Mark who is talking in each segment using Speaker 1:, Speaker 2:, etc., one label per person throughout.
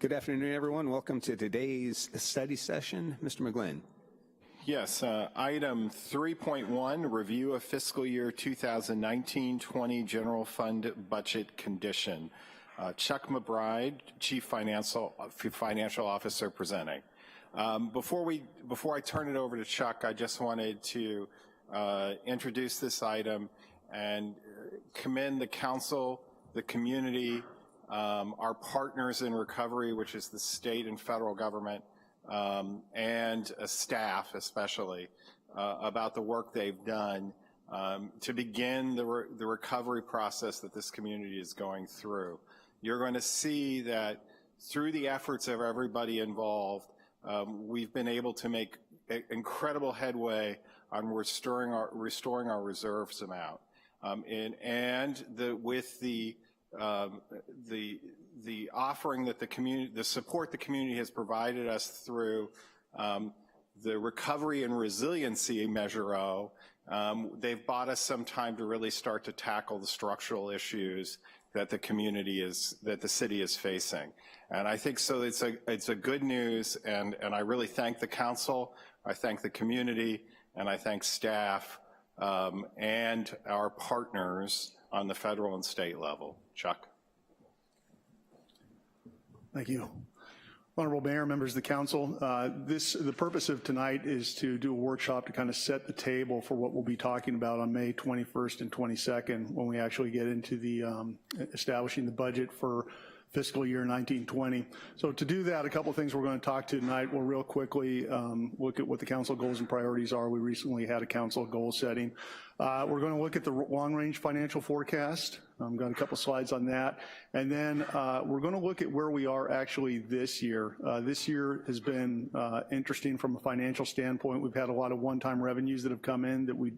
Speaker 1: Good afternoon, everyone. Welcome to today's study session. Mr. McGlynn.
Speaker 2: Yes, item 3.1, review of fiscal year 2019-20 general fund budget condition. Chuck McBride, Chief Financial Officer, presenting. Before I turn it over to Chuck, I just wanted to introduce this item and commend the council, the community, our partners in recovery, which is the state and federal government, and staff especially, about the work they've done to begin the recovery process that this community is going through. You're going to see that through the efforts of everybody involved, we've been able to make incredible headway on restoring our reserves amount. With the offering that the support the community has provided us through the Recovery and Resiliency Measure O, they've bought us some time to really start to tackle the structural issues that the city is facing. And I think so it's a good news, and I really thank the council, I thank the community, and I thank staff and our partners on the federal and state level. Chuck.
Speaker 3: Thank you. Honorable Mayor, members of the council, the purpose of tonight is to do a workshop to kind of set the table for what we'll be talking about on May 21st and 22nd when we actually get into the establishing the budget for fiscal year 1920. So to do that, a couple of things we're going to talk to tonight. We'll real quickly look at what the council goals and priorities are. We recently had a council goal setting. We're going to look at the long-range financial forecast. I've got a couple slides on that. And then we're going to look at where we are actually this year. This year has been interesting from a financial standpoint. We've had a lot of one-time revenues that have come in that we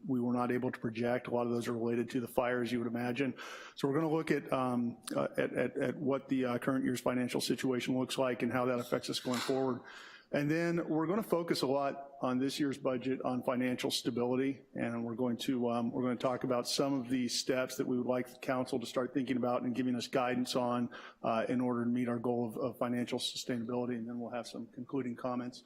Speaker 3: were not able to project. A lot of those are related to the fires, you would imagine. So we're going to look at what the current year's financial situation looks like and how that affects us going forward. And then we're going to focus a lot on this year's budget on financial stability, and we're going to talk about some of the steps that we would like the council to start thinking about and giving us guidance on in order to meet our goal of financial sustainability, and then we'll have some concluding comments.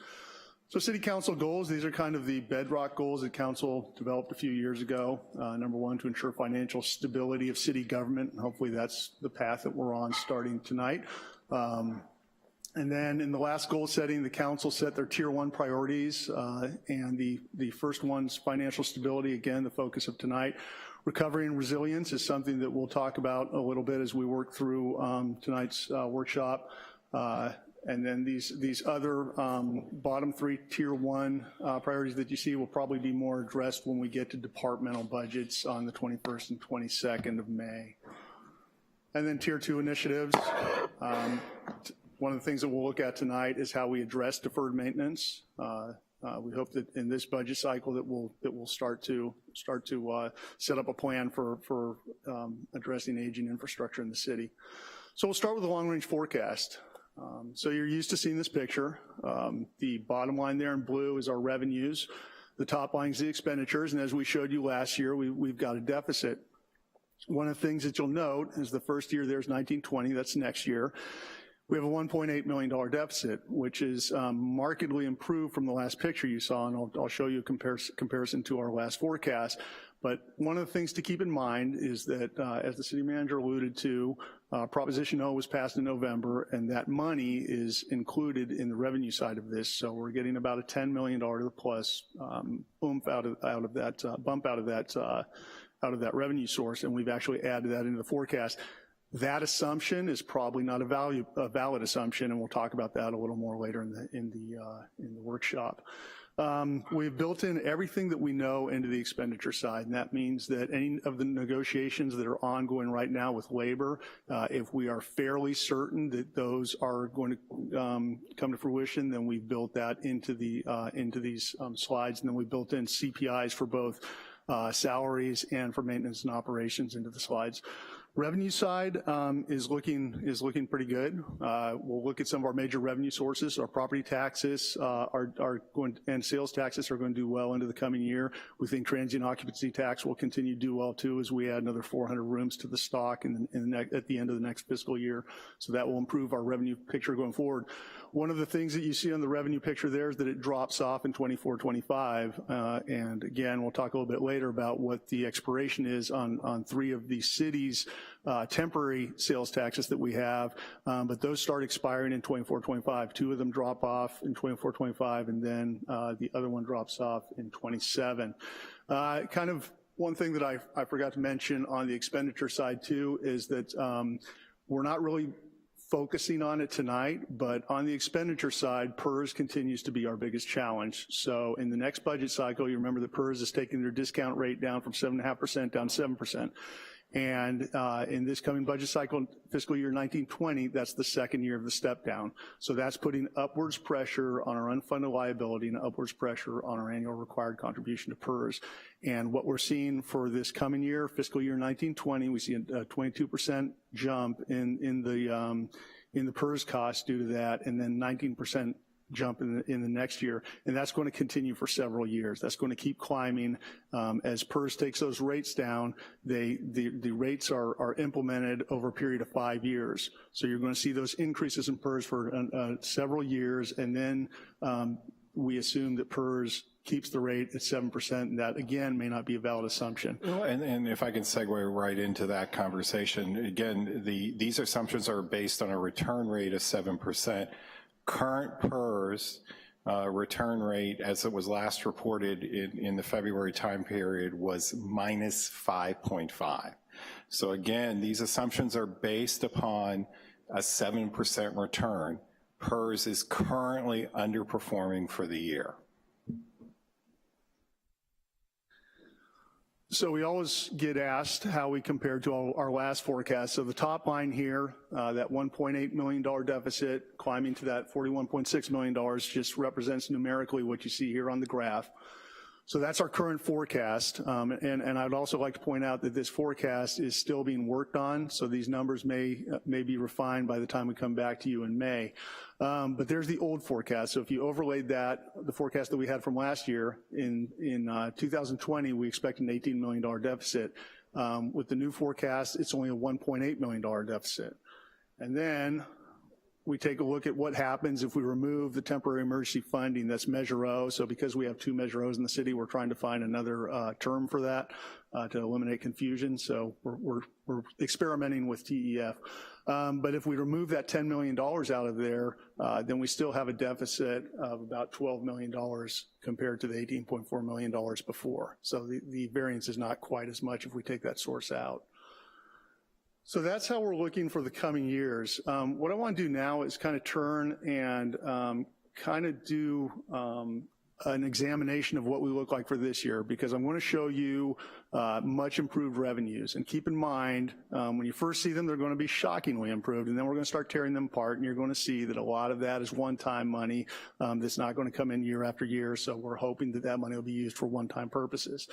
Speaker 3: So city council goals, these are kind of the bedrock goals that council developed a few years ago. Number one, to ensure financial stability of city government, and hopefully that's the path that we're on starting tonight. And then in the last goal setting, the council set their tier 1 priorities, and the first one's financial stability, again, the focus of tonight. Recovery and resilience is something that we'll talk about a little bit as we work through tonight's workshop. And then these other bottom 3 tier 1 priorities that you see will probably be more addressed when we get to departmental budgets on the 21st and 22nd of May. And then tier 2 initiatives. One of the things that we'll look at tonight is how we address deferred maintenance. We hope that in this budget cycle that we'll start to set up a plan for addressing aging infrastructure in the city. So we'll start with the long-range forecast. So you're used to seeing this picture. The bottom line there in blue is our revenues. The top line is the expenditures, and as we showed you last year, we've got a deficit. One of the things that you'll note is the first year there's 1920, that's next year. We have a $1.8 million deficit, which is markedly improved from the last picture you saw, and I'll show you a comparison to our last forecast. But one of the things to keep in mind is that, as the city manager alluded to, Proposition O was passed in November, and that money is included in the revenue side of this. So we're getting about a $10 million plus bump out of that revenue source, and we've actually added that into the forecast. That assumption is probably not a valid assumption, and we'll talk about that a little more later in the workshop. We've built in everything that we know into the expenditure side, and that means that any of the negotiations that are ongoing right now with labor, if we are fairly certain that those are going to come to fruition, then we've built that into these slides, and then we built in CPIs for both salaries and for maintenance and operations into the slides. Revenue side is looking pretty good. We'll look at some of our major revenue sources. Our property taxes are going, and sales taxes are going to do well into the coming year. We think transient occupancy tax will continue to do well too, as we add another 400 rooms to the stock at the end of the next fiscal year. So that will improve our revenue picture going forward. One of the things that you see on the revenue picture there is that it drops off in 24-25, and again, we'll talk a little bit later about what the expiration is on 3 of the cities' temporary sales taxes that we have, but those start expiring in 24-25. 2 of them drop off in 24-25, and then the other one drops off in 27. Kind of one thing that I forgot to mention on the expenditure side too is that we're not really focusing on it tonight, but on the expenditure side, PERS continues to be our biggest challenge. So in the next budget cycle, you remember that PERS is taking their discount rate down from 7.5% down to 7%. And in this coming budget cycle, fiscal year 19-20, that's the second year of the step down. So that's putting upwards pressure on our unfunded liability and upwards pressure on our annual required contribution to PERS. And what we're seeing for this coming year, fiscal year 19-20, we see a 22% jump in the PERS cost due to that, and then 19% jump in the next year, and that's going to continue for several years. That's going to keep climbing as PERS takes those rates down. The rates are implemented over a period of 5 years. So you're going to see those increases in PERS for several years, and then we assume that PERS keeps the rate at 7%, and that again may not be a valid assumption.
Speaker 2: Well, and if I can segue right into that conversation, again, these assumptions are based on a return rate of 7%. Current PERS return rate, as it was last reported in the February time period, was minus 5.5. So again, these assumptions are based upon a 7% return. PERS is currently underperforming for the year.
Speaker 3: So we always get asked how we compare to our last forecast. So the top line here, that $1.8 million deficit climbing to that $41.6 million just represents numerically what you see here on the graph. So that's our current forecast, and I'd also like to point out that this forecast is still being worked on, so these numbers may be refined by the time we come back to you in May. But there's the old forecast. So if you overlaid that, the forecast that we had from last year, in 2020, we expect an $18 million deficit. With the new forecast, it's only a $1.8 million deficit. And then we take a look at what happens if we remove the temporary emergency funding, that's Measure O. So because we have 2 Measure O's in the city, we're trying to find another term for that to eliminate confusion. So we're experimenting with TEF. But if we remove that $10 million out of there, then we still have a deficit of about $12 million compared to the $18.4 million before. So the variance is not quite as much if we take that source out. So that's how we're looking for the coming years. What I want to do now is kind of turn and kind of do an examination of what we look like for this year, because I'm going to show you much improved revenues. And keep in mind, when you first see them, they're going to be shockingly improved, and then we're going to start tearing them apart, and you're going to see that a lot of that is one-time money that's not going to come in year after year, so we're hoping that that money will be used for one-time purposes.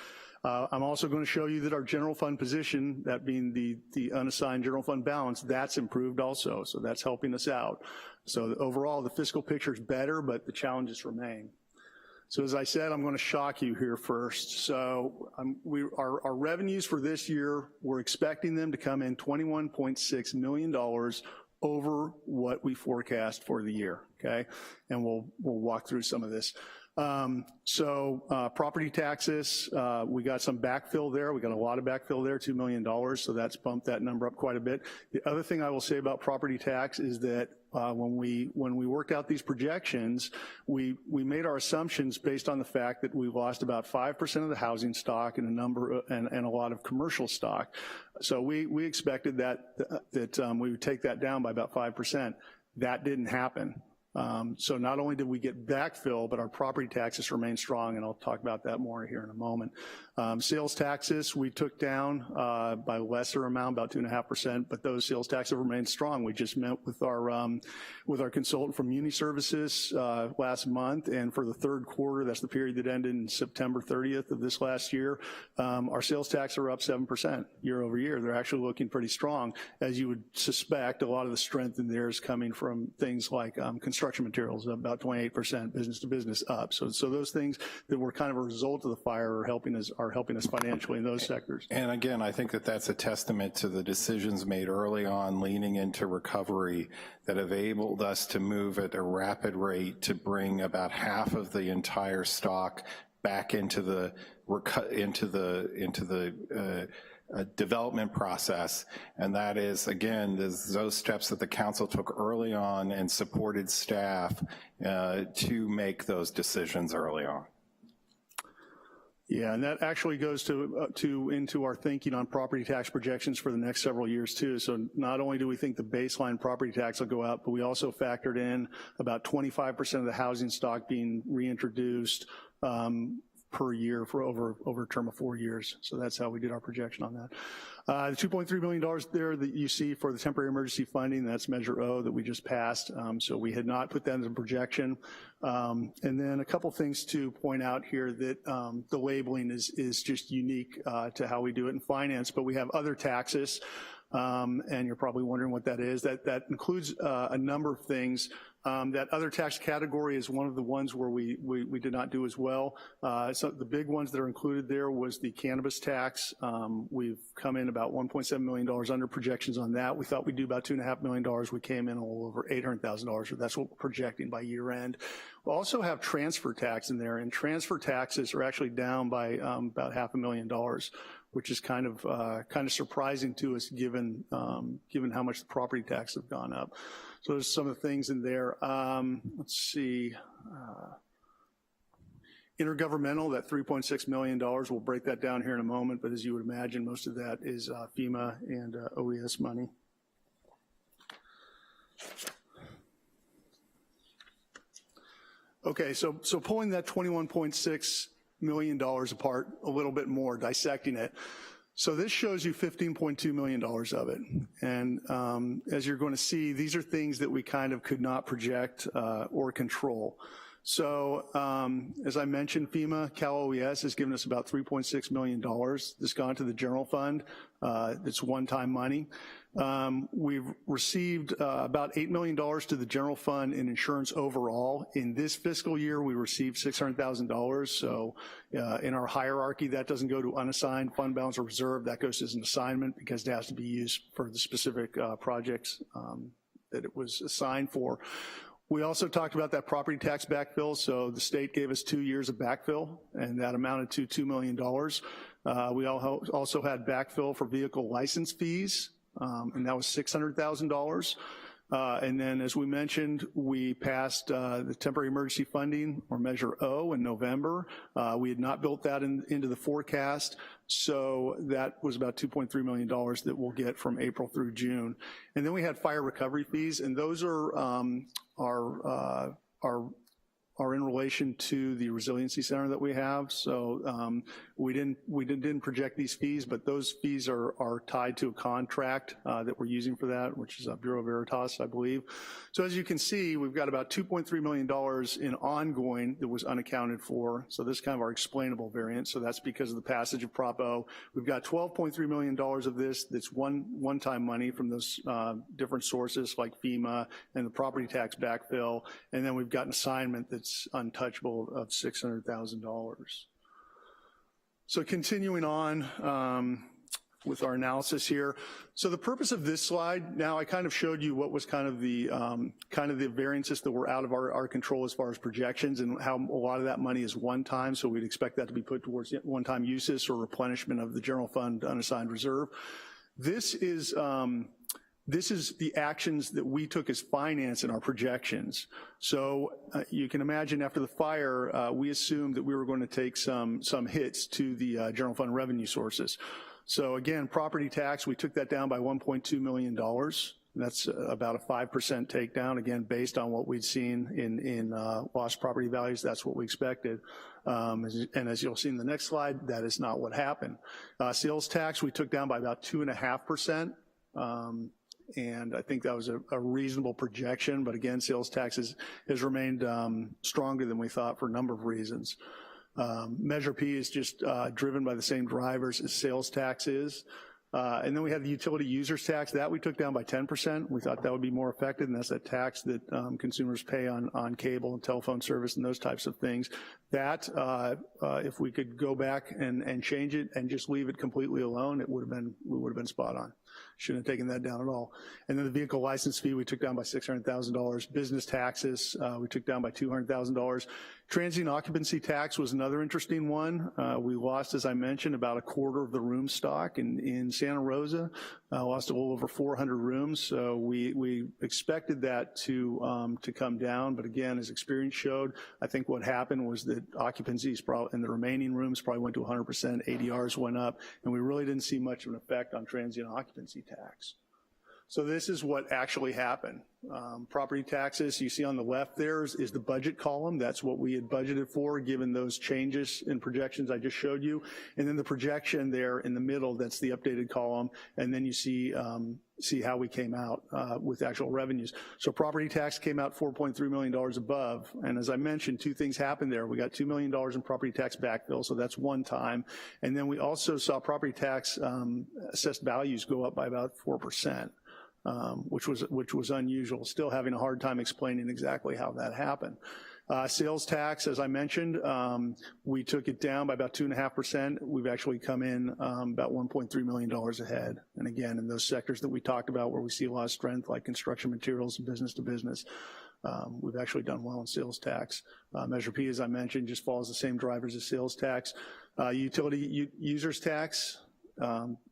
Speaker 3: I'm also going to show you that our general fund position, that being the unassigned general fund balance, that's improved also, so that's helping us out. So overall, the fiscal picture is better, but the challenges remain. So as I said, I'm going to shock you here first. So our revenues for this year, we're expecting them to come in $21.6 million over what we forecast for the year, okay? And we'll walk through some of this. Property taxes, we got some backfill there. We got a lot of backfill there, $2 million, so that's bumped that number up quite a bit. The other thing I will say about property tax is that when we worked out these projections, we made our assumptions based on the fact that we lost about 5% of the housing stock and a lot of commercial stock. So we expected that we would take that down by about 5%. That didn't happen. So not only did we get backfill, but our property taxes remain strong, and I'll talk about that more here in a moment. Sales taxes, we took down by a lesser amount, about 2.5%, but those sales taxes have remained strong. We just met with our consultant from Muni Services last month, and for the third quarter, that's the period that ended in September 30th of this last year, our sales tax are up 7% year over year. They're actually looking pretty strong. As you would suspect, a lot of the strength in there is coming from things like construction materials, about 28%, business to business up. So those things that were kind of a result of the fire are helping us financially in those sectors.
Speaker 2: And again, I think that that's a testament to the decisions made early on, leaning into recovery, that have enabled us to move at a rapid rate to bring about half of the entire stock back into the development process, and that is, again, those steps that the council took early on and supported staff to make those decisions early on.
Speaker 3: Yeah, and that actually goes into our thinking on property tax projections for the next several years too. So not only do we think the baseline property tax will go up, but we also factored in about 25% of the housing stock being reintroduced per year for over a term of 4 years. So that's how we did our projection on that. The $2.3 million there that you see for the temporary emergency funding, that's Measure O that we just passed. So we had not put that in projection. And then a couple things to point out here that the labeling is just unique to how we do it in finance, but we have other taxes, and you're probably wondering what that is. That includes a number of things. That other tax category is one of the ones where we did not do as well. So the big ones that are included there was the cannabis tax. We've come in about $1.7 million under projections on that. We thought we'd do about $2.5 million. We came in a little over $800,000, so that's what we're projecting by year end. We also have transfer tax in there, and transfer taxes are actually down by about $500,000, which is kind of surprising to us given how much the property tax have gone up. So there's some of the things in there. Let's see. Intergovernmental, that $3.6 million, we'll break that down here in a moment, but as you would imagine, most of that is FEMA and OES money. Okay, so pulling that $21.6 million apart a little bit more, dissecting it. So this shows you $15.2 million of it. And as you're going to see, these are things that we kind of could not project or control. So as I mentioned, FEMA, Cal OES has given us about $3.6 million that's gone to the general fund. It's one-time money. We've received about $8 million to the general fund in insurance overall. In this fiscal year, we received $600,000. So in our hierarchy, that doesn't go to unassigned fund balance or reserve. That goes as an assignment because it has to be used for the specific projects that it was assigned for. We also talked about that property tax backfill. So the state gave us 2 years of backfill, and that amounted to $2 million. We also had backfill for vehicle license fees, and that was $600,000. And then, as we mentioned, we passed the temporary emergency funding, or Measure O, in November. We had not built that into the forecast, so that was about $2.3 million that we'll get from April through June. And then we had fire recovery fees, and those are in relation to the resiliency center that we have. So we didn't project these fees, but those fees are tied to a contract that we're using for that, which is Bureau Veritas, I believe. So as you can see, we've got about $2.3 million in ongoing that was unaccounted for. So this is kind of our explainable variance. So that's because of the passage of Prop O. We've got $12.3 million of this that's one-time money from those different sources like FEMA and the property tax backfill. And then we've got an assignment that's untouchable of $600,000. So continuing on with our analysis here. So the purpose of this slide, now I kind of showed you what was kind of the variances that were out of our control as far as projections, and how a lot of that money is one-time, so we'd expect that to be put towards one-time uses or replenishment of the general fund unassigned reserve. This is the actions that we took as finance in our projections. So you can imagine after the fire, we assumed that we were going to take some hits to the general fund revenue sources. So again, property tax, we took that down by $1.2 million. That's about a 5% takedown, again, based on what we'd seen in lost property values. That's what we expected. And as you'll see in the next slide, that is not what happened. Sales tax, we took down by about 2.5%. And I think that was a reasonable projection, but again, sales tax has remained stronger than we thought for a number of reasons. Measure P is just driven by the same drivers as sales tax is. And then we had the utility users tax. That we took down by 10%. We thought that would be more effective, and that's that tax that consumers pay on cable and telephone service and those types of things. That, if we could go back and change it and just leave it completely alone, we would have been spot on. Shouldn't have taken that down at all. And then the vehicle license fee, we took down by $600,000. Business taxes, we took down by $200,000. Transient occupancy tax was another interesting one. We lost, as I mentioned, about a quarter of the room stock in Santa Rosa. Lost a little over 400 rooms, so we expected that to come down, but again, as experience showed, I think what happened was that occupancies in the remaining rooms probably went to 100%, ADRs went up, and we really didn't see much of an effect on transient occupancy tax. So this is what actually happened. Property taxes, you see on the left there is the budget column. That's what we had budgeted for, given those changes in projections I just showed you. And then the projection there in the middle, that's the updated column. And then you see how we came out with actual revenues. So property tax came out $4.3 million above. And as I mentioned, two things happened there. We got $2 million in property tax backfill, so that's one time. And then we also saw property tax assessed values go up by about 4%. Which was unusual. Still having a hard time explaining exactly how that happened. Sales tax, as I mentioned, we took it down by about 2.5%. We've actually come in about $1.3 million ahead. And again, in those sectors that we talked about where we see a lot of strength, like construction materials and business to business, we've actually done well in sales tax. Measure P, as I mentioned, just follows the same drivers as sales tax. Utility users tax,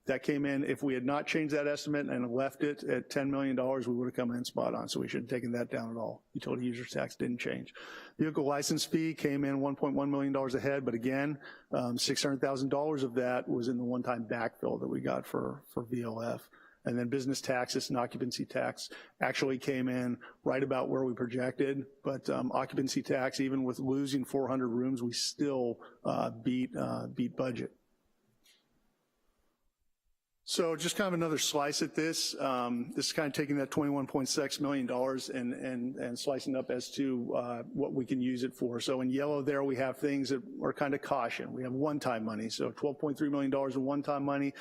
Speaker 3: that came in, if we had not changed that estimate and left it at $10 million, we would have come in spot on, so we shouldn't have taken that down at all. Utility users tax didn't change. Vehicle license fee came in $1.1 million ahead, but again, $600,000 of that was in the one-time backfill that we got for VLF. And then business taxes and occupancy tax actually came in right about where we projected, but occupancy tax, even with losing 400 rooms, we still beat budget. So just kind of another slice at this. This is kind of taking that $21.6 million and slicing up as to what we can use it for. So in yellow there, we have things that are kind of caution. We have one-time money, so $12.3 million in one-time money.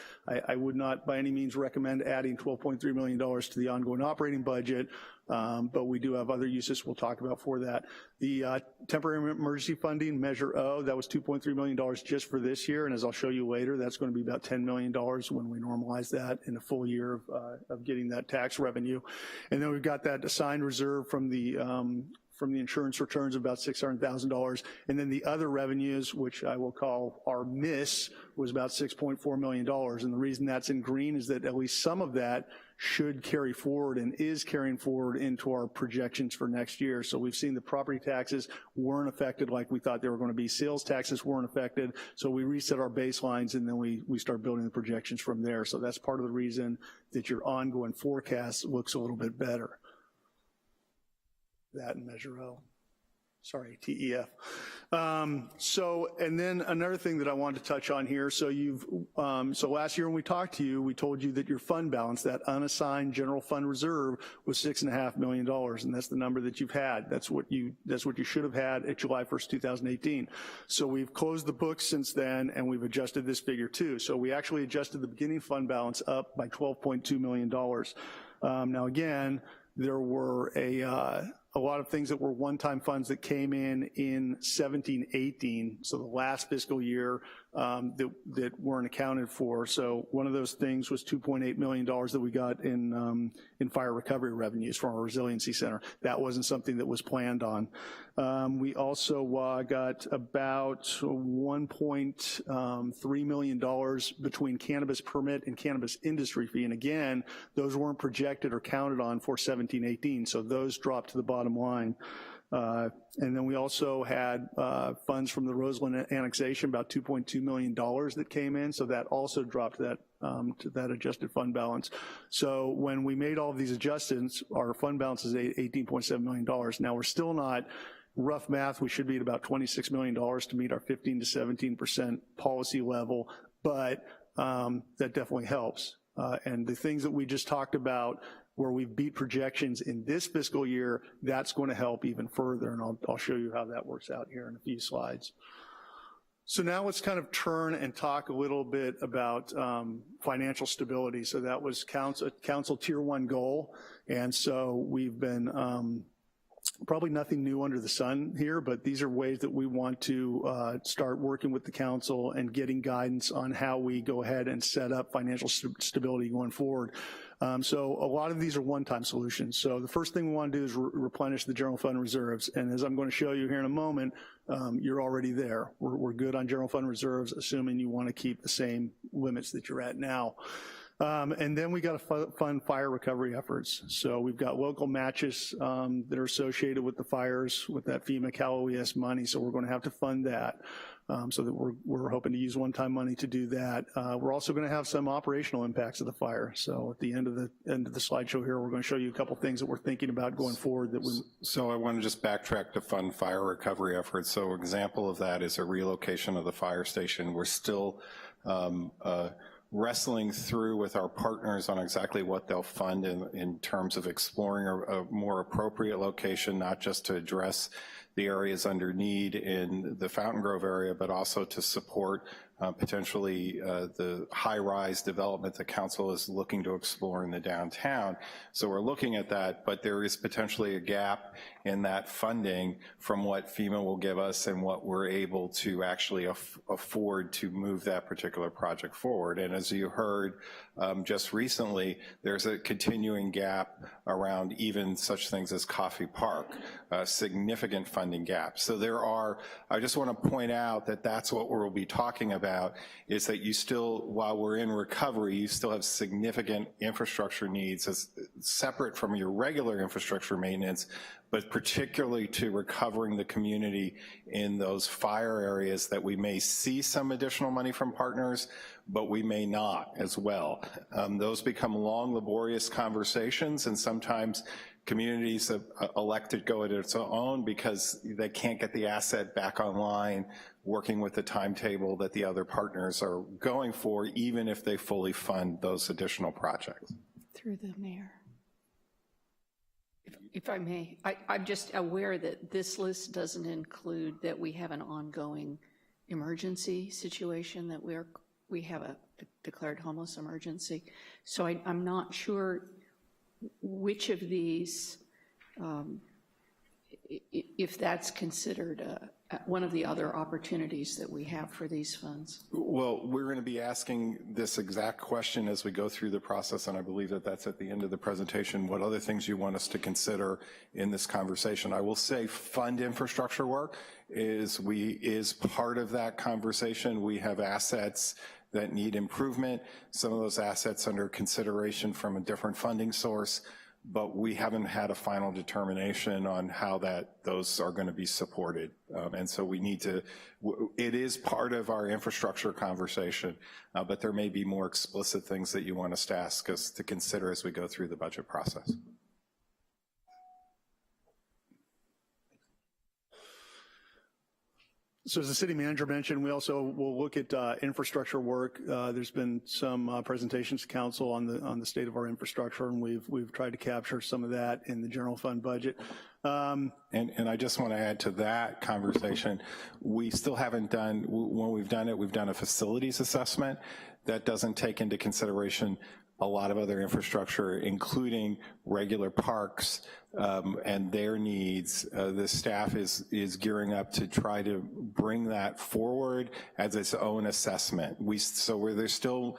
Speaker 3: I would not by any means recommend adding $12.3 million to the ongoing operating budget, but we do have other uses we'll talk about for that. The temporary emergency funding, Measure O, that was $2.3 million just for this year, and as I'll show you later, that's going to be about $10 million when we normalize that in a full year of getting that tax revenue. And then we've got that assigned reserve from the insurance returns of about $600,000, and then the other revenues, which I will call our miss, was about $6.4 million, and the reason that's in green is that at least some of that should carry forward and is carrying forward into our projections for next year. So we've seen the property taxes weren't affected like we thought they were going to be. Sales taxes weren't affected, so we reset our baselines and then we start building the projections from there. So that's part of the reason that your ongoing forecast looks a little bit better. That and Measure O. Sorry, TEF. And then another thing that I wanted to touch on here, so last year when we talked to you, we told you that your fund balance, that unassigned general fund reserve, was $6.5 million, and that's the number that you've had. That's what you should have had at July 1st, 2018. So we've closed the books since then, and we've adjusted this figure too. So we actually adjusted the beginning fund balance up by $12.2 million. Now again, there were a lot of things that were one-time funds that came in 17-18, so the last fiscal year that weren't accounted for. So one of those things was $2.8 million that we got in fire recovery revenues from our resiliency center. That wasn't something that was planned on. We also got about $1.3 million between cannabis permit and cannabis industry fee, and again, those weren't projected or counted on for 17-18, so those dropped to the bottom line. And then we also had funds from the Roseland annexation, about $2.2 million that came in, so that also dropped that to that adjusted fund balance. So when we made all of these adjustments, our fund balance is $18.7 million. Now we're still not, rough math, we should be at about $26 million to meet our 15 to 17% policy level, but that definitely helps. And the things that we just talked about, where we've beat projections in this fiscal year, that's going to help even further, and I'll show you how that works out here in a few slides. So now let's kind of turn and talk a little bit about financial stability. So that was council tier 1 goal, and so we've been probably nothing new under the sun here, but these are ways that we want to start working with the council and getting guidance on how we go ahead and set up financial stability going forward. So a lot of these are one-time solutions. So the first thing we want to do is replenish the general fund reserves. And as I'm going to show you here in a moment, you're already there. We're good on general fund reserves, assuming you want to keep the same limits that you're at now. And then we got to fund fire recovery efforts. So we've got local matches that are associated with the fires with that FEMA Cal OES money, so we're going to have to fund that. So that we're hoping to use one-time money to do that. We're also going to have some operational impacts of the fire. So at the end of the slideshow here, we're going to show you a couple things that we're thinking about going forward.
Speaker 2: So I want to just backtrack to fund fire recovery efforts. So an example of that is a relocation of the fire station. We're still wrestling through with our partners on exactly what they'll fund in terms of exploring a more appropriate location, not just to address the areas under need in the Fountain Grove area, but also to support potentially the high-rise development the council is looking to explore in the downtown. So we're looking at that, but there is potentially a gap in that funding from what FEMA will give us and what we're able to actually afford to move that particular project forward. And as you heard just recently, there's a continuing gap around even such things as Coffee Park, significant funding gaps. So there are, I just want to point out that that's what we'll be talking about, is that you still, while we're in recovery, you still have significant infrastructure needs as separate from your regular infrastructure maintenance, but particularly to recovering the community in those fire areas that we may see some additional money from partners, but we may not as well. Those become long, laborious conversations, and sometimes communities elect to go at its own because they can't get the asset back online, working with the timetable that the other partners are going for, even if they fully fund those additional projects.
Speaker 4: Through the mayor. If I may, I'm just aware that this list doesn't include that we have an ongoing emergency situation, that we have a declared homeless emergency. So I'm not sure which of these, if that's considered one of the other opportunities that we have for these funds.
Speaker 2: Well, we're going to be asking this exact question as we go through the process, and I believe that that's at the end of the presentation, what other things you want us to consider in this conversation. I will say fund infrastructure work is part of that conversation. We have assets that need improvement, some of those assets under consideration from a different funding source, but we haven't had a final determination on how those are going to be supported. And so we need to, it is part of our infrastructure conversation, but there may be more explicit things that you want us to ask us to consider as we go through the budget process.
Speaker 3: So as the city manager mentioned, we also will look at infrastructure work. There's been some presentations to council on the state of our infrastructure, and we've tried to capture some of that in the general fund budget.
Speaker 2: And I just want to add to that conversation, we still haven't done, when we've done it, we've done a facilities assessment that doesn't take into consideration a lot of other infrastructure, including regular parks and their needs. The staff is gearing up to try to bring that forward as its own assessment. There's still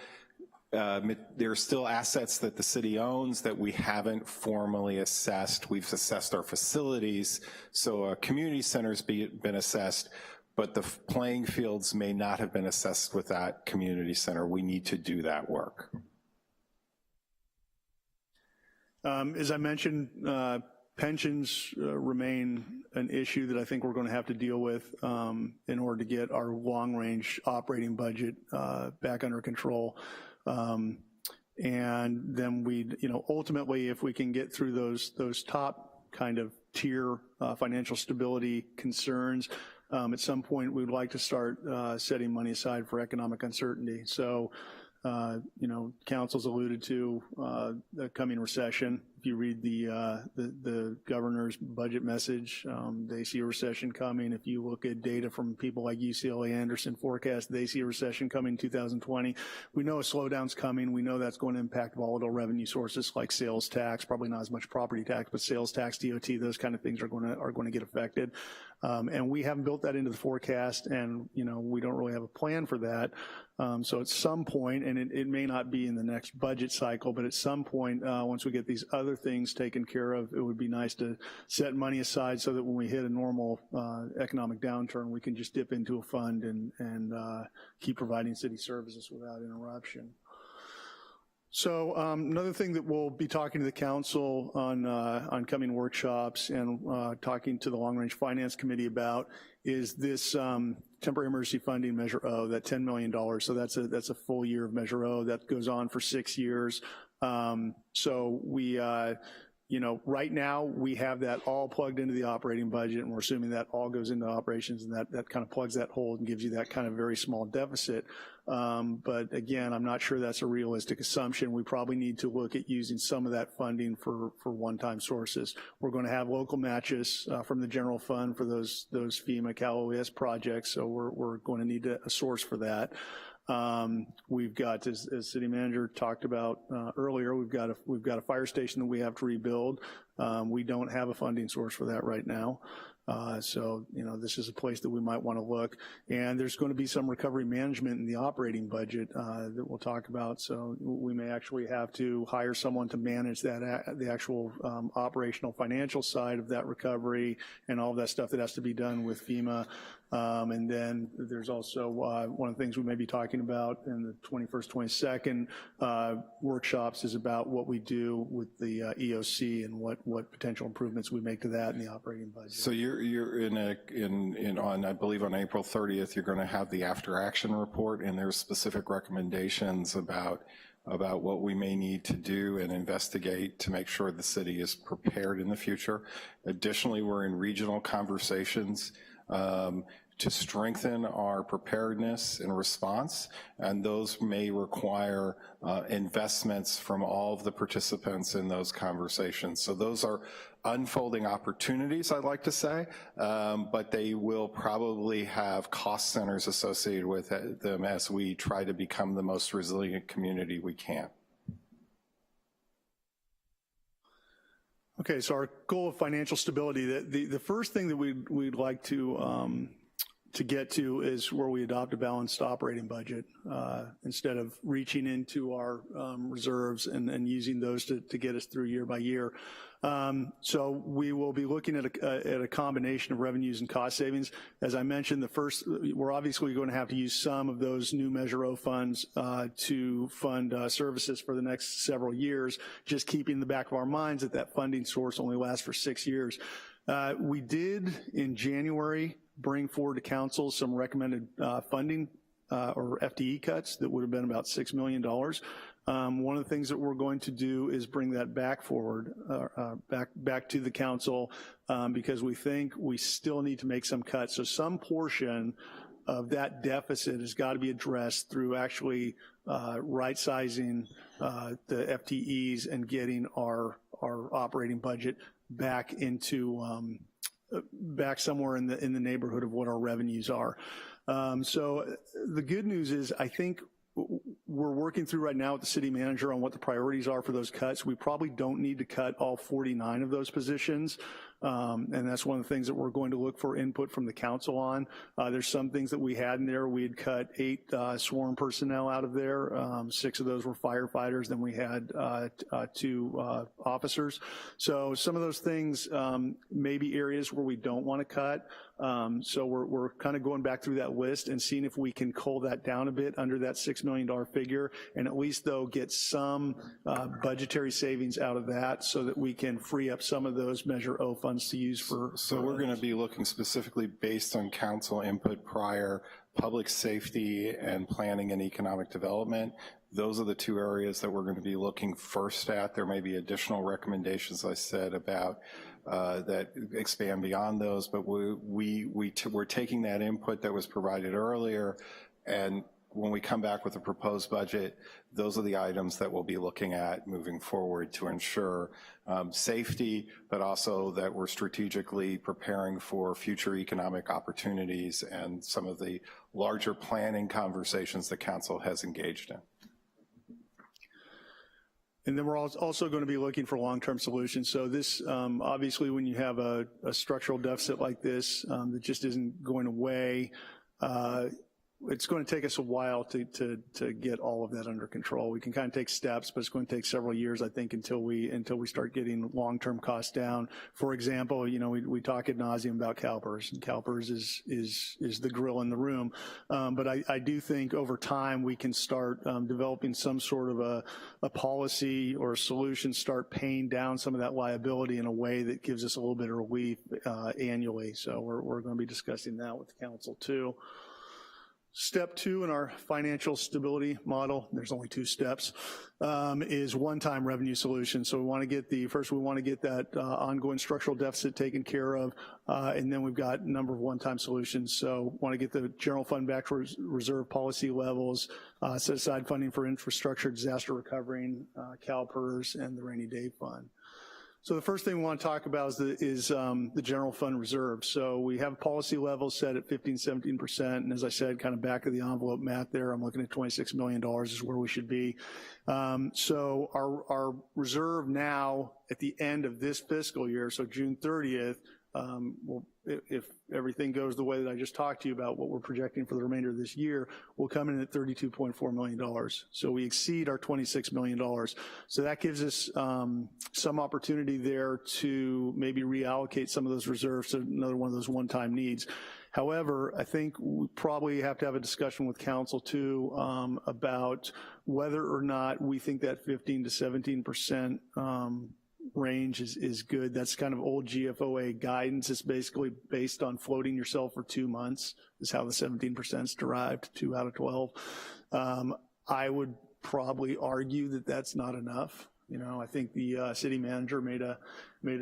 Speaker 2: assets that the city owns that we haven't formally assessed. We've assessed our facilities, so a community center's been assessed, but the playing fields may not have been assessed with that community center. We need to do that work.
Speaker 3: As I mentioned, Pensions remain an issue that I think we're going to have to deal with in order to get our long-range operating budget back under control. And then we, ultimately, if we can get through those top kind of tier financial stability concerns, at some point we'd like to start setting money aside for economic uncertainty. So, council's alluded to the coming recession. If you read the governor's budget message, they see a recession coming. If you look at data from people like UCLA Anderson forecast, they see a recession coming in 2020. We know a slowdown's coming. We know that's going to impact volatile revenue sources like sales tax, probably not as much property tax, but sales tax, DOT, those kind of things are going to get affected. And we haven't built that into the forecast, and we don't really have a plan for that. So at some point, and it may not be in the next budget cycle, but at some point, once we get these other things taken care of, it would be nice to set money aside so that when we hit a normal economic downturn, we can just dip into a fund and keep providing city services without interruption. So another thing that we'll be talking to the council on coming workshops and talking to the Long Range Finance Committee about is this temporary emergency funding Measure O, that $10 million. So that's a full year of Measure O that goes on for 6 years. So we, right now we have that all plugged into the operating budget, and we're assuming that all goes into operations, and that kind of plugs that hole and gives you that kind of very small deficit. But again, I'm not sure that's a realistic assumption. We probably need to look at using some of that funding for one-time sources. We're going to have local matches from the general fund for those FEMA Cal OES projects, so we're going to need a source for that. We've got, as city manager talked about earlier, we've got a fire station that we have to rebuild. We don't have a funding source for that right now. So, this is a place that we might want to look. And there's going to be some recovery management in the operating budget that we'll talk about. So we may actually have to hire someone to manage that, the actual operational financial side of that recovery and all of that stuff that has to be done with FEMA. And then there's also one of the things we may be talking about in the 21st, 22nd workshops is about what we do with the EOC and what potential improvements we make to that in the operating budget.
Speaker 2: So you're on I believe on April 30th, you're going to have the after action report, and there's specific recommendations about what we may need to do and investigate to make sure the city is prepared in the future. Additionally, we're in regional conversations to strengthen our preparedness and response, and those may require investments from all of the participants in those conversations. So those are unfolding opportunities, I'd like to say, but they will probably have cost centers associated with them as we try to become the most resilient community we can.
Speaker 3: Okay, so our goal of financial stability, the first thing that we'd like to get to is where we adopt a balanced operating budget instead of reaching into our reserves and using those to get us through year by year. So we will be looking at a combination of revenues and cost savings. As I mentioned, we're obviously going to have to use some of those new Measure O funds to fund services for the next several years, just keeping in the back of our minds that funding source only lasts for 6 years. We did in January bring forward to council some recommended funding or FTE cuts that would have been about $6 million. One of the things that we're going to do is bring that back forward, back to the council because we think we still need to make some cuts. So some portion of that deficit has got to be addressed through actually right-sizing the FTEs and getting our operating budget back into back somewhere in the neighborhood of what our revenues are. So the good news is I think we're working through right now with the city manager on what the priorities are for those cuts. We probably don't need to cut all 49 of those positions. And that's one of the things that we're going to look for input from the council on. There's some things that we had in there. We had cut 8 sworn personnel out of there. 6 of those were firefighters. Then we had 2 officers. So some of those things may be areas where we don't want to cut. So we're kind of going back through that list and seeing if we can cull that down a bit under that $6 million figure, and at least, though, get some budgetary savings out of that so that we can free up some of those Measure O funds to use for.
Speaker 2: So we're going to be looking specifically based on council input prior, public safety and planning and economic development. Those are the 2 areas that we're going to be looking first at. There may be additional recommendations, I said, about that expand beyond those, but we're taking that input that was provided earlier, and when we come back with a proposed budget, those are the items that we'll be looking at moving forward to ensure safety, but also that we're strategically preparing for future economic opportunities and some of the larger planning conversations the council has engaged in.
Speaker 3: And then we're also going to be looking for long-term solutions. So this, obviously, when you have a structural deficit like this that just isn't going away, it's going to take us a while to get all of that under control. We can kind of take steps, but it's going to take several years, I think, until we start getting long-term costs down. For example, you know, we talk ad nauseum about CalPERS, and CalPERS is the grill in the room. But I do think over time we can start developing some sort of a policy or a solution, start paying down some of that liability in a way that gives us a little bit of relief annually. So we're going to be discussing that with the council too. Step 2 in our financial stability model, there's only 2 steps, is one-time revenue solution. So we want to get we want to get that ongoing structural deficit taken care of, and then we've got a number of one-time solutions. So want to get the general fund back to reserve policy levels, set aside funding for infrastructure, disaster recovery, CalPERS, and the rainy day fund. So the first thing we want to talk about is the general fund reserve. So we have policy levels set at 15-17%, and as I said, kind of back of the envelope math there, I'm looking at $26 million is where we should be. So our reserve now at the end of this fiscal year, so June 30th, well, if everything goes the way that I just talked to you about what we're projecting for the remainder of this year, we'll come in at $32.4 million. So we exceed our $26 million. So that gives us some opportunity there to maybe reallocate some of those reserves to another one of those one-time needs. However, I think we probably have to have a discussion with council too about whether or not we think that 15 to 17% range is good. That's kind of old GFOA guidance. It's basically based on floating yourself for 2 months is how the 17% is derived, 2 out of 12. I would probably argue that that's not enough. You know, I think the city manager made a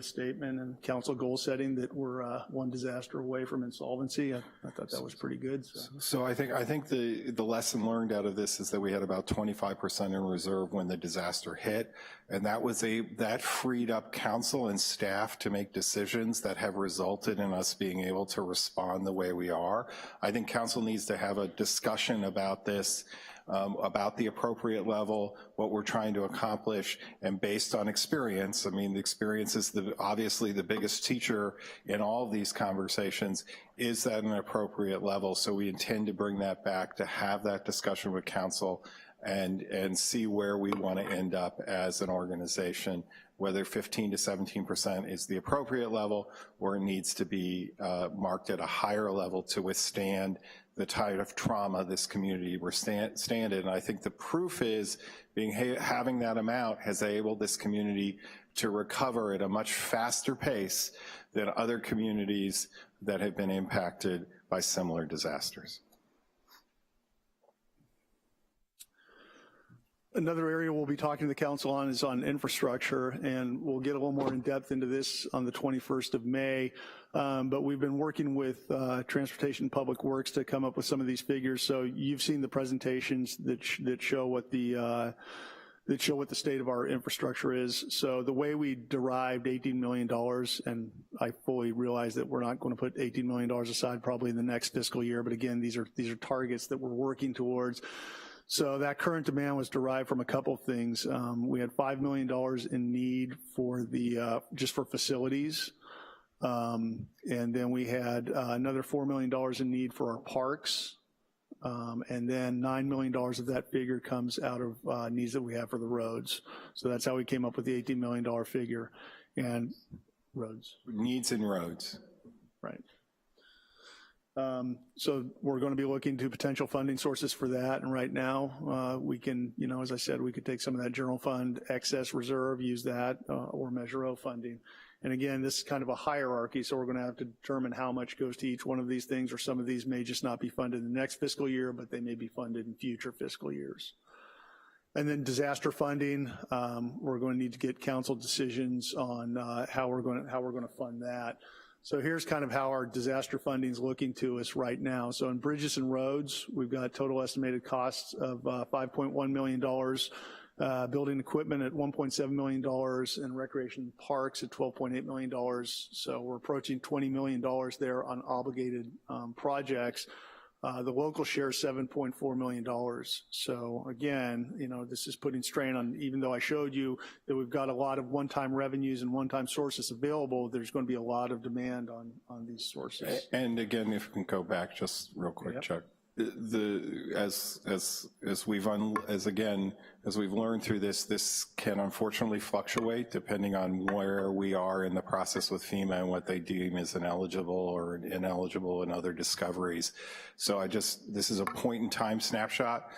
Speaker 3: statement and council goal setting that we're one disaster away from insolvency. I thought that was pretty good.
Speaker 2: So I think the lesson learned out of this is that we had about 25% in reserve when the disaster hit, and that freed up council and staff to make decisions that have resulted in us being able to respond the way we are. I think council needs to have a discussion about this. About the appropriate level, what we're trying to accomplish, and based on experience. I mean, the experience is obviously the biggest teacher in all of these conversations. Is that an appropriate level? So we intend to bring that back to have that discussion with council and see where we want to end up as an organization, whether 15 to 17% is the appropriate level or it needs to be marked at a higher level to withstand the type of trauma this community we're stand in. And I think the proof is having that amount has enabled this community to recover at a much faster pace than other communities that have been impacted by similar disasters.
Speaker 3: Another area we'll be talking to the council on is on infrastructure, and we'll get a little more in depth into this on the 21st of May. But we've been working with Transportation and Public Works to come up with some of these figures. So you've seen the presentations that show what the state of our infrastructure is. So the way we derived $18 million, and I fully realize that we're not going to put $18 million aside probably in the next fiscal year, but again, these are targets that we're working towards. So that current demand was derived from a couple of things. We had $5 million in need for just for facilities. And then we had another $4 million in need for our parks. And then $9 million of that figure comes out of needs that we have for the roads. So that's how we came up with the $18 million figure. And roads.
Speaker 2: Needs in roads.
Speaker 3: Right. So we're going to be looking to potential funding sources for that. And right now we can, you know, as I said, we could take some of that general fund excess reserve, use that, or Measure O funding. And again, this is kind of a hierarchy, so we're going to have to determine how much goes to each one of these things, or some of these may just not be funded in the next fiscal year, but they may be funded in future fiscal years. And then disaster funding, we're going to need to get council decisions on how we're going to fund that. So here's kind of how our disaster funding is looking to us right now. So in bridges and roads, we've got total estimated costs of $5.1 million, building equipment at $1.7 million, and recreation parks at $12.8 million. So we're approaching $20 million there on obligated projects. The local share is $7.4 million. So again, you know, this is putting strain on, even though I showed you that we've got a lot of one-time revenues and one-time sources available, there's going to be a lot of demand on these sources.
Speaker 2: And again, if we can go back just real quick, yep. Chuck. As we've learned through this can unfortunately fluctuate depending on where we are in the process with FEMA and what they deem as ineligible or ineligible and other discoveries. So this is a point in time snapshot.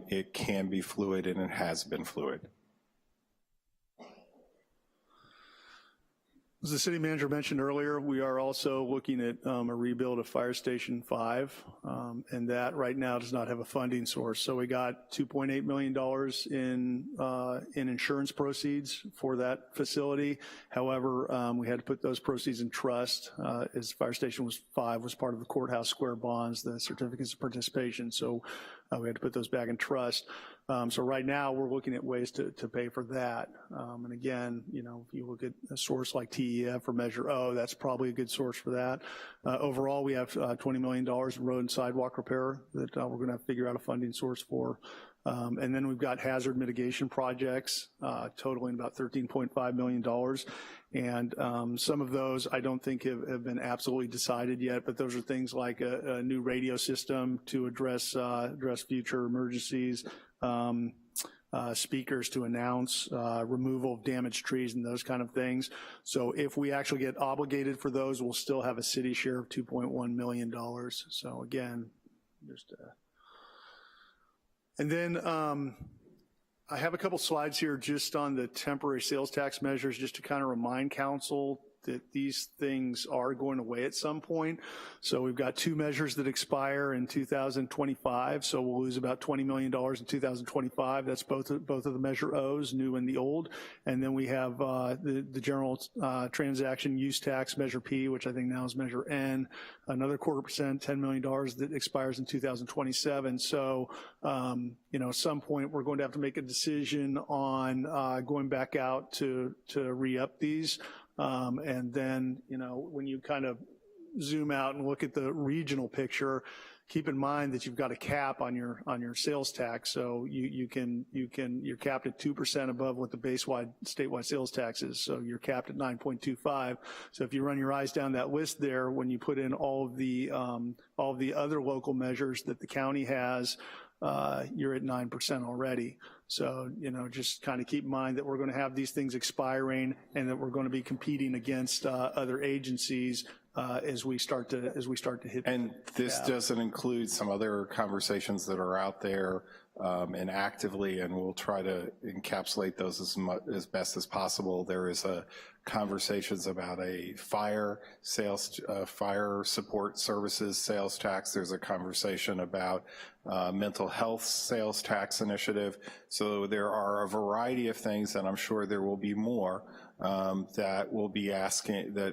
Speaker 2: It can be fluid, and it has been fluid.
Speaker 3: As the city manager mentioned earlier, we are also looking at a rebuild of Fire Station 5, and that right now does not have a funding source. So we got $2.8 million in insurance proceeds for that facility. However, we had to put those proceeds in trust as Fire Station 5 was part of the Courthouse Square bonds, the certificates of participation. So we had to put those back in trust. So right now we're looking at ways to pay for that. And again, you know, if you look at a source like TEF or Measure O, that's probably a good source for that. Overall, we have $20 million in road and sidewalk repair that we're going to have to figure out a funding source for. And then we've got hazard mitigation projects totaling about $13.5 million. And some of those I don't think have been absolutely decided yet, but those are things like a new radio system to address future emergencies, speakers to announce, removal of damaged trees and those kind of things. So if we actually get obligated for those, we'll still have a city share of $2.1 million. So again, just and then I have a couple slides here just on the temporary sales tax measures, just to kind of remind council that these things are going away at some point. So we've got two measures that expire in 2025, so we'll lose about $20 million in 2025. That's both of the Measure O's, new and the old. And then we have the general transaction use tax, Measure P, which I think now is Measure N, another 0.25%, $10 million that expires in 2027. So, you know, at some point we're going to have to make a decision on going back out to re-up these. And then, you know, when you kind of zoom out and look at the regional picture, keep in mind that you've got a cap on your sales tax. So you're capped at 2% above what the statewide sales tax is. So you're capped at 9.25. So if you run your eyes down that list there, when you put in all of the other local measures that the county has, you're at 9% already. So, you know, just kind of keep in mind that we're going to have these things expiring and that we're going to be competing against other agencies as we start to hit.
Speaker 2: And this doesn't include some other conversations that are out there and actively, and we'll try to encapsulate those as best as possible. There is conversations about a fire support services sales tax. There's a conversation about mental health sales tax initiative. So there are a variety of things, and I'm sure there will be more that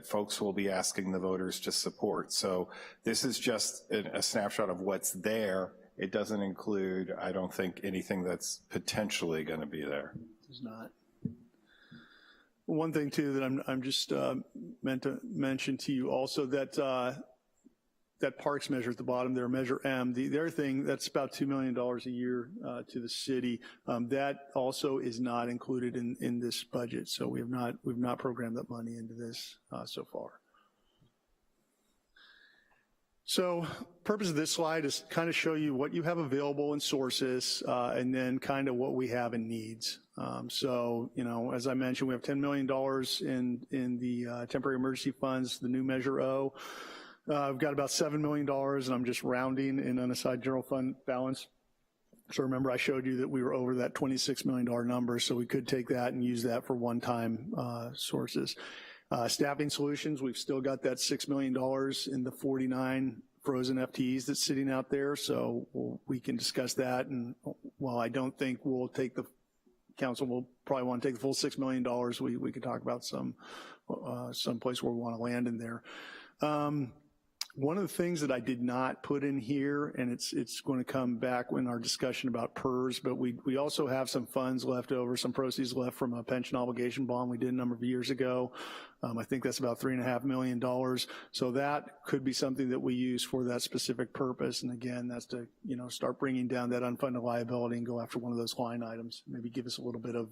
Speaker 2: folks will be asking the voters to support. So this is just a snapshot of what's there. It doesn't include, I don't think, anything that's potentially going to be there.
Speaker 3: It's not. One thing too that I'm just meant to mention to you also, that that parks measure at the bottom there, Measure M. The other thing, that's about $2 million a year to the city. That also is not included in this budget. So we've not programmed that money into this so far. So purpose of this slide is kind of show you what you have available in sources and then kind of what we have in needs. So, you know, as I mentioned, we have $10 million in the temporary emergency funds, the new Measure O. I've got about $7 million, and I'm just rounding in unassigned general fund balance. So remember, I showed you that we were over that $26 million number, so we could take that and use that for one-time sources. Staffing solutions, we've still got that $6 million in the 49 frozen FTEs that's sitting out there, so we can discuss that. And while I don't think we'll take the council will probably want to take the full $6 million, we could talk about some place where we want to land in there. One of the things that I did not put in here, and it's going to come back in our discussion about PERS, but we also have some funds left over, some proceeds left from a pension obligation bond we did a number of years ago. I think that's about $3.5 million. So that could be something that we use for that specific purpose. And again, that's to, you know, start bringing down that unfunded liability and go after one of those line items, maybe give us a little bit of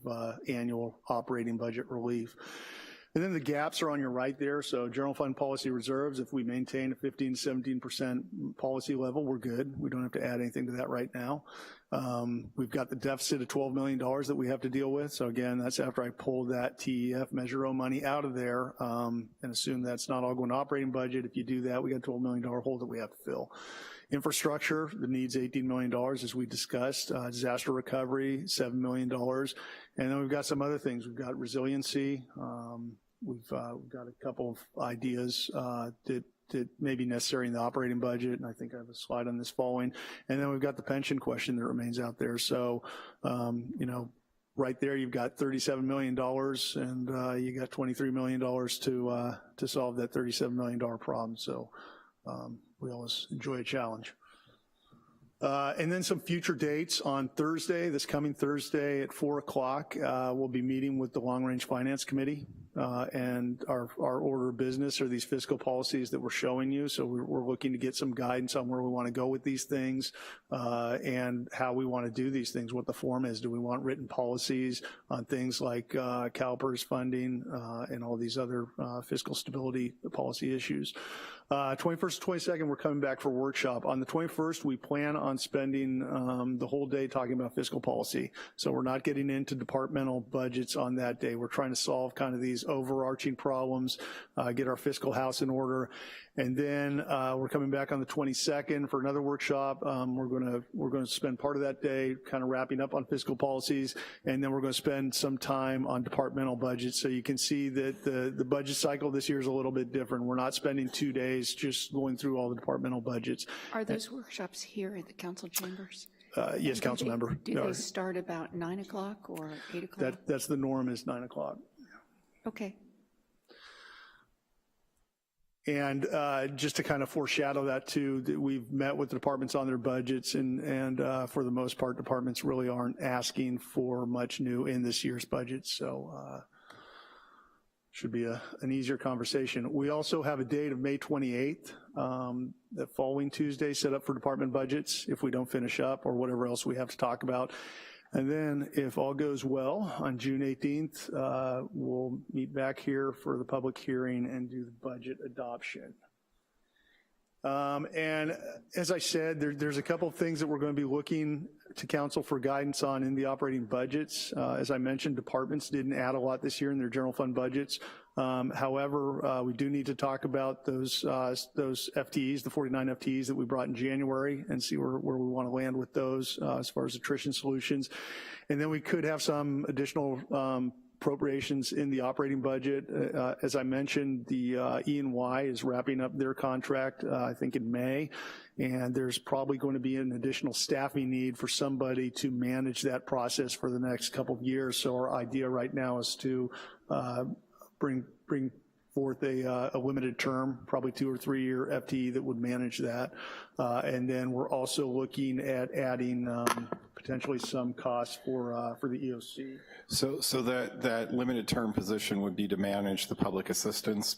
Speaker 3: annual operating budget relief. And then the gaps are on your right there. So general fund policy reserves, if we maintain a 15 to 17% policy level, we're good. We don't have to add anything to that right now. We've got the deficit of $12 million that we have to deal with. So again, that's after I pull that TEF Measure O money out of there and assume that's not all going to operating budget. If you do that, we got a $12 million hole that we have to fill. Infrastructure, the needs $18 million, as we discussed. Disaster recovery, $7 million. And then we've got some other things. We've got resiliency. We've got a couple of ideas that may be necessary in the operating budget, and I think I have a slide on this following. And then we've got the pension question that remains out there. So, you know, right there you've got $37 million, and you got $23 million to solve that $37 million problem. So we always enjoy a challenge. And then some future dates. On Thursday, this coming Thursday at 4 o'clock, we'll be meeting with the Long Range Finance Committee, and our order of business are these fiscal policies that we're showing you. So we're looking to get some guidance on where we want to go with these things and how we want to do these things, what the form is. Do we want written policies on things like CalPERS funding and all these other fiscal stability policy issues? 21st, 22nd, we're coming back for workshop. On the 21st, we plan on spending the whole day talking about fiscal policy. So we're not getting into departmental budgets on that day. We're trying to solve kind of these overarching problems, get our fiscal house in order. And then we're coming back on the 22nd for another workshop. We're going to spend part of that day kind of wrapping up on fiscal policies, and then we're going to spend some time on departmental budgets. So you can see that the budget cycle this year is a little bit different. We're not spending 2 days just going through all the departmental budgets.
Speaker 4: Are those workshops here at the council chambers?
Speaker 3: Yes, council member.
Speaker 4: Do they start about 9 o'clock or 8 o'clock?
Speaker 3: That's the norm, is 9 o'clock.
Speaker 4: Okay.
Speaker 3: And just to kind of foreshadow that too, that we've met with the departments on their budgets, and for the most part, departments really aren't asking for much new in this year's budget. So should be an easier conversation. We also have a date of May 28th, the following Tuesday, set up for department budgets if we don't finish up or whatever else we have to talk about. And then if all goes well, on June 18th, we'll meet back here for the public hearing and do the budget adoption. And as I said, there's a couple of things that we're going to be looking to council for guidance on in the operating budgets. As I mentioned, departments didn't add a lot this year in their general fund budgets. However, we do need to talk about those FTEs, the 49 FTEs that we brought in January, and see where we want to land with those as far as attrition solutions. And then we could have some additional appropriations in the operating budget. As I mentioned, the E&Y is wrapping up their contract, I think in May, and there's probably going to be an additional staffing need for somebody to manage that process for the next couple of years. So our idea right now is to bring forth a limited term, probably 2 or 3 year FTE that would manage that. And then we're also looking at adding potentially some costs for the EOC.
Speaker 2: So that limited term position would be to manage the public assistance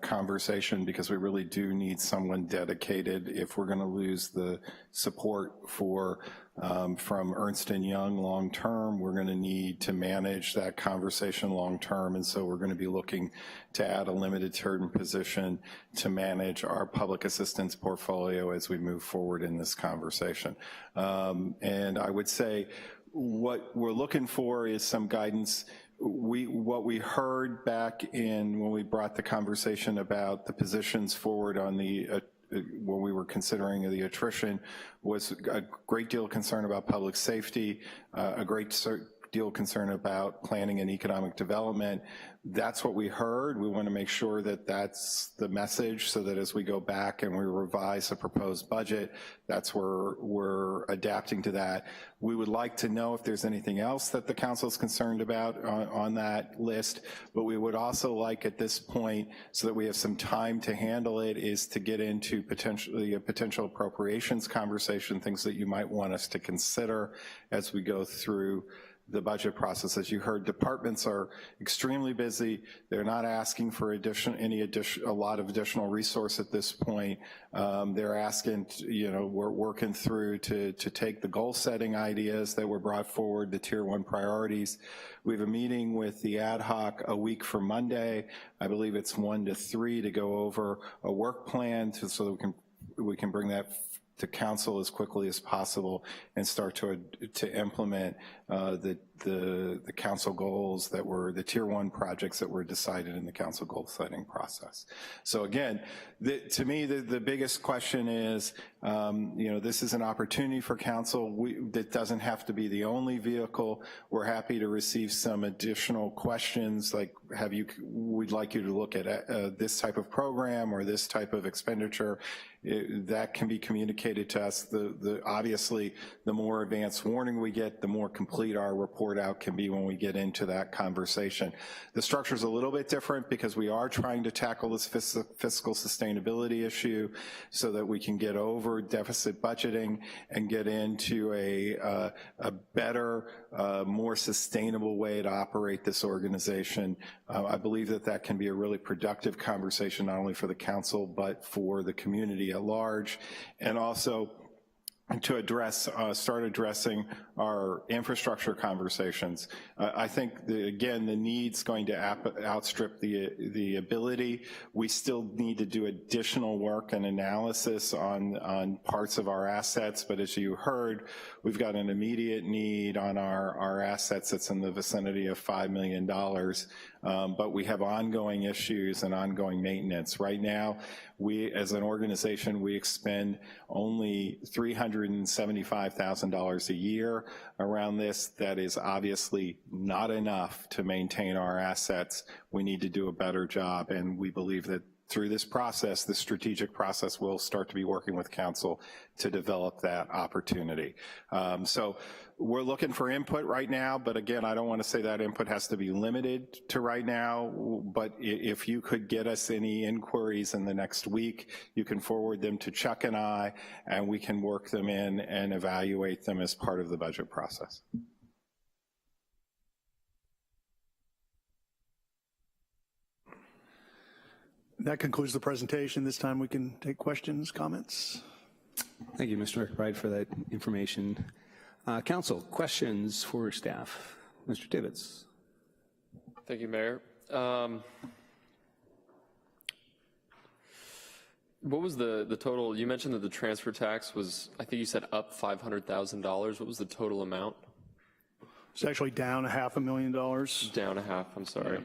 Speaker 2: conversation, because we really do need someone dedicated if we're going to lose the support for from Ernst & Young long-term. We're going to need to manage that conversation long-term, and so we're going to be looking to add a limited term position to manage our public assistance portfolio as we move forward in this conversation. And I would say what we're looking for is some guidance. What we heard back in when we brought the conversation about the positions forward on the when we were considering the attrition was a great deal of concern about public safety, a great deal of concern about planning and economic development. That's what we heard. We want to make sure that that's the message so that as we go back and we revise a proposed budget, that's where we're adapting to that. We would like to know if there's anything else that the council is concerned about on that list, but we would also like at this point, so that we have some time to handle it, is to get into potentially a potential appropriations conversation, things that you might want us to consider as we go through the budget process. As you heard, departments are extremely busy. They're not asking for a lot of additional resource at this point. They're asking, we're working through to take the goal setting ideas that were brought forward, the tier 1 priorities. We have a meeting with the ad hoc a week from Monday. I believe it's 1 to 3 to go over a work plan so that we can bring that to council as quickly as possible and start to implement the council goals that were the tier 1 projects that were decided in the council goal setting process. So again, to me, the biggest question is, this is an opportunity for council. That doesn't have to be the only vehicle. We're happy to receive some additional questions, like we'd like you to look at this type of program or this type of expenditure. That can be communicated to us. Obviously, the more advanced warning we get, the more complete our report out can be when we get into that conversation. The structure is a little bit different because we are trying to tackle this fiscal sustainability issue so that we can get over deficit budgeting and get into a better, more sustainable way to operate this organization. I believe that can be a really productive conversation, not only for the council, but for the community at large, and also to start addressing our infrastructure conversations. I think, again, the need's going to outstrip the ability. We still need to do additional work and analysis on parts of our assets, but as you heard, we've got an immediate need on our assets that's in the vicinity of $5 million, but we have ongoing issues and ongoing maintenance. Right now, we, as an organization, we expend only $375,000 a year around this. That is obviously not enough to maintain our assets. We need to do a better job, and we believe that through this process, this strategic process, we'll start to be working with council to develop that opportunity. So we're looking for input right now, but again, I don't want to say that input has to be limited to right now, but if you could get us any inquiries in the next week, you can forward them to Chuck and I, and we can work them in and evaluate them as part of the budget process.
Speaker 3: That concludes the presentation. This time we can take questions, comments.
Speaker 1: Thank you, Mr. McBride, for that information. Council, questions for staff? Mr. Tibbetts.
Speaker 5: Thank you, Mayor. What was the total? You mentioned that the transfer tax was, I think you said up $500,000. What was the total amount?
Speaker 3: It's actually down $500,000.
Speaker 5: Down a half, I'm sorry.
Speaker 3: Yeah.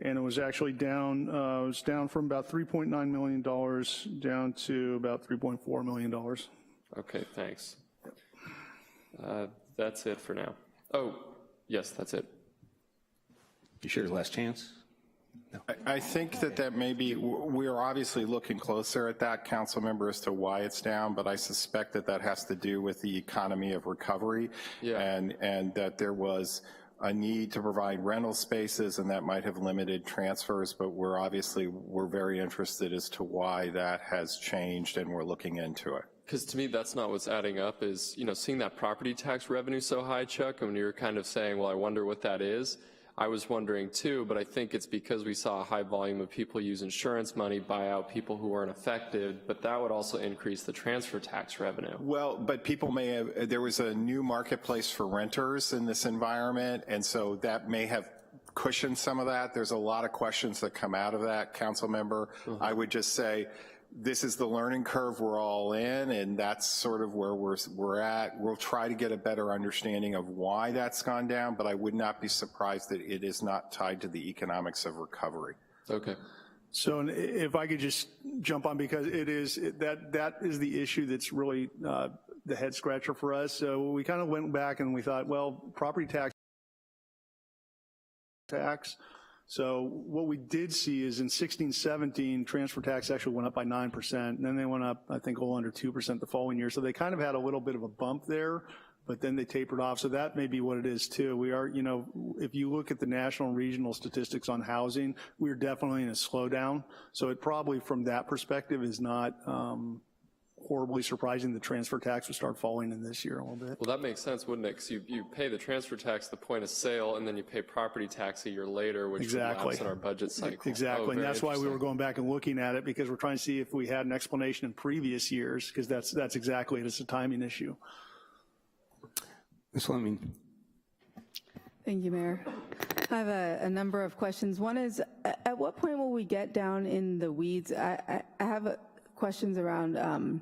Speaker 3: And it was actually down, from about $3.9 million down to about $3.4 million.
Speaker 5: Okay, thanks. That's it for now. Oh, yes, that's it.
Speaker 1: You sure last chance? No.
Speaker 2: I think that maybe, we're obviously looking closer at that, council member, as to why it's down, but I suspect that has to do with the economy of recovery, yeah, and that there was a need to provide rental spaces, and that might have limited transfers, but we're very interested as to why that has changed, and we're looking into it.
Speaker 5: Because to me, that's not what's adding up, is, seeing that property tax revenue so high, Chuck, and when you're kind of saying, well, I wonder what that is, I was wondering too, but I think it's because we saw a high volume of people use insurance money, buy out people who weren't affected, but that would also increase the transfer tax revenue.
Speaker 2: Well, but people may have, there was a new marketplace for renters in this environment, and so that may have cushioned some of that. There's a lot of questions that come out of that, council member. I would just say, this is the learning curve we're all in, and that's sort of where we're at. We'll try to get a better understanding of why that's gone down, but I would not be surprised that it is not tied to the economics of recovery.
Speaker 5: Okay.
Speaker 3: So if I could just jump on, because it is, that is the issue that's really the head scratcher for us. So we kind of went back and we thought, well, property tax. So what we did see is in 16-17, transfer tax actually went up by 9%, and then they went up, I think, a little under 2% the following year. So they kind of had a little bit of a bump there, but then they tapered off. So that may be what it is too. We are, you know, if you look at the national and regional statistics on housing, we're definitely in a slowdown. So it probably, from that perspective, is not horribly surprising the transfer tax would start falling in this year a little bit.
Speaker 5: Well, that makes sense, wouldn't it? Because you pay the transfer tax at the point of sale, and then you pay property tax a year later, which lapse in our budget cycle.
Speaker 3: Exactly, and that's why we were going back and looking at it, because we're trying to see if we had an explanation in previous years, because that's exactly it. It's a timing issue.
Speaker 1: Ms. Fleming.
Speaker 6: Thank you, Mayor. I have a number of questions. One is, at what point will we get down in the weeds? I have questions around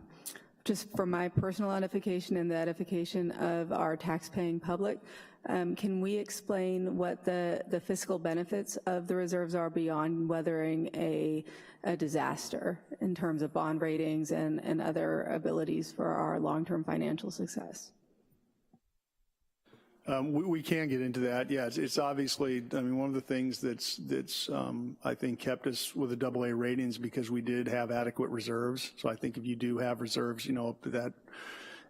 Speaker 6: just for my personal edification and the edification of our tax-paying public. Can we explain what the fiscal benefits of the reserves are beyond weathering a disaster in terms of bond ratings and other abilities for our long-term financial success?
Speaker 3: We can get into that. Yeah, it's obviously, I mean, one of the things that's I think kept us with a AA ratings, because we did have adequate reserves. So I think if you do have reserves, you know, up to that,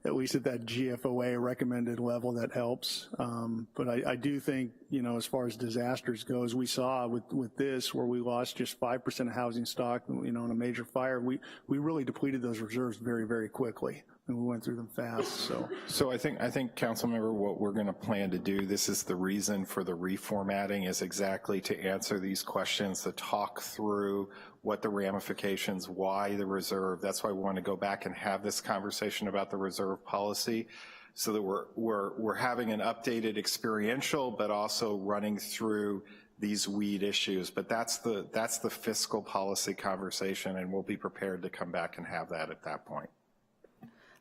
Speaker 3: at least at that GFOA recommended level, that helps. But I do think, you know, as far as disasters goes, we saw with this, where we lost just 5% of housing stock, you know, in a major fire, we really depleted those reserves very, very quickly. And we went through them fast,
Speaker 2: So I think, Councilmember, what we're going to plan to do, this is the reason for the reformatting, is exactly to answer these questions, to talk through what the ramifications, why the reserve. That's why we want to go back and have this conversation about the reserve policy, so that we're having an updated experiential, but also running through these weed issues. But that's the fiscal policy conversation, and we'll be prepared to come back and have that at that point.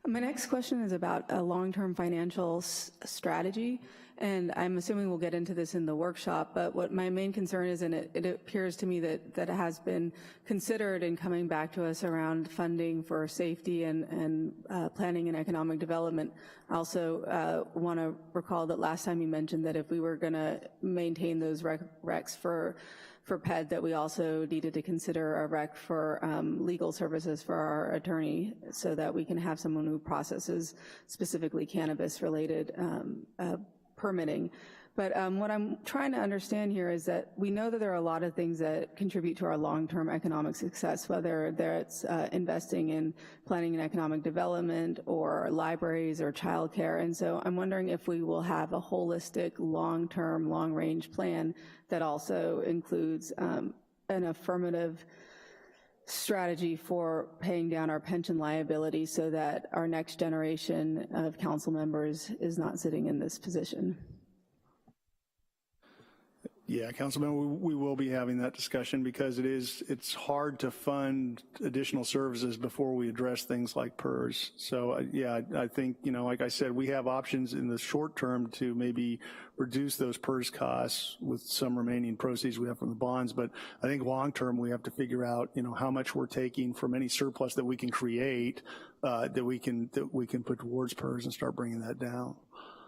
Speaker 6: My next question is about a long-term financial strategy, and I'm assuming we'll get into this in the workshop, but what my main concern is, and it appears to me that it has been considered in coming back to us around funding for safety and planning and economic development. I also want to recall that last time you mentioned that if we were going to maintain those recs for PED, that we also needed to consider a rec for legal services for our attorney, so that we can have someone who processes specifically cannabis-related permitting. But what I'm trying to understand here is that we know that there are a lot of things that contribute to our long-term economic success, whether it's investing in planning and economic development, or libraries, or childcare. And so I'm wondering if we will have a holistic, long-term, long-range plan that also includes an affirmative strategy for paying down our pension liability, so that our next generation of council members is not sitting in this position.
Speaker 3: Yeah, Councilman, we will be having that discussion, because it's hard to fund additional services before we address things like PERS. So yeah, I think, you know, like I said, we have options in the short term to maybe reduce those PERS costs with some remaining proceeds we have from the bonds. But I think long term, we have to figure out, you know, how much we're taking from any surplus that we can create, that we can put towards PERS, and start bringing that down.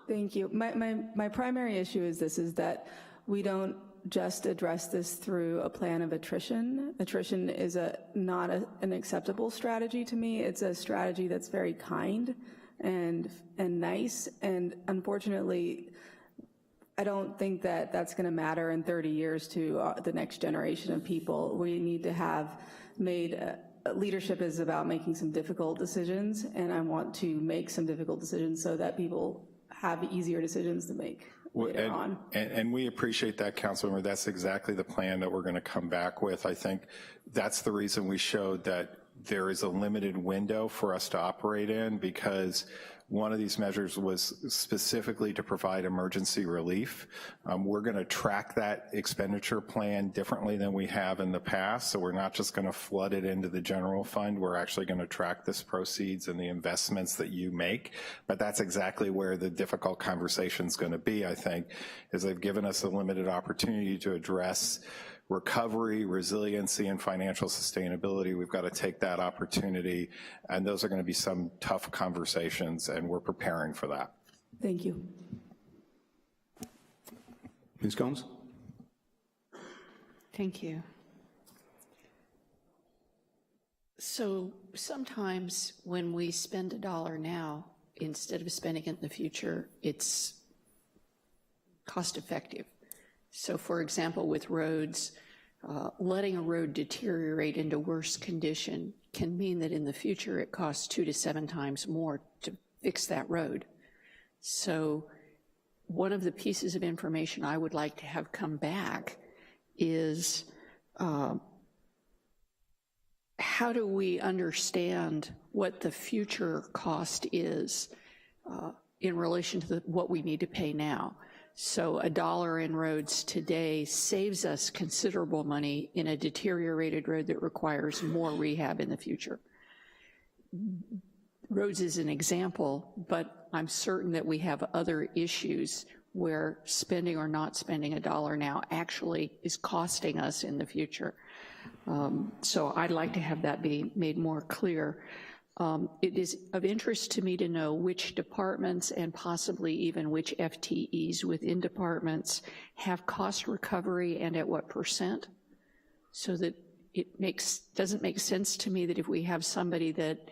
Speaker 3: Thank you.
Speaker 6: My primary issue is this, is that we don't just address this through a plan of attrition. Attrition is not an acceptable strategy to me. It's a strategy that's very kind and nice, and unfortunately, I don't think that that's going to matter in 30 years to the next generation of people. We need to have made, leadership is about making some difficult decisions, and I want to make some difficult decisions so that people have easier decisions to make. later on.
Speaker 2: And we appreciate that, Councilmember. That's exactly the plan that we're going to come back with. I think that's the reason we showed that there is a limited window for us to operate in, because one of these measures was specifically to provide emergency relief. We're going to track that expenditure plan differently than we have in the past, so we're not just going to flood it into the general fund. We're actually going to track this proceeds and the investments that you make, but that's exactly where the difficult conversation is going to be, I think, is they've given us a limited opportunity to address recovery, resiliency, and financial sustainability. We've got to take that opportunity, and those are going to be some tough conversations, and we're preparing for that.
Speaker 6: Thank you.
Speaker 1: Ms. Combs?
Speaker 4: Thank you. So sometimes when we spend $1 now, instead of spending it in the future, it's cost effective. So for example, with roads, letting a road deteriorate into worse condition can mean that in the future it costs 2 to 7 times more to fix that road. So one of the pieces of information I would like to have come back is how do we understand what the future cost is in relation to what we need to pay now? So $1 in roads today saves us considerable money in a deteriorated road that requires more rehab in the future. Roads is an example, but I'm certain that we have other issues where spending or not spending $1 now actually is costing us in the future. So I'd like to have that be made more clear. It is of interest to me to know which departments and possibly even which FTEs within departments have cost recovery and at what %, so that it doesn't make sense to me that if we have somebody that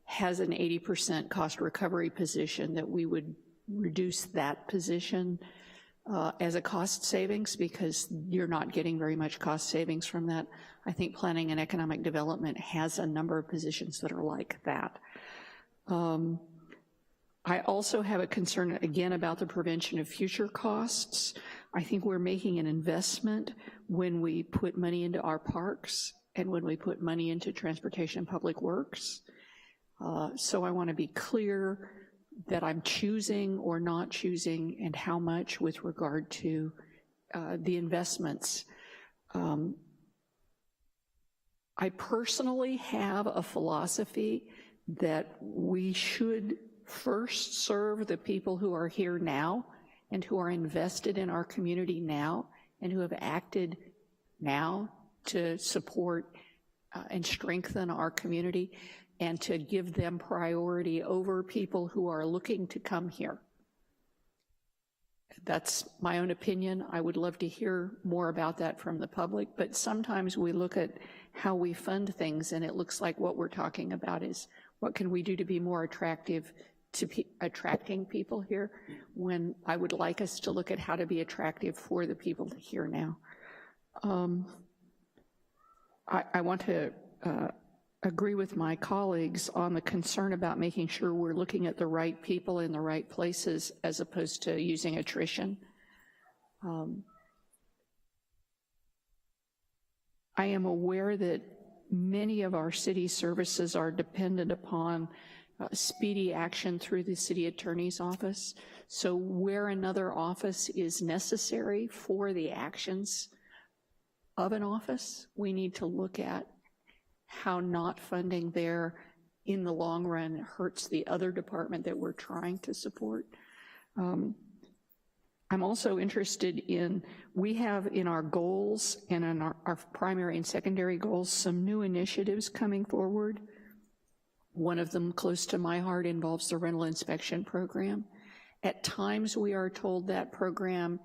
Speaker 4: has an 80% cost recovery position, that we would reduce that position as a cost savings, because you're not getting very much cost savings from that. I think planning and economic development has a number of positions that are like that. I also have a concern, again, about the prevention of future costs. I think we're making an investment when we put money into our parks and when we put money into transportation and public works. So I want to be clear that I'm choosing or not choosing and how much with regard to the investments. I personally have a philosophy that we should first serve the people who are here now and who are invested in our community now and who have acted now to support and strengthen our community, and to give them priority over people who are looking to come here. That's my own opinion. I would love to hear more about that from the public, but sometimes we look at how we fund things and it looks like what we're talking about is what can we do to be more attractive to attracting people here, when I would like us to look at how to be attractive for the people here now. I want to agree with my colleagues on the concern about making sure we're looking at the right people in the right places as opposed to using attrition. I am aware that many of our city services are dependent upon speedy action through the city attorney's office. So where another office is necessary for the actions of an office, we need to look at how not funding there in the long run hurts the other department that we're trying to support. I'm also interested in, we have in our goals and in our primary and secondary goals some new initiatives coming forward. One of them close to my heart involves the rental inspection program. At times we are told that program,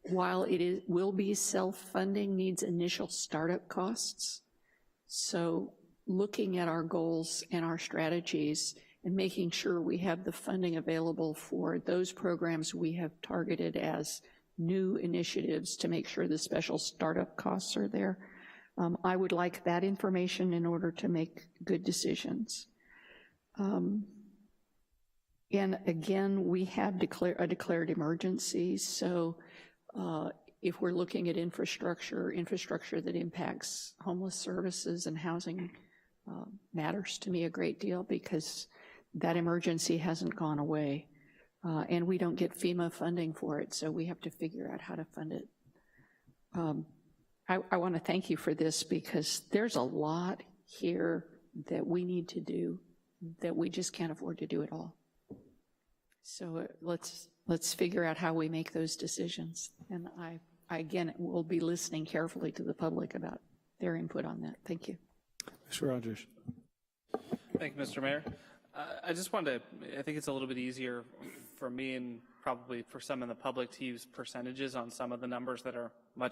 Speaker 4: while it will be self-funding, needs initial startup costs. So looking at our goals and our strategies and making sure we have the funding available for those programs we have targeted as new initiatives to make sure the special startup costs are there. I would like that information in order to make good decisions. And again, we have a declared emergency, so if we're looking at infrastructure that impacts homeless services and housing matters to me a great deal, because that emergency hasn't gone away. And we don't get FEMA funding for it, so we have to figure out how to fund it. I want to thank you for this, because there's a lot here that we need to do that we just can't afford to do it all. So let's figure out how we make those decisions. And I again will be listening carefully to the public about their input on that. Thank you.
Speaker 1: Mr. Rogers.
Speaker 7: Thank you, Mr. Mayor. I just wanted to, I think it's a little bit easier for me and probably for some in the public to use percentages on some of the numbers that are much.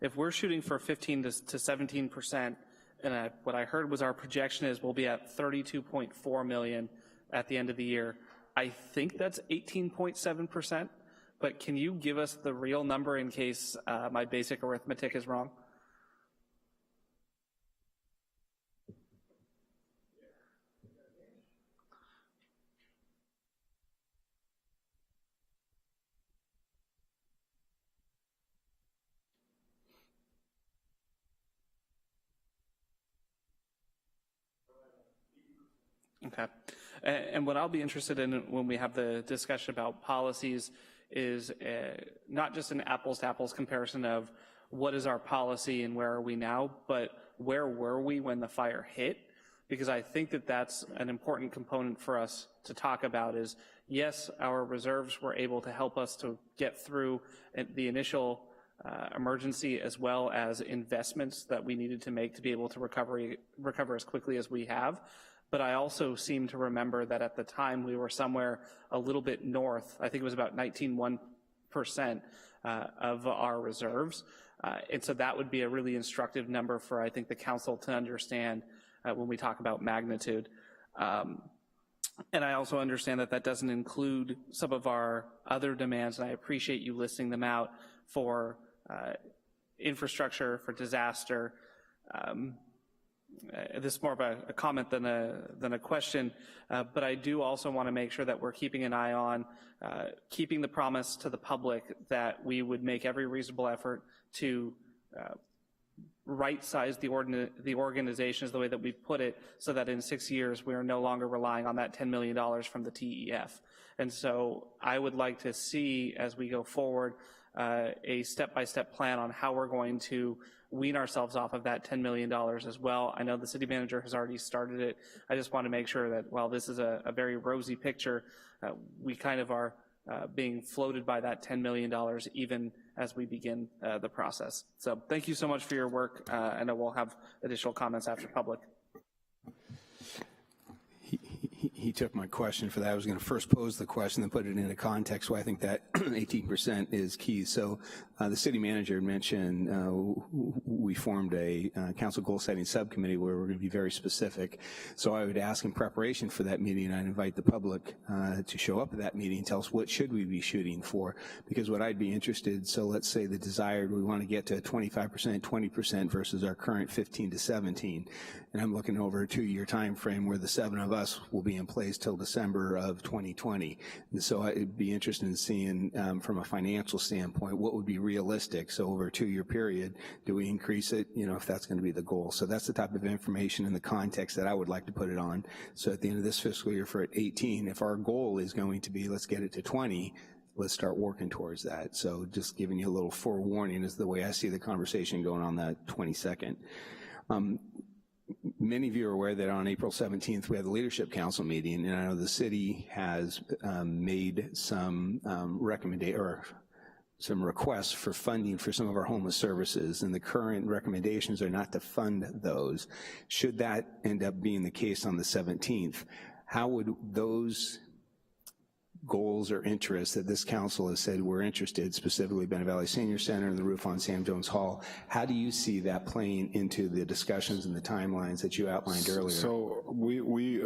Speaker 7: If we're shooting for 15 to 17%, and what I heard was our projection is we'll be at 32.4 million at the end of the year. I think that's 18.7%, but can you give us the real number in case my basic arithmetic is wrong? Okay. And what I'll be interested in when we have the discussion about policies is not just an apples to apples comparison of what is our policy and where are we now, but where were we when the fire hit? Because I think that that's an important component for us to talk about is, yes, our reserves were able to help us to get through the initial emergency, as well as investments that we needed to make to be able to recover as quickly as we have. But I also seem to remember that at the time we were somewhere a little bit north. I think it was about 19.1% of our reserves. And so that would be a really instructive number for, I think, the council to understand when we talk about magnitude. And I also understand that that doesn't include some of our other demands, and I appreciate you listing them out for infrastructure, for disaster. This is more of a comment than a question, but I do also want to make sure that we're keeping an eye on keeping the promise to the public that we would make every reasonable effort to right-size the organization is the way that we put it, so that in 6 years we are no longer relying on that $10 million from the TEF. And so I would like to see, as we go forward, a step-by-step plan on how we're going to wean ourselves off of that $10 million as well. I know the city manager has already started it. I just want to make sure that while this is a very rosy picture, we kind of are being floated by that $10 million even as we begin the process. So thank you so much for your work. I know we'll have additional comments after public.
Speaker 1: He took my question for that. I was going to first pose the question and put it into context why I think that 18% is key. So the city manager mentioned we formed a council goal setting subcommittee where we're going to be very specific. So I would ask in preparation for that meeting, I'd invite the public to show up at that meeting and tell us what should we be shooting for. Because what I'd be interested, so let's say the desired, we want to get to 25%, 20% versus our current 15 to 17. And I'm looking over a 2-year time frame where the 7 of us will be in place till December of 2020. And so I'd be interested in seeing from a financial standpoint what would be realistic. So over a 2-year period, do we increase it, you know, if that's going to be the goal. So that's the type of information in the context that I would like to put it on. So at the end of this fiscal year for 18, if our goal is going to be let's get it to 20, let's start working towards that. So just giving you a little forewarning is the way I see the conversation going on that 22nd. Many of you are aware that on April 17th we had the Leadership Council meeting, and I know the city has made some some requests for funding for some of our homeless services, and the current recommendations are not to fund those. Should that end up being the case on the 17th, how would those goals or interests that this council has said we're interested, specifically Bennett Valley Senior Center and the roof on Sam Jones Hall, how do you see that playing into the discussions and the timelines that you outlined earlier?
Speaker 2: So I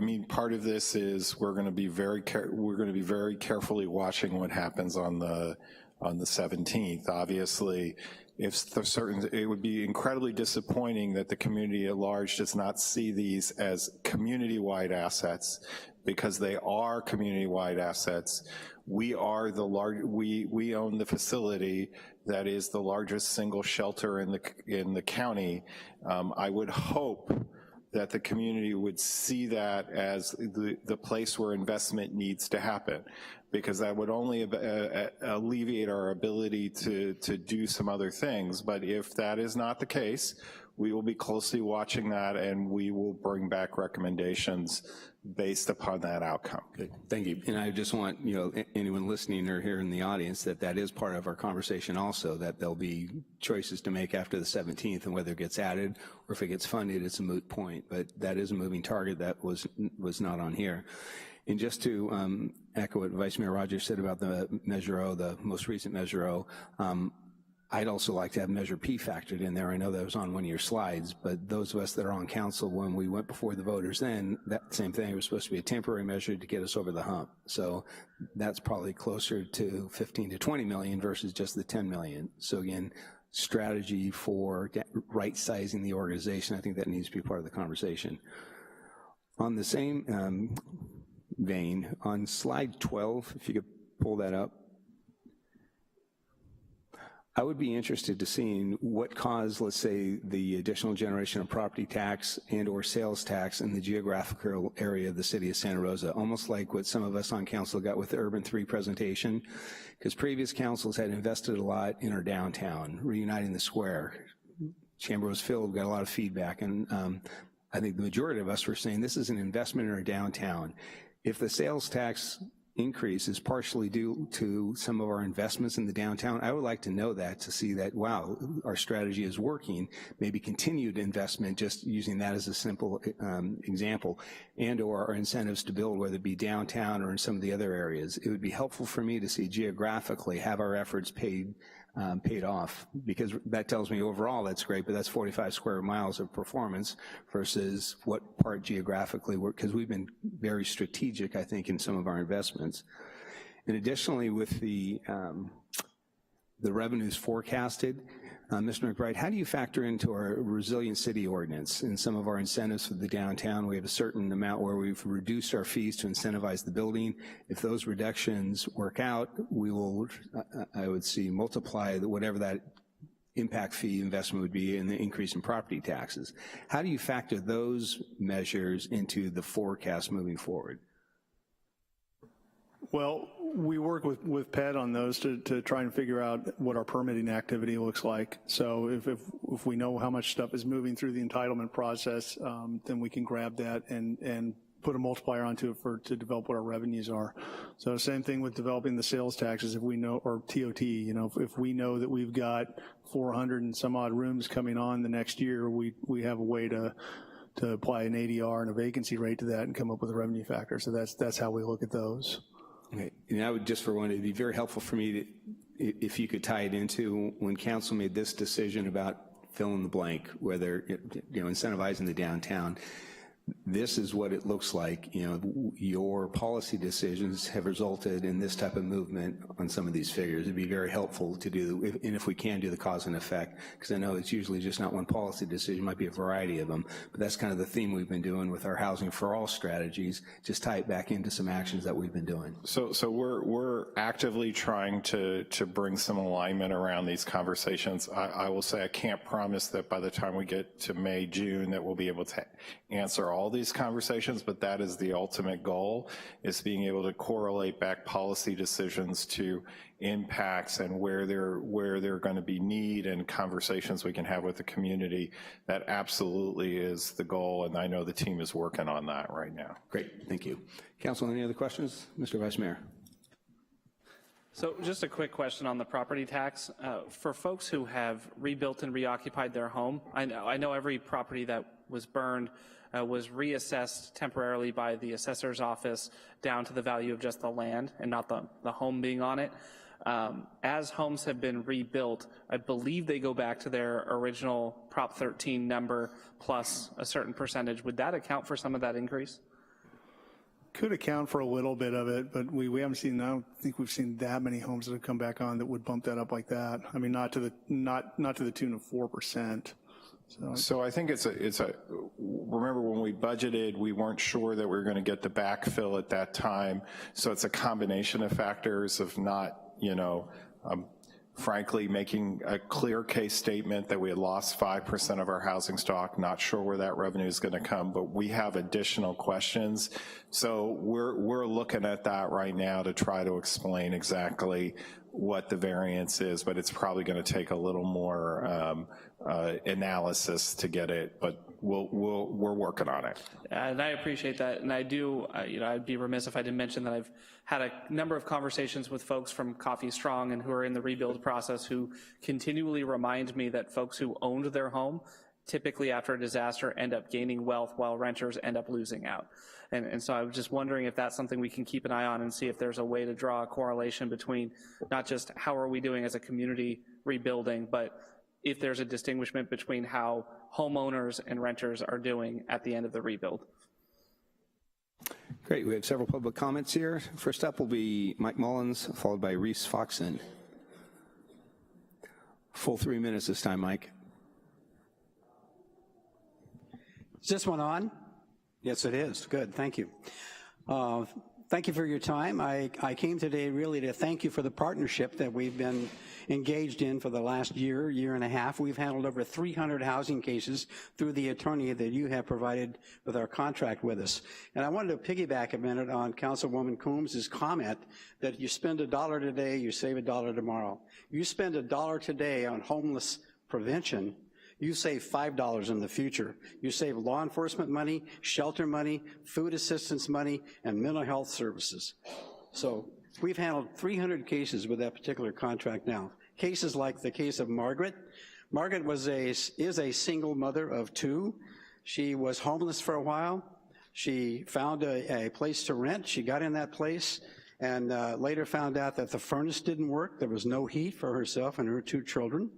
Speaker 2: mean, part of this is we're going to be very carefully watching what happens on the 17th. Obviously, it would be incredibly disappointing that the community at large does not see these as community-wide assets, because they are community-wide assets. We are we own the facility that is the largest single shelter in the county. I would hope that the community would see that as the place where investment needs to happen, because that would only alleviate our ability to do some other things. But if that is not the case, we will be closely watching that, and we will bring back recommendations based upon that outcome.
Speaker 1: Good, thank you. And I just want, anyone listening or here in the audience, that is part of our conversation also, that there'll be choices to make after the 17th, and whether it gets added or if it gets funded, it's a moot point. But that is a moving target that was not on here. And just to echo what Vice Mayor Rogers said about the Measure O, the most recent Measure O, I'd also like to have Measure P factored in there. I know that was on one of your slides, but those of us that are on council, when we went before the voters then, that same thing was supposed to be a temporary measure to get us over the hump. So that's probably closer to 15 to 20 million versus just the 10 million. So again, strategy for right-sizing the organization, I think that needs to be part of the conversation. On the same vein, on slide 12, if you could pull that up, I would be interested to seeing what caused, let's say, the additional generation of property tax and or sales tax in the geographical area of the city of Santa Rosa, almost like what some of us on council got with the Urban 3 presentation, because previous councils had invested a lot in our downtown, reuniting the square. Chamber was filled, got a lot of feedback, and I think the majority of us were saying this is an investment in our downtown. If the sales tax increase is partially due to some of our investments in the downtown, I would like to know that, to see that, wow, our strategy is working, maybe continued investment, just using that as a simple example, and or our incentives to build, whether it be downtown or in some of the other areas. It would be helpful for me to see geographically have our efforts paid off, because that tells me overall that's great, but that's 45 square miles of performance versus what part geographically work, because we've been very strategic, I think, in some of our investments. And additionally, with the revenues forecasted, Mr. McBride, how do you factor into our resilient city ordinance and some of our incentives for the downtown? We have a certain amount where we've reduced our fees to incentivize the building. If those reductions work out, we will, I would see, multiply whatever that impact fee investment would be in the increase in property taxes. How do you factor those measures into the forecast moving forward?
Speaker 3: Well, we work with Pat on those to try and figure out what our permitting activity looks like. So if we know how much stuff is moving through the entitlement process, then we can grab that and put a multiplier onto it to develop what our revenues are. So same thing with developing the sales taxes. If we know, or TOT, if we know that we've got 400 and some odd rooms coming on the next year, we have a way to apply an ADR and a vacancy rate to that and come up with a revenue factor. So that's how we look at those.
Speaker 1: Okay, and I would just for one, it'd be very helpful for me to, if you could tie it into when council made this decision about fill in the blank, whether, incentivizing the downtown. This is what it looks like, your policy decisions have resulted in this type of movement on some of these figures. It'd be very helpful to do, and if we can do the cause and effect, because I know it's usually just not one policy decision, it might be a variety of them, but that's kind of the theme we've been doing with our Housing for All strategies, just tie it back into some actions that we've been doing.
Speaker 2: So we're actively trying to bring some alignment around these conversations. I will say I can't promise that by the time we get to May, June, that we'll be able to answer all these conversations, but that is the ultimate goal, is being able to correlate back policy decisions to impacts and where they're going to be need and conversations we can have with the community. That absolutely is the goal, and I know the team is working on that right now.
Speaker 1: Great, thank you. Council, any other questions? Mr. Vice Mayor.
Speaker 7: So just a quick question on the property tax. For folks who have rebuilt and reoccupied their home, I know every property that was burned was reassessed temporarily by the assessor's office down to the value of just the land and not the home being on it. As homes have been rebuilt, I believe they go back to their original Prop 13 number plus a certain percentage. Would that account for some of that increase?
Speaker 3: could account for a little bit of it, but we haven't seen, I don't think we've seen that many homes that have come back on that would bump that up like that. I mean, not to the tune of 4%.
Speaker 2: So I think remember when we budgeted, we weren't sure that we were going to get the backfill at that time. So it's a combination of factors of not, frankly, making a clear case statement that we had lost 5% of our housing stock, not sure where that revenue is going to come, but we have additional questions. So we're looking at that right now to try to explain exactly what the variance is, but it's probably going to take a little more analysis to get it, but we're working on it.
Speaker 7: And I appreciate that, and I do, I'd be remiss if I didn't mention that I've had a number of conversations with folks from Coffee Strong and who are in the rebuild process who continually remind me that folks who owned their home typically after a disaster end up gaining wealth while renters end up losing out. And so I was just wondering if that's something we can keep an eye on and see if there's a way to draw a correlation between not just how are we doing as a community rebuilding, but if there's a distinguishment between how homeowners and renters are doing at the end of the rebuild.
Speaker 1: Great, we have several public comments here. First up will be Mike Mullins, followed by Reese Foxen. Full 3 minutes this time, Mike.
Speaker 8: Is this one on? Yes, it is. Good, thank you. Thank you for your time. I came today really to thank you for the partnership that we've been engaged in for the last year and a half. We've handled over 300 housing cases through the attorney that you have provided with our contract with us. And I wanted to piggyback a minute on Councilwoman Coombs' comment that you spend $1 today, you save $1 tomorrow. You spend $1 today on homeless prevention, you save $5 in the future. You save law enforcement money, shelter money, food assistance money, and mental health services. So we've handled 300 cases with that particular contract now. Cases like the case of Margaret. Margaret is a single mother of 2. She was homeless for a while. She found a place to rent. She got in that place and later found out that the furnace didn't work. There was no heat for herself and her 2 children.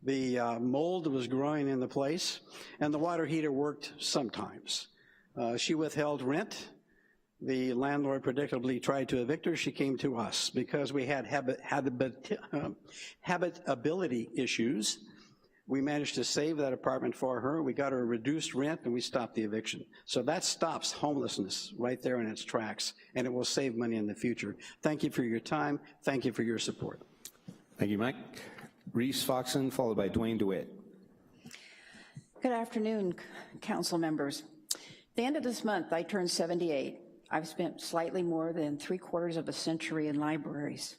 Speaker 8: The mold was growing in the place, and the water heater worked sometimes. She withheld rent. The landlord predictably tried to evict her. She came to us because we had habitability issues. We managed to save that apartment for her. We got her reduced rent, and we stopped the eviction. So that stops homelessness right there in its tracks, and it will save money in the future. Thank you for your time. Thank you for your support.
Speaker 1: Thank you, Mike. Reese Foxen, followed by Dwayne DeWitt.
Speaker 9: Good afternoon, council members. At the end of this month, I turned 78. I've spent slightly more than 3/4 of a century in libraries.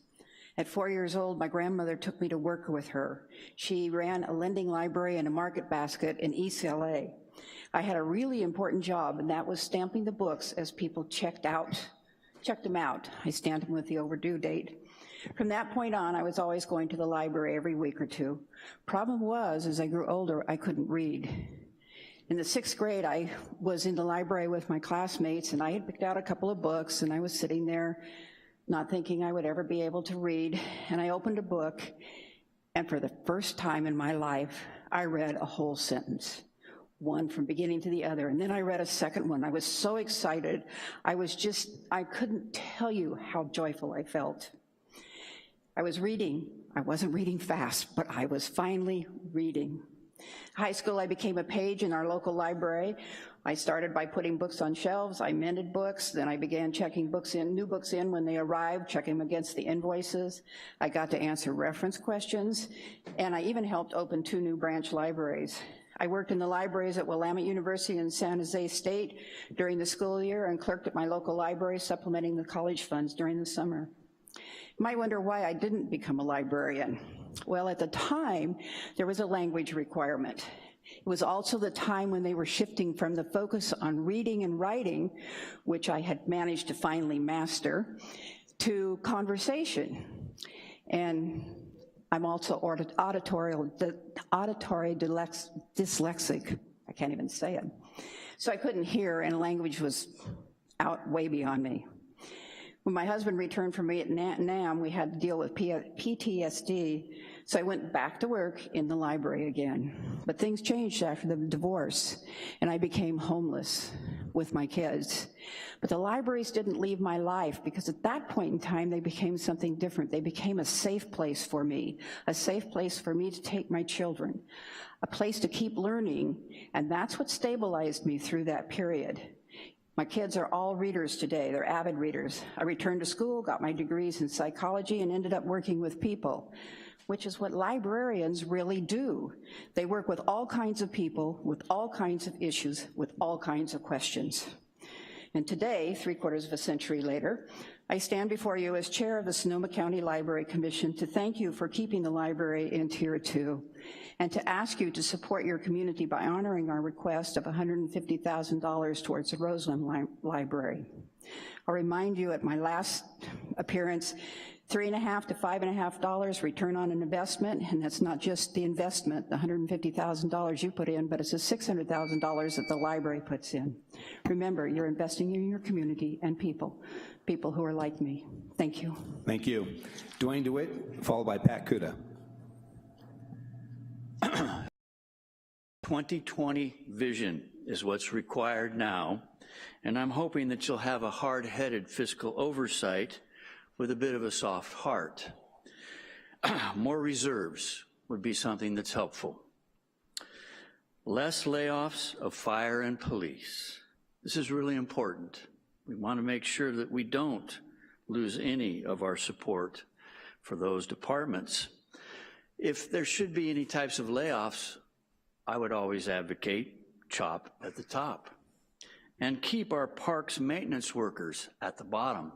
Speaker 9: At 4 years old, my grandmother took me to work with her. She ran a lending library and a market basket in East LA. I had a really important job, and that was stamping the books as people checked them out. I stamped them with the overdue date. From that point on, I was always going to the library every week or 2. Problem was, as I grew older, I couldn't read. In the 6th grade, I was in the library with my classmates, and I had picked out a couple of books, and I was sitting there not thinking I would ever be able to read, and I opened a book, and for the first time in my life, I read a whole sentence, one from beginning to the other, and then I read a second one. I was so excited. I couldn't tell you how joyful I felt. I was reading. I wasn't reading fast, but I was finally reading. High school, I became a page in our local library. I started by putting books on shelves. I mended books. Then I began checking new books in when they arrived, checking them against the invoices. I got to answer reference questions, and I even helped open 2 new branch libraries. I worked in the libraries at Willamette University and San Jose State during the school year and clerked at my local library, supplementing the college funds during the summer. You might wonder why I didn't become a librarian. Well, at the time, there was a language requirement. It was also the time when they were shifting from the focus on reading and writing, which I had managed to finally master, to conversation. And I'm also auditory dyslexic. I can't even say it. So I couldn't hear, and language was out way beyond me. When my husband returned from Vietnam, we had to deal with PTSD, so I went back to work in the library again. But things changed after the divorce, and I became homeless. with my kids. But the libraries didn't leave my life, because at that point in time, they became something different. They became a safe place for me, a safe place for me to take my children, a place to keep learning, and that's what stabilized me through that period. My kids are all readers today. They're avid readers. I returned to school, got my degrees in psychology, and ended up working with people, which is what librarians really do. They work with all kinds of people, with all kinds of issues, with all kinds of questions. And today, 3/4 of a century later, I stand before you as chair of the Sonoma County Library Commission to thank you for keeping the library in Tier 2, and to ask you to support your community by honoring our request of $150,000 towards the Roseland Library. I'll remind you at my last appearance, $3.50 to $5.50 return on an investment, and that's not just the investment, the $150,000 you put in, but it's the $600,000 that the library puts in. Remember, you're investing in your community and people who are like me. Thank you.
Speaker 1: Thank you. Dwayne DeWitt, followed by Pat Kuda.
Speaker 10: 2020 vision is what's required now, and I'm hoping that you'll have a hard-headed fiscal oversight with a bit of a soft heart. More reserves would be something that's helpful. Less layoffs of fire and police. This is really important. We want to make sure that we don't lose any of our support for those departments. If there should be any types of layoffs, I would always advocate chop at the top and keep our parks maintenance workers at the bottom.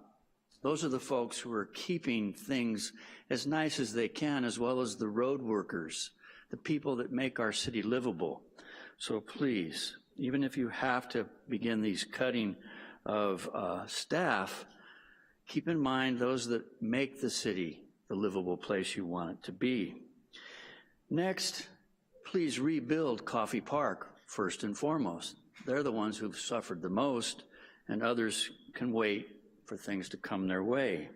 Speaker 10: Those are the folks who are keeping things as nice as they can, as well as the road workers, the people that make our city livable. So please, even if you have to begin these cutting of staff, keep in mind those that make the city the livable place you want it to be. Next, please rebuild Coffey Park first and foremost. They're the ones who've suffered the most, and others can wait for things to come their way.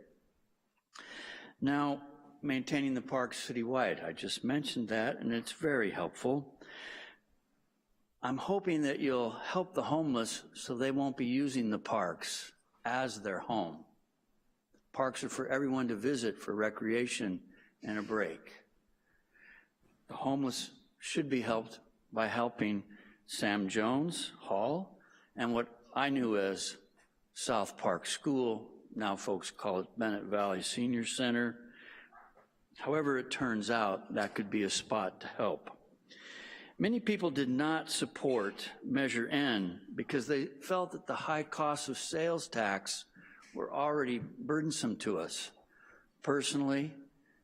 Speaker 10: Now, maintaining the parks citywide. I just mentioned that, and it's very helpful. I'm hoping that you'll help the homeless so they won't be using the parks as their home. Parks are for everyone to visit for recreation and a break. The homeless should be helped by helping Sam Jones Hall and what I knew as South Park School, now folks call it Bennett Valley Senior Center. However it turns out, that could be a spot to help. Many people did not support Measure N because they felt that the high costs of sales tax were already burdensome to us. Personally,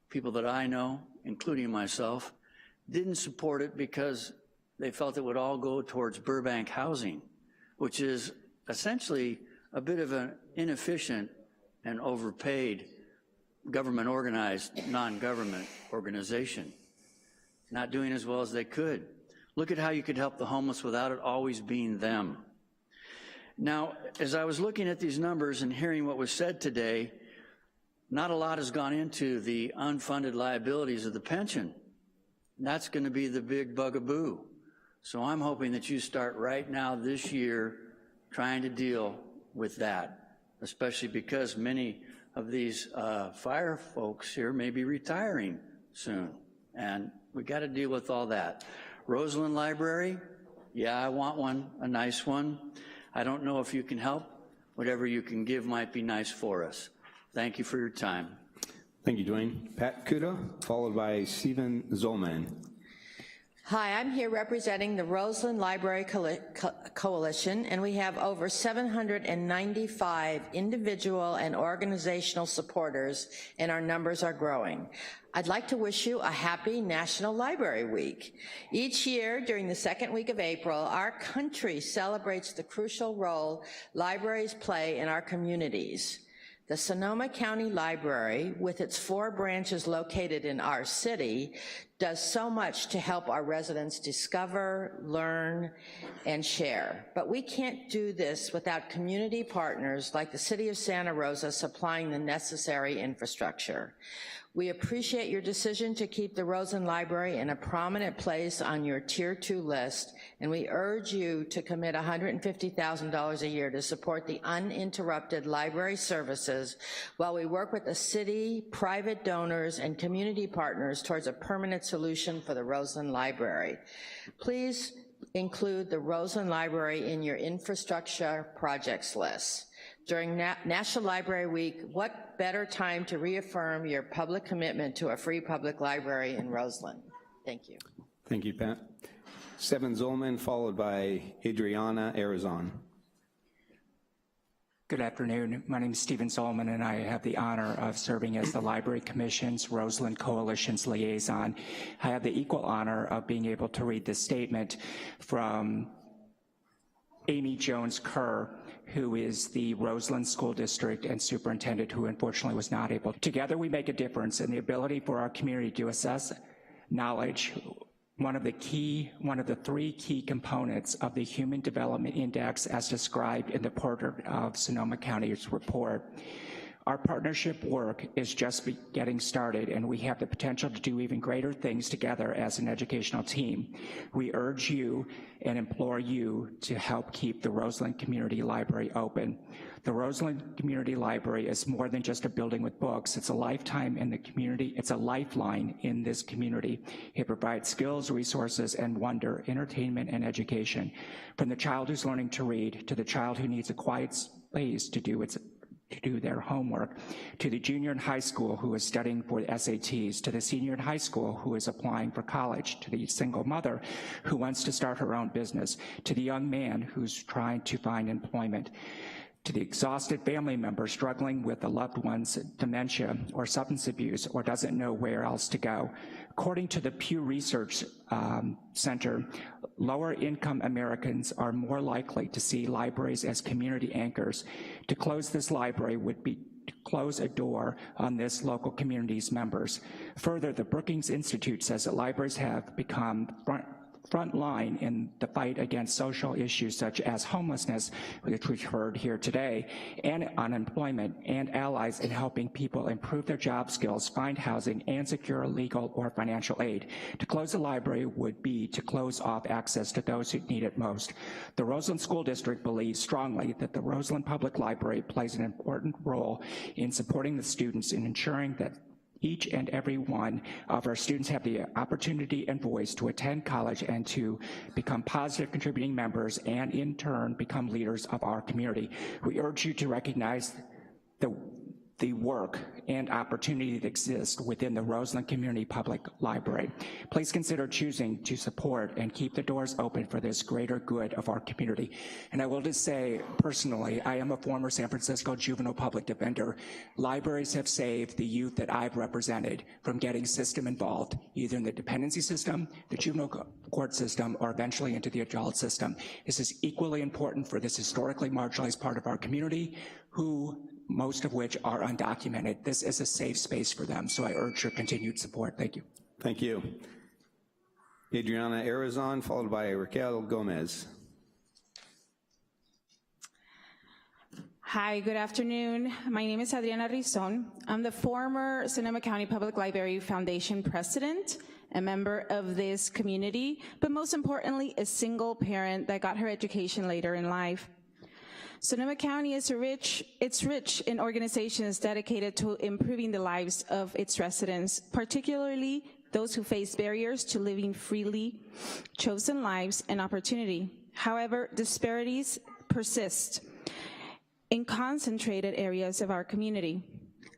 Speaker 10: people that I know, including myself, didn't support it because they felt it would all go towards Burbank housing, which is essentially a bit of an inefficient and overpaid government organized, non-government organization, not doing as well as they could. Look at how you could help the homeless without it always being them. Now, as I was looking at these numbers and hearing what was said today, not a lot has gone into the unfunded liabilities of the pension. That's going to be the big bugaboo. So I'm hoping that you start right now this year trying to deal with that, especially because many of these fire folks here may be retiring soon, and we got to deal with all that. Roseland Library, yeah, I want one, a nice one. I don't know if you can help. Whatever you can give might be nice for us. Thank you for your time.
Speaker 1: Thank you, Dwayne. Pat Kuda, followed by Stephen Zolman.
Speaker 11: Hi, I'm here representing the Roseland Library Coalition, and we have over 795 individual and organizational supporters, and our numbers are growing. I'd like to wish you a happy National Library Week. Each year during the second week of April, our country celebrates the crucial role libraries play in our communities. The Sonoma County Library, with its 4 branches located in our city, does so much to help our residents discover, learn, and share. But we can't do this without community partners like the City of Santa Rosa supplying the necessary infrastructure. We appreciate your decision to keep the Roseland Library in a prominent place on your Tier 2 list, and we urge you to commit $150,000 a year to support the uninterrupted library services while we work with the city, private donors, and community partners towards a permanent solution for the Roseland Library. Please include the Roseland Library in your infrastructure projects list. During National Library Week, what better time to reaffirm your public commitment to a free public library in Roseland? Thank you.
Speaker 1: Thank you, Pat. Seven Zolman, followed by Adriana Arizon.
Speaker 12: Good afternoon. My name is Stephen Zolman, and I have the honor of serving as the Library Commission's Roseland Coalition's liaison. I have the equal honor of being able to read this statement from Amy Jones Kerr, who is the Roseland School District and Superintendent, who unfortunately was not able. Together we make a difference in the ability for our community to assess knowledge, one of the three key components of the Human Development Index as described in the Portrait of Sonoma County's report. Our partnership work is just getting started, and we have the potential to do even greater things together as an educational team. We urge you and implore you to help keep the Roseland Community Library open. The Roseland Community Library is more than just a building with books. It's a lifetime in the community. It's a lifeline in this community. It provides skills, resources, and wonder, entertainment, and education. From the child who's learning to read to the child who needs a quiet space to do their homework, to the junior in high school who is studying for the SATs, to the senior in high school who is applying for college, to the single mother who wants to start her own business, to the young man who's trying to find employment, to the exhausted family member struggling with a loved one's dementia or substance abuse or doesn't know where else to go. According to the Pew Research Center, lower income Americans are more likely to see libraries as community anchors. To close this library would be to close a door on this local community's members. Further, the Brookings Institute says that libraries have become front line in the fight against social issues such as homelessness, which we've heard here today, and unemployment, and allies in helping people improve their job skills, find housing, and secure legal or financial aid. To close the library would be to close off access to those who need it most. The Roseland School District believes strongly that the Roseland Public Library plays an important role in supporting the students in ensuring that each and every one of our students have the opportunity and voice to attend college and to become positive contributing members and in turn become leaders of our community. We urge you to recognize the work and opportunity that exists within the Roseland Community Public Library. Please consider choosing to support and keep the doors open for this greater good of our community. And I will just say, personally, I am a former San Francisco juvenile public defender. Libraries have saved the youth that I've represented from getting system involved, either in the dependency system, the juvenile court system, or eventually into the adult system. This is equally important for this historically marginalized part of our community, most of which are undocumented. This is a safe space for them, so I urge your continued support. Thank you.
Speaker 1: Thank you. Adriana Arizon, followed by Raquel Gomez.
Speaker 13: Hi, good afternoon. My name is Adriana Rizon. I'm the former Sonoma County Public Library Foundation president, a member of this community, but most importantly, a single parent that got her education later in life. Sonoma County is rich in organizations dedicated to improving the lives of its residents, particularly those who face barriers to living freely, chosen lives, and opportunity. However, disparities persist in concentrated areas of our community.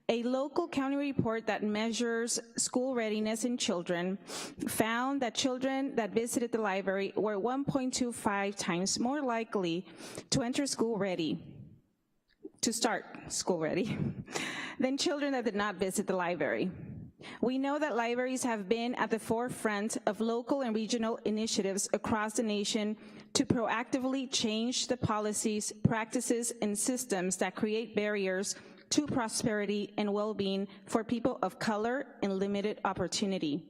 Speaker 13: A local county report that measures school readiness in children found that children that visited the library were 1.25 times more likely to enter school ready, to start school ready, than children that did not visit the library. We know that libraries have been at the forefront of local and regional initiatives across the nation to proactively change the policies, practices, and systems that create barriers to prosperity and well-being for people of color and limited opportunity.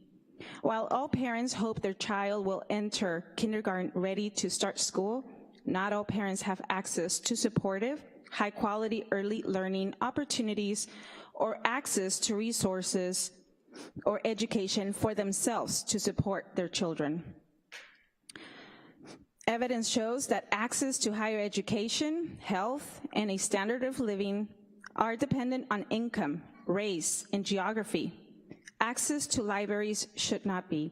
Speaker 13: While all parents hope their child will enter kindergarten ready to start school, not all parents have access to supportive, high-quality early learning opportunities or access to resources or education for themselves to support their children. Evidence shows that access to higher education, health, and a standard of living are dependent on income, race, and geography. Access to libraries should not be.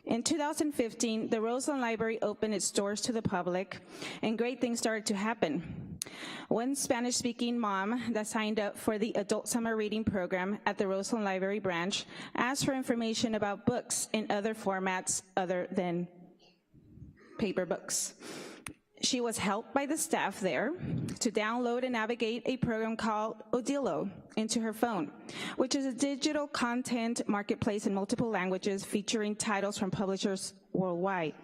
Speaker 13: In 2015, the Roseland Library opened its doors to the public, and great things started to happen. One Spanish-speaking mom that signed up for the Adult Summer Reading Program at the Roseland Library branch asked for information about books in other formats other than paper books. She was helped by the staff there to download and navigate a program called Odilo into her phone, which is a digital content marketplace in multiple languages featuring titles from publishers worldwide.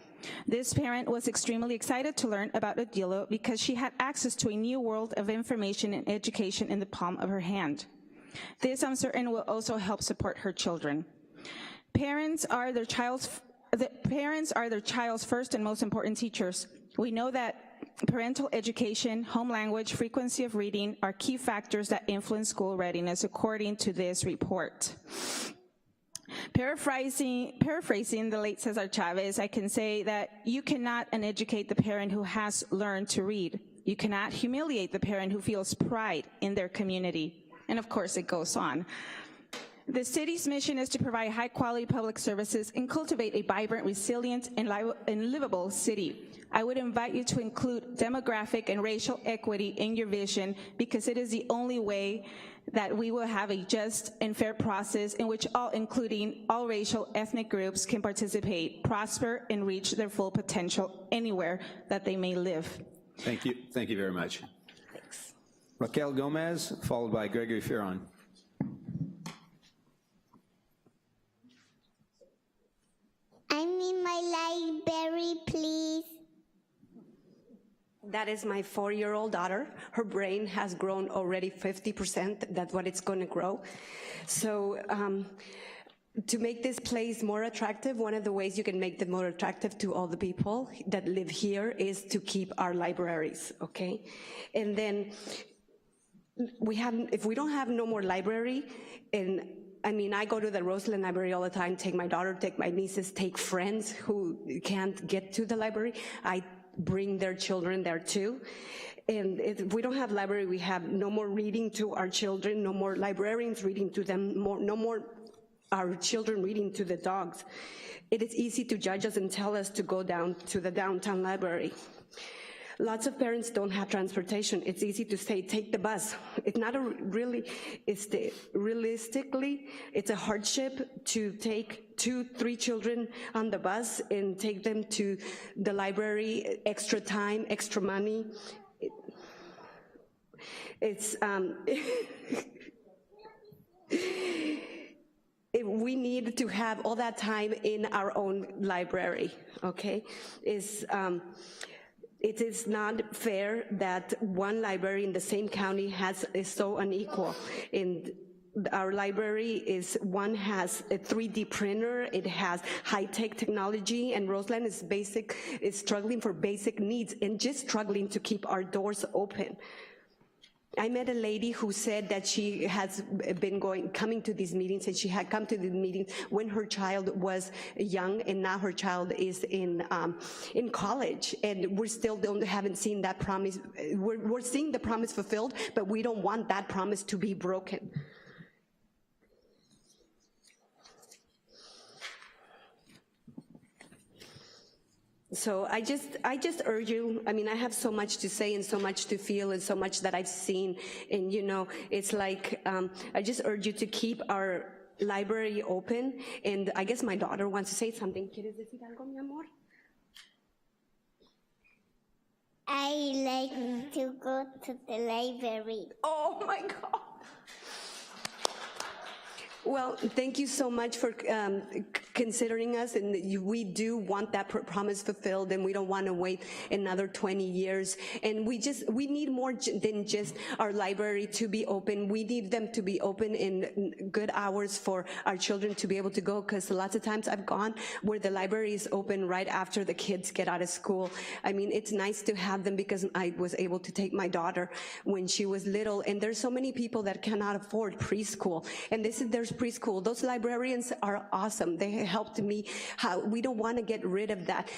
Speaker 13: This parent was extremely excited to learn about Odilo because she had access to a new world of information and education in the palm of her hand. This, I'm certain, will also help support her children. Parents are their child's first and most important teachers. We know that parental education, home language, frequency of reading are key factors that influence school readiness, according to this report. Paraphrasing the late Cesar Chavez, I can say that you cannot uneducate the parent who has learned to read. You cannot humiliate the parent who feels pride in their community. And of course, it goes on. The city's mission is to provide high-quality public services and cultivate a vibrant, resilient, and livable city. I would invite you to include demographic and racial equity in your vision, because it is the only way that we will have a just and fair process in which all, including all racial, ethnic groups, can participate, prosper, and reach their full potential anywhere that they may live.
Speaker 1: Thank you. Thank you very much. Thanks. Raquel Gomez, followed by Gregory Ferron.
Speaker 14: I'm in my library, please.
Speaker 15: That is my 4-year-old daughter. Her brain has grown already 50%. That's what it's going to grow. So to make this place more attractive, one of the ways you can make it more attractive to all the people that live here is to keep our libraries, okay? And then if we don't have no more library, and I mean, I go to the Roseland Library all the time, take my daughter, take my nieces, take friends who can't get to the library. I bring their children there too. And if we don't have library, we have no more reading to our children, no more librarians reading to them, no more our children reading to the dogs. It is easy to judge us and tell us to go down to the downtown library. Lots of parents don't have transportation. It's easy to say, take the bus. It's not realistically, it's a hardship to take 2-3 children on the bus and take them to the library, extra time, extra money. We need to have all that time in our own library, okay? It is not fair that one library in the same county is so unequal. And our library has a 3D printer, it has high-tech technology, and Roseland is struggling for basic needs and just struggling to keep our doors open. I met a lady who said that she has been coming to these meetings, and she had come to the meetings when her child was young, and now her child is in college, and we still haven't seen that promise. We're seeing the promise fulfilled, but we don't want that promise to be broken. So I just urge you, I mean, I have so much to say and so much to feel and so much that I've seen, and it's like, I just urge you to keep our library open, and I guess my daughter wants to say something. ¿Quieres decir algo, mi amor?
Speaker 14: I like to go to the library.
Speaker 15: Oh my God. Well, thank you so much for considering us, and we do want that promise fulfilled, and we don't want to wait another 20 years. And we need more than just our library to be open. We need them to be open in good hours for our children to be able to go, because lots of times I've gone where the library is open right after the kids get out of school. I mean, it's nice to have them because I was able to take my daughter when she was little, and there's so many people that cannot afford preschool, and there's preschool. Those librarians are awesome. They helped me. We don't want to get rid of that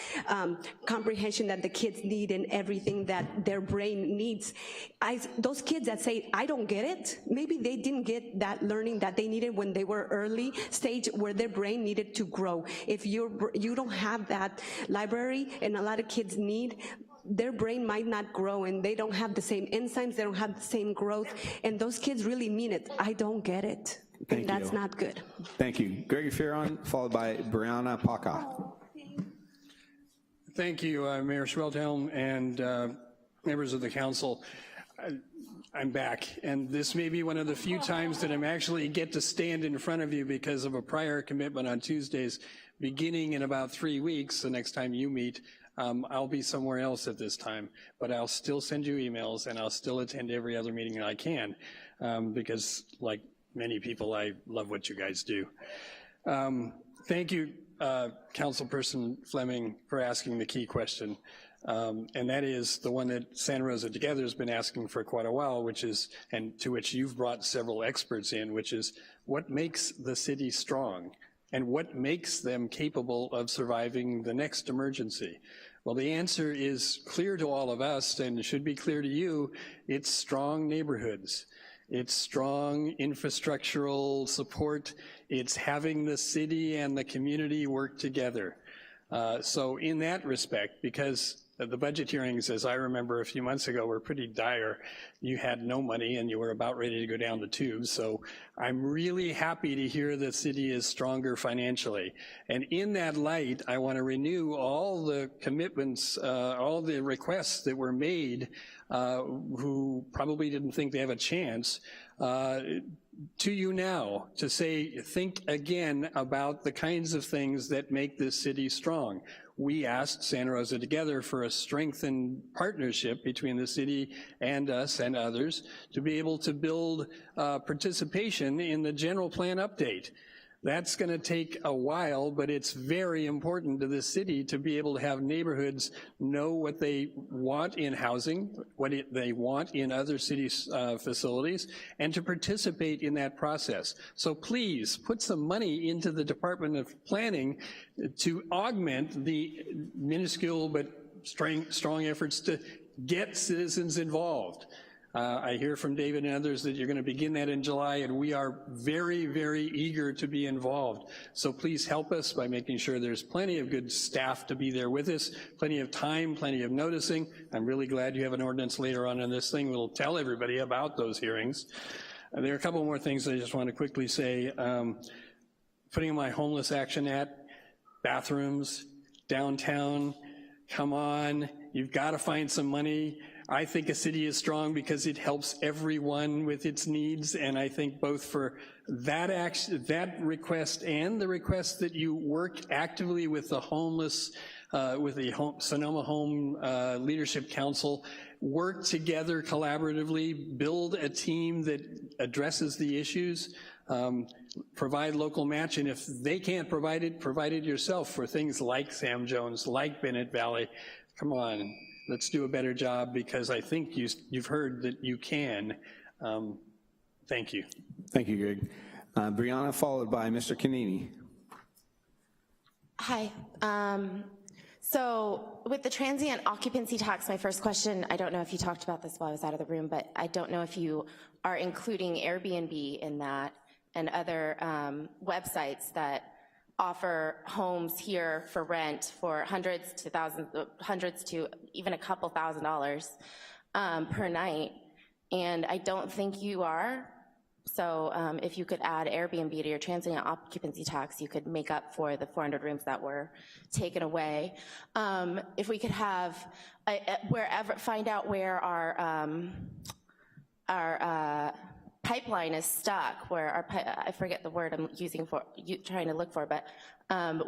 Speaker 15: comprehension that the kids need and everything that their brain needs. Those kids that say, I don't get it, maybe they didn't get that learning that they needed when they were early stage where their brain needed to grow. If you don't have that library, and a lot of kids need, their brain might not grow, and they don't have the same enzymes, they don't have the same growth, and those kids really mean it. I don't get it.
Speaker 1: Thank you.
Speaker 15: That's not good.
Speaker 1: Thank you. Gregory Farron, followed by Brianna Paca.
Speaker 16: Thank you, Mayor Schwelthelm and members of the council. I'm back, and this may be one of the few times that I'm actually get to stand in front of you because of a prior commitment on Tuesdays. Beginning in about 3 weeks, the next time you meet, I'll be somewhere else at this time, but I'll still send you emails, and I'll still attend every other meeting I can, because like many people, I love what you guys do. Thank you, Councilperson Fleming, for asking the key question. And that is the one that Santa Rosa Together has been asking for quite a while, which is, and to which you've brought several experts in, which is what makes the city strong and what makes them capable of surviving the next emergency? Well, the answer is clear to all of us and should be clear to you. It's strong neighborhoods. It's strong infrastructural support. It's having the city and the community work together. So in that respect, because the budget hearings, as I remember a few months ago, were pretty dire. You had no money and you were about ready to go down the tubes. So I'm really happy to hear the city is stronger financially. And in that light, I want to renew all the commitments, all the requests that were made who probably didn't think they have a chance to you now to say, think again about the kinds of things that make this city strong. We asked Santa Rosa Together for a strengthened partnership between the city and us and others to be able to build participation in the general plan update. That's going to take a while, but it's very important to the city to be able to have neighborhoods know what they want in housing, what they want in other city facilities, and to participate in that process. So please put some money into the Department of Planning to augment the minuscule but strong efforts to get citizens involved. I hear from David and others that you're going to begin that in July, and we are very, very eager to be involved. So please help us by making sure there's plenty of good staff to be there with us, plenty of time, plenty of noticing. I'm really glad you have an ordinance later on in this thing. We'll tell everybody about those hearings. There are a couple more things I just want to quickly say. Putting my homeless action at bathrooms, downtown, come on, you've got to find some money. I think a city is strong because it helps everyone with its needs, and I think both for that request and the request that you work actively with the homeless, with the Sonoma Home Leadership Council, work together collaboratively, build a team that addresses the issues, provide local match, and if they can't provide it yourself for things like Sam Jones, like Bennett Valley. Come on. Let's do a better job, because I think you've heard that you can. Thank you.
Speaker 1: Thank you, Greg. Brianna, followed by Mr. Canini.
Speaker 17: Hi. So with the transient occupancy tax, my first question, I don't know if you talked about this while I was out of the room, but I don't know if you are including Airbnb in that and other websites that offer homes here for rent for hundreds to even a couple $1,000s per night, and I don't think you are. So if you could add Airbnb to your transient occupancy tax, you could make up for the 400 rooms that were taken away. If we could have find out where our pipeline is stuck, where our, I forget the word I'm using for, trying to look for, but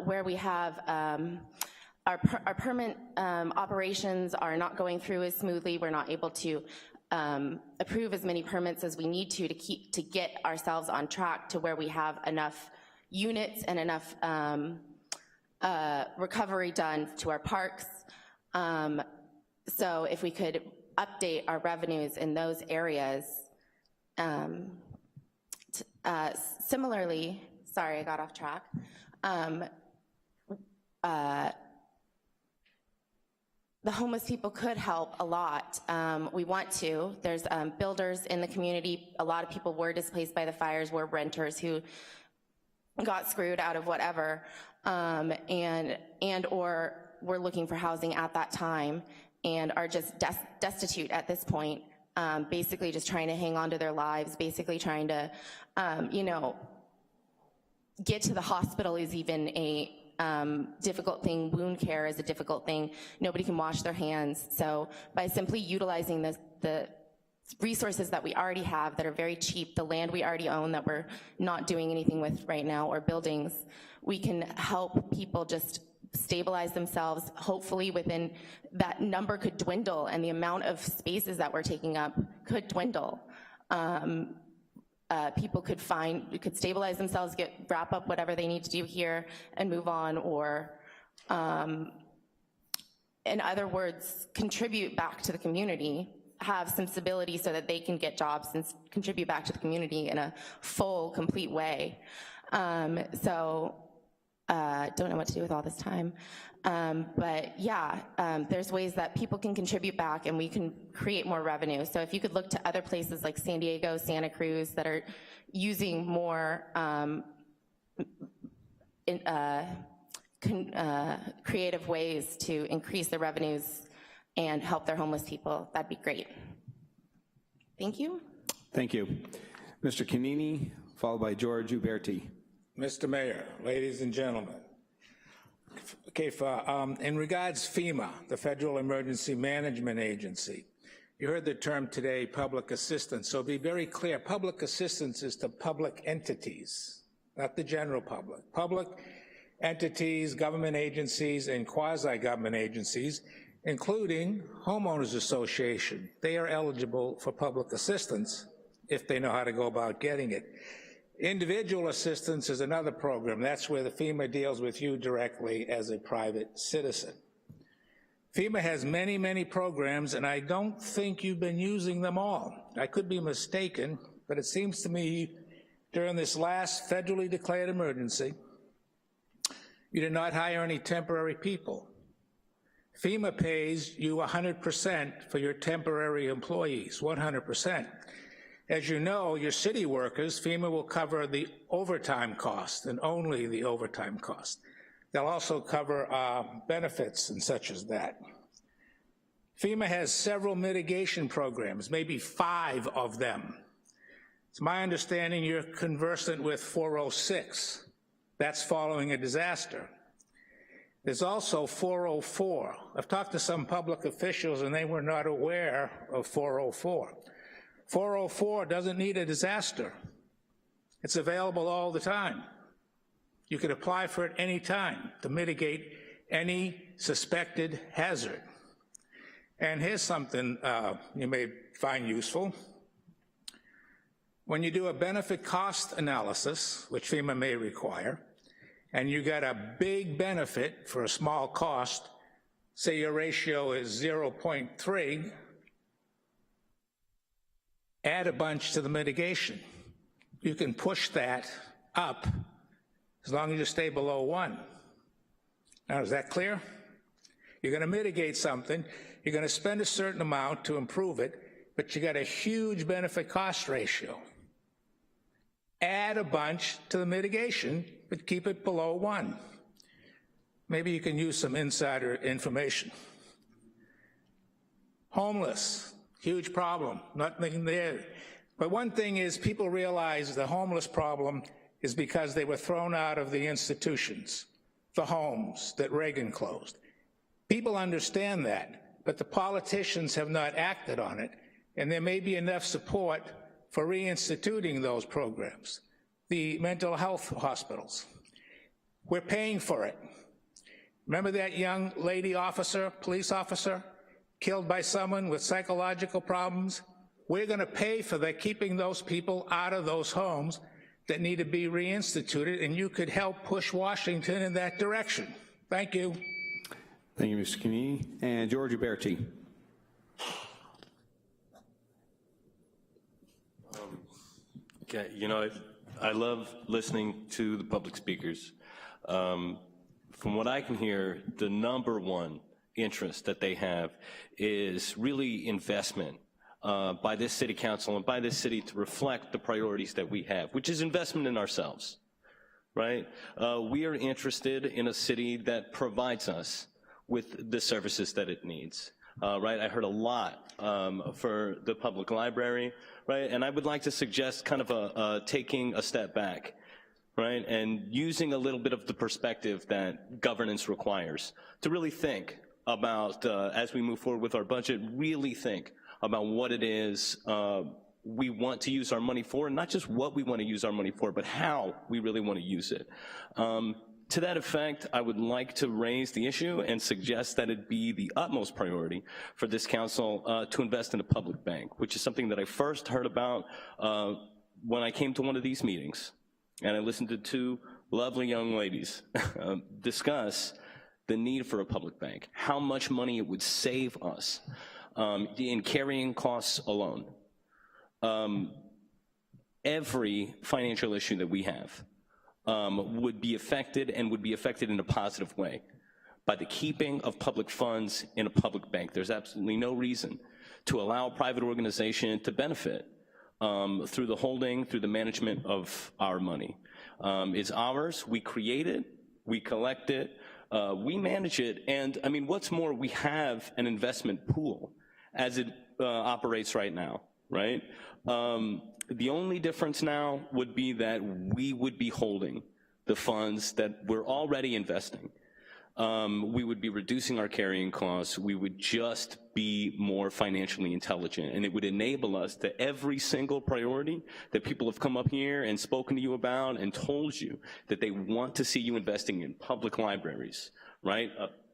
Speaker 17: where we have our permit operations are not going through as smoothly. We're not able to approve as many permits as we need to get ourselves on track to where we have enough units and enough recovery done to our parks. So if we could update our revenues in those areas. Similarly, sorry, I got off track. The homeless people could help a lot. We want to. There's builders in the community. A lot of people were displaced by the fires, were renters who got screwed out of whatever, and or were looking for housing at that time and are just destitute at this point, basically just trying to hang on to their lives, basically trying to, you know, get to the hospital is even a difficult thing. Wound care is a difficult thing. Nobody can wash their hands. So by simply utilizing the resources that we already have that are very cheap, the land we already own that we're not doing anything with right now, or buildings, we can help people just stabilize themselves. Hopefully within that number could dwindle and the amount of spaces that we're taking up could dwindle. People could stabilize themselves, wrap up whatever they need to do here and move on, or in other words, contribute back to the community, have some stability so that they can get jobs and contribute back to the community in a full, complete way. Don't know what to do with all this time. But yeah, there's ways that people can contribute back and we can create more revenue. So if you could look to other places like San Diego, Santa Cruz that are using more creative ways to increase their revenues and help their homeless people, that'd be great. Thank you.
Speaker 1: Thank you. Mr. Canini, followed by George Uberti.
Speaker 18: Mr. Mayor, ladies and gentlemen. Okay, in regards FEMA, the Federal Emergency Management Agency, you heard the term today, public assistance. So be very clear, public assistance is to public entities, not the general public. Public entities, government agencies, and quasi-government agencies, including homeowners association. They are eligible for public assistance if they know how to go about getting it. Individual assistance is another program. That's where the FEMA deals with you directly as a private citizen. FEMA has many, many programs, and I don't think you've been using them all. I could be mistaken, but it seems to me during this last federally declared emergency, you did not hire any temporary people. FEMA pays you 100% for your temporary employees, 100%. As you know, your city workers, FEMA will cover the overtime cost and only the overtime cost. They'll also cover benefits and such as that. FEMA has several mitigation programs, maybe 5 of them. It's my understanding you're conversant with 406. That's following a disaster. There's also 404. I've talked to some public officials and they were not aware of 404. 404 doesn't need a disaster. It's available all the time. You could apply for it any time to mitigate any suspected hazard. And here's something you may find useful. When you do a benefit cost analysis, which FEMA may require, and you get a big benefit for a small cost, say your ratio is 0.3, add a bunch to the mitigation. You can push that up as long as you stay below 1. Now, is that clear? You're going to mitigate something, you're going to spend a certain amount to improve it, but you got a huge benefit cost ratio. Add a bunch to the mitigation, but keep it below 1. Maybe you can use some insider information. Homeless. Huge problem, nothing there. But one thing is people realize the homeless problem is because they were thrown out of the institutions, the homes that Reagan closed. People understand that, but the politicians have not acted on it, and there may be enough support for reinstituting those programs. The mental health hospitals. We're paying for it. Remember that young lady officer, police officer, killed by someone with psychological problems? We're going to pay for that, keeping those people out of those homes that need to be reinstituted, and you could help push Washington in that direction. Thank you.
Speaker 1: Thank you, Mr. Knie. And George Uberti.
Speaker 19: Okay, you know, I love listening to the public speakers. From what I can hear, the number one interest that they have is really investment by this city council and by this city to reflect the priorities that we have, which is investment in ourselves, right? We are interested in a city that provides us with the services that it needs, right? I heard a lot for the public library, right? And I would like to suggest kind of taking a step back, right? And using a little bit of the perspective that governance requires to really think about, as we move forward with our budget, really think about what it is we want to use our money for, and not just what we want to use our money for, but how we really want to use it. To that effect, I would like to raise the issue and suggest that it be the utmost priority for this council to invest in a public bank, which is something that I first heard about when I came to one of these meetings, and I listened to two lovely young ladies discuss the need for a public bank, how much money it would save us in carrying costs alone. Every financial issue that we have would be affected, and would be affected in a positive way, by the keeping of public funds in a public bank. There's absolutely no reason to allow a private organization to benefit through the holding, through the management of our money. It's ours, we create it, we collect it, we manage it, and I mean, what's more, we have an investment pool as it operates right now, right? The only difference now would be that we would be holding the funds that we're already investing. We would be reducing our carrying costs. We would just be more financially intelligent, and it would enable us to every single priority that people have come up here and spoken to you about and told you that they want to see you investing in: public libraries, right?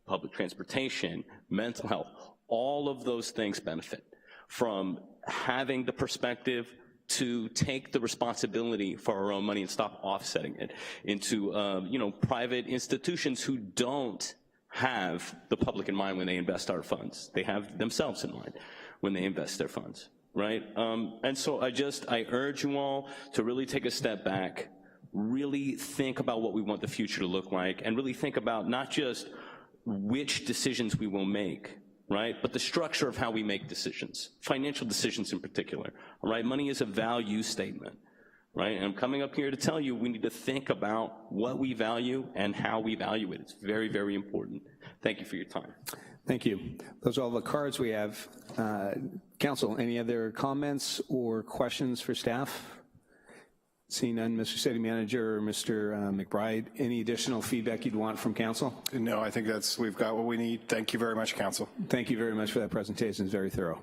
Speaker 19: Public transportation, mental health. All of those things benefit from having the perspective to take the responsibility for our own money and stop offsetting it into you know, private institutions who don't have the public in mind when they invest our funds. They have themselves in mind when they invest their funds, right? And so I urge you all to really take a step back, really think about what we want the future to look like, and really think about not just which decisions we will make, right, but the structure of how we make decisions, financial decisions in particular, all right? Money is a value statement, right? And I'm coming up here to tell you we need to think about what we value and how we value it. It's very, very important. Thank you for your time.
Speaker 1: Thank you. Those are all the cards we have. Council, any other comments or questions for staff? Seeing none, Mr. City Manager or Mr. McBride, any additional feedback you'd want from council?
Speaker 2: No, I think we've got what we need. Thank you very much, council.
Speaker 1: Thank you very much for that presentation. It's very thorough.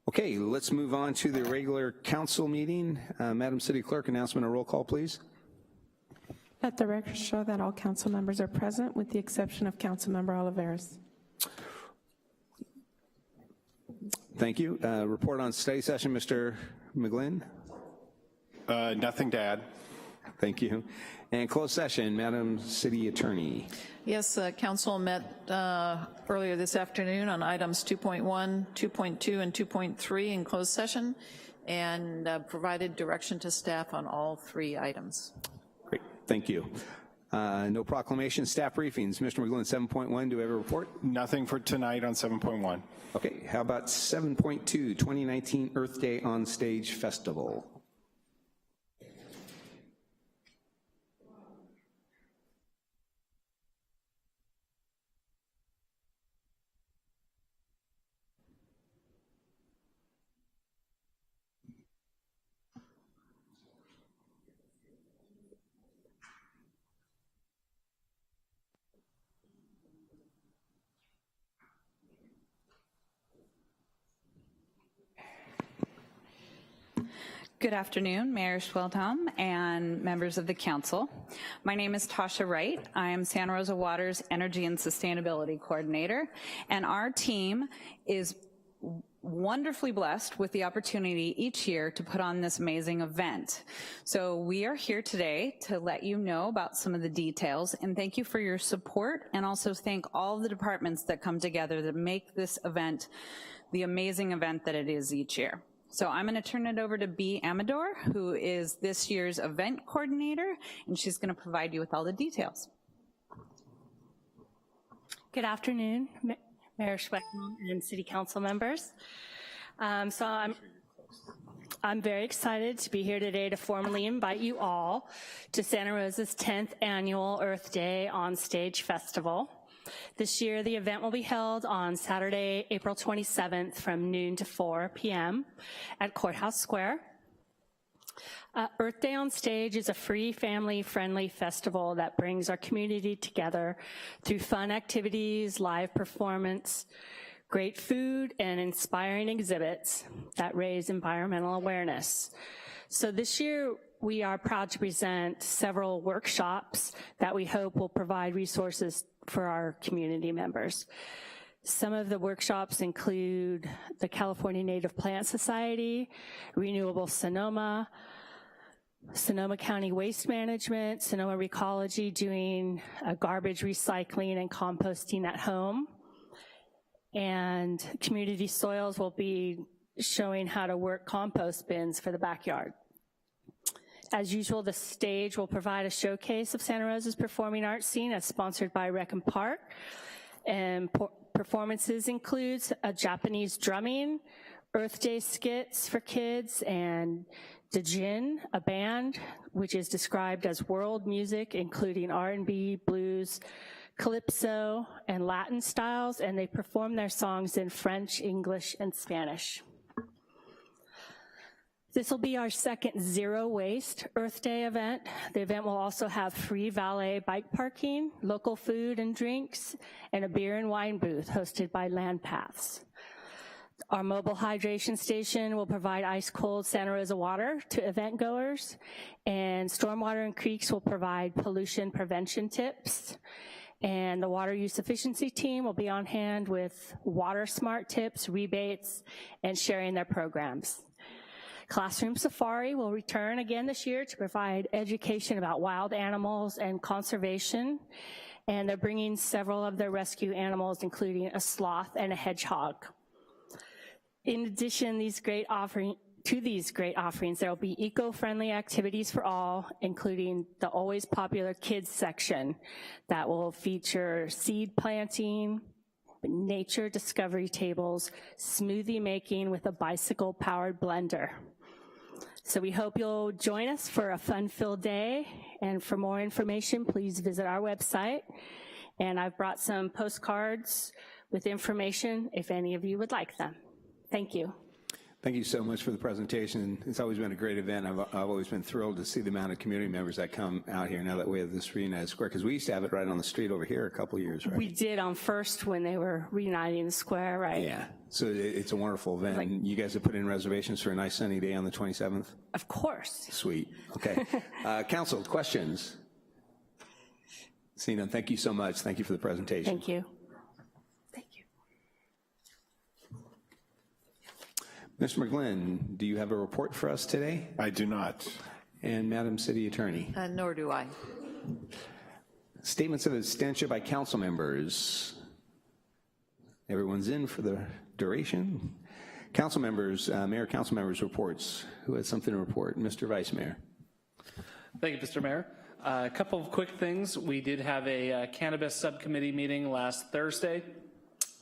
Speaker 1: Okay, let's move on to the regular council meeting. Madam City Clerk, announcement and roll call, please.
Speaker 20: Let the record show that all council members are present, with the exception of Councilmember Olivares.
Speaker 1: Thank you. Report on study session, Mr. McGlynn.
Speaker 2: Nothing to add.
Speaker 1: Thank you. And closed session, Madam City Attorney.
Speaker 21: Yes, council met earlier this afternoon on items 2.1, 2.2, and 2.3 in closed session, and provided direction to staff on all three items.
Speaker 1: Great, thank you. No proclamation, staff briefings. Mr. McGlynn, 7.1, do we have a report?
Speaker 2: Nothing for tonight on 7.1.
Speaker 1: Okay, how about 7.2, 2019 Earth Day on Stage Festival?
Speaker 5: Good afternoon, Mayor Schweltham and members of the council. My name is Tasha Wright. I am Santa Rosa Water's Energy and Sustainability Coordinator, and our team is wonderfully blessed with the opportunity each year to put on this amazing event. So we are here today to let you know about some of the details, and thank you for your support, and also thank all the departments that come together to make this event the amazing event that it is each year. So I'm going to turn it over to B. Amador, who is this year's event coordinator, and she's going to provide you with all the details.
Speaker 22: Good afternoon, Mayor Schweltham and City Council members. So I'm very excited to be here today to formally invite you all to Santa Rosa's 10th Annual Earth Day on Stage Festival. This year, the event will be held on Saturday, April 27th from noon to 4 p.m. at Courthouse Square. Earth Day on Stage is a free, family-friendly festival that brings our community together through fun activities, live performance, great food, and inspiring exhibits that raise environmental awareness. So this year, we are proud to present several workshops that we hope will provide resources for our community members. Some of the workshops include the California Native Plant Society, Renewable Sonoma, Sonoma County Waste Management, Sonoma Recology doing garbage recycling and composting at home, and Community Soils will be showing how to work compost bins for the backyard. As usual, the stage will provide a showcase of Santa Rosa's performing arts scene as sponsored by Rec and Park. And performances includes a Japanese drumming, Earth Day skits for kids, and Djinn, a band which is described as world music, including R&B, blues, calypso, and Latin styles, and they perform their songs in French, English, and Spanish. This will be our second Zero Waste Earth Day event. The event will also have free valet bike parking, local food and drinks, and a beer and wine booth hosted by Land Paths. Our mobile hydration station will provide ice-cold Santa Rosa water to event goers, and Stormwater and Creeks will provide pollution prevention tips. And the water use efficiency team will be on hand with water smart tips, rebates, and sharing their programs. Classroom Safari will return again this year to provide education about wild animals and conservation, and they're bringing several of their rescue animals, including a sloth and a hedgehog. In addition, these great offerings, there will be eco-friendly activities for all, including the always popular kids section that will feature seed planting, nature discovery tables, smoothie making with a bicycle-powered blender. So we hope you'll join us for a fun-filled day, and for more information, please visit our website. And I've brought some postcards with information if any of you would like them. Thank you.
Speaker 1: Thank you so much for the presentation. It's always been a great event. I've always been thrilled to see the amount of community members that come out here now that we have this reunited square, because we used to have it right on the street over here a couple of years, right?
Speaker 22: We did on First when they were reuniting the square, right?
Speaker 1: Yeah, so it's a wonderful event.
Speaker 22: Like,
Speaker 1: and you guys have put in reservations for a nice sunny day on the 27th?
Speaker 22: Of course.
Speaker 1: Sweet, okay. Council, questions? Seeing none, thank you so much. Thank you for the presentation.
Speaker 22: Thank you.
Speaker 1: Mr. McGlynn, do you have a report for us today?
Speaker 2: I do not.
Speaker 1: And Madam City Attorney?
Speaker 21: Nor do I.
Speaker 1: Statements of abstention by council members. Everyone's in for the duration. Council members, Mayor, council members reports. Who has something to report? Mr. Vice Mayor.
Speaker 7: Thank you, Mr. Mayor. A couple of quick things. We did have a cannabis subcommittee meeting last Thursday.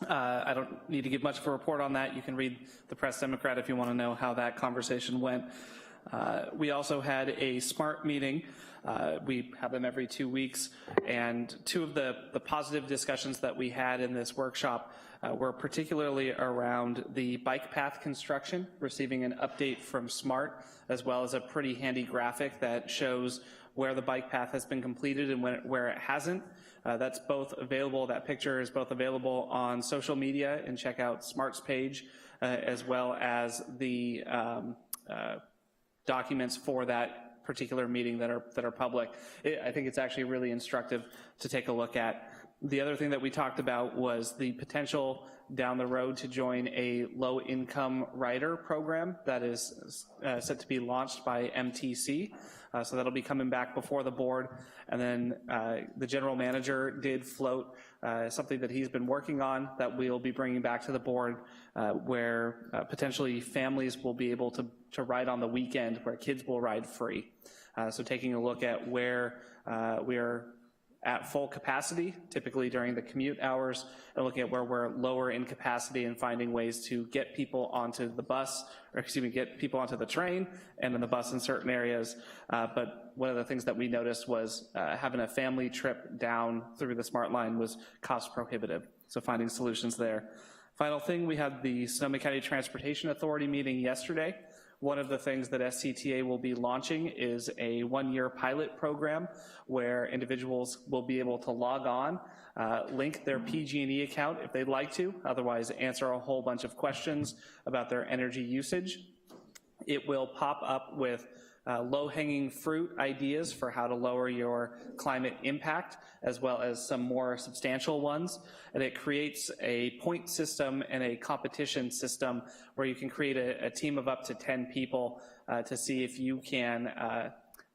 Speaker 7: I don't need to give much of a report on that. You can read the Press Democrat if you want to know how that conversation went. We also had a SMART meeting. We have them every 2 weeks, and two of the positive discussions that we had in this workshop were particularly around the bike path construction, receiving an update from SMART, as well as a pretty handy graphic that shows where the bike path has been completed and where it hasn't. That's both available, that picture is both available on social media, and check out SMART's page, as well as the documents for that particular meeting that are public. I think it's actually really instructive to take a look at. The other thing that we talked about was the potential down the road to join a low-income rider program that is set to be launched by MTC. So that'll be coming back before the board. And then the general manager did float something that he's been working on that we'll be bringing back to the board, where potentially families will be able to ride on the weekend, where kids will ride free. So taking a look at where we are at full capacity, typically during the commute hours, and looking at where we're lower in capacity and finding ways to get people onto the bus, or excuse me, get people onto the train and in the bus in certain areas. But one of the things that we noticed was having a family trip down through the Smart Line was cost prohibitive, so finding solutions there. Final thing, we had the Sonoma County Transportation Authority meeting yesterday. One of the things that SCTA will be launching is a one-year pilot program where individuals will be able to log on, link their PG&E account if they'd like to, otherwise answer a whole bunch of questions about their energy usage. It will pop up with low-hanging fruit ideas for how to lower your climate impact, as well as some more substantial ones. And it creates a point system and a competition system where you can create a team of up to 10 people to see if you can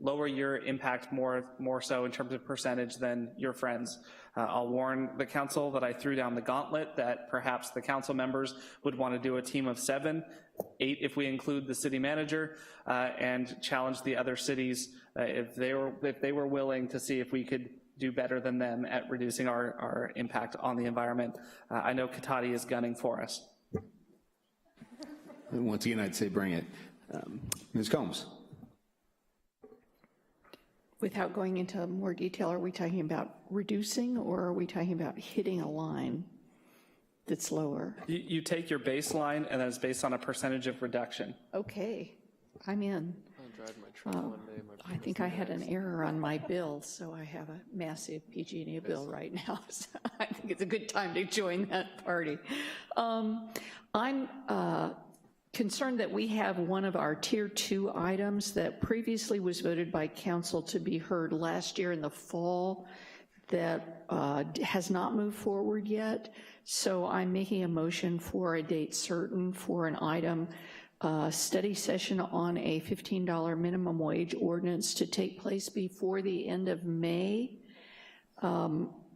Speaker 7: lower your impact more so in terms of percentage than your friends. I'll warn the council that I threw down the gauntlet that perhaps the council members would want to do a team of 7, 8 if we include the city manager, and challenge the other cities if they were willing to see if we could do better than them at reducing our impact on the environment. I know Katati is gunning for us.
Speaker 1: Once again, I'd say bring it. Ms. Combs.
Speaker 4: Without going into more detail, are we talking about reducing, or are we talking about hitting a line that's lower?
Speaker 7: You take your baseline, and then it's based on a percentage of reduction.
Speaker 4: Okay, I'm in.
Speaker 6: I'll drive my truck one day.
Speaker 4: I think I had an error on my bill, so I have a massive PG&E bill right now. So I think it's a good time to join that party. I'm concerned that we have one of our tier 2 items that previously was voted by council to be heard last year in the fall that has not moved forward yet. So I'm making a motion for a date certain for an item, study session on a $15 minimum wage ordinance to take place before the end of May.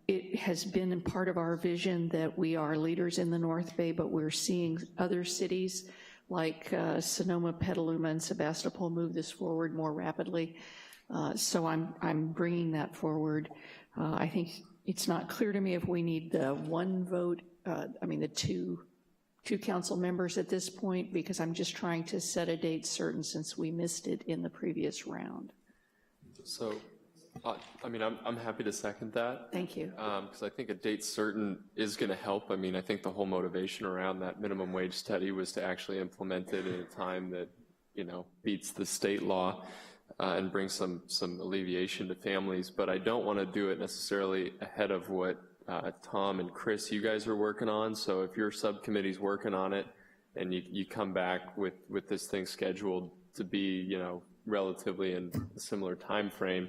Speaker 4: It has been part of our vision that we are leaders in the North Bay, but we're seeing other cities like Sonoma, Petaluma, and Sebastopol move this forward more rapidly. So I'm bringing that forward. I think it's not clear to me if we need the one vote, the two council members at this point, because I'm just trying to set a date certain since we missed it in the previous round.
Speaker 6: So, I'm happy to second that.
Speaker 4: Thank you.
Speaker 6: Because I think a date certain is going to help. I think the whole motivation around that minimum wage study was to actually implement it in a time that, beats the state law and brings some alleviation to families. But I don't want to do it necessarily ahead of what Tom and Chris, you guys are working on. So if your subcommittee's working on it and you come back with this thing scheduled to be, relatively in a similar time frame,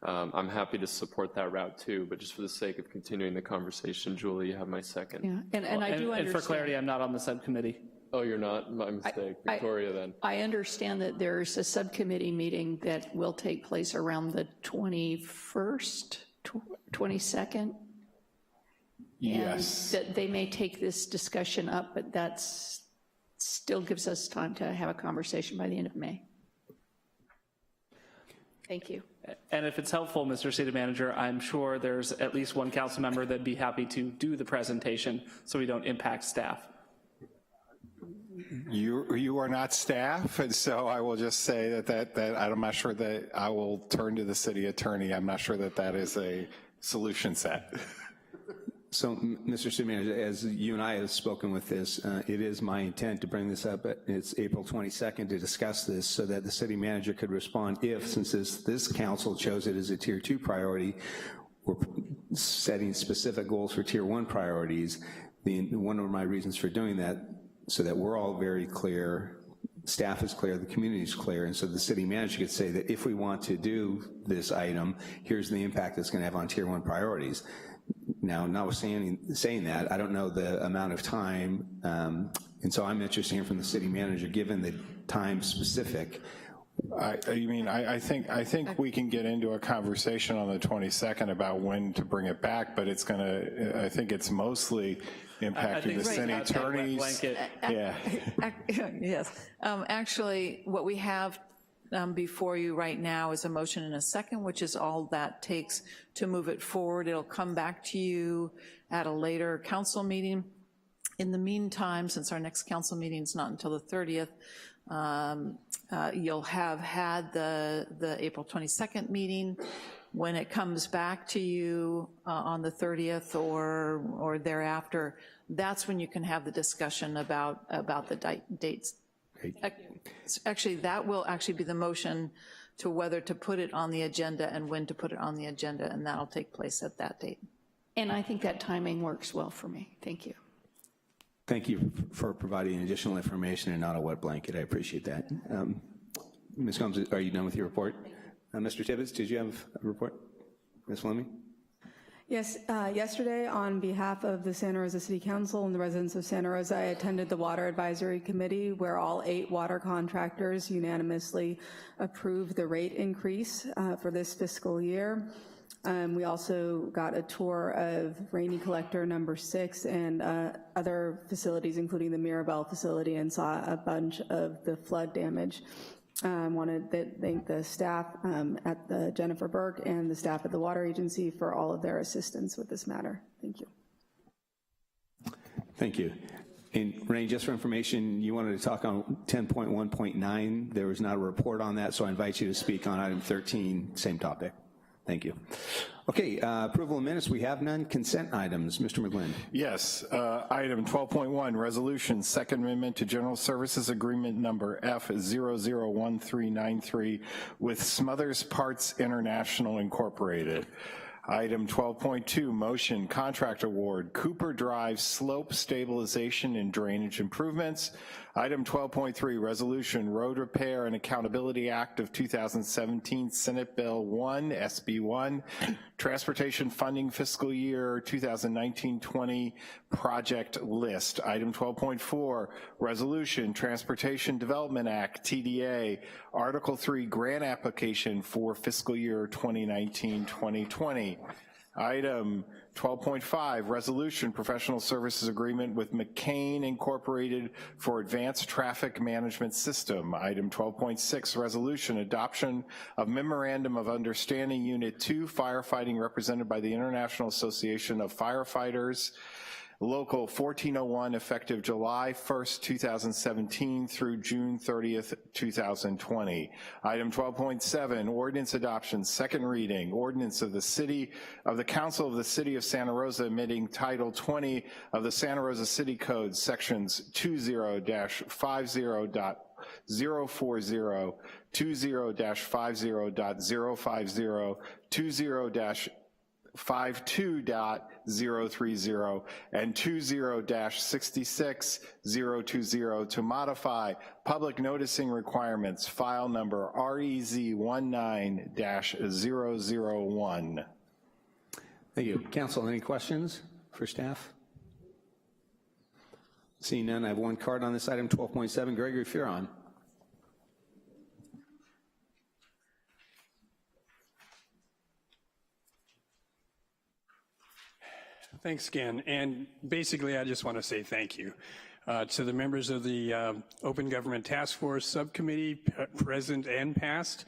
Speaker 6: I'm happy to support that route too, but just for the sake of continuing the conversation, Julie, you have my second.
Speaker 4: Yeah, and I do understand.
Speaker 7: And for clarity, I'm not on the subcommittee.
Speaker 6: Oh, you're not? My mistake. Victoria then.
Speaker 4: I understand that there's a subcommittee meeting that will take place around the 21st, 22nd.
Speaker 2: Yes.
Speaker 4: And that they may take this discussion up, but that still gives us time to have a conversation by the end of May. Thank you.
Speaker 7: And if it's helpful, Mr. City Manager, I'm sure there's at least one council member that'd be happy to do the presentation so we don't impact staff.
Speaker 2: You are not staff, and so I will just say that I'm not sure that I will turn to the city attorney. I'm not sure that is a solution set.
Speaker 1: So, Mr. City Manager, as you and I have spoken with this, it is my intent to bring this up it's April 22nd to discuss this so that the city manager could respond if, since this council chose it as a tier 2 priority, we're setting specific goals for tier 1 priorities. One of my reasons for doing that, so that we're all very clear, staff is clear, the community is clear, and so the city manager could say that if we want to do this item, here's the impact it's going to have on Tier 1 priorities. Now, notwithstanding saying that, I don't know the amount of time, and so I'm interested in hearing from the city manager, given the time specific.
Speaker 2: I think we can get into a conversation on the 22nd about when to bring it back, but it's going to, I think it's mostly impacting the city attorneys. Yeah.
Speaker 21: Yes. Actually, what we have before you right now is a motion and a second, which is all that takes to move it forward. It'll come back to you at a later council meeting. In the meantime, since our next council meeting is not until the 30th, you'll have had the April 22nd meeting. When it comes back to you on the 30th or thereafter, that's when you can have the discussion about the dates.
Speaker 1: Great.
Speaker 21: Actually, that will actually be the motion to whether to put it on the agenda and when to put it on the agenda, and that'll take place at that date.
Speaker 4: And I think that timing works well for me. Thank you.
Speaker 1: Thank you for providing additional information and not a wet blanket. I appreciate that. Ms. Combs, are you done with your report? Mr. Tibbetts, did you have a report? Ms. Fleming?
Speaker 3: Yes, yesterday on behalf of the Santa Rosa City Council and the residents of Santa Rosa, I attended the Water Advisory Committee where all 8 water contractors unanimously approved the rate increase for this fiscal year. We also got a tour of Rainy Collector number 6 and other facilities, including the Mirabel facility, and saw a bunch of the flood damage. I wanted to thank the staff at the Jennifer Burke and the staff at the Water Agency for all of their assistance with this matter. Thank you.
Speaker 1: Thank you. And Renee, just for information, you wanted to talk on 10.1.9. There was not a report on that, so I invite you to speak on item 13, same topic. Thank you. Okay, approval of minutes, we have none. Consent items, Mr. McGlynn.
Speaker 2: Yes, item 12.1, resolution, second amendment to General Services Agreement number F001393 with Smothers Parts International Incorporated. Item 12.2, motion, contract award, Cooper Drive slope stabilization and drainage improvements. Item 12.3, resolution, Road Repair and Accountability Act of 2017, Senate Bill 1, SB 1, Transportation Funding Fiscal Year 2019-20 Project List. Item 12.4, resolution, Transportation Development Act, TDA, Article 3 grant application for fiscal year 2019-2020. Item 12.5, resolution, professional services agreement with McCain Incorporated for advanced traffic management system. Item 12.6, resolution, adoption of memorandum of understanding unit 2 firefighting represented by the International Association of Firefighters, Local 1401, effective July 1st, 2017 through June 30th, 2020. Item 12.7, ordinance adoption, second reading, ordinance of the Council of the City of Santa Rosa amending Title 20 of the Santa Rosa City Code, sections 20-50.040, 20-50.050, 20-52.030 and 20-66020 to modify public noticing requirements, file number REZ19-001.
Speaker 1: Thank you. Council, any questions for staff? Seeing none, I have one card on this item, 12.7. Gregory Furon.
Speaker 16: Thanks again, and basically I just want to say thank you to the members of the Open Government Task Force Subcommittee, present and past,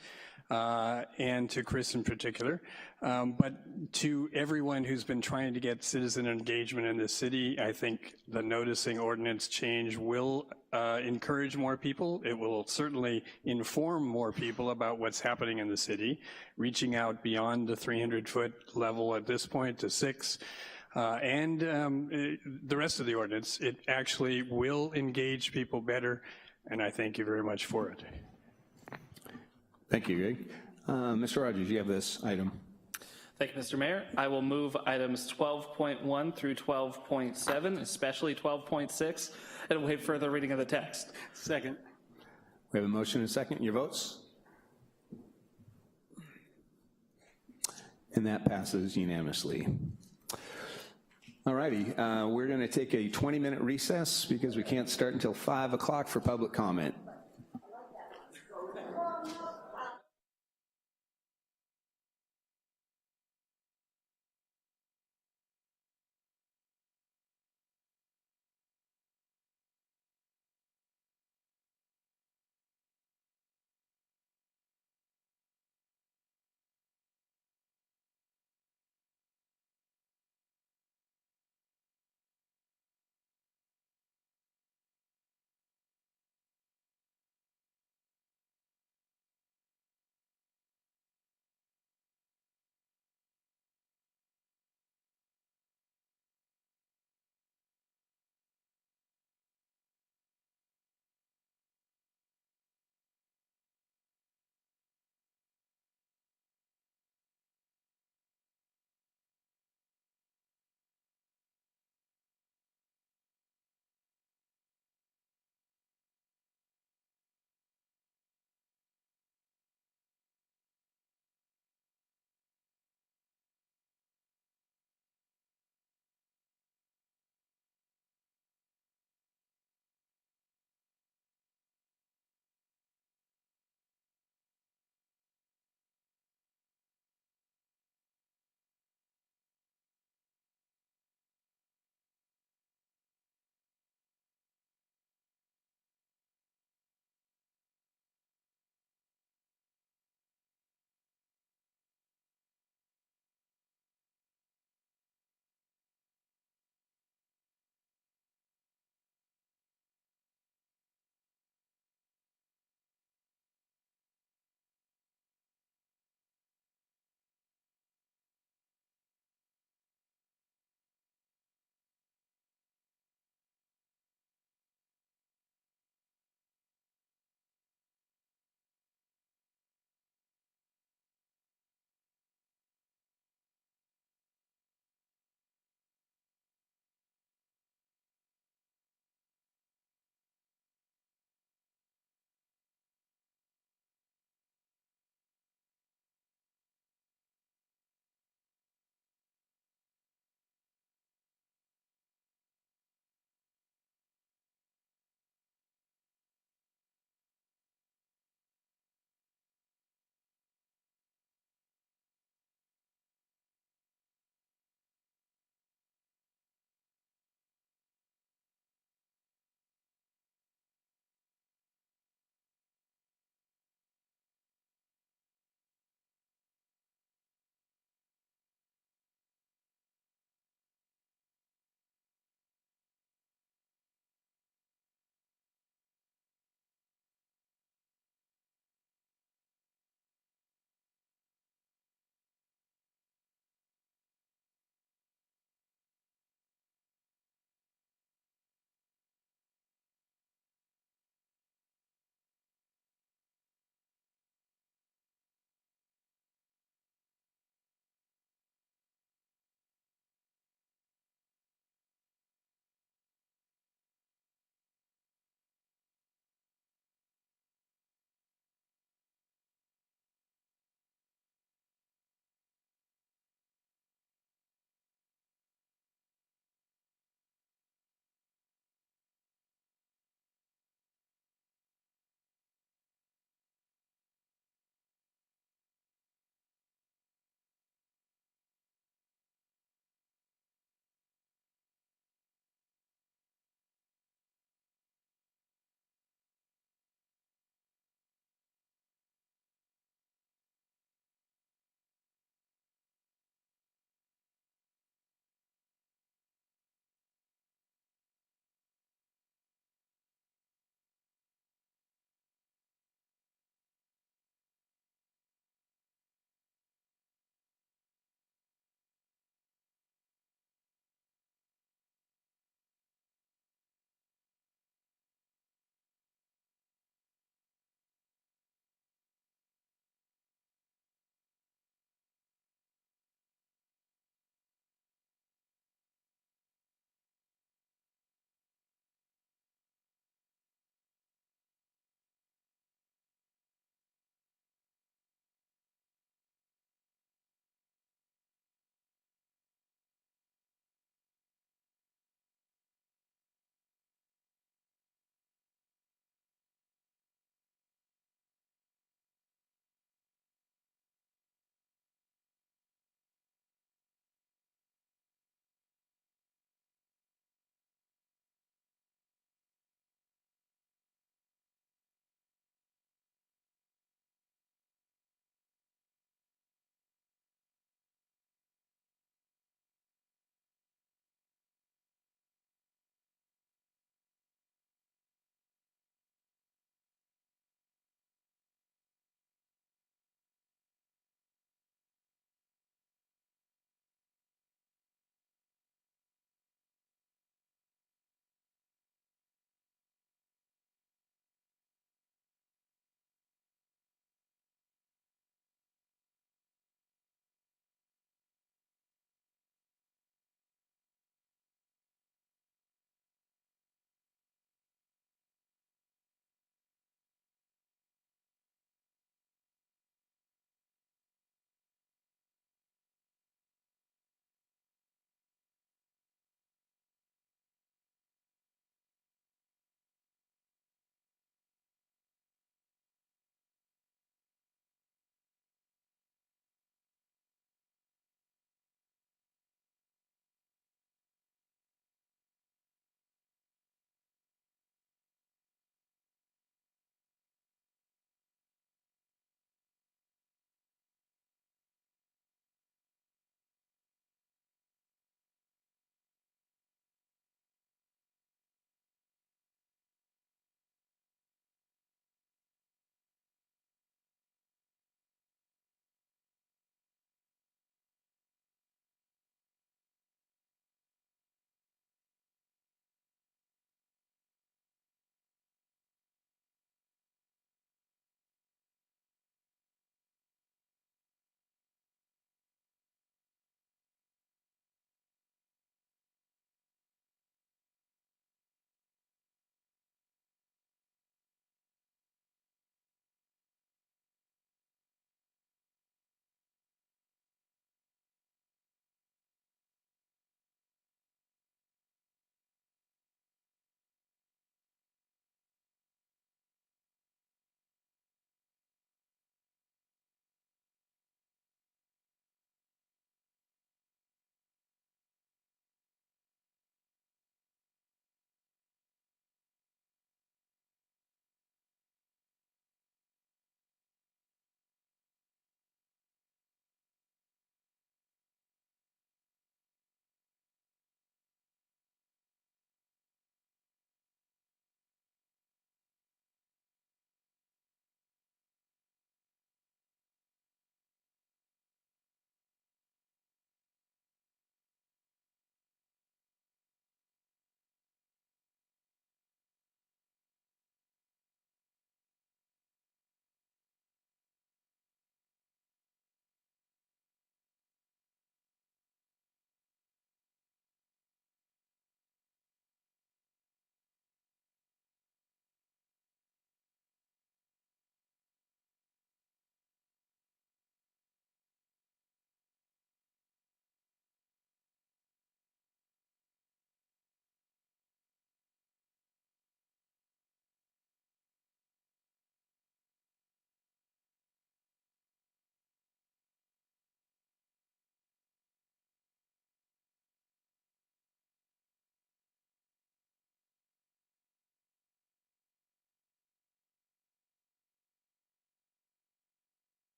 Speaker 16: and to Chris in particular, but to everyone who's been trying to get citizen engagement in the city. I think the noticing ordinance change will encourage more people. It will certainly inform more people about what's happening in the city, reaching out beyond the 300-foot level at this point to 6. And the rest of the ordinance, it actually will engage people better, and I thank you very much for it.
Speaker 1: Thank you, Greg. Mr. Rogers, you have this item.
Speaker 7: Thank you, Mr. Mayor. I will move items 12.1 through 12.7, especially 12.6, and waive further reading of the text.
Speaker 16: Second.
Speaker 1: We have a motion and a second. Your votes? And that passes unanimously. All righty, we're going to take a 20-minute recess because we can't start until 5 o'clock for public comment.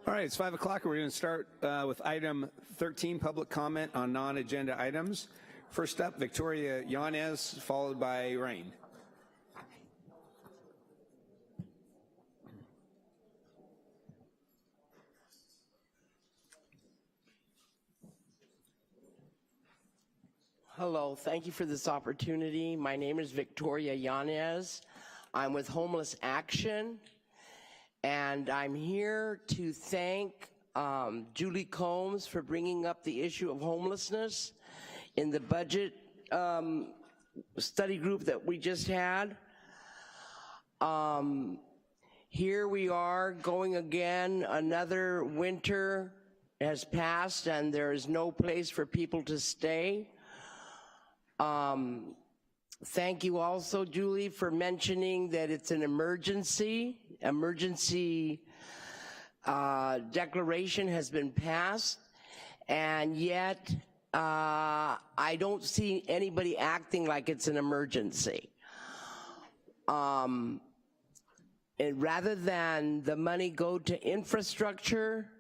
Speaker 1: All right, it's 5 o'clock. We're going to start with item 13, public comment on non-agenda items. First up, Victoria Yanez, followed by Rain.
Speaker 8: Hello, thank you for this opportunity. My name is Victoria Yanez. I'm with Homeless Action, and I'm here to thank Julie Combs for bringing up the issue of homelessness in the budget study group that we just had. Here we are going again. Another winter has passed and there is no place for people to stay. Thank you also, Julie, for mentioning that it's an emergency. Emergency declaration has been passed, and yet I don't see anybody acting like it's an emergency. And rather than the money go to infrastructure,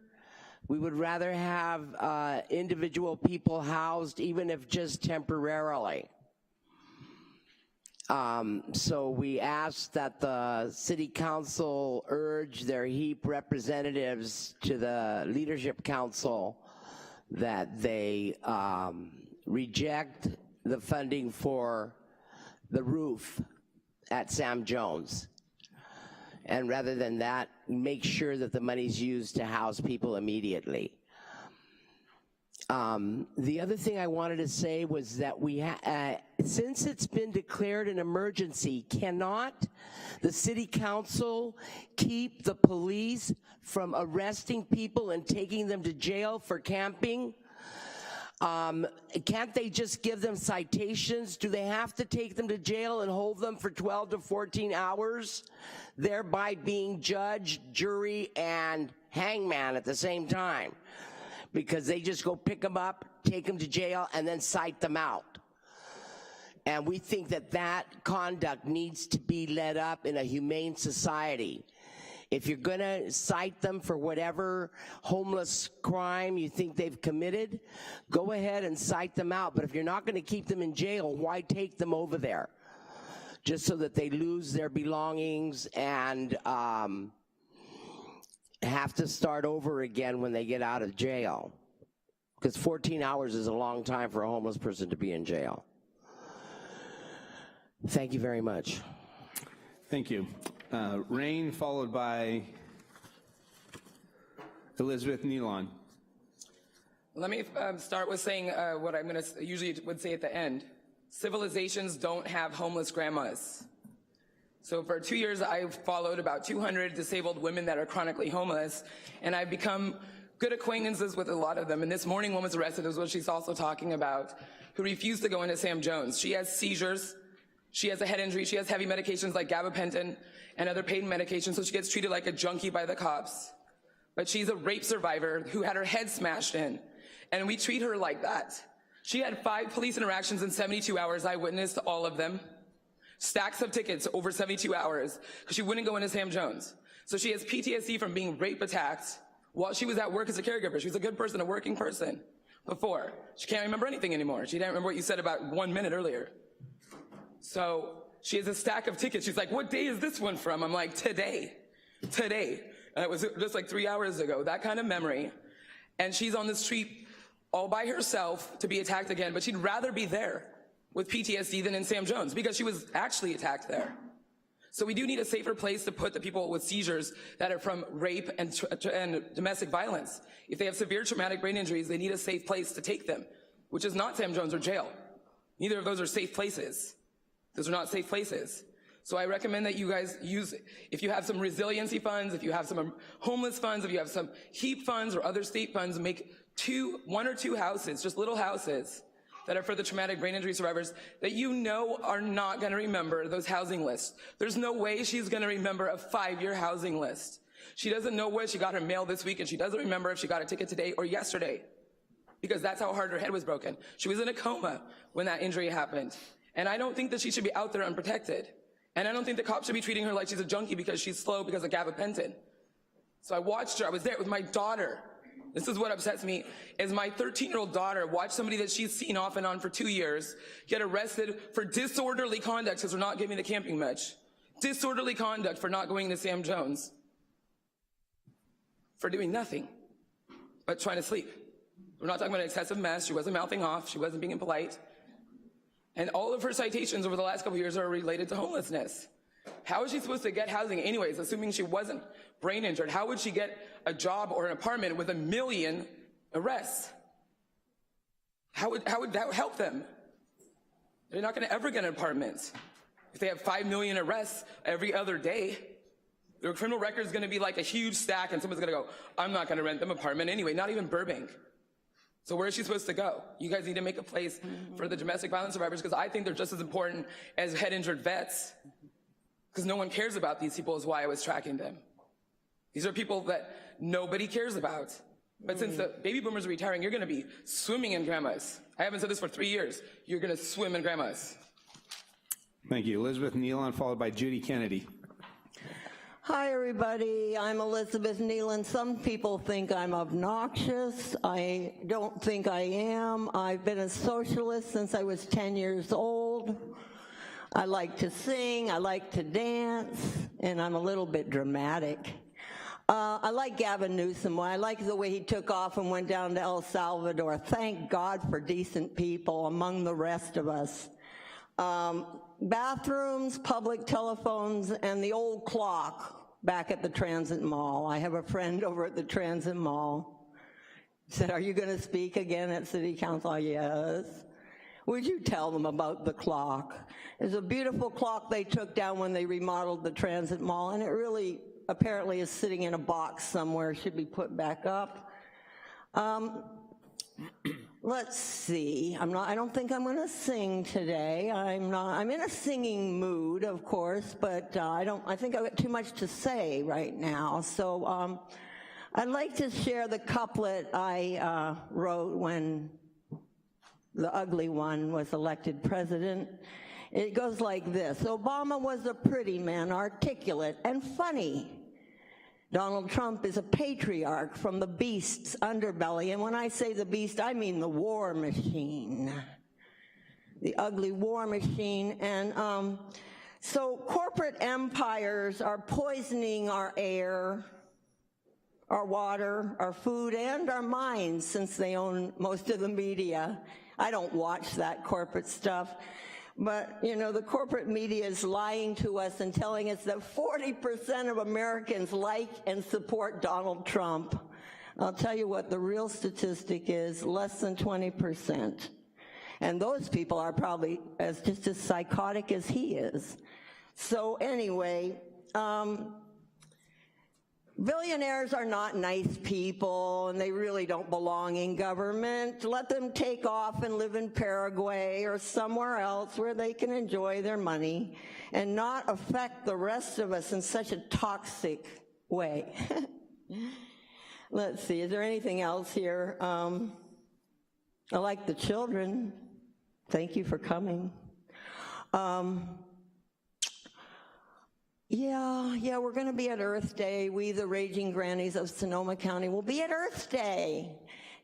Speaker 8: we would rather have individual people housed, even if just temporarily. So we ask that the City Council urge their HEAP representatives to the Leadership Council that they reject the funding for the roof at Sam Jones. And rather than that, make sure that the money's used to house people immediately. The other thing I wanted to say was that since it's been declared an emergency, cannot the City Council keep the police from arresting people and taking them to jail for camping? Can't they just give them citations? Do they have to take them to jail and hold them for 12 to 14 hours, thereby being judge, jury, and hangman at the same time? Because they just go pick them up, take them to jail, and then cite them out. And we think that that conduct needs to be led up in a humane society. If you're gonna cite them for whatever homeless crime you think they've committed, go ahead and cite them out. But if you're not gonna keep them in jail, why take them over there? Just so that they lose their belongings and have to start over again when they get out of jail. Because 14 hours is a long time for a homeless person to be in jail. Thank you very much.
Speaker 1: Thank you. Rain, followed by Elizabeth Nealon.
Speaker 9: Let me start with saying what I'm usually would say at the end. Civilizations don't have homeless grandmas. So for 2 years, I've followed about 200 disabled women that are chronically homeless, and I've become good acquaintances with a lot of them. And this morning, one was arrested, is what she's also talking about, who refused to go into Sam Jones. She has seizures, she has a head injury, she has heavy medications like gabapentin and other pain medications, so she gets treated like a junkie by the cops. But she's a rape survivor who had her head smashed in, and we treat her like that. She had 5 police interactions in 72 hours. I witnessed all of them. Stacks of tickets over 72 hours because she wouldn't go into Sam Jones. So she has PTSD from being rape attacked while she was at work as a caregiver. She was a good person, a working person before. She can't remember anything anymore. She didn't remember what you said about 1 minute earlier. So she has a stack of tickets. She's like, what day is this one from? I'm like, today. And it was just like 3 hours ago, that kind of memory. And she's on the street all by herself to be attacked again, but she'd rather be there with PTSD than in Sam Jones because she was actually attacked there. So we do need a safer place to put the people with seizures that are from rape and domestic violence. If they have severe traumatic brain injuries, they need a safe place to take them, which is not Sam Jones or jail. Neither of those are safe places. Those are not safe places. So I recommend that you guys use, if you have some resiliency funds, if you have some homeless funds, if you have some HEAP funds or other state funds, make 1 or 2 houses, just little houses, that are for the traumatic brain injury survivors that you know are not gonna remember those housing lists. There's no way she's gonna remember a 5-year housing list. She doesn't know where she got her mail this week, and she doesn't remember if she got a ticket today or yesterday, because that's how hard her head was broken. She was in a coma when that injury happened. And I don't think that she should be out there unprotected. And I don't think the cops should be treating her like she's a junkie because she's slow because of gabapentin. So I watched her, I was there with my daughter. This is what upsets me, is my 13-year-old daughter watched somebody that she's seen off and on for 2 years get arrested for disorderly conduct because we're not giving the camping much. Disorderly conduct for not going to Sam Jones. For doing nothing but trying to sleep. We're not talking about an excessive mess. She wasn't mouthing off. She wasn't being impolite. And all of her citations over the last couple of years are related to homelessness. How is she supposed to get housing anyways, assuming she wasn't brain injured? How would she get a job or an apartment with 1 million arrests? How would that help them? They're not going to ever get an apartment. If they have 5 million arrests every other day, their criminal record is going to be like a huge stack, and someone's going to go, I'm not going to rent them an apartment anyway, not even Burbank. So where is she supposed to go? You guys need to make a place for the domestic violence survivors, because I think they're just as important as head injured vets, because no one cares about these people is why I was tracking them. These are people that nobody cares about. But since the baby boomers are retiring, you're going to be swimming in grandmas. I haven't said this for 3 years. You're going to swim in grandmas.
Speaker 1: Thank you. Elizabeth Nealon, followed by Judy Kennedy.
Speaker 10: Hi, everybody. I'm Elizabeth Nealon. Some people think I'm obnoxious. I don't think I am. I've been a socialist since I was 10 years old. I like to sing, I like to dance, and I'm a little bit dramatic. I like Gavin Newsom. I like the way he took off and went down to El Salvador. Thank God for decent people among the rest of us. Bathrooms, public telephones, and the old clock back at the Transit Mall. I have a friend over at the Transit Mall. He said, are you going to speak again at City Council? Yes. Would you tell them about the clock? It's a beautiful clock they took down when they remodeled the Transit Mall, and it really apparently is sitting in a box somewhere, should be put back up. Let's see, I don't think I'm gonna sing today. I'm in a singing mood, of course, but I think I've got too much to say right now. So I'd like to share the couplet I wrote when the ugly one was elected president. It goes like this: Obama was a pretty man, articulate and funny. Donald Trump is a patriarch from the beast's underbelly, and when I say the beast, I mean the war machine, the ugly war machine. And so corporate empires are poisoning our air, our water, our food, and our minds, since they own most of the media. I don't watch that corporate stuff. But, you know, the corporate media is lying to us and telling us that 40% of Americans like and support Donald Trump. I'll tell you what the real statistic is: less than 20%. And those people are probably just as psychotic as he is. So anyway, billionaires are not nice people, and they really don't belong in government. Let them take off and live in Paraguay or somewhere else where they can enjoy their money and not affect the rest of us in such a toxic way. Let's see, is there anything else here? I like the children. Thank you for coming. Yeah, we're going to be at Earth Day. We, the Raging Grannies of Sonoma County, will be at Earth Day,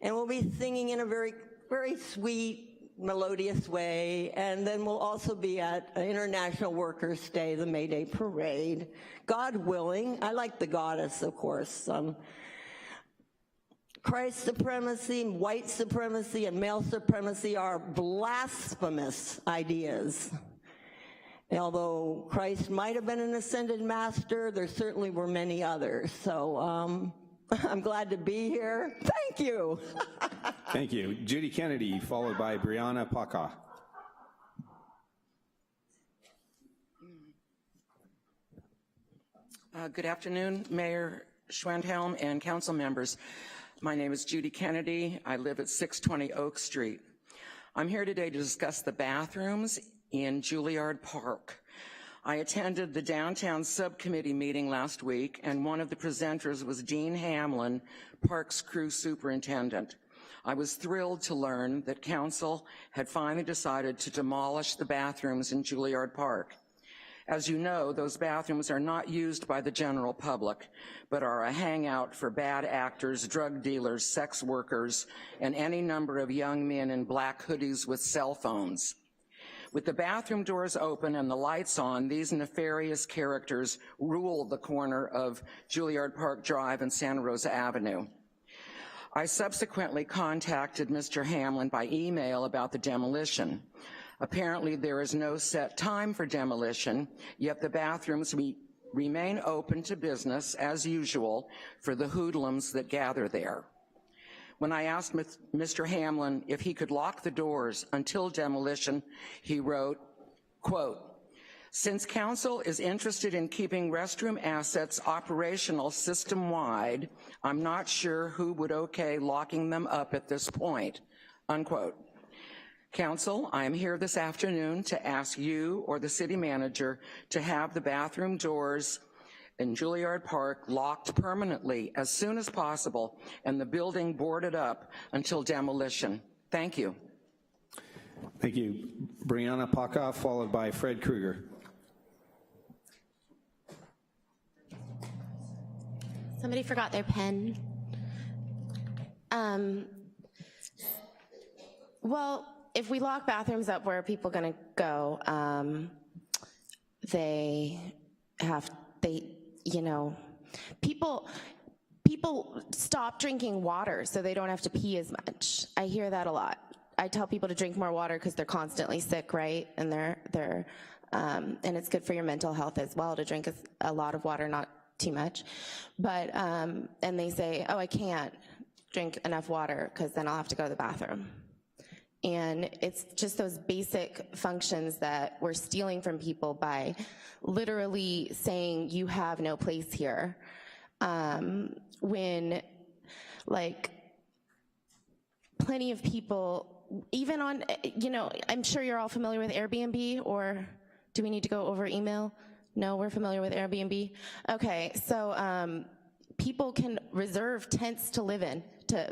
Speaker 10: and we'll be singing in a very, very sweet, melodious way. And then we'll also be at International Workers' Day, the May Day Parade. God willing. I like the goddess, of course. Christ supremacy, white supremacy, and male supremacy are blasphemous ideas. Although Christ might have been an ascended master, there certainly were many others. So I'm glad to be here. Thank you.
Speaker 1: Thank you. Judy Kennedy, followed by Brianna Paca.
Speaker 11: Good afternoon, Mayor Schwendhelm and council members. My name is Judy Kennedy. I live at 620 Oak Street. I'm here today to discuss the bathrooms in Juilliard Park. I attended the downtown subcommittee meeting last week, and one of the presenters was Dean Hamlin, Parks crew superintendent. I was thrilled to learn that council had finally decided to demolish the bathrooms in Juilliard Park. As you know, those bathrooms are not used by the general public, but are a hangout for bad actors, drug dealers, sex workers, and any number of young men in black hoodies with cell phones. With the bathroom doors open and the lights on, these nefarious characters rule the corner of Juilliard Park Drive and Santa Rosa Avenue. I subsequently contacted Mr. Hamlin by email about the demolition. Apparently there is no set time for demolition, yet the bathrooms remain open to business as usual for the hoodlums that gather there. When I asked Mr. Hamlin if he could lock the doors until demolition, he wrote, quote, "Since council is interested in keeping restroom assets operational system-wide, I'm not sure who would okay locking them up at this point," unquote. Council, I am here this afternoon to ask you or the city manager to have the bathroom doors in Juilliard Park locked permanently as soon as possible and the building boarded up until demolition. Thank you.
Speaker 1: Thank you. Brianna Pockhoff, followed by Fred Krueger.
Speaker 17: Somebody forgot their pen. Well, if we lock bathrooms up, where are people gonna go? People stop drinking water so they don't have to pee as much. I hear that a lot. I tell people to drink more water because they're constantly sick, right? And and it's good for your mental health as well to drink a lot of water, not too much. But, and they say, oh, I can't drink enough water because then I'll have to go to the bathroom. And it's just those basic functions that we're stealing from people by literally saying you have no place here. When, like, plenty of people, even on, I'm sure you're all familiar with Airbnb, or do we need to go over email? No, we're familiar with Airbnb? Okay, so people can reserve tents to live in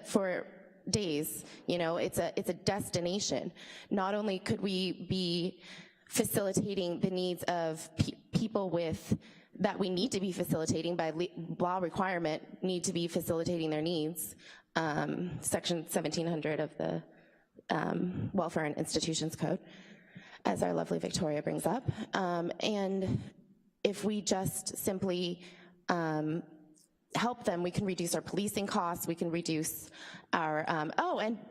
Speaker 17: for days. It's a destination. Not only could we be facilitating the needs of people that we need to be facilitating by law requirement, need to be facilitating their needs, Section 1700 of the Welfare and Institutions Code, as our lovely Victoria brings up. And if we just simply help them, we can reduce our policing costs, we can reduce our,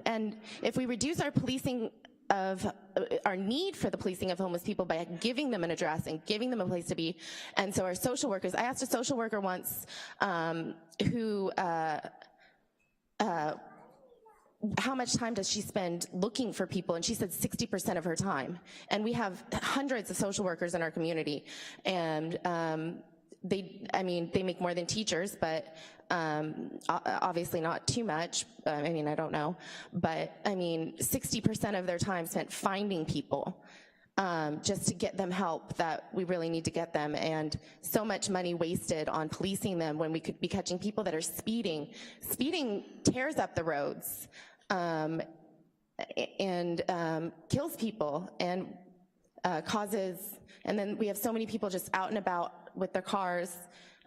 Speaker 17: and if we reduce our policing of our need for the policing of homeless people by giving them an address and giving them a place to be. And so our social workers, I asked a social worker once who, how much time does she spend looking for people? And she said 60% of her time. And we have hundreds of social workers in our community. And they make more than teachers, but obviously not too much. I don't know. But 60% of their time spent finding people just to get them help that we really need to get them, and so much money wasted on policing them when we could be catching people that are speeding. Speeding tears up the roads and kills people and causes, and then we have so many people just out and about with their cars.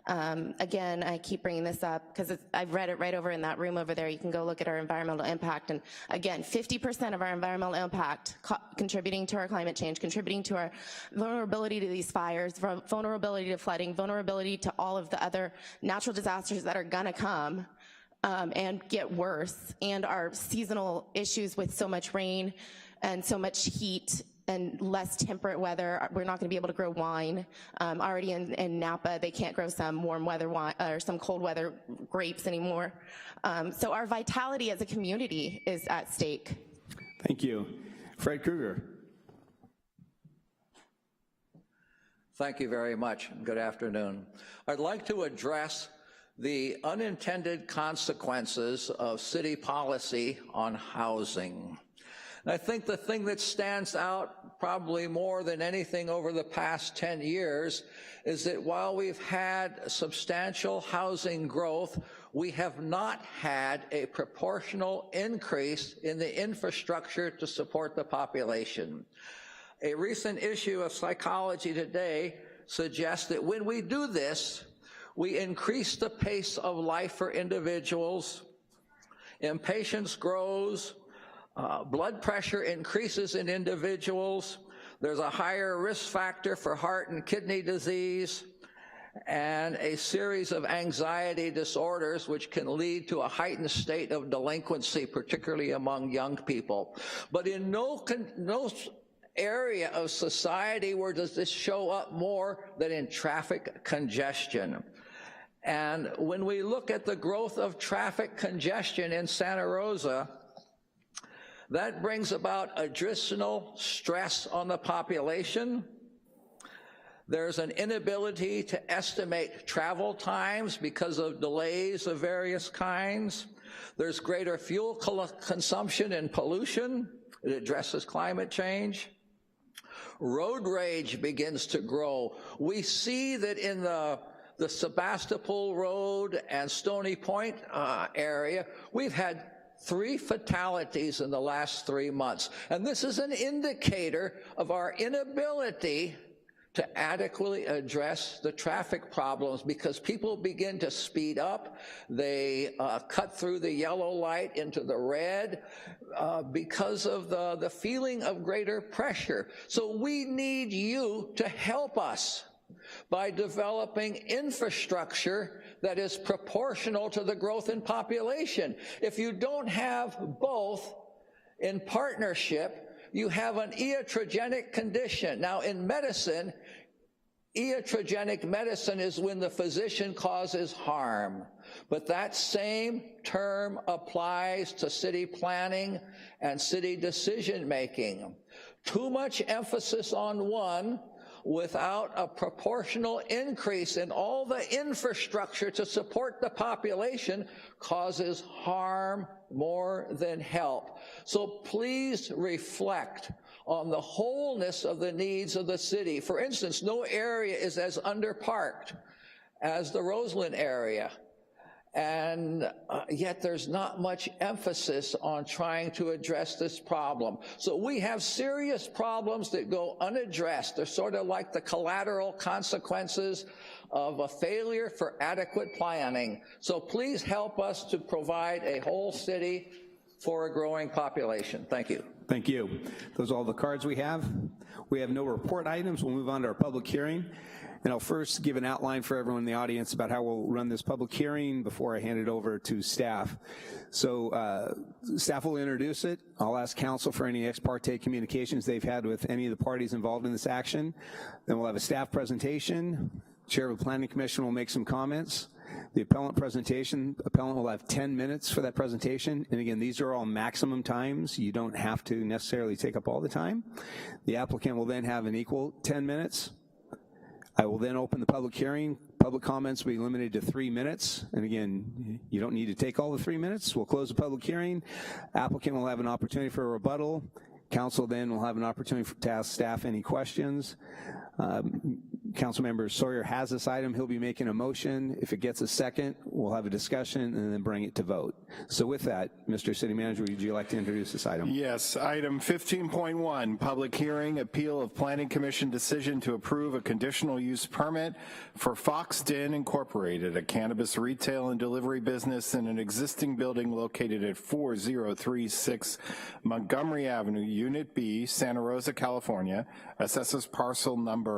Speaker 17: Again, I keep bringing this up because I've read it right over in that room over there. You can go look at our environmental impact. And again, 50% of our environmental impact contributing to our climate change, contributing to our vulnerability to these fires, vulnerability to flooding, vulnerability to all of the other natural disasters that are gonna come and get worse, and our seasonal issues with so much rain and so much heat and less temperate weather. We're not gonna be able to grow wine. Already in Napa, they can't grow some warm weather wine or some cold weather grapes anymore. So our vitality as a community is at stake.
Speaker 1: Thank you. Fred Krueger.
Speaker 12: Thank you very much. Good afternoon. I'd like to address the unintended consequences of city policy on housing. And I think the thing that stands out probably more than anything over the past 10 years is that while we've had substantial housing growth, we have not had a proportional increase in the infrastructure to support the population. A recent issue of Psychology Today suggests that when we do this, we increase the pace of life for individuals, impatience grows, blood pressure increases in individuals, there's a higher risk factor for heart and kidney disease, and a series of anxiety disorders which can lead to a heightened state of delinquency, particularly among young people. But in no area of society where does this show up more than in traffic congestion. And when we look at the growth of traffic congestion in Santa Rosa, that brings about additional stress on the population. There's an inability to estimate travel times because of delays of various kinds. There's greater fuel consumption and pollution. It addresses climate change. Road rage begins to grow. We see that in the Sebastopol Road and Stony Point area, we've had 3 fatalities in the last 3 months. And this is an indicator of our inability to adequately address the traffic problems, because people begin to speed up, they cut through the yellow light into the red because of the feeling of greater pressure. So we need you to help us by developing infrastructure that is proportional to the growth in population. If you don't have both in partnership, you have an iatrogenic condition. Now, in medicine, iatrogenic medicine is when the physician causes harm. But that same term applies to city planning and city decision-making. Too much emphasis on one without a proportional increase in all the infrastructure to support the population causes harm more than help. So please reflect on the wholeness of the needs of the city. For instance, no area is as underparked as the Roseland area. And yet there's not much emphasis on trying to address this problem. So we have serious problems that go unaddressed. They're sort of like the collateral consequences of a failure for adequate planning. So please help us to provide a whole city for a growing population. Thank you.
Speaker 1: Thank you. Those are all the cards we have. We have no report items. We'll move on to our public hearing. And I'll first give an outline for everyone in the audience about how we'll run this public hearing before I hand it over to staff. So staff will introduce it. I'll ask council for any ex parte communications they've had with any of the parties involved in this action. Then we'll have a staff presentation. Chair of the Planning Commission will make some comments. The appellant presentation, appellant will have 10 minutes for that presentation. And again, these are all maximum times. You don't have to necessarily take up all the time. The applicant will then have an equal 10 minutes. I will then open the public hearing. Public comments will be limited to 3 minutes. And again, you don't need to take all the 3 minutes. We'll close the public hearing. Applicant will have an opportunity for a rebuttal. Council then will have an opportunity to ask staff any questions. Councilmember Sawyer has this item. He'll be making a motion. If it gets a second, we'll have a discussion and then bring it to vote. So with that, Mr. City Manager, would you like to introduce this item?
Speaker 2: Yes, item 15.1, public hearing, appeal of Planning Commission decision to approve a conditional use permit for Fox Den Incorporated, a cannabis retail and delivery business in an existing building located at 4036 Montgomery Avenue, Unit B, Santa Rosa, California, assesses parcel number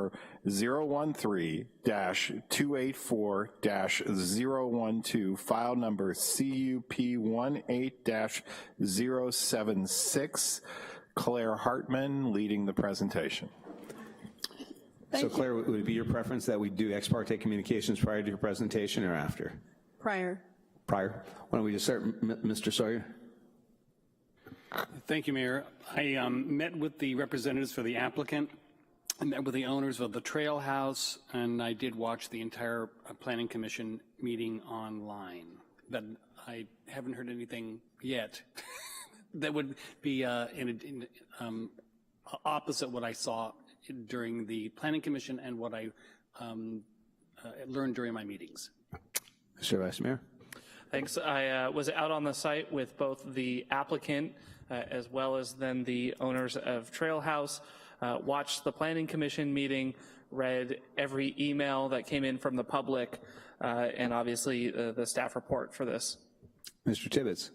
Speaker 2: 013-284-012, file number CUP18-076. Claire Hartman leading the presentation.
Speaker 1: So Claire, would it be your preference that we do ex parte communications prior to your presentation or after?
Speaker 3: Prior.
Speaker 1: Prior. Why don't we just start, Mr. Sawyer?
Speaker 16: Thank you, Mayor. I met with the representatives for the applicant. I met with the owners of the Trail House, and I did watch the entire Planning Commission meeting online. But I haven't heard anything yet that would be opposite what I saw during the Planning Commission and what I learned during my meetings.
Speaker 1: Mr. Vice Mayor.
Speaker 7: Thanks. I was out on the site with both the applicant as well as then the owners of Trail House. watched the Planning Commission meeting, read every email that came in from the public, and obviously the staff report for this.
Speaker 1: Mr. Tibbetts.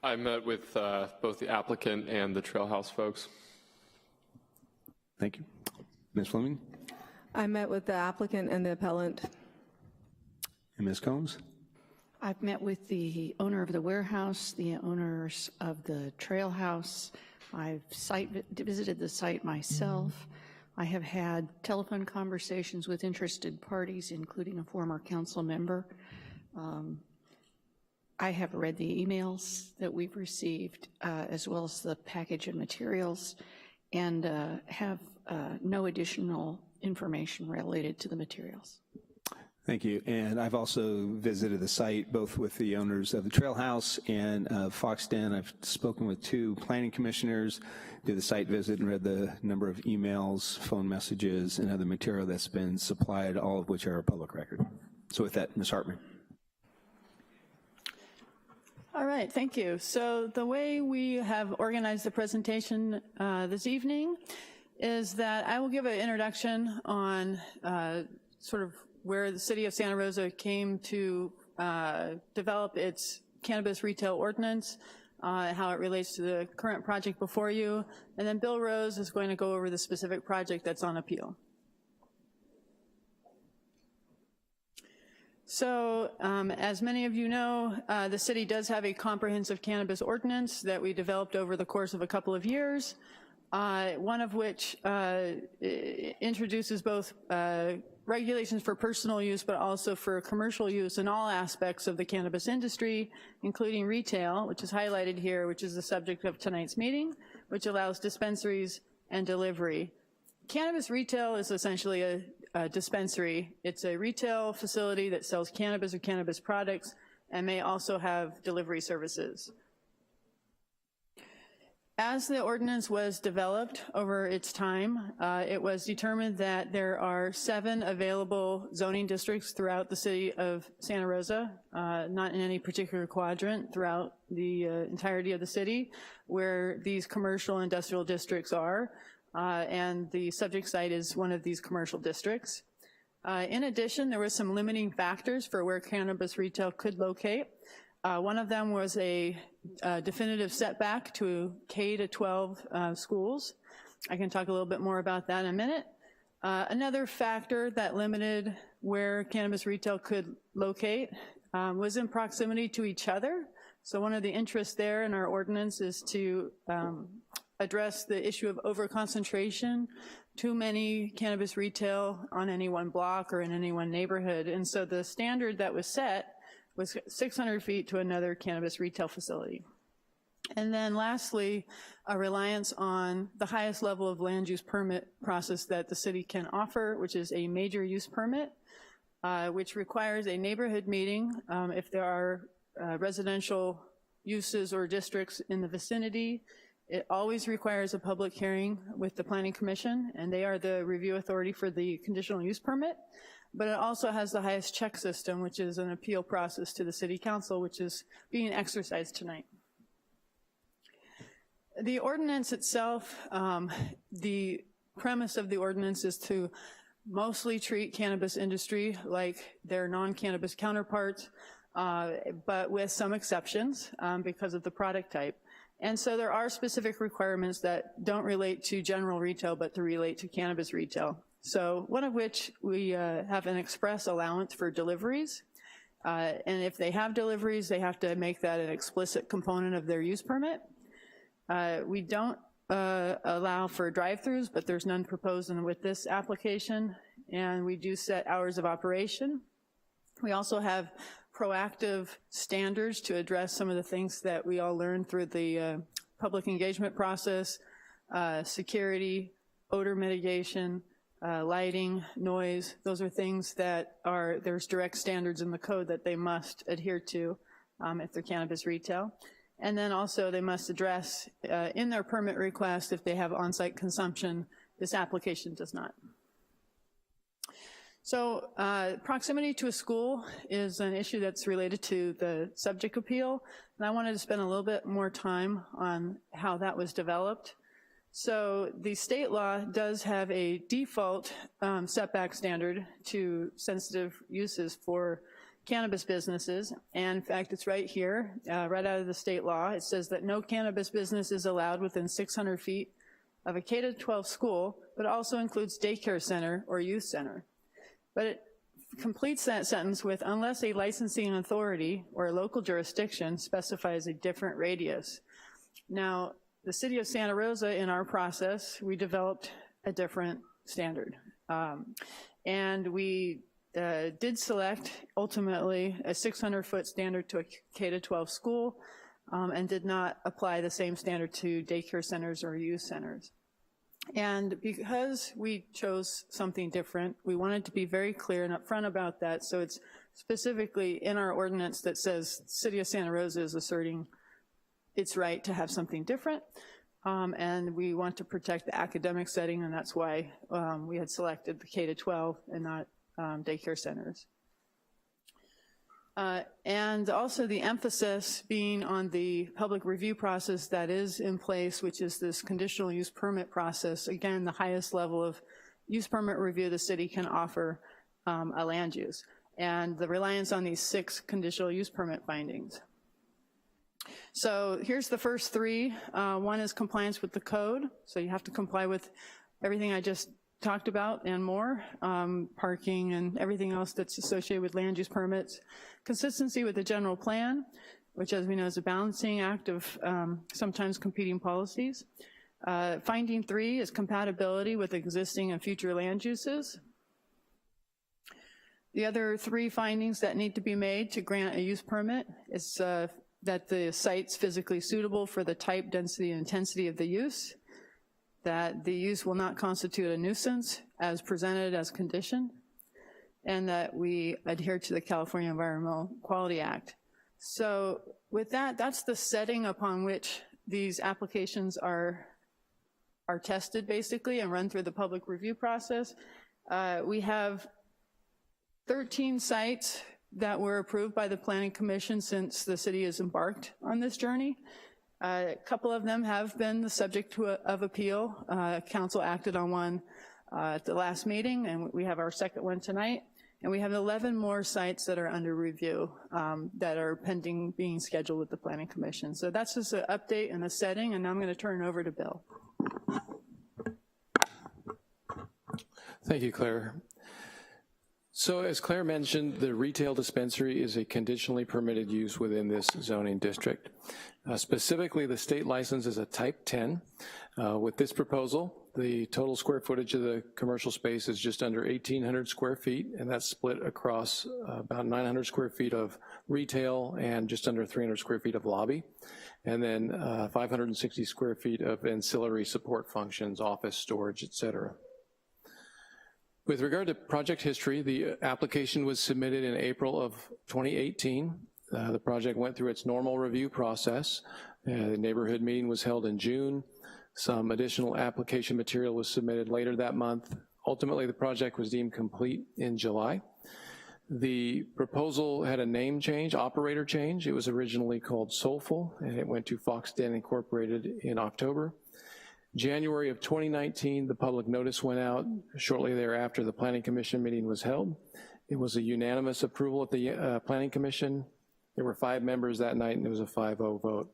Speaker 6: I met with both the applicant and the Trail House folks.
Speaker 1: Thank you. Ms. Fleming?
Speaker 3: I met with the applicant and the appellant.
Speaker 1: And Ms. Combs?
Speaker 4: I've met with the owner of the warehouse, the owners of the trail house. I've visited the site myself. I have had telephone conversations with interested parties, including a former council member. I have read the emails that we've received, as well as the package of materials, and have no additional information related to the materials.
Speaker 1: Thank you. And I've also visited the site, both with the owners of the Trail House and Fox Den. I've spoken with 2 planning commissioners, did the site visit and read the number of emails, phone messages, and other material that's been supplied, all of which are a public record. So with that, Ms. Hartman.
Speaker 21: All right, thank you. So the way we have organized the presentation this evening is that I will give an introduction on sort of where the city of Santa Rosa came to develop its cannabis retail ordinance, how it relates to the current project before you, and then Bill Rose is going to go over the specific project that's on appeal. So, as many of you know, the city does have a comprehensive cannabis ordinance that we developed over the course of a couple of years, one of which introduces both regulations for personal use, but also for commercial use in all aspects of the cannabis industry, including retail, which is highlighted here, which is the subject of tonight's meeting, which allows dispensaries and delivery. Cannabis retail is essentially a dispensary. It's a retail facility that sells cannabis or cannabis products and may also have delivery services. As the ordinance was developed over its time, it was determined that there are 7 available zoning districts throughout the city of Santa Rosa, not in any particular quadrant, throughout the entirety of the city, where these commercial industrial districts are, and the subject site is one of these commercial districts. In addition, there were some limiting factors for where cannabis retail could locate. One of them was a definitive setback to K-12 schools. I can talk a little bit more about that in a minute. Another factor that limited where cannabis retail could locate was in proximity to each other. So one of the interests there in our ordinance is to address the issue of overconcentration, too many cannabis retail on any one block or in any one neighborhood. And so the standard that was set was 600 feet to another cannabis retail facility. And then lastly, a reliance on the highest level of land use permit process that the city can offer, which is a major use permit, which requires a neighborhood meeting if there are residential uses or districts in the vicinity. It always requires a public hearing with the Planning Commission, and they are the review authority for the conditional use permit. But it also has the highest check system, which is an appeal process to the City Council, which is being exercised tonight. The ordinance itself, the premise of the ordinance is to mostly treat cannabis industry like their non-cannabis counterparts, but with some exceptions because of the product type. And so there are specific requirements that don't relate to general retail, but to relate to cannabis retail. So one of which we have an express allowance for deliveries. And if they have deliveries, they have to make that an explicit component of their use permit. We don't allow for drive-throughs, but there's none proposed with this application. And we do set hours of operation. We also have proactive standards to address some of the things that we all learned through the public engagement process, security, odor mitigation, lighting, noise. Those are things that there's direct standards in the code that they must adhere to if they're cannabis retail. And then also they must address in their permit request if they have on-site consumption. This application does not. So proximity to a school is an issue that's related to the subject appeal, and I wanted to spend a little bit more time on how that was developed. So the state law does have a default setback standard to sensitive uses for cannabis businesses, and in fact it's right here, right out of the state law. It says that no cannabis business is allowed within 600 feet of a K-12 school, but also includes daycare center or youth center. But it completes that sentence with, unless a licensing authority or a local jurisdiction specifies a different radius. Now, the city of Santa Rosa, in our process, we developed a different standard. And we did select, ultimately, a 600-foot standard to a K-12 school, and did not apply the same standard to daycare centers or youth centers. And because we chose something different, we wanted to be very clear and upfront about that, so it's specifically in our ordinance that says City of Santa Rosa is asserting its right to have something different, and we want to protect the academic setting, and that's why we had selected the K-12 and not daycare centers. And also the emphasis being on the public review process that is in place, which is this conditional use permit process. Again, the highest level of use permit review the city can offer a land use, and the reliance on these 6 conditional use permit findings. So here's the first 3. One is compliance with the code, so you have to comply with everything I just talked about and more, parking and everything else that's associated with land use permits. Consistency with the general plan, which as we know is a balancing act of sometimes competing policies. Finding 3 is compatibility with existing and future land uses. The other 3 findings that need to be made to grant a use permit is that the site's physically suitable for the type, density, and intensity of the use, that the use will not constitute a nuisance as presented as condition, and that we adhere to the California Environmental Quality Act. So with that, that's the setting upon which these applications are tested basically and run through the public review process. We have 13 sites that were approved by the Planning Commission since the city has embarked on this journey. A couple of them have been the subject of appeal. Council acted on one at the last meeting, and we have our second one tonight. And we have 11 more sites that are under review that are pending being scheduled with the Planning Commission. So that's just an update and a setting, and now I'm going to turn it over to Bill.
Speaker 13: Thank you, Claire. So as Claire mentioned, the retail dispensary is a conditionally permitted use within this zoning district. Specifically, the state license is a type 10. With this proposal, the total square footage of the commercial space is just under 1,800 square feet, and that's split across about 900 square feet of retail and just under 300 square feet of lobby, and then 560 square feet of ancillary support functions, office, storage, et cetera. With regard to project history, the application was submitted in April of 2018. The project went through its normal review process. The neighborhood meeting was held in June. Some additional application material was submitted later that month. Ultimately, the project was deemed complete in July. The proposal had a name change, operator change. It was originally called Soulful, and it went to Fox Den Incorporated in October. January of 2019, the public notice went out. Shortly thereafter, the Planning Commission meeting was held. It was a unanimous approval at the Planning Commission. There were 5 members that night, and it was a 5-0 vote.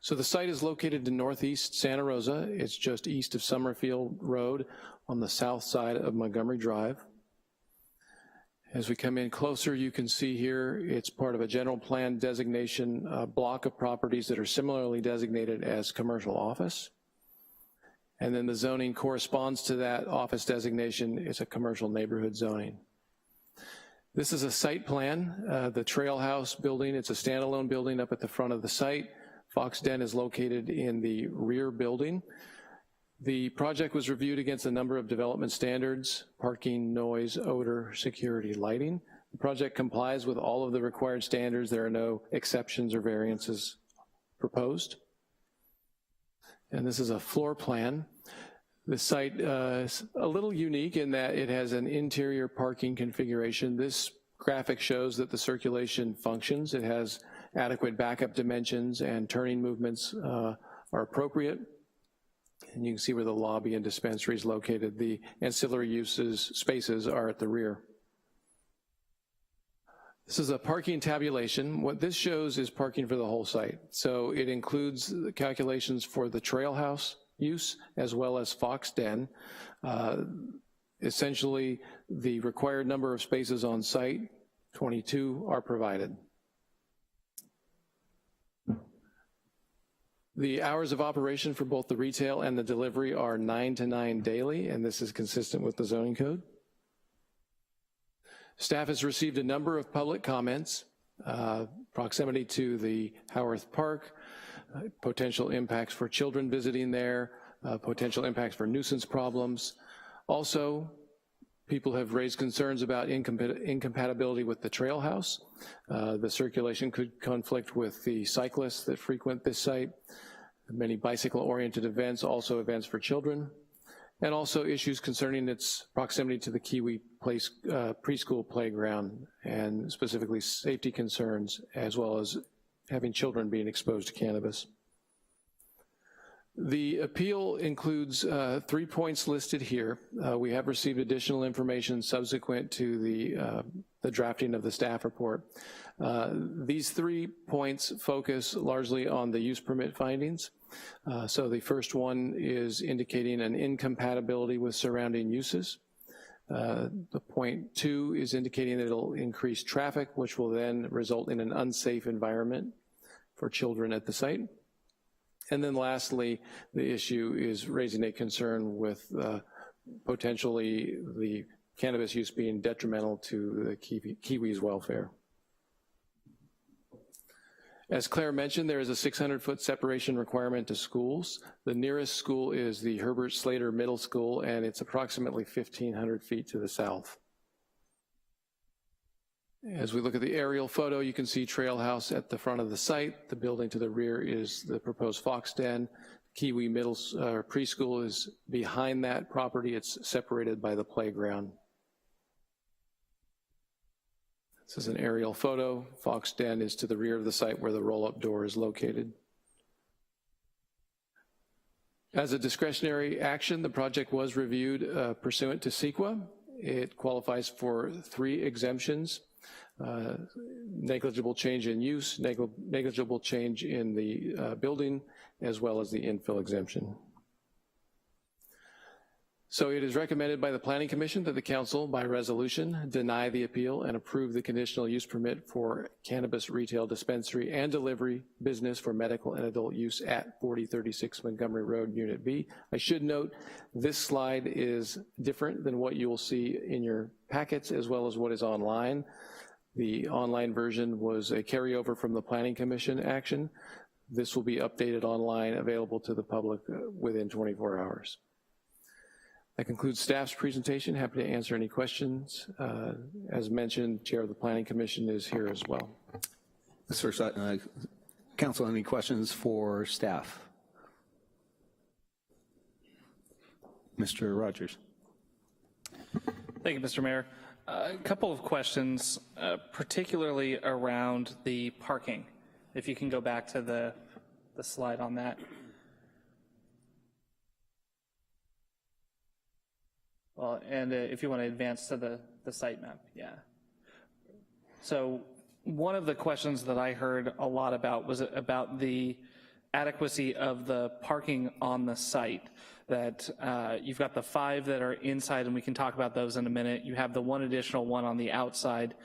Speaker 13: So the site is located in northeast Santa Rosa. It's just east of Summerfield Road on the south side of Montgomery Drive. As we come in closer, you can see here it's part of a general plan designation block of properties that are similarly designated as commercial office. And then the zoning corresponds to that office designation. It's a commercial neighborhood zoning. This is a site plan. The Trail House building, it's a standalone building up at the front of the site. Fox Den is located in the rear building. The project was reviewed against a number of development standards: parking, noise, odor, security, lighting. The project complies with all of the required standards. There are no exceptions or variances proposed. And this is a floor plan. The site is a little unique in that it has an interior parking configuration. This graphic shows that the circulation functions. It has adequate backup dimensions and turning movements are appropriate. And you can see where the lobby and dispensary is located. The ancillary uses spaces are at the rear. This is a parking tabulation. What this shows is parking for the whole site. So it includes the calculations for the trail house use as well as Fox Den. Essentially, the required number of spaces on site, 22, are provided. The hours of operation for both the retail and the delivery are 9 to 9 daily, and this is consistent with the zoning code. Staff has received a number of public comments, proximity to the Howarth Park, potential impacts for children visiting there, potential impacts for nuisance problems. Also, people have raised concerns about incompatibility with the trail house. The circulation could conflict with the cyclists that frequent this site. Many bicycle-oriented events, also events for children, and also issues concerning its proximity to the Kiwi Place preschool playground, and specifically safety concerns, as well as having children being exposed to cannabis. The appeal includes 3 points listed here. We have received additional information subsequent to the drafting of the staff report. These 3 points focus largely on the use permit findings. So the first one is indicating an incompatibility with surrounding uses. The point 2 is indicating that it'll increase traffic, which will then result in an unsafe environment for children at the site. And then lastly, the issue is raising a concern with potentially the cannabis use being detrimental to the Kiwis' welfare. As Claire mentioned, there is a 600-foot separation requirement to schools. The nearest school is the Herbert Slater Middle School, and it's approximately 1,500 feet to the south. As we look at the aerial photo, you can see Trail House at the front of the site. The building to the rear is the proposed Fox Den. Kiwi Preschool is behind that property. It's separated by the playground. This is an aerial photo. Fox Den is to the rear of the site where the roll-up door is located. As a discretionary action, the project was reviewed pursuant to CEQA. It qualifies for 3 exemptions. Negligible change in use, negligible change in the building, as well as the infill exemption. So it is recommended by the Planning Commission that the Council, by resolution, deny the appeal and approve the conditional use permit for cannabis retail dispensary and delivery business for medical and adult use at 4036 Montgomery Road, Unit B. I should note, this slide is different than what you will see in your packets as well as what is online. The online version was a carryover from the Planning Commission action. This will be updated online, available to the public within 24 hours. That concludes staff's presentation. Happy to answer any questions. As mentioned, Chair of the Planning Commission is here as well.
Speaker 1: Council, any questions for staff? Mr. Rogers.
Speaker 7: Thank you, Mr. Mayor. A couple of questions, particularly around the parking. If you can go back to the slide on that. Well, and if you want to advance to the site map, yeah. So one of the questions that I heard a lot about was about the adequacy of the parking on the site. That you've got the 5 that are inside, and we can talk about those in a minute. You have the 1 additional one on the outside,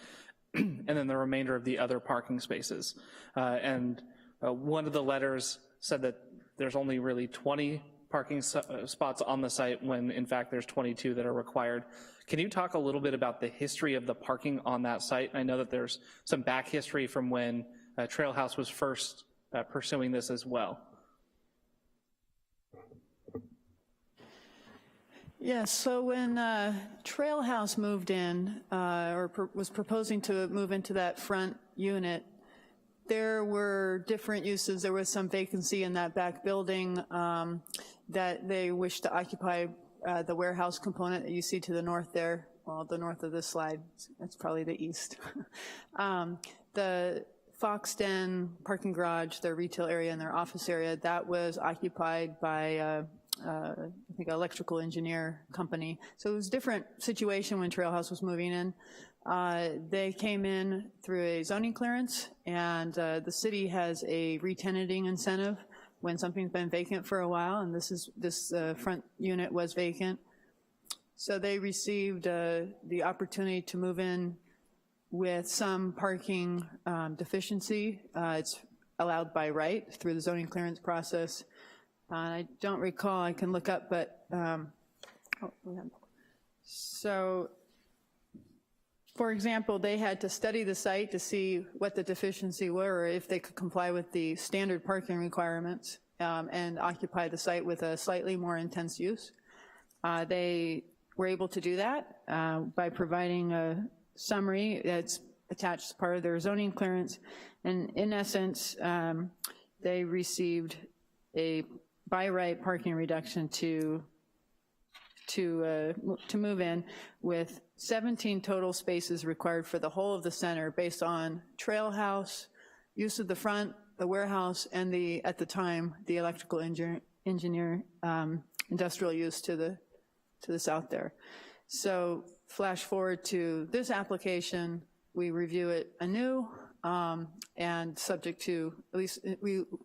Speaker 7: and then the remainder of the other parking spaces. One of the letters said that there's only really 20 parking spots on the site when in fact there's 22 that are required. Can you talk a little bit about the history of the parking on that site? I know that there's some back history from when Trail House was first pursuing this as well.
Speaker 21: Yes, so when Trail House moved in, was proposing to move into that front unit, there were different uses. There was some vacancy in that back building that they wished to occupy the warehouse component that you see to the north there, well, the north of this slide, that's probably the east. The Fox Den parking garage, their retail area and their office area, that was occupied by I think, electrical engineer company. So it was a different situation when Trailhouse was moving in. They came in through a zoning clearance, and the city has a re-tenanting incentive when something's been vacant for a while, and this front unit was vacant. So they received the opportunity to move in with some parking deficiency. It's allowed by right through the zoning clearance process. I don't recall, I can look up, but, so, for example, they had to study the site to see what the deficiency were, or if they could comply with the standard parking requirements and occupy the site with a slightly more intense use. They were able to do that by providing a summary that's attached as part of their zoning clearance. And in essence, they received a by right parking reduction to move in, with 17 total spaces required for the whole of the center based on trail house, use of the front, the warehouse, and at the time, the electrical engineer industrial use to the south there. So flash forward to this application, we review it anew, and subject to, at least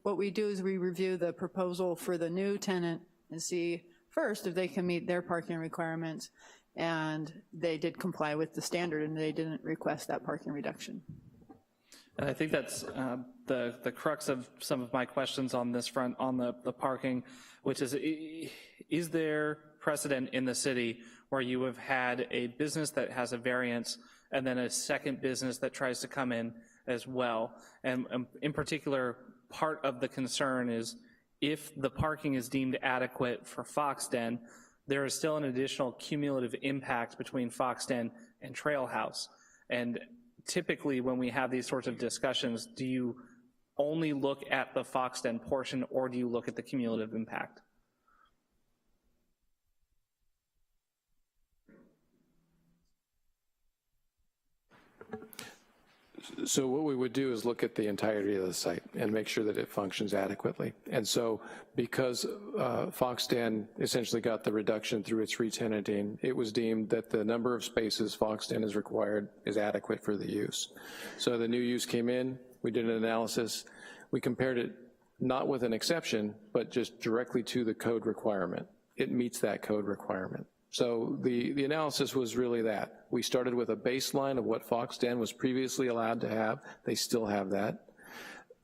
Speaker 21: what we do is we review the proposal for the new tenant and see first if they can meet their parking requirements, and they did comply with the standard and they didn't request that parking reduction.
Speaker 7: And I think that's the crux of some of my questions on this front, on the parking, which is there precedent in the city where you have had a business that has a variance and then a second business that tries to come in as well? And in particular, part of the concern is if the parking is deemed adequate for Foxden, there is still an additional cumulative impact between Foxden and Trailhouse. And typically when we have these sorts of discussions, do you only look at the Foxden portion, or do you look at the cumulative impact?
Speaker 13: So what we would do is look at the entirety of the site and make sure that it functions adequately. And so because Foxden essentially got the reduction through its re-tenanting, it was deemed that the number of spaces Foxden is required is adequate for the use. So the new use came in, we did an analysis, we compared it not with an exception, but just directly to the code requirement. It meets that code requirement. So the analysis was really that. We started with a baseline of what Foxden was previously allowed to have. They still have that,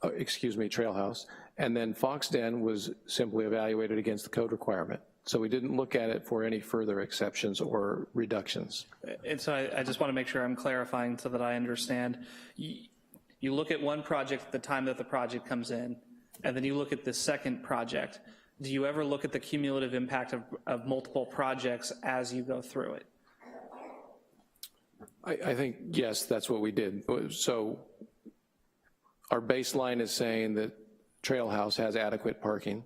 Speaker 13: Trailhouse. And then Foxden was simply evaluated against the code requirement. So we didn't look at it for any further exceptions or reductions.
Speaker 7: And so I just want to make sure I'm clarifying so that I understand. You look at one project at the time that the project comes in, and then you look at the second project. Do you ever look at the cumulative impact of multiple projects as you go through it?
Speaker 13: I think, yes, that's what we did. So our baseline is saying that Trailhouse has adequate parking,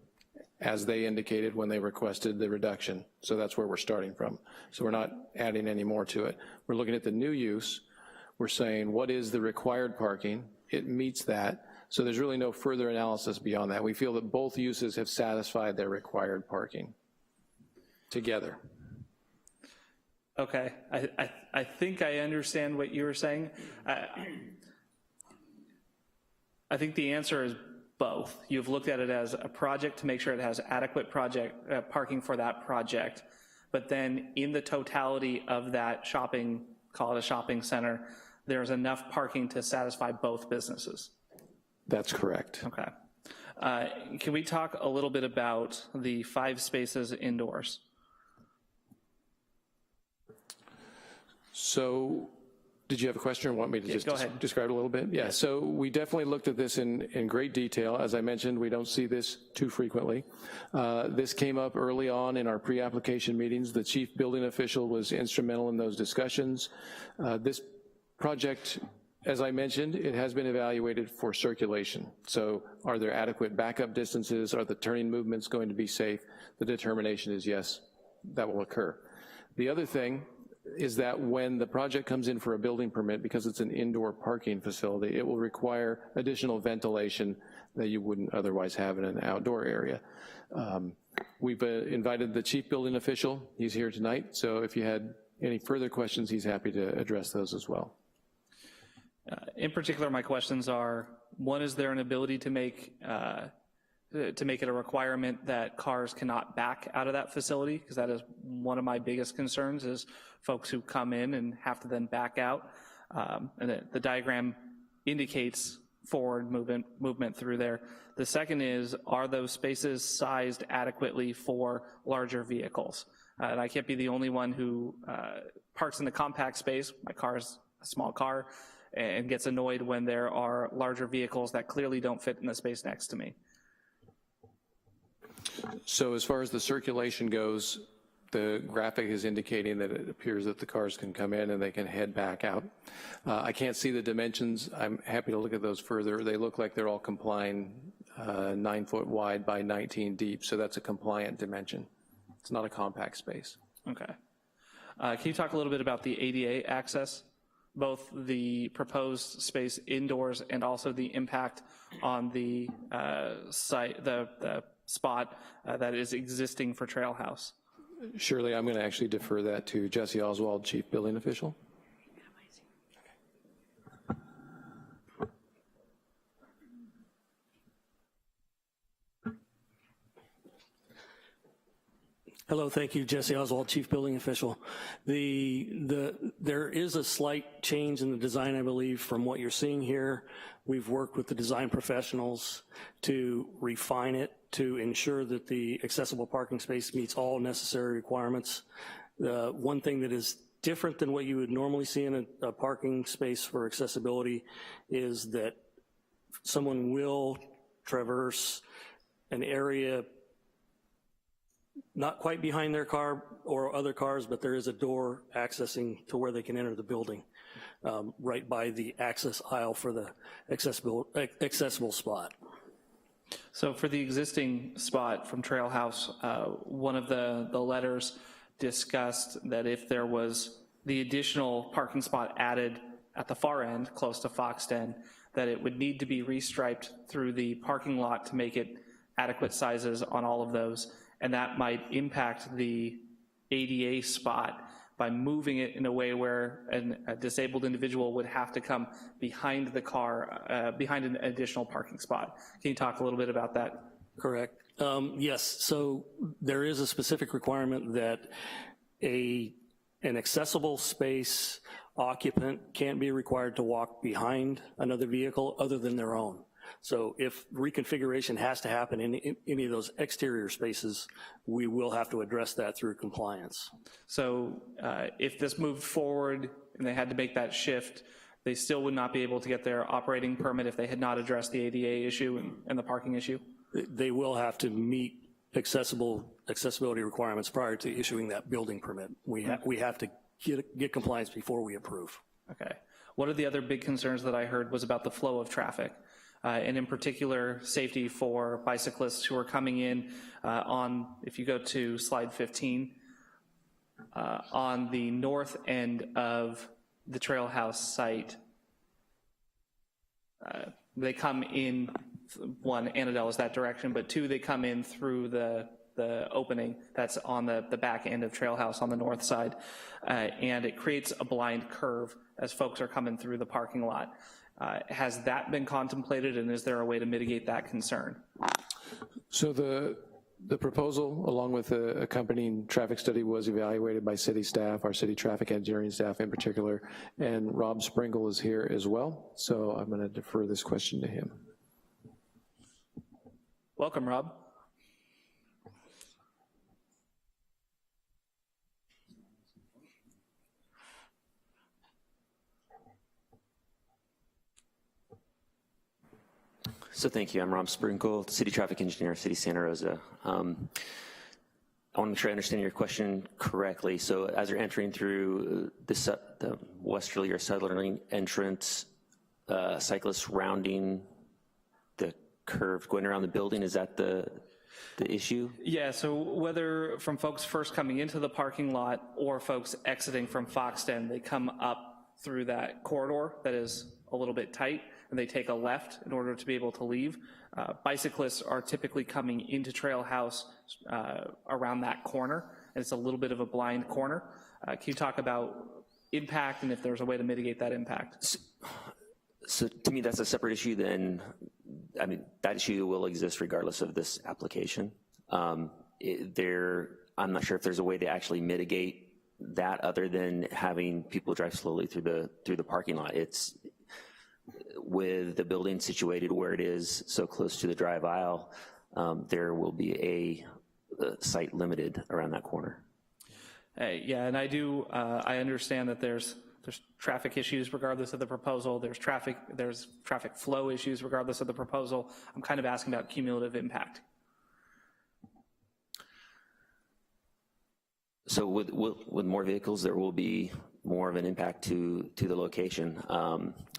Speaker 13: as they indicated when they requested the reduction. So that's where we're starting from. So we're not adding any more to it. We're looking at the new use. We're saying, what is the required parking? It meets that. So there's really no further analysis beyond that. We feel that both uses have satisfied their required parking together.
Speaker 7: Okay, I think I understand what you were saying. I think the answer is both. You've looked at it as a project to make sure it has adequate parking for that project, but then in the totality of that shopping, call it a shopping center, there's enough parking to satisfy both businesses.
Speaker 13: That's correct.
Speaker 7: Okay. Can we talk a little bit about the 5 spaces indoors?
Speaker 13: So, did you have a question or want me to just describe it a little bit? Yeah, so we definitely looked at this in great detail. As I mentioned, we don't see this too frequently. This came up early on in our pre-application meetings. The chief building official was instrumental in those discussions. This project, as I mentioned, it has been evaluated for circulation. So are there adequate backup distances? Are the turning movements going to be safe? The determination is yes, that will occur. The other thing is that when the project comes in for a building permit, because it's an indoor parking facility, it will require additional ventilation that you wouldn't otherwise have in an outdoor area. We've invited the chief building official. He's here tonight, so if you had any further questions, he's happy to address those as well.
Speaker 7: In particular, my questions are, one, is there an ability to make it a requirement that cars cannot back out of that facility? Because that is one of my biggest concerns, is folks who come in and have to then back out. And the diagram indicates forward movement through there. The second is, are those spaces sized adequately for larger vehicles? And I can't be the only one who parks in the compact space. My car is a small car, and gets annoyed when there are larger vehicles that clearly don't fit in the space next to me.
Speaker 13: So as far as the circulation goes, the graphic is indicating that it appears that the cars can come in and they can head back out. I can't see the dimensions. I'm happy to look at those further. They look like they're all complying, 9 foot wide by 19 deep, so that's a compliant dimension. It's not a compact space.
Speaker 7: Okay. Can you talk a little bit about the ADA access, both the proposed space indoors and also the impact on the site, the spot that is existing for Trail House?
Speaker 13: Surely, I'm going to actually defer that to Jesse Oswald, Chief Building Official.
Speaker 14: Hello, thank you, Jesse Oswald, Chief Building Official. There is a slight change in the design, I believe, from what you're seeing here. We've worked with the design professionals to refine it to ensure that the accessible parking space meets all necessary requirements. One thing that is different than what you would normally see in a parking space for accessibility is that someone will traverse an area not quite behind their car or other cars, but there is a door accessing to where they can enter the building, right by the access aisle for the accessible spot.
Speaker 7: So for the existing spot from Trail House, one of the letters discussed that if there was the additional parking spot added at the far end, close to Foxton, that it would need to be restriped through the parking lot to make it adequate sizes on all of those, and that might impact the ADA spot by moving it in a way where a disabled individual would have to come behind the car, behind an additional parking spot. Can you talk a little bit about that?
Speaker 14: Correct. Yes, so there is a specific requirement that an accessible space occupant can't be required to walk behind another vehicle other than their own. So if reconfiguration has to happen in any of those exterior spaces, we will have to address that through compliance.
Speaker 7: So if this moved forward and they had to make that shift, they still would not be able to get their operating permit if they had not addressed the ADA issue and the parking issue?
Speaker 14: They will have to meet accessibility requirements prior to issuing that building permit. We have to get compliance before we approve.
Speaker 7: Okay. One of the other big concerns that I heard was about the flow of traffic. And in particular, safety for bicyclists who are coming in on, if you go to slide 15, on the north end of the Trail House site. They come in, one, Annandale is that direction, but two, they come in through the opening that's on the back end of Trail House on the north side, and it creates a blind curve as folks are coming through the parking lot. Has that been contemplated, and is there a way to mitigate that concern?
Speaker 13: So the proposal, along with the accompanying traffic study, was evaluated by city staff, our city traffic engineering staff in particular, and Rob Sprinkle is here as well, so I'm going to defer this question to him.
Speaker 7: Welcome, Rob.
Speaker 15: So thank you. I'm Rob Sprinkle, City Traffic Engineer, City Santa Rosa. I want to make sure I understand your question correctly. So as you're entering through the westerly or southerly entrance, cyclists rounding the curve, going around the building, is that the issue?
Speaker 7: Yeah, so whether from folks first coming into the parking lot or folks exiting from Foxton, they come up through that corridor that is a little bit tight. and they take a left in order to be able to leave. Bicyclists are typically coming into Trail House around that corner, and it's a little bit of a blind corner. Can you talk about impact and if there's a way to mitigate that impact?
Speaker 15: So to me, that's a separate issue then. I mean, that issue will exist regardless of this application. I'm not sure if there's a way to actually mitigate that other than having people drive slowly through the parking lot. It's with the building situated where it is, so close to the drive aisle, there will be a site limited around that corner.
Speaker 7: Yeah, and I understand that there's traffic issues regardless of the proposal. There's traffic flow issues regardless of the proposal. I'm kind of asking about cumulative impact.
Speaker 15: So with more vehicles, there will be more of an impact to the location.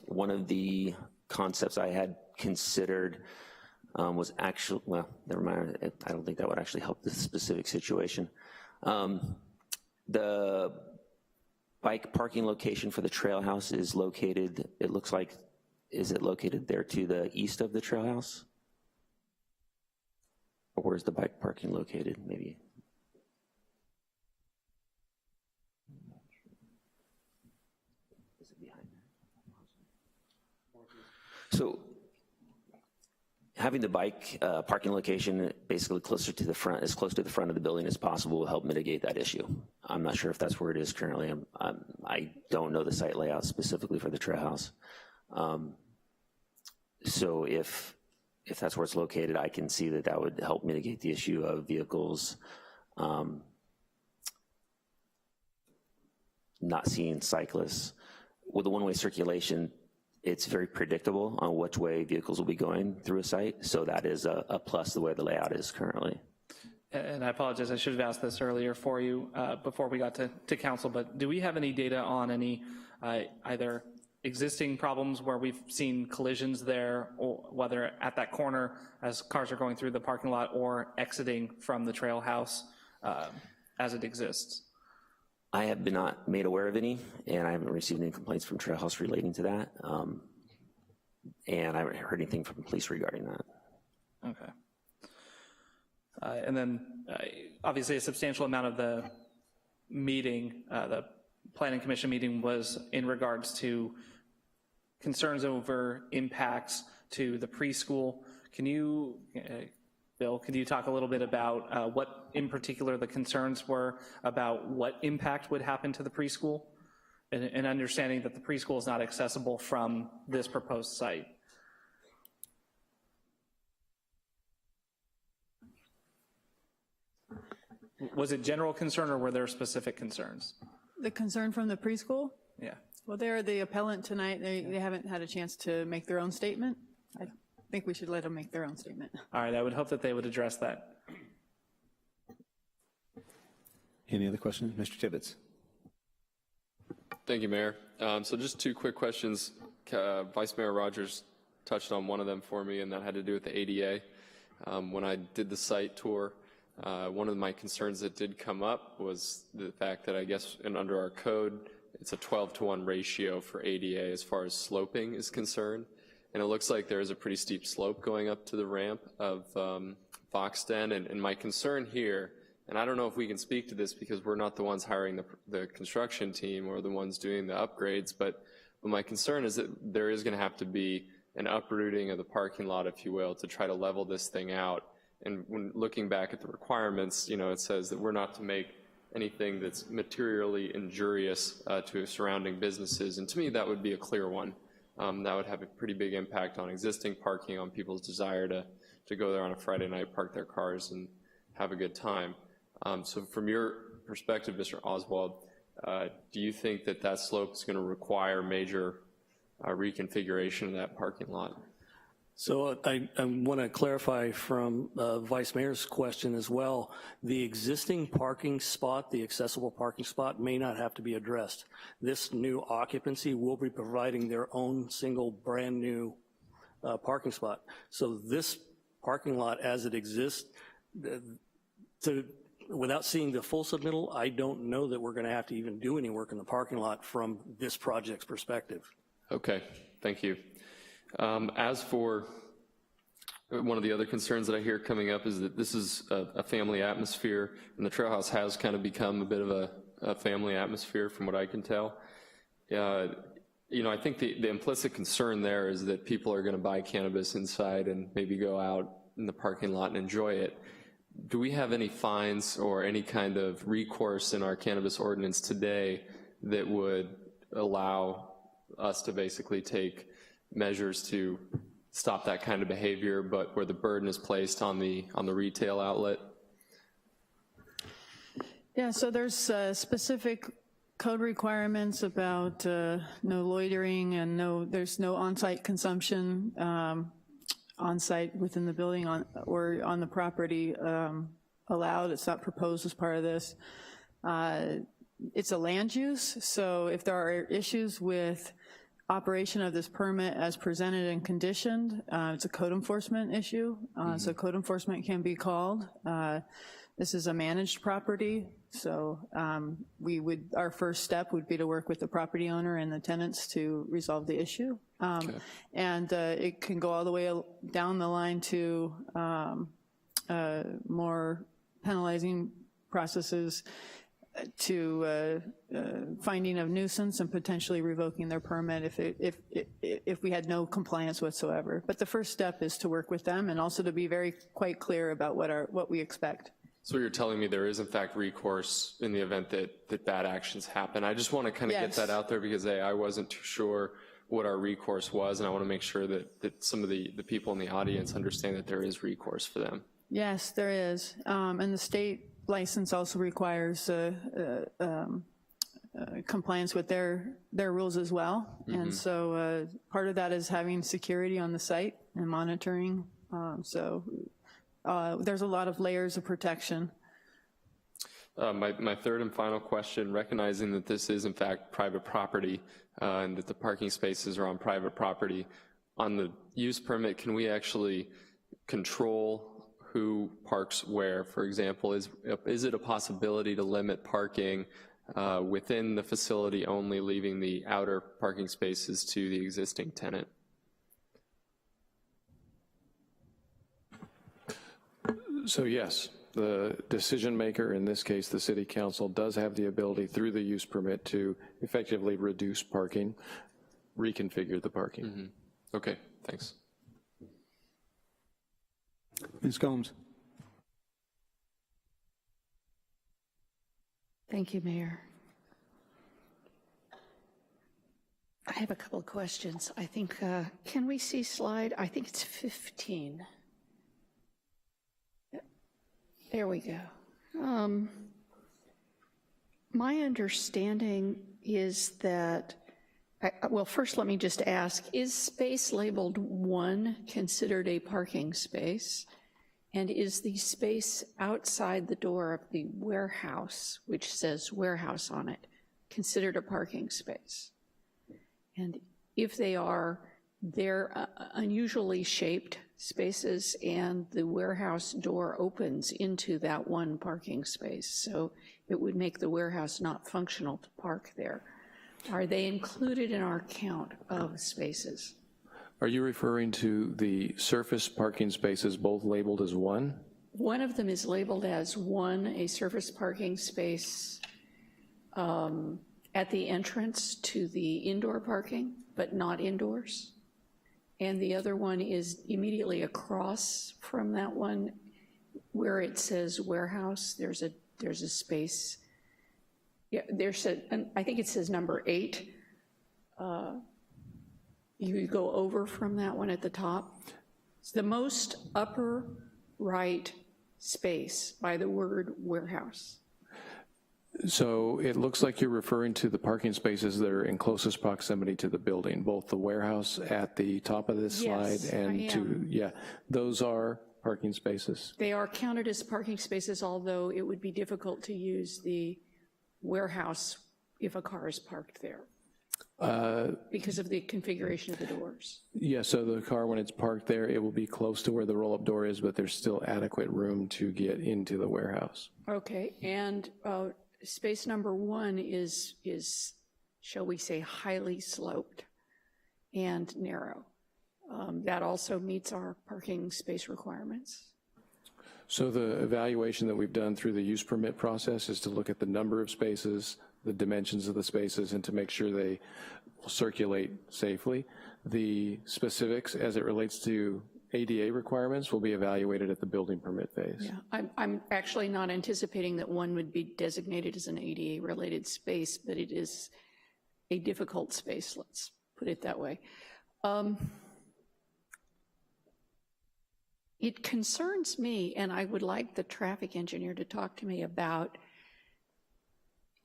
Speaker 15: One of the concepts I had considered was actually, well, never mind, I don't think that would actually help this specific situation. The bike parking location for the trail house is located, it looks like, is it located there to the east of the trail house? Or where's the bike parking located, maybe? So having the bike parking location basically closer to the front, as close to the front of the building as possible will help mitigate that issue. I'm not sure if that's where it is currently. I don't know the site layout specifically for the trail house. So if that's where it's located, I can see that that would help mitigate the issue of vehicles not seeing cyclists. With the one-way circulation, it's very predictable on which way vehicles will be going through a site, so that is a plus the way the layout is currently.
Speaker 7: And I apologize, I should have asked this earlier for you before we got to council, but do we have any data on any either existing problems where we've seen collisions there, or whether at that corner as cars are going through the parking lot or exiting from the trail house as it exists?
Speaker 15: I have been not made aware of any, and I haven't received any complaints from Trail House relating to that, and I haven't heard anything from the police regarding that.
Speaker 7: Okay. And then obviously a substantial amount of the meeting, the Planning Commission meeting, was in regards to concerns over impacts to the preschool. Can you, Bill, can you talk a little bit about what in particular the concerns were about what impact would happen to the preschool, and understanding that the preschool is not accessible from this proposed site? Was it general concern or were there specific concerns?
Speaker 21: The concern from the preschool?
Speaker 7: Yeah.
Speaker 21: Well, they're the appellant tonight. They haven't had a chance to make their own statement. I think we should let them make their own statement.
Speaker 7: All right, I would hope that they would address that.
Speaker 1: Any other questions? Mr. Tibbetts.
Speaker 6: Thank you, Mayor. So just two quick questions. Vice Mayor Rogers touched on one of them for me, and that had to do with the ADA. When I did the site tour, one of my concerns that did come up was the fact that I guess under our code, it's a 12-to-1 ratio for ADA as far as sloping is concerned. And it looks like there is a pretty steep slope going up to the ramp of Foxden. And my concern here, and I don't know if we can speak to this because we're not the ones hiring the construction team or the ones doing the upgrades, but my concern is that there is going to have to be an uprooting of the parking lot, if you will, to try to level this thing out. And when looking back at the requirements, you know, it says that we're not to make anything that's materially injurious to surrounding businesses. And to me, that would be a clear one. That would have a pretty big impact on existing parking, on people's desire to go there on a Friday night, park their cars, and have a good time. So from your perspective, Mr. Oswald, do you think that that slope is going to require major reconfiguration of that parking lot?
Speaker 14: So I want to clarify from Vice Mayor's question as well. The existing parking spot, the accessible parking spot, may not have to be addressed. This new occupancy will be providing their own single brand new parking spot. So this parking lot as it exists, without seeing the full submittal, I don't know that we're going to have to even do any work in the parking lot from this project's perspective.
Speaker 6: Okay, thank you. As for one of the other concerns that I hear coming up is that this is a family atmosphere, and the trail house has kind of become a bit of a family atmosphere from what I can tell. You know, I think the implicit concern there is that people are going to buy cannabis inside and maybe go out in the parking lot and enjoy it. Do we have any fines or any kind of recourse in our cannabis ordinance today that would allow us to basically take measures to stop that kind of behavior, but where the burden is placed on the retail outlet?
Speaker 21: Yeah, so there's specific code requirements about no loitering and there's no on-site consumption on-site within the building or on the property allowed. It's not proposed as part of this. It's a land use, so if there are issues with operation of this permit as presented and conditioned, it's a code enforcement issue, so code enforcement can be called. This is a managed property, so our first step would be to work with the property owner and the tenants to resolve the issue. And it can go all the way down the line to more penalizing processes to finding of nuisance and potentially revoking their permit if we had no compliance whatsoever. But the first step is to work with them and also to be quite clear about what we expect.
Speaker 6: So you're telling me there is in fact recourse in the event that bad actions happen. I just want to kind of get that out there because I wasn't too sure what our recourse was, and I want to make sure that some of the people in the audience understand that there is recourse for them.
Speaker 21: Yes, there is, and the state license also requires compliance with their rules as well, and so part of that is having security on the site and monitoring, so there's a lot of layers of protection.
Speaker 6: My third and final question, recognizing that this is in fact private property and that the parking spaces are on private property, on the use permit, can we actually control who parks where? For example, is it a possibility to limit parking within the facility only, leaving the outer parking spaces to the existing tenant?
Speaker 13: So yes, the decision maker, in this case the city council, does have the ability through the use permit to effectively reduce parking, reconfigure the parking.
Speaker 6: Okay, thanks.
Speaker 1: Ms. Combs.
Speaker 4: Thank you, Mayor. I have a couple of questions. I think, can we see slide? I think it's 15. There we go. My understanding is that, well, first let me just ask, is space labeled 1 considered a parking space? And is the space outside the door of the warehouse, which says warehouse on it, considered a parking space? And if they are, they're unusually shaped spaces, and the warehouse door opens into that one parking space, so it would make the warehouse not functional to park there. Are they included in our count of spaces?
Speaker 13: Are you referring to the surface parking spaces both labeled as 1?
Speaker 4: One of them is labeled as 1, a surface parking space at the entrance to the indoor parking, but not indoors. And the other one is immediately across from that one where it says warehouse. There's a space. Yeah, I think it says number 8. You go over from that one at the top. It's the most upper right space by the word warehouse.
Speaker 13: So it looks like you're referring to the parking spaces that are in closest proximity to the building, both the warehouse at the top of this slide and those are parking spaces.
Speaker 4: They are counted as parking spaces, although it would be difficult to use the warehouse if a car is parked there because of the configuration of the doors.
Speaker 13: Yeah, so the car, when it's parked there, it will be close to where the roll-up door is, but there's still adequate room to get into the warehouse.
Speaker 4: Okay, and space number 1 is, shall we say, highly sloped and narrow. that also meets our parking space requirements.
Speaker 13: So the evaluation that we've done through the use permit process is to look at the number of spaces, the dimensions of the spaces, and to make sure they will circulate safely. The specifics as it relates to ADA requirements will be evaluated at the building permit phase.
Speaker 4: Yeah, I'm actually not anticipating that one would be designated as an ADA-related space, but it is a difficult space, let's put it that way. It concerns me, and I would like the traffic engineer to talk to me about,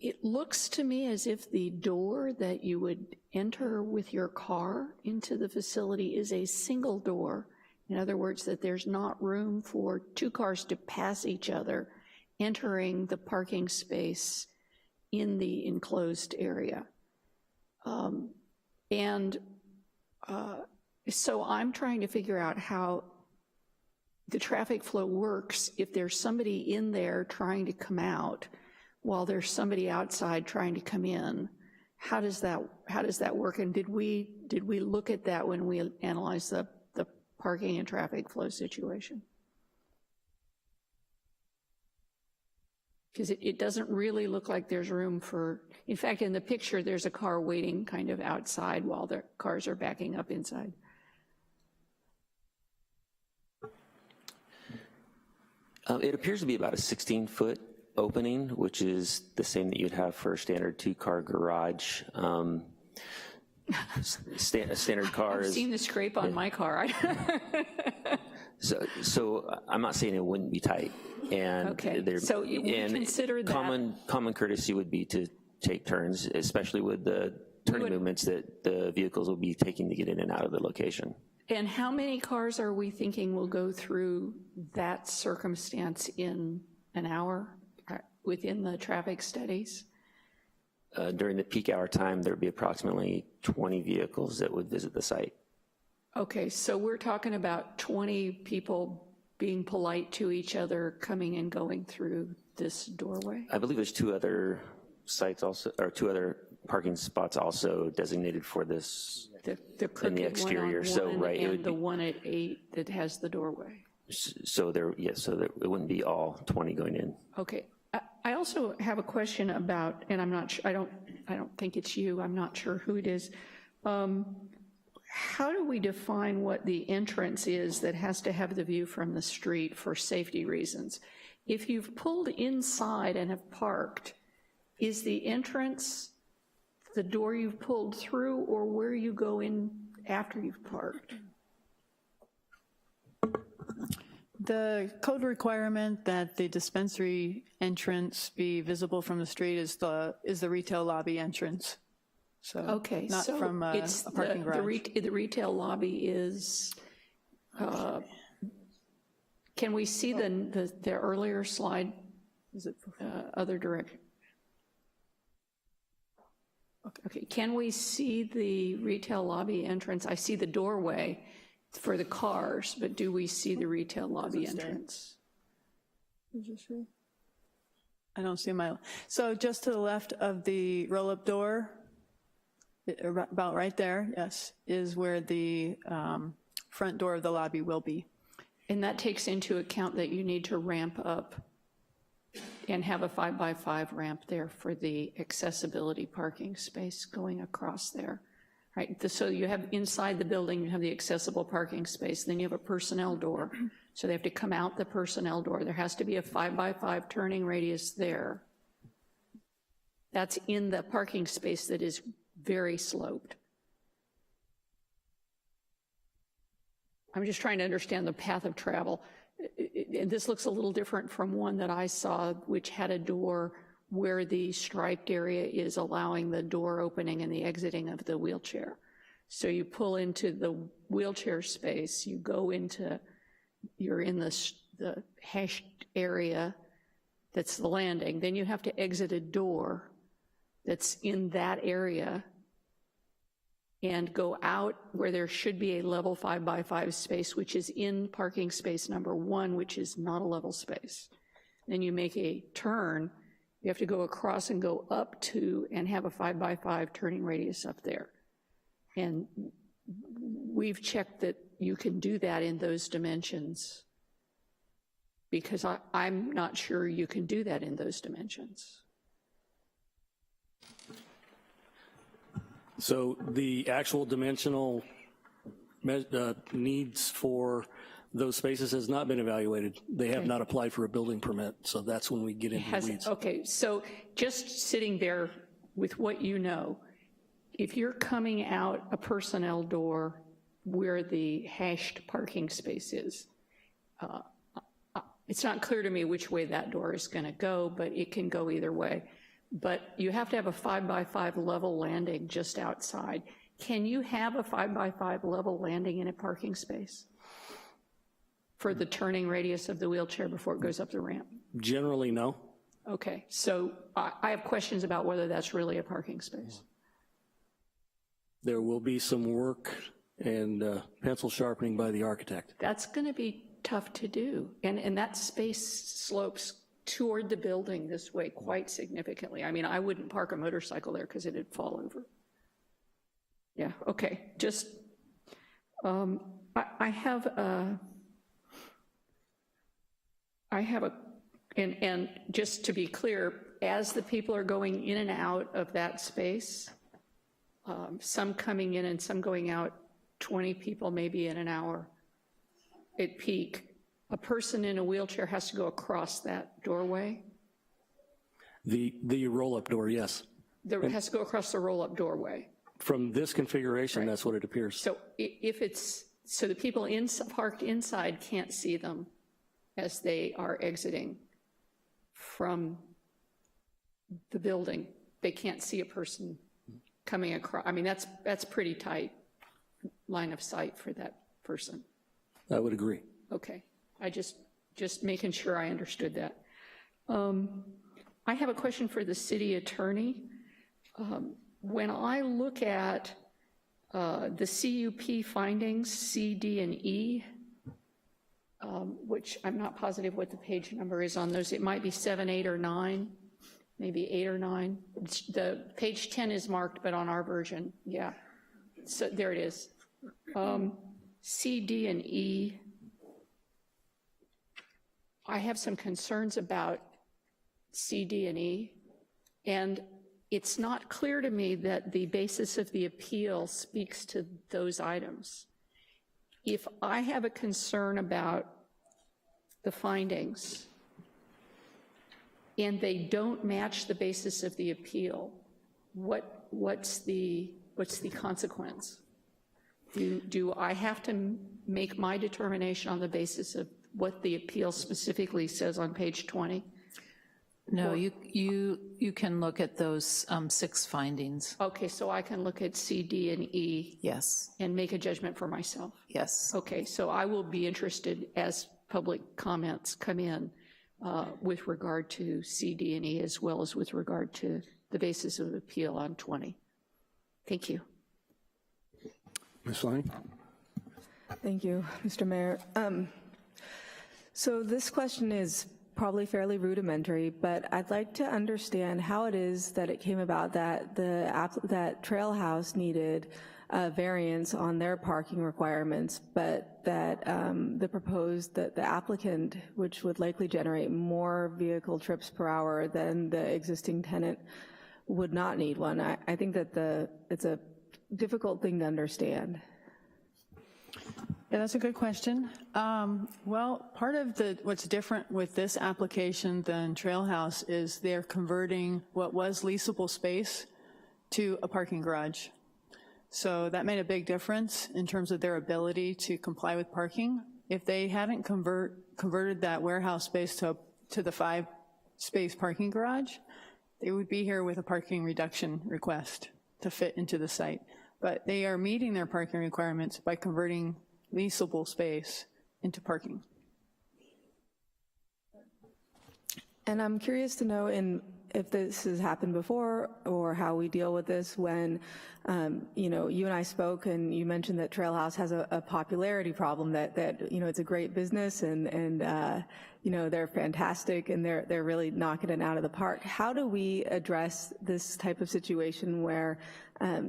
Speaker 4: it looks to me as if the door that you would enter with your car into the facility is a single door. In other words, that there's not room for two cars to pass each other entering the parking space in the enclosed area. So I'm trying to figure out how the traffic flow works if there's somebody in there trying to come out while there's somebody outside trying to come in. How does that work? And did we look at that when we analyzed the parking and traffic flow situation? Because it doesn't really look like there's room for, in fact, in the picture, there's a car waiting kind of outside while the cars are backing up inside.
Speaker 15: It appears to be about a 16-foot opening, which is the same that you'd have for a standard two-car garage. A standard car
Speaker 4: I've seen the scrape on my car.
Speaker 15: So I'm not saying it wouldn't be tight. And
Speaker 4: okay, so we consider that.
Speaker 15: Common courtesy would be to take turns, especially with the turning movements that the vehicles will be taking to get in and out of the location.
Speaker 4: And how many cars are we thinking will go through that circumstance in an hour within the traffic studies?
Speaker 15: During the peak hour time, there'd be approximately 20 vehicles that would visit the site.
Speaker 4: Okay, so we're talking about 20 people being polite to each other coming and going through this doorway?
Speaker 15: I believe there's two other sites also, or two other parking spots also designated for this in the exterior. So right,
Speaker 4: it would be the one at 8 that has the doorway.
Speaker 15: So there, yes, so there, it wouldn't be all 20 going in.
Speaker 4: Okay. I also have a question about, and I'm not sure, I don't think it's you, I'm not sure who it is. How do we define what the entrance is that has to have the view from the street for safety reasons? If you've pulled inside and have parked, is the entrance the door you've pulled through or where you go in after you've parked?
Speaker 21: The code requirement that the dispensary entrance be visible from the street is the retail lobby entrance. So
Speaker 4: okay,
Speaker 21: not
Speaker 4: so
Speaker 21: from a parking garage.
Speaker 4: The retail lobby is, can we see the earlier slide? Is it other direction? Okay, can we see the retail lobby entrance? I see the doorway for the cars, but do we see the retail lobby entrance?
Speaker 21: I don't see so just to the left of the roll-up door, about right there, yes, is where the front door of the lobby will be.
Speaker 4: And that takes into account that you need to ramp up and have a 5x5 ramp there for the accessibility parking space going across there, right? So you have inside the building, you have the accessible parking space, then you have a personnel door. So they have to come out the personnel door. There has to be a 5x5 turning radius there. That's in the parking space that is very sloped. I'm just trying to understand the path of travel. This looks a little different from one that I saw, which had a door where the striped area is allowing the door opening and the exiting of the wheelchair. So you pull into the wheelchair space, you go into, you're in the hashed area that's the landing, then you have to exit a door that's in that area and go out where there should be a level 5x5 space, which is in parking space number 1, which is not a level space. Then you make a turn, you have to go across and go up to and have a 5x5 turning radius up there. And we've checked that you can do that in those dimensions, because I'm not sure you can do that in those dimensions.
Speaker 14: So the actual dimensional needs for those spaces has not been evaluated. They have not applied for a building permit, so that's when we get into the weeds.
Speaker 4: Okay, so just sitting there with what you know, if you're coming out a personnel door where the hashed parking space is, it's not clear to me which way that door is going to go, but it can go either way. But you have to have a 5x5 level landing just outside. Can you have a 5x5 level landing in a parking space for the turning radius of the wheelchair before it goes up the ramp?
Speaker 14: Generally, no.
Speaker 4: Okay, so I have questions about whether that's really a parking space.
Speaker 14: There will be some work and pencil sharpening by the architect.
Speaker 4: That's going to be tough to do, and that space slopes toward the building this way quite significantly. I mean, I wouldn't park a motorcycle there because it'd fall over. Yeah, okay, just, I have a, and just to be clear, as the people are going in and out of that space, some coming in and some going out, 20 people maybe in an hour at peak, a person in a wheelchair has to go across that doorway?
Speaker 14: The roll-up door, yes.
Speaker 4: There has to go across the roll-up doorway.
Speaker 14: From this configuration, right. That's what it appears.
Speaker 4: So if it's, so the people parked inside can't see them as they are exiting from the building. They can't see a person coming across. I mean, that's pretty tight line of sight for that person.
Speaker 14: I would agree.
Speaker 4: Okay, I just making sure I understood that. I have a question for the city attorney. When I look at the CUP findings, C, D, and E, which I'm not positive what the page number is on those. It might be 7, 8, or 9, maybe 8 or 9. The page 10 is marked, but on our version, yeah. So there it is. C, D, and E. I have some concerns about C, D, and E, and it's not clear to me that the basis of the appeal speaks to those items. If I have a concern about the findings and they don't match the basis of the appeal, what's the consequence? Do I have to make my determination on the basis of what the appeal specifically says on page 20?
Speaker 21: No, you can look at those 6 findings.
Speaker 4: Okay, so I can look at C, D, and E.
Speaker 21: Yes.
Speaker 4: And make a judgment for myself.
Speaker 21: Yes.
Speaker 4: Okay, so I will be interested as public comments come in with regard to C, D, and E, as well as with regard to the basis of appeal on 20. Thank you.
Speaker 1: Ms. Fleming?
Speaker 3: Thank you, Mr. Mayor. So this question is probably fairly rudimentary, but I'd like to understand how it is that it came about that that Trail House needed a variance on their parking requirements, but that the applicant, which would likely generate more vehicle trips per hour than the existing tenant, would not need one. I think that it's a difficult thing to understand.
Speaker 18: Yeah, that's a good question. Well, part of what's different with this application than Trail House is they're converting what was leasable space to a parking garage. So that made a big difference in terms of their ability to comply with parking. If they hadn't converted that warehouse space to the 5-space parking garage, they would be here with a parking reduction request to fit into the site. But they are meeting their parking requirements by converting leasable space into parking.
Speaker 3: And I'm curious to know, in if this has happened before or how we deal with this when, you know, you and I spoke and you mentioned that Trail House has a popularity problem, that you know, it's a great business and you know, they're fantastic and they're really knocking it out of the park. How do we address this type of situation where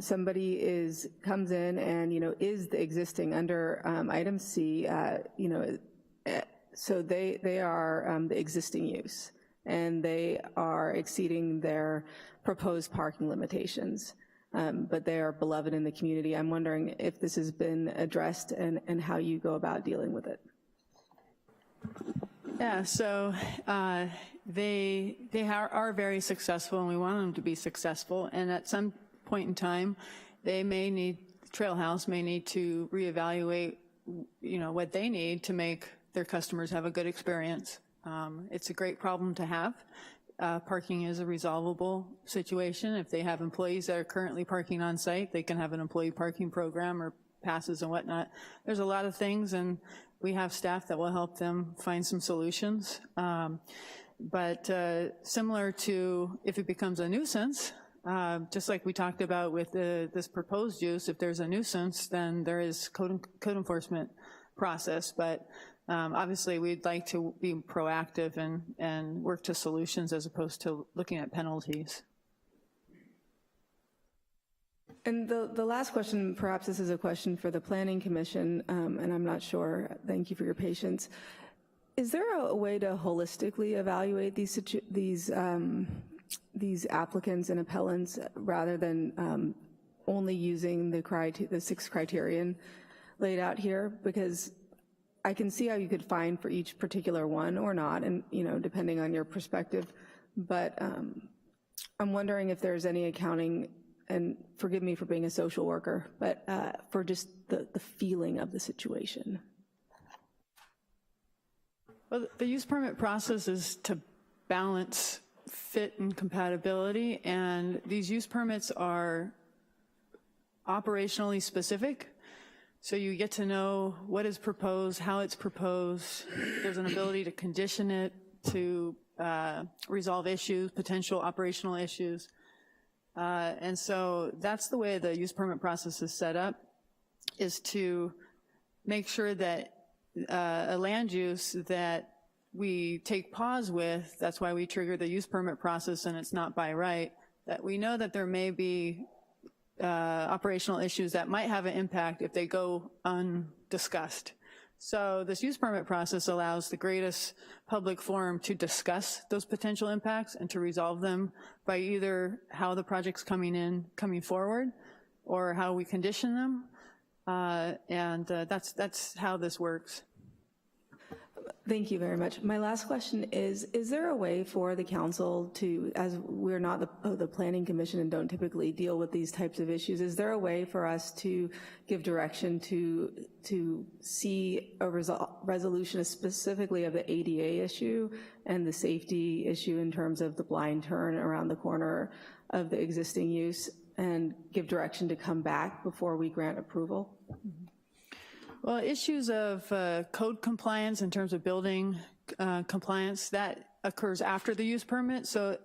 Speaker 3: somebody comes in and, you know, is the existing under item C, you know, so they are the existing use and they are exceeding their proposed parking limitations, but they are beloved in the community. I'm wondering if this has been addressed and how you go about dealing with it.
Speaker 18: Yeah, so they are very successful and we want them to be successful, and at some point in time, Trail House may need to reevaluate, you know, what they need to make their customers have a good experience. It's a great problem to have. Parking is a resolvable situation. If they have employees that are currently parking on site, they can have an employee parking program or passes and whatnot. There's a lot of things, and we have staff that will help them find some solutions. But similar to if it becomes a nuisance, just like we talked about with this proposed use, if there's a nuisance, then there is code enforcement process. But obviously, we'd like to be proactive and work to solutions as opposed to looking at penalties.
Speaker 3: And the last question, perhaps this is a question for the Planning Commission, and I'm not sure, thank you for your patience. Is there a way to holistically evaluate these applicants and appellants rather than only using the 6 criterion laid out here? Because I can see how you could find for each particular one or not, and you know, depending on your perspective, but I'm wondering if there's any accounting, and forgive me for being a social worker, but for just the feeling of the situation.
Speaker 18: Well, the use permit process is to balance fit and compatibility, and these use permits are operationally specific. So you get to know what is proposed, how it's proposed. There's an ability to condition it, to resolve issues, potential operational issues. And so that's the way the use permit process is set up, is to make sure that a land use that we take pause with, that's why we trigger the use permit process and it's not by right, that we know that there may be operational issues that might have an impact if they go undiscussed. So this use permit process allows the greatest public forum to discuss those potential impacts and to resolve them by either how the project's coming forward, or how we condition them, and that's how this works.
Speaker 3: Thank you very much. My last question is there a way for the council to, as we're not the Planning Commission and don't typically deal with these types of issues, is there a way for us to give direction to see a resolution specifically of the ADA issue and the safety issue in terms of the blind turn around the corner of the existing use, and give direction to come back before we grant approval? Mm-hmm.
Speaker 18: Well, issues of code compliance in terms of building compliance, that occurs after the use permit. So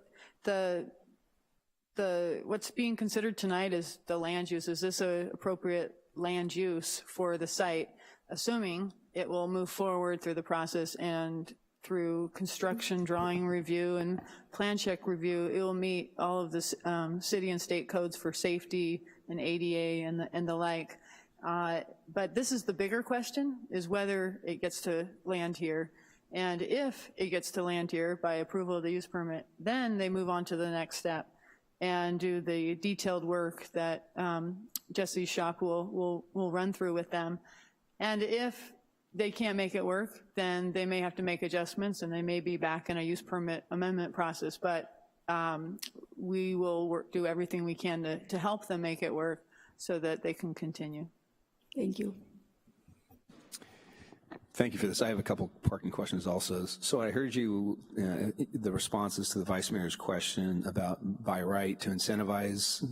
Speaker 18: what's being considered tonight is the land use. Is this an appropriate land use for the site? Assuming it will move forward through the process and through construction, drawing review, and plan check review, it will meet all of the city and state codes for safety and ADA and the like. But this is the bigger question, is whether it gets to land here. And if it gets to land here by approval of the use permit, then they move on to the next step and do the detailed work that Jesse's shop will run through with them. And if they can't make it work, then they may have to make adjustments and they may be back in a use permit amendment process. But we will do everything we can to help them make it work so that they can continue.
Speaker 3: Thank you.
Speaker 1: Thank you for this. I have a couple parking questions also. So I heard you, the responses to the Vice Mayor's question about by right, to incentivize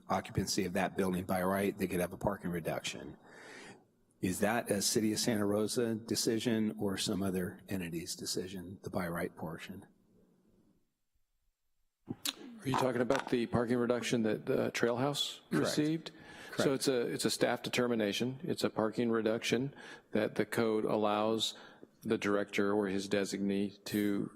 Speaker 1: occupancy of that building by right, they could have a parking reduction. Is that a City of Santa Rosa decision or some other entity's decision, the by right portion?
Speaker 13: Are you talking about the parking reduction that the Trail House received? Correct. So it's a staff determination. It's a parking reduction that the code allows the director or his designee to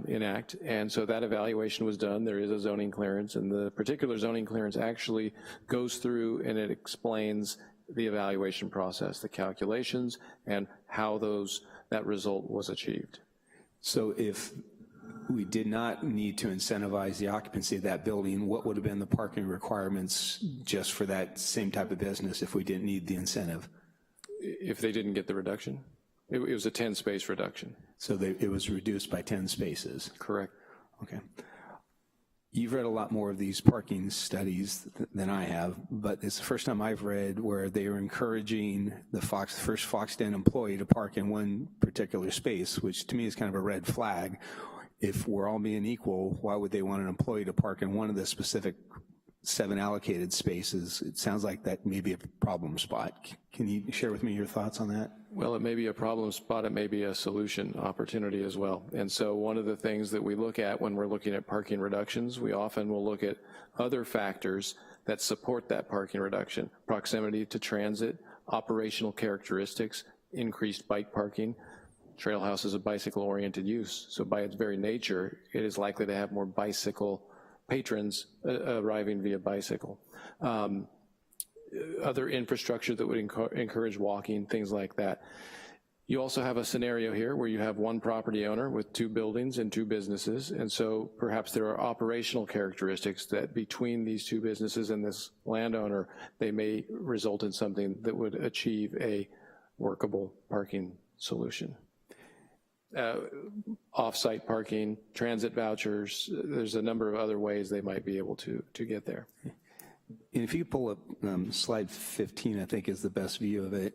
Speaker 13: enact. And so that evaluation was done. There is a zoning clearance, and the particular zoning clearance actually goes through and it explains the evaluation process, the calculations, and how that result was achieved.
Speaker 1: So if we did not need to incentivize the occupancy of that building, what would have been the parking requirements just for that same type of business if we didn't need the incentive?
Speaker 13: If they didn't get the reduction? It was a 10-space reduction.
Speaker 1: So it was reduced by 10 spaces?
Speaker 13: Correct.
Speaker 1: Okay. You've read a lot more of these parking studies than I have, but it's the first time I've read where they are encouraging the first Fox Den employee to park in one particular space, which to me is kind of a red flag. If we're all being equal, why would they want an employee to park in one of the specific 7 allocated spaces? It sounds like that may be a problem spot. Can you share with me your thoughts on that?
Speaker 13: Well, it may be a problem spot, it may be a solution opportunity as well. And so one of the things that we look at when we're looking at parking reductions, we often will look at other factors that support that parking reduction: proximity to transit, operational characteristics, increased bike parking. Trail House is a bicycle-oriented use, so by its very nature, it is likely to have more bicycle patrons arriving via bicycle. Other infrastructure that would encourage walking, things like that. You also have a scenario here where you have one property owner with 2 buildings and 2 businesses, and so perhaps there are operational characteristics that between these 2 businesses and this landowner, they may result in something that would achieve a workable parking solution. Off-site parking, transit vouchers, there's a number of other ways they might be able to get there.
Speaker 1: And if you pull up slide 15, I think is the best view of it.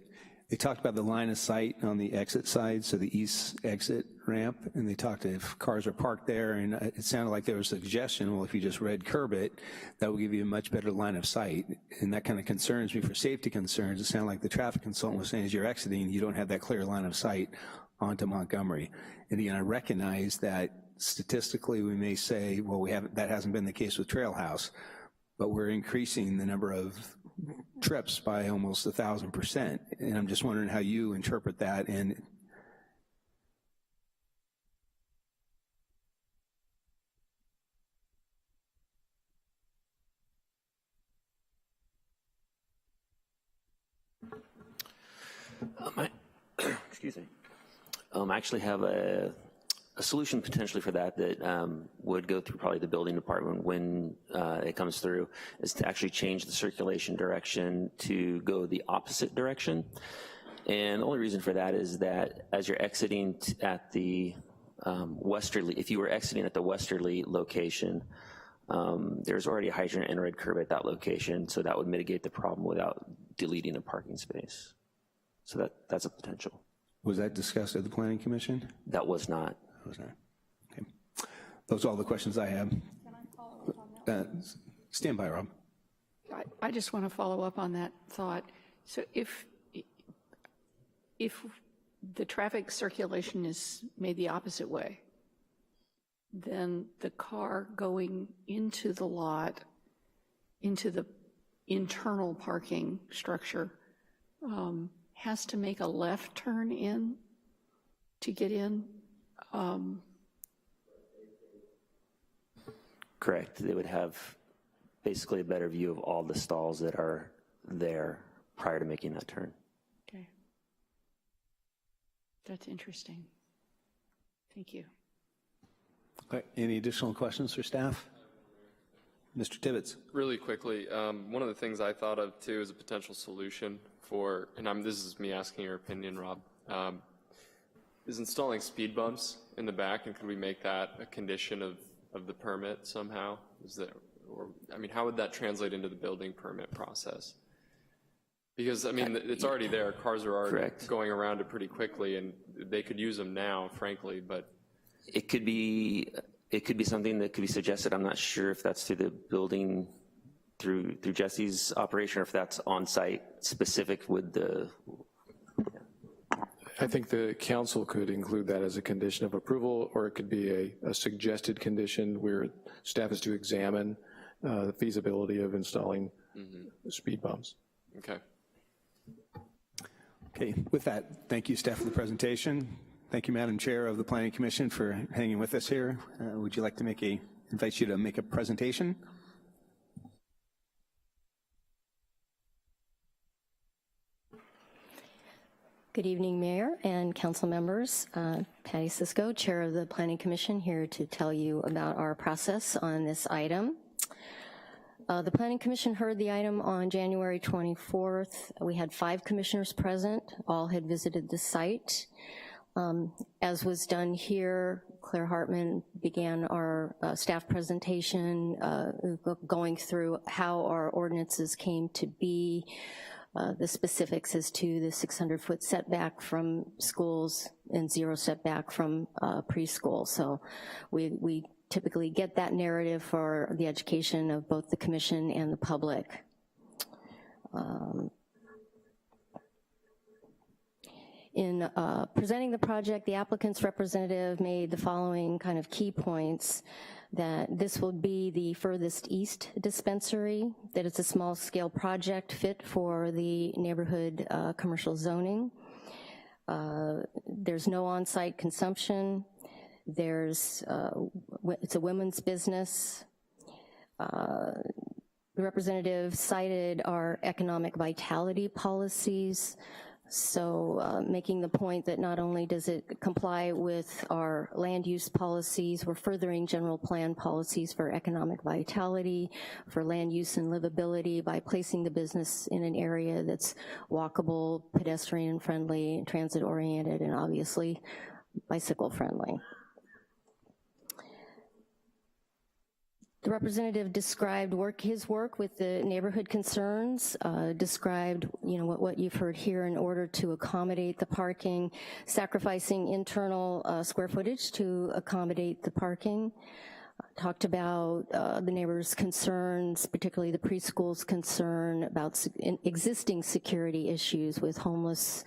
Speaker 1: They talked about the line of sight on the exit side, so the east exit ramp, and they talked if cars are parked there, and it sounded like there was a suggestion, well, if you just red curb it, that will give you a much better line of sight, and that kind of concerns me for safety concerns. It sounded like the traffic consultant was saying as you're exiting, you don't have that clear line of sight onto Montgomery. And again, I recognize that statistically we may say, well, that hasn't been the case with Trail House, but we're increasing the number of trips by almost 1,000%. And I'm just wondering how you interpret that. And
Speaker 15: excuse me. I actually have a solution potentially for that would go through probably the building department when it comes through, is to actually change the circulation direction to go the opposite direction. And the only reason for that is that as you're exiting at the westerly, if you were exiting at the westerly location, there's already a hydrant and a red curb at that location, so that would mitigate the problem without deleting a parking space. So that's a potential.
Speaker 1: Was that discussed at the Planning Commission?
Speaker 15: That was not.
Speaker 1: That was not. Okay. Those are all the questions I have. Stand by, Rob.
Speaker 4: I just want to follow up on that thought. So if the traffic circulation is made the opposite way, then the car going into the lot, into the internal parking structure, has to make a left turn in to get in?
Speaker 15: Correct. They would have basically a better view of all the stalls that are there prior to making that turn.
Speaker 4: Okay. That's interesting. Thank you.
Speaker 1: Okay. Any additional questions for staff? Mr. Tibbetts.
Speaker 6: Really quickly, one of the things I thought of too is a potential solution for, and this is me asking your opinion, Rob, is installing speed bumps in the back, and could we make that a condition of the permit somehow? Is that, or I mean, how would that translate into the building permit process? Because I mean, it's already there. Cars are already going around it pretty quickly, and they could use them now, frankly. But
Speaker 15: it could be something that could be suggested. I'm not sure if that's through the building, through Jesse's operation, or if that's on site specific with the.
Speaker 13: I think the council could include that as a condition of approval, or it could be a suggested condition where staff is to examine the feasibility of installing speed bumps.
Speaker 6: Okay.
Speaker 1: Okay, with that, thank you, staff, for the presentation. Thank you, Madam Chair of the Planning Commission, for hanging with us here. Would you like to invite you to make a presentation?
Speaker 19: Good evening, Mayor and council members. Patty Cisco, Chair of the Planning Commission, here to tell you about our process on this item. The Planning Commission heard the item on January 24th. We had 5 commissioners present. All had visited the site. As was done here, Claire Hartman began our staff presentation, going through how our ordinances came to be, the specifics as to the 600-foot setback from schools and 0 setback from preschool. So we typically get that narrative for the education of both the commission and the public. In presenting the project, the applicant's representative made the following kind of key points: that this will be the furthest east dispensary, that it's a small scale project fit for the neighborhood commercial zoning. There's no on-site consumption. It's a women's business. The representative cited our economic vitality policies. So making the point that not only does it comply with our land use policies, we're furthering general plan policies for economic vitality, for land use and livability by placing the business in an area that's walkable, pedestrian friendly, transit oriented, and obviously bicycle friendly. The representative described his work with the neighborhood concerns, described what you've heard here in order to accommodate the parking, sacrificing internal square footage to accommodate the parking. Talked about the neighbors' concerns, particularly the preschool's concern about existing security issues with homeless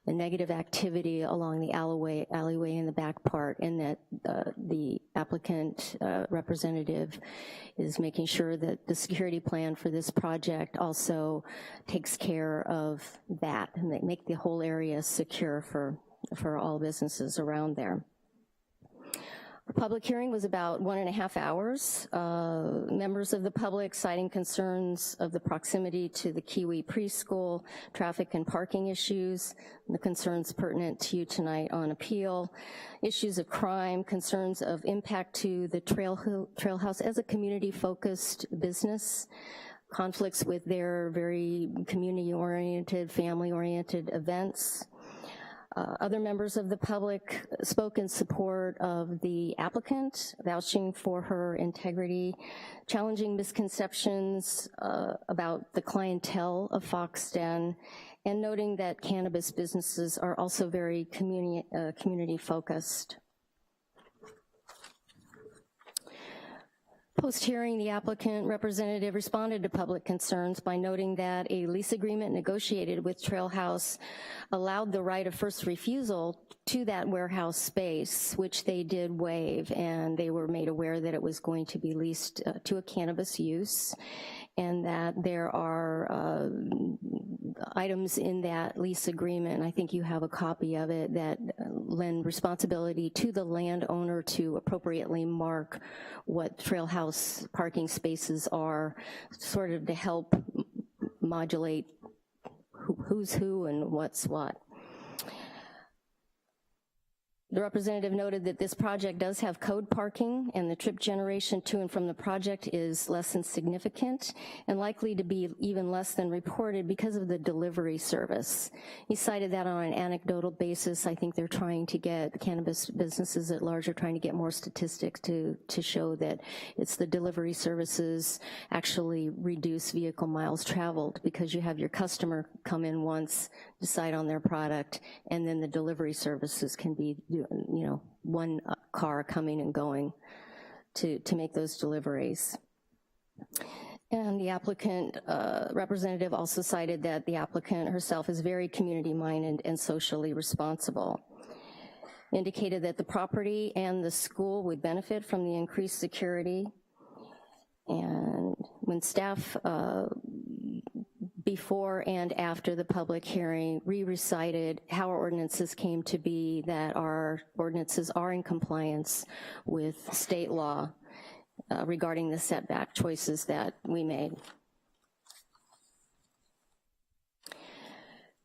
Speaker 19: and negative activity along the alleyway in the back part, and that the applicant representative is making sure that the security plan for this project also takes care of that, and they make the whole area secure for all businesses around there. The public hearing was about 1.5 hours. Members of the public citing concerns of the proximity to the Kiwi preschool, traffic and parking issues, and the concerns pertinent to you tonight on appeal, issues of crime, concerns of impact to the Trail House as a community-focused business, conflicts with their very community-oriented, family-oriented events. Other members of the public spoke in support of the applicant, vouching for her integrity, challenging misconceptions about the clientele of Fox Den, and noting that cannabis businesses are also very community-focused. Post-hearing, the applicant representative responded to public concerns by noting that a lease agreement negotiated with Trail House allowed the right of first refusal to that warehouse space, which they did waive, and they were made aware that it was going to be leased to a cannabis use, and that there are items in that lease agreement, and I think you have a copy of it, that lend responsibility to the landowner to appropriately mark what Trail House parking spaces are, sort of to help modulate who's who and what's what. The representative noted that this project does have code parking, and the trip generation to and from the project is less than significant and likely to be even less than reported because of the delivery service. He cited that on an anecdotal basis. I think they're trying to get, cannabis businesses at large are trying to get more statistics to show that it's the delivery services actually reduce vehicle miles traveled, because you have your customer come in once, decide on their product, and then the delivery services can be, one car coming and going to make those deliveries. And the applicant representative also cited that the applicant herself is very community-minded and socially responsible. Indicated that the property and the school would benefit from the increased security. And when staff, before and after the public hearing, recited how our ordinances came to be, that our ordinances are in compliance with state law regarding the setback choices that we made.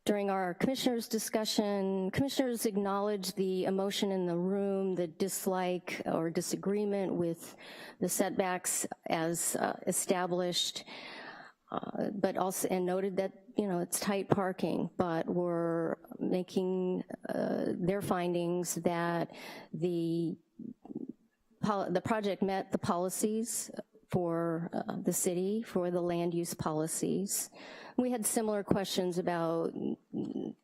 Speaker 19: During our commissioners' discussion, commissioners acknowledged the emotion in the room, the dislike or disagreement with the setbacks as established, but also, and noted that, you know, it's tight parking, but were making their findings that the project met the policies for the city, for the land use policies. We had similar questions about the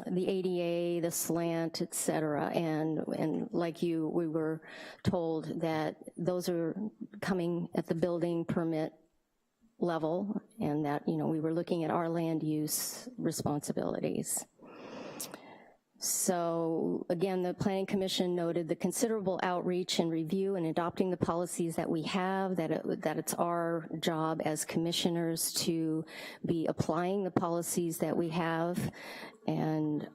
Speaker 19: ADA, the slant, et cetera, and like you, we were told that those are coming at the building permit level, and that, you know, we were looking at our land use responsibilities. So again, the Planning Commission noted the considerable outreach and review in adopting the policies that we have, that it's our job as commissioners to be applying the policies that we have. And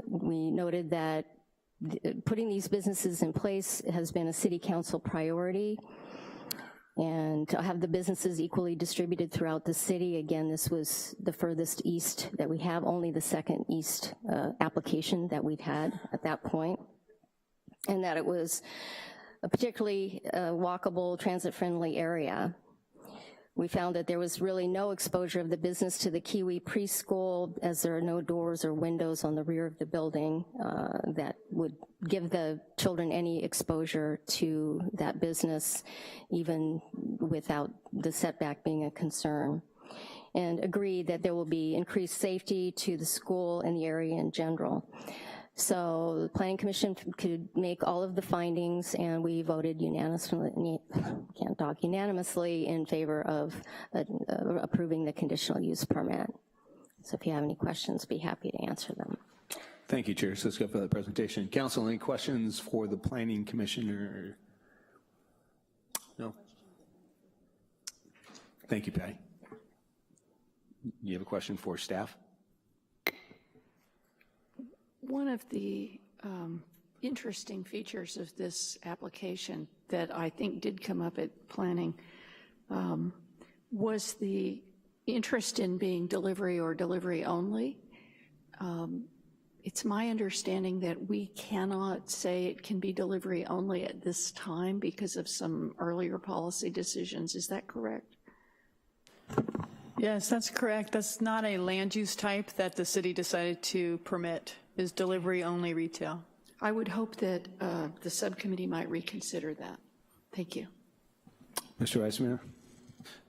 Speaker 19: we noted that putting these businesses in place has been a city council priority, and to have the businesses equally distributed throughout the city. Again, this was the furthest east that we have, only the second east application that we've had at that point, and that it was a particularly walkable, transit-friendly area. We found that there was really no exposure of the business to the Kiwi preschool, as there are no doors or windows on the rear of the building that would give the children any exposure to that business, even without the setback being a concern. And agreed that there will be increased safety to the school and the area in general. So the Planning Commission could make all of the findings, and we voted unanimously, can't talk, unanimously in favor of approving the conditional use permit. So if you have any questions, be happy to answer them.
Speaker 1: Thank you, Chair. So let's go for the presentation. Council, any questions for the Planning Commissioner? No? Thank you, Patty. You have a question for staff?
Speaker 4: One of the interesting features of this application that I think did come up at planning was the interest in being delivery or delivery only. It's my understanding that we cannot say it can be delivery only at this time because of some earlier policy decisions. Is that correct?
Speaker 18: Yes, that's correct. That's not a land use type that the city decided to permit, is delivery only retail.
Speaker 4: I would hope that the subcommittee might reconsider that. Thank you.
Speaker 1: Mr. Vice Mayor.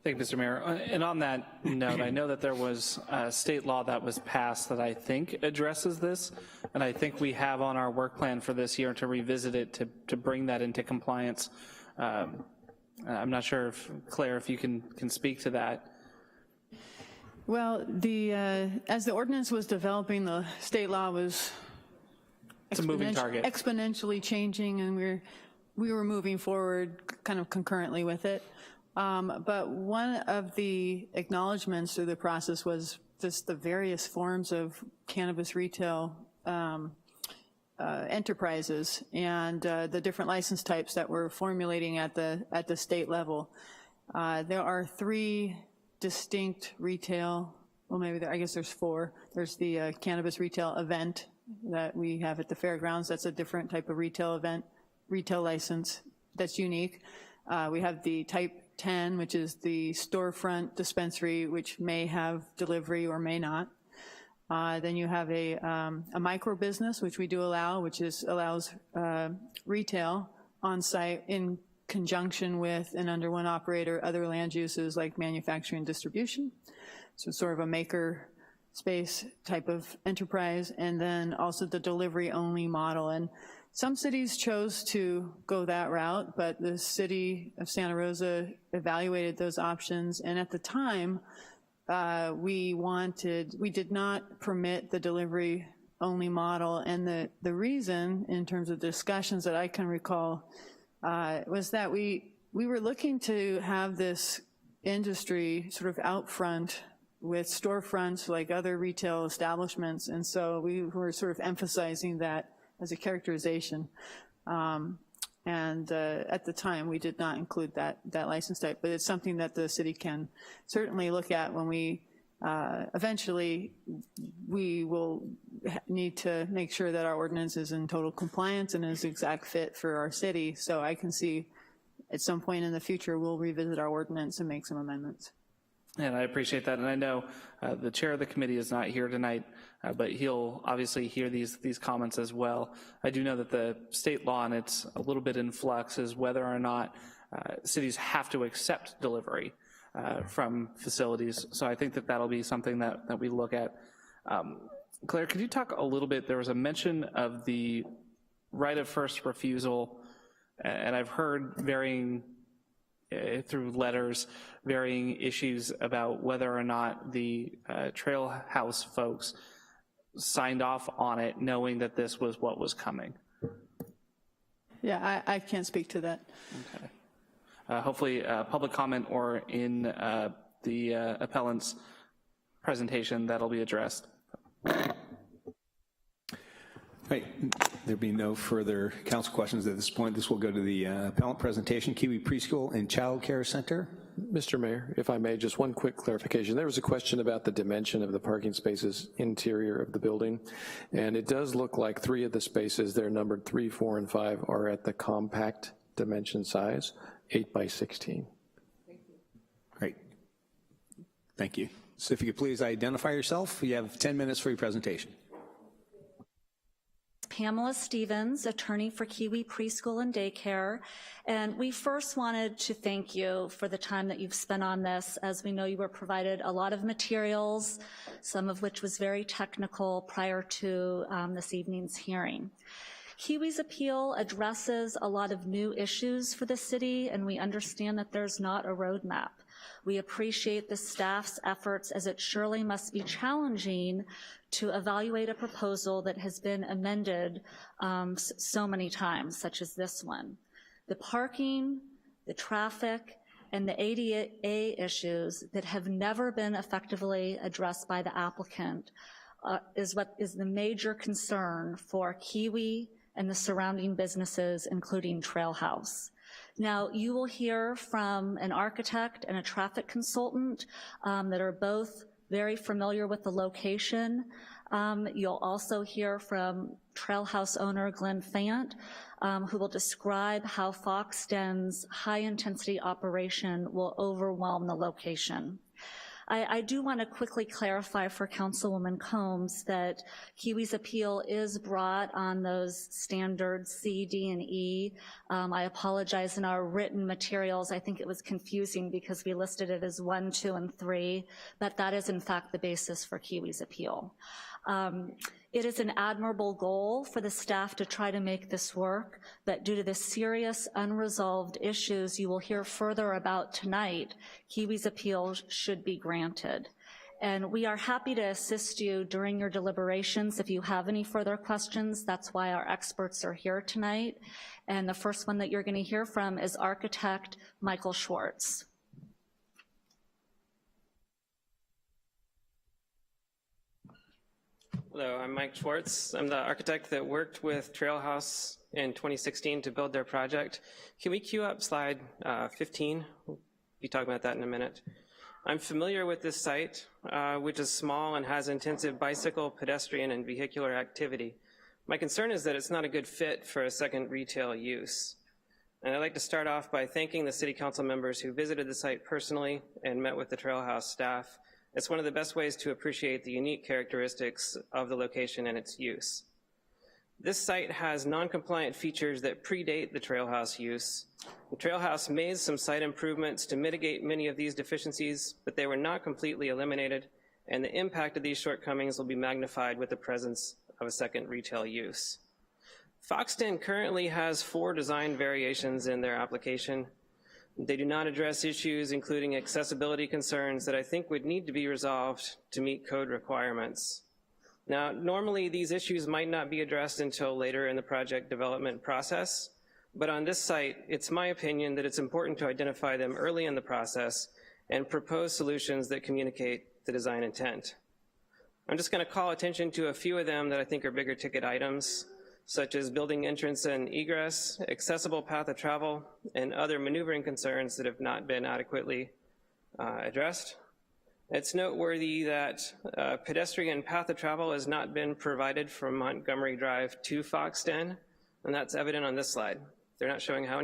Speaker 7: Thank you, Mr. Mayor. And on that note, I know that there was a state law that was passed that I think addresses this, and I think we have on our work plan for this year to revisit it to bring that into compliance. I'm not sure if, Claire, if you can speak to that.
Speaker 18: Well, as the ordinance was developing, the state law was
Speaker 7: it's a moving target.
Speaker 18: Exponentially changing, and we were moving forward kind of concurrently with it. But one of the acknowledgments through the process was just the various forms of cannabis retail enterprises and the different license types that we're formulating at the state level. There are 3 distinct retail, well maybe I guess there's 4. There's the cannabis retail event that we have at the fairgrounds. That's a different type of retail event, retail license that's unique. We have the type 10, which is the storefront dispensary, which may have delivery or may not. Then you have a micro business, which we do allow, which allows retail on site in conjunction with and under one operator other land uses like manufacturing and distribution. So sort of a maker space type of enterprise, and then also the delivery only model. And some cities chose to go that route, but the city of Santa Rosa evaluated those options, and at the time, we did not permit the delivery only model, and the reason, in terms of discussions that I can recall, was that we were looking to have this industry sort of out front with storefronts like other retail establishments, and so we were sort of emphasizing that as a characterization. And at the time, we did not include that license type, but it's something that the city can certainly look at when we eventually we will need to make sure that our ordinance is in total compliance and is exact fit for our city. So I can see at some point in the future, we'll revisit our ordinance and make some amendments.
Speaker 7: And I appreciate that. And I know the chair of the committee is not here tonight, but he'll obviously hear these comments as well. I do know that the state law, and it's a little bit in flux, is whether or not cities have to accept delivery from facilities. So I think that that'll be something that we look at. Claire, could you talk a little bit, there was a mention of the right of first refusal, and I've heard varying, through letters, varying issues about whether or not the Trail House folks signed off on it knowing that this was what was coming.
Speaker 18: Yeah, I can't speak to that.
Speaker 7: Okay. Hopefully public comment or in the appellant's presentation that'll be addressed.
Speaker 1: Right, there be no further council questions at this point. This will go to the appellant presentation, Kiwi Preschool and Child Care Center.
Speaker 13: Mr. Mayor, if I may, just one quick clarification. There was a question about the dimension of the parking spaces interior of the building, and it does look like 3 of the spaces, they're numbered 3, 4, and 5, are at the compact dimension size, 8 by 16.
Speaker 1: Thank you. Great. Thank you. So if you could please identify yourself. You have 10 minutes for your presentation.
Speaker 5: Pamela Stevens, attorney for Kiwi Preschool and Daycare, and we first wanted to thank you for the time that you've spent on this. As we know, you were provided a lot of materials, some of which was very technical prior to this evening's hearing. Kiwi's appeal addresses a lot of new issues for the city, and we understand that there's not a roadmap. We appreciate the staff's efforts, as it surely must be challenging to evaluate a proposal that has been amended so many times, such as this one. The parking, the traffic, and the ADA issues that have never been effectively addressed by the applicant is what is the major concern for Kiwi and the surrounding businesses, including Trail House. Now, you will hear from an architect and a traffic consultant that are both very familiar with the location. You'll also hear from Trail House owner Glenn Fant, who will describe how Fox Den's high-intensity operation will overwhelm the location. I do want to quickly clarify for Councilwoman Combs that Kiwi's appeal is brought on those standards C, D, and E. I apologize, in our written materials, I think it was confusing because we listed it as 1, 2, and 3, but that is in fact the basis for Kiwi's appeal. It is an admirable goal for the staff to try to make this work, but due to the serious unresolved issues you will hear further about tonight, Kiwi's appeal should be granted. And we are happy to assist you during your deliberations if you have any further questions. That's why our experts are here tonight. And the first one that you're going to hear from is architect Michael Schwartz.
Speaker 20: Hello, I'm Mike Schwartz. I'm the architect that worked with Trail House in 2016 to build their project. Can we queue up slide 15? We'll be talking about that in a minute. I'm familiar with this site, which is small and has intensive bicycle, pedestrian, and vehicular activity. My concern is that it's not a good fit for a second retail use. And I'd like to start off by thanking the city council members who visited the site personally and met with the Trail House staff. It's one of the best ways to appreciate the unique characteristics of the location and its use. This site has non-compliant features that predate the Trail House use. The Trail House made some site improvements to mitigate many of these deficiencies, but they were not completely eliminated, and the impact of these shortcomings will be magnified with the presence of a second retail use. Foxton currently has 4 design variations in their application. They do not address issues including accessibility concerns that I think would need to be resolved to meet code requirements. Now, normally these issues might not be addressed until later in the project development process, but on this site, it's my opinion that it's important to identify them early in the process and propose solutions that communicate the design intent. I'm just going to call attention to a few of them that I think are bigger ticket items, such as building entrance and egress, accessible path of travel, and other maneuvering concerns that have not been adequately addressed. It's noteworthy that pedestrian path of travel has not been provided from Montgomery Drive to Foxton, and that's evident on this slide. They're not showing how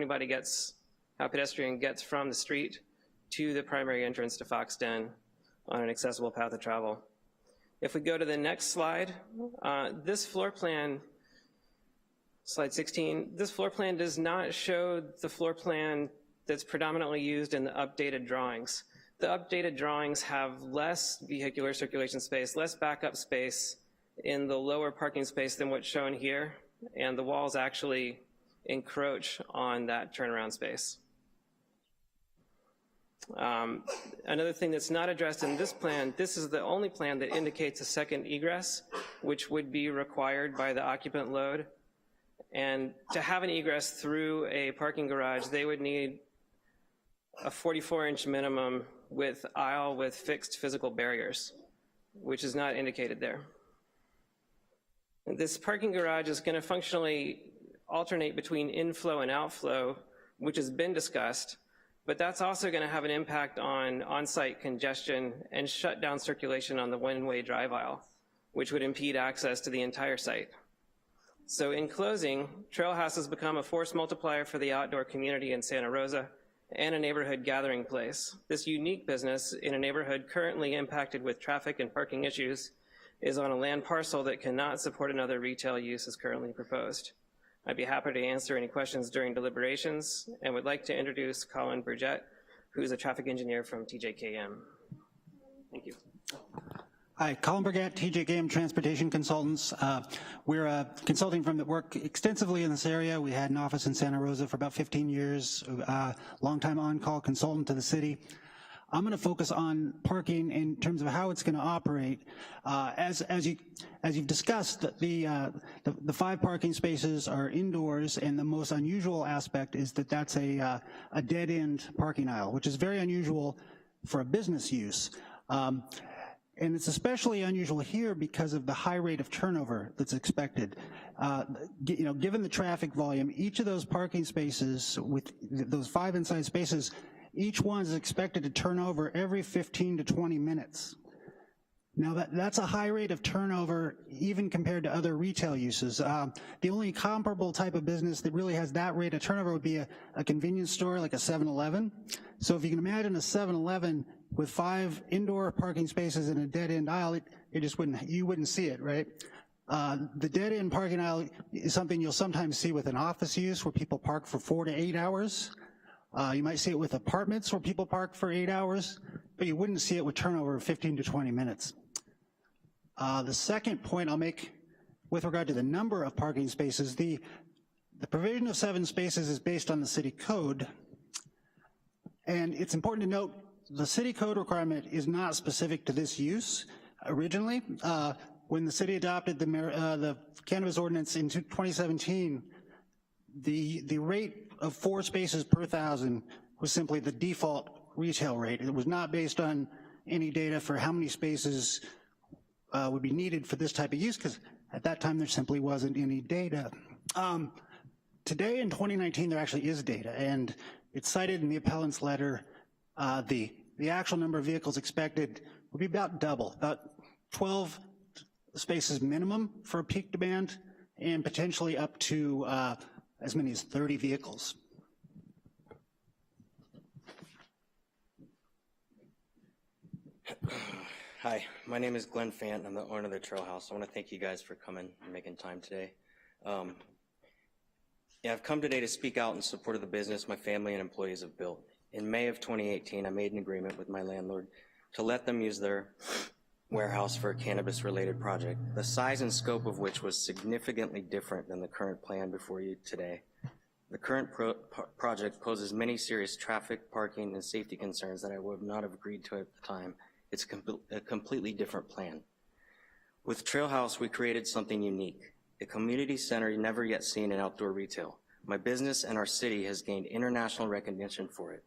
Speaker 20: pedestrian gets from the street to the primary entrance to Foxton on an accessible path of travel. If we go to the next slide, this floor plan, slide 16, this floor plan does not show the floor plan that's predominantly used in the updated drawings. The updated drawings have less vehicular circulation space, less backup space in the lower parking space than what's shown here, and the walls actually encroach on that turnaround space. Another thing that's not addressed in this plan, this is the only plan that indicates a second egress, which would be required by the occupant load. And to have an egress through a parking garage, they would need a 44-inch minimum with aisle with fixed physical barriers, which is not indicated there. And this parking garage is going to functionally alternate between inflow and outflow, which has been discussed, but that's also going to have an impact on on-site congestion and shut down circulation on the one-way drive aisle, which would impede access to the entire site. So in closing, Trailhouse has become a force multiplier for the outdoor community in Santa Rosa and a neighborhood gathering place. This unique business in a neighborhood currently impacted with traffic and parking issues is on a land parcel that cannot support another retail use as currently proposed. I'd be happy to answer any questions during deliberations and would like to introduce Colin Burgett, who is a traffic engineer from TJKM. Thank you.
Speaker 8: Hi, Colin Burgett, TJKM Transportation Consultants. We're consulting firm that work extensively in this area. We had an office in Santa Rosa for about 15 years, longtime on-call consultant to the city. I'm going to focus on parking in terms of how it's going to operate. As you've discussed, the 5 parking spaces are indoors, and the most unusual aspect is that that's a dead-end parking aisle, which is very unusual for a business use. And it's especially unusual here because of the high rate of turnover that's expected. Given the traffic volume, each of those parking spaces with those 5 inside spaces, each one is expected to turn over every 15 to 20 minutes. Now that's a high rate of turnover even compared to other retail uses. The only comparable type of business that really has that rate of turnover would be a convenience store like a 7-Eleven. So if you can imagine a 7-Eleven with 5 indoor parking spaces in a dead-end aisle, you wouldn't see it, right? The dead-end parking aisle is something you'll sometimes see with an office use where people park for 4 to 8 hours. You might see it with apartments where people park for 8 hours, but you wouldn't see it with turnover of 15 to 20 minutes. The second point I'll make with regard to the number of parking spaces, the provision of 7 spaces is based on the city code, and it's important to note the city code requirement is not specific to this use. Originally, when the city adopted the cannabis ordinance in 2017, the rate of 4 spaces per 1,000 was simply the default retail rate. It was not based on any data for how many spaces would be needed for this type of use, because at that time there simply wasn't any data. Today in 2019 there actually is data, and it's cited in the appellant's letter. The actual number of vehicles expected would be about double, about 12 spaces minimum for a peak demand, and potentially up to as many as 30 vehicles.
Speaker 22: Hi, my name is Glenn Fant. I'm the owner of the Trail House. I want to thank you guys for coming and making time today. I've come today to speak out in support of the business my family and employees have built. In May of 2018, I made an agreement with my landlord to let them use their warehouse for a cannabis-related project, the size and scope of which was significantly different than the current plan before you today. The current project poses many serious traffic, parking, and safety concerns that I would not have agreed to at the time. It's a completely different plan. With Trail House, we created something unique, a community center never yet seen in outdoor retail. My business and our city has gained international recognition for it.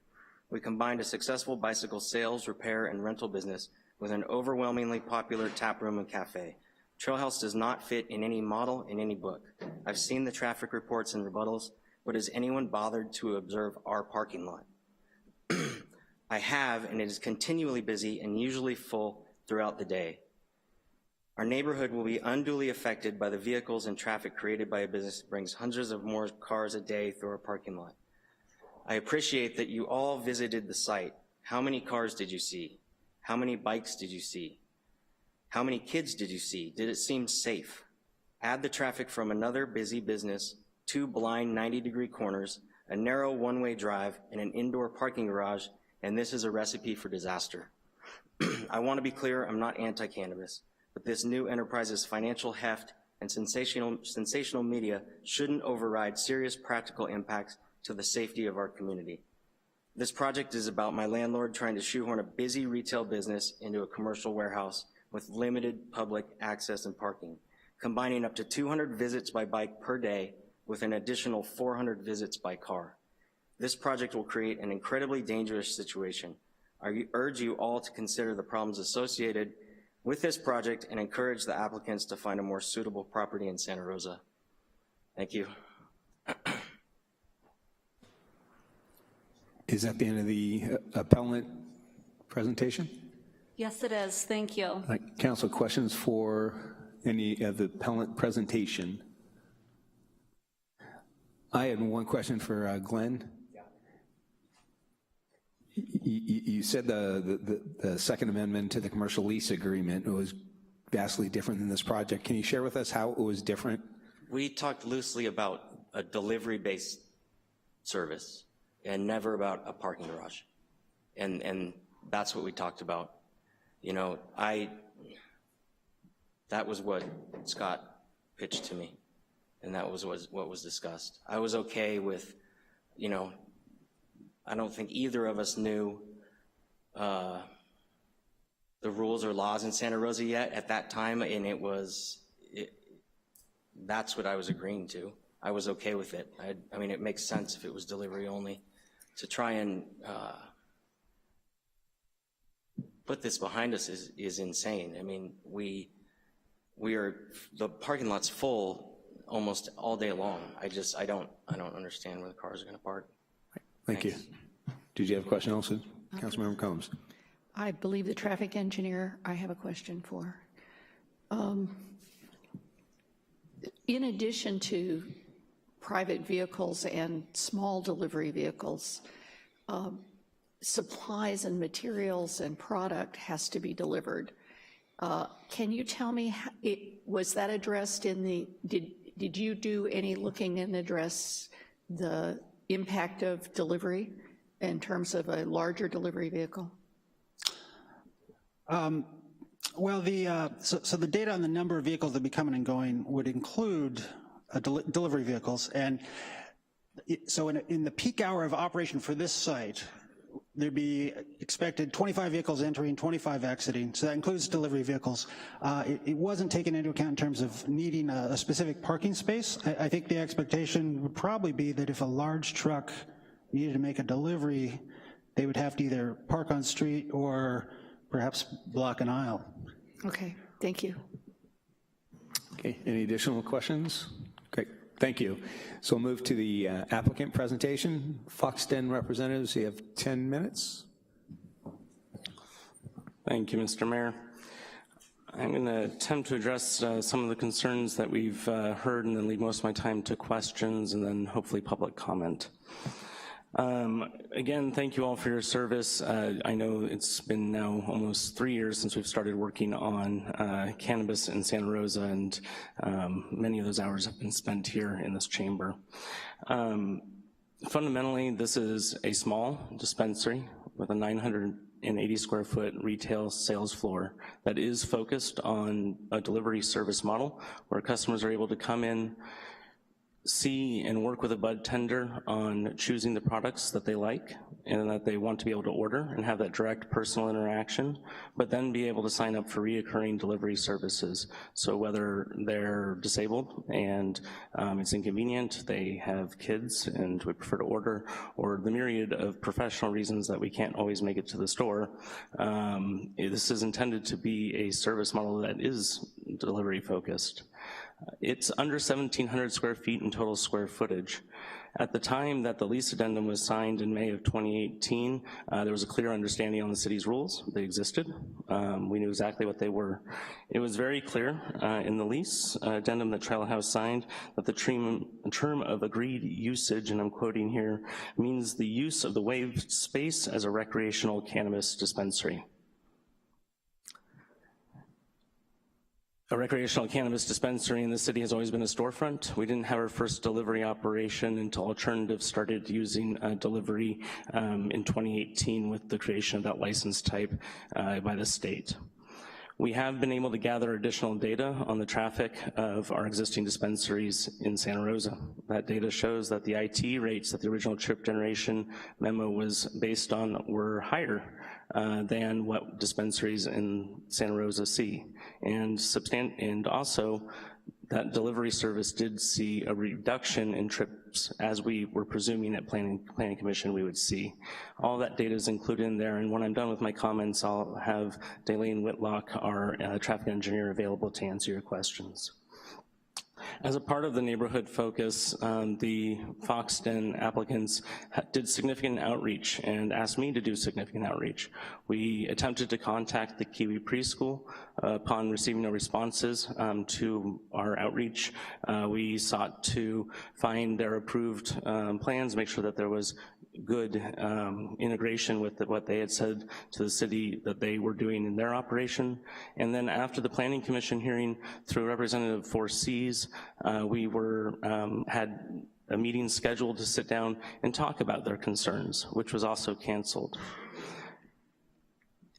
Speaker 22: We combined a successful bicycle sales, repair, and rental business with an overwhelmingly popular tap room and cafe. Trail House does not fit in any model in any book. I've seen the traffic reports and rebuttals, but has anyone bothered to observe our parking lot? I have, and it is continually busy and usually full throughout the day. Our neighborhood will be unduly affected by the vehicles and traffic created by a business that brings hundreds of more cars a day through our parking lot. I appreciate that you all visited the site. How many cars did you see? How many bikes did you see? How many kids did you see? Did it seem safe? Add the traffic from another busy business, 2 blind 90-degree corners, a narrow one-way drive, and an indoor parking garage, and this is a recipe for disaster. I want to be clear, I'm not anti-cannabis, but this new enterprise's financial heft and sensational media shouldn't override serious practical impacts to the safety of our community. This project is about my landlord trying to shoehorn a busy retail business into a commercial warehouse with limited public access and parking, combining up to 200 visits by bike per day with an additional 400 visits by car. This project will create an incredibly dangerous situation. I urge you all to consider the problems associated with this project and encourage the applicants to find a more suitable property in Santa Rosa. Thank you.
Speaker 1: Is that the end of the appellant presentation?
Speaker 5: Yes, it is. Thank you.
Speaker 1: Council, questions for any of the appellant presentation? I had one question for Glenn. You said the Second Amendment to the commercial lease agreement was vastly different than this project. Can you share with us how it was different?
Speaker 22: We talked loosely about a delivery-based service and never about a parking garage. And that's what we talked about. You know, that was what Scott pitched to me, and that was what was discussed. I was okay with, you know, I don't think either of us knew the rules or laws in Santa Rosa yet at that time, and that's what I was agreeing to. I was okay with it. I mean, it makes sense if it was delivery only. To try and put this behind us is insane. I mean, the parking lot's full almost all day long. I don't understand where the cars are gonna park.
Speaker 1: Thank you. Did you have a question also? Councilmember Combs.
Speaker 4: I believe the traffic engineer I have a question for. In addition to private vehicles and small delivery vehicles, supplies and materials and product has to be delivered. Can you tell me, was that addressed in did you do any looking and address the impact of delivery in terms of a larger delivery vehicle?
Speaker 8: Well, so the data on the number of vehicles that be coming and going would include delivery vehicles, and so in the peak hour of operation for this site, there'd be expected 25 vehicles entering, 25 exiting, so that includes delivery vehicles. It wasn't taken into account in terms of needing a specific parking space. I think the expectation would probably be that if a large truck needed to make a delivery, they would have to either park on street or perhaps block an aisle.
Speaker 4: Okay, thank you.
Speaker 1: Okay, any additional questions? Great, thank you. So we'll move to the applicant presentation. Fox Den representatives, you have 10 minutes.
Speaker 9: Thank you, Mr. Mayor. I'm going to attempt to address some of the concerns that we've heard and then leave most of my time to questions and then hopefully public comment. Again, thank you all for your service. I know it's been now almost 3 years since we've started working on cannabis in Santa Rosa, and many of those hours have been spent here in this chamber. Fundamentally, this is a small dispensary with a 900 180 square foot retail sales floor that is focused on a delivery service model where customers are able to come in, see and work with a bud tender on choosing the products that they like and that they want to be able to order and have that direct personal interaction, but then be able to sign up for reoccurring delivery services. So whether they're disabled and it's inconvenient, they have kids and would prefer to order, or the myriad of professional reasons that we can't always make it to the store, this is intended to be a service model that is delivery focused. It's under 1,700 square feet in total square footage. At the time that the lease addendum was signed in May of 2018, there was a clear understanding on the city's rules. They existed. We knew exactly what they were. It was very clear in the lease addendum that Trailhouse signed that the term of agreed usage, and I'm quoting here, means the use of the waived space as a recreational cannabis dispensary. A recreational cannabis dispensary in the city has always been a storefront. We didn't have our first delivery operation until alternatives started using delivery in 2018 with the creation of that license type by the state. We have been able to gather additional data on the traffic of our existing dispensaries in Santa Rosa. That data shows that the IT rates that the original trip generation memo was based on were higher than what dispensaries in Santa Rosa see. And also, that delivery service did see a reduction in trips as we were presuming at Planning Commission we would see. All that data is included in there, and when I'm done with my comments, I'll have Daylene Whitlock, our traffic engineer, available to answer your questions. As a part of the neighborhood focus, the Foxton applicants did significant outreach and asked me to do significant outreach. We attempted to contact the Kiwi preschool. Upon receiving no responses to our outreach, we sought to find their approved plans, make sure that there was good integration with what they had said to the city that they were doing in their operation. And then after the Planning Commission hearing through Representative 4Cs, we had a meeting scheduled to sit down and talk about their concerns, which was also canceled.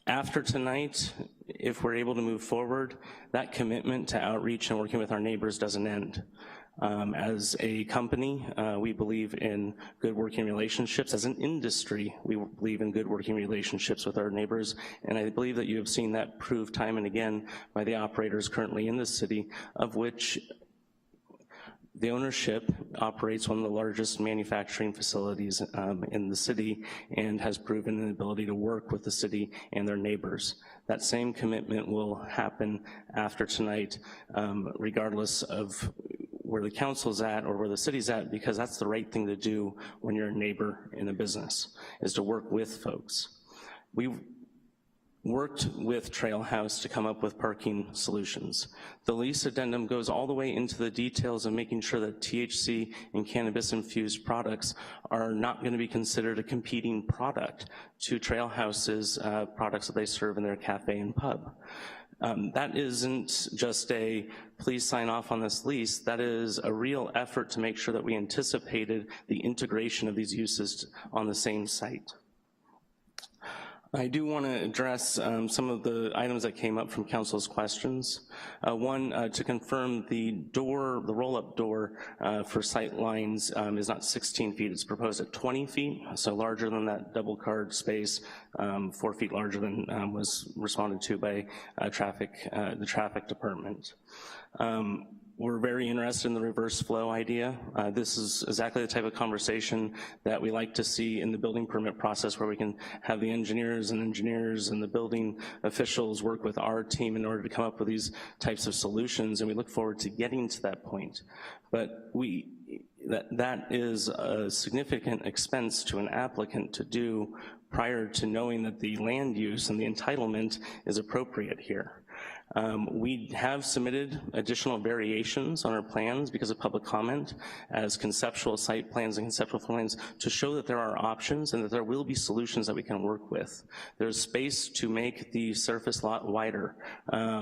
Speaker 9: After tonight, if we're able to move forward, that commitment to outreach and working with our neighbors doesn't end. As a company, we believe in good working relationships. As an industry, we believe in good working relationships with our neighbors, and I believe that you have seen that proved time and again by the operators currently in the city, of which the ownership operates one of the largest manufacturing facilities in the city and has proven an ability to work with the city and their neighbors. That same commitment will happen after tonight, regardless of where the council's at or where the city's at, because that's the right thing to do when you're a neighbor in a business, is to work with folks. We worked with Trailhouse to come up with parking solutions. The lease addendum goes all the way into the details of making sure that THC and cannabis-infused products are not gonna be considered a competing product to Trailhouse's products that they serve in their cafe and pub. That isn't just a, please sign off on this lease, that is a real effort to make sure that we anticipated the integration of these uses on the same site. I do want to address some of the items that came up from council's questions. One, to confirm the door, the roll-up door for sight lines is not 16 feet, it's proposed at 20 feet, so larger than that double card space, 4 feet larger than was responded to by the traffic department. We're very interested in the reverse flow idea. This is exactly the type of conversation that we like to see in the building permit process, where we can have the engineers and the building officials work with our team in order to come up with these types of solutions, and we look forward to getting to that point. But that is a significant expense to an applicant to do prior to knowing that the land use and the entitlement is appropriate here. We have submitted additional variations on our plans because of public comment as conceptual site plans and conceptual plans to show that there are options and that there will be solutions that we can work with. There's space to make the surface lot wider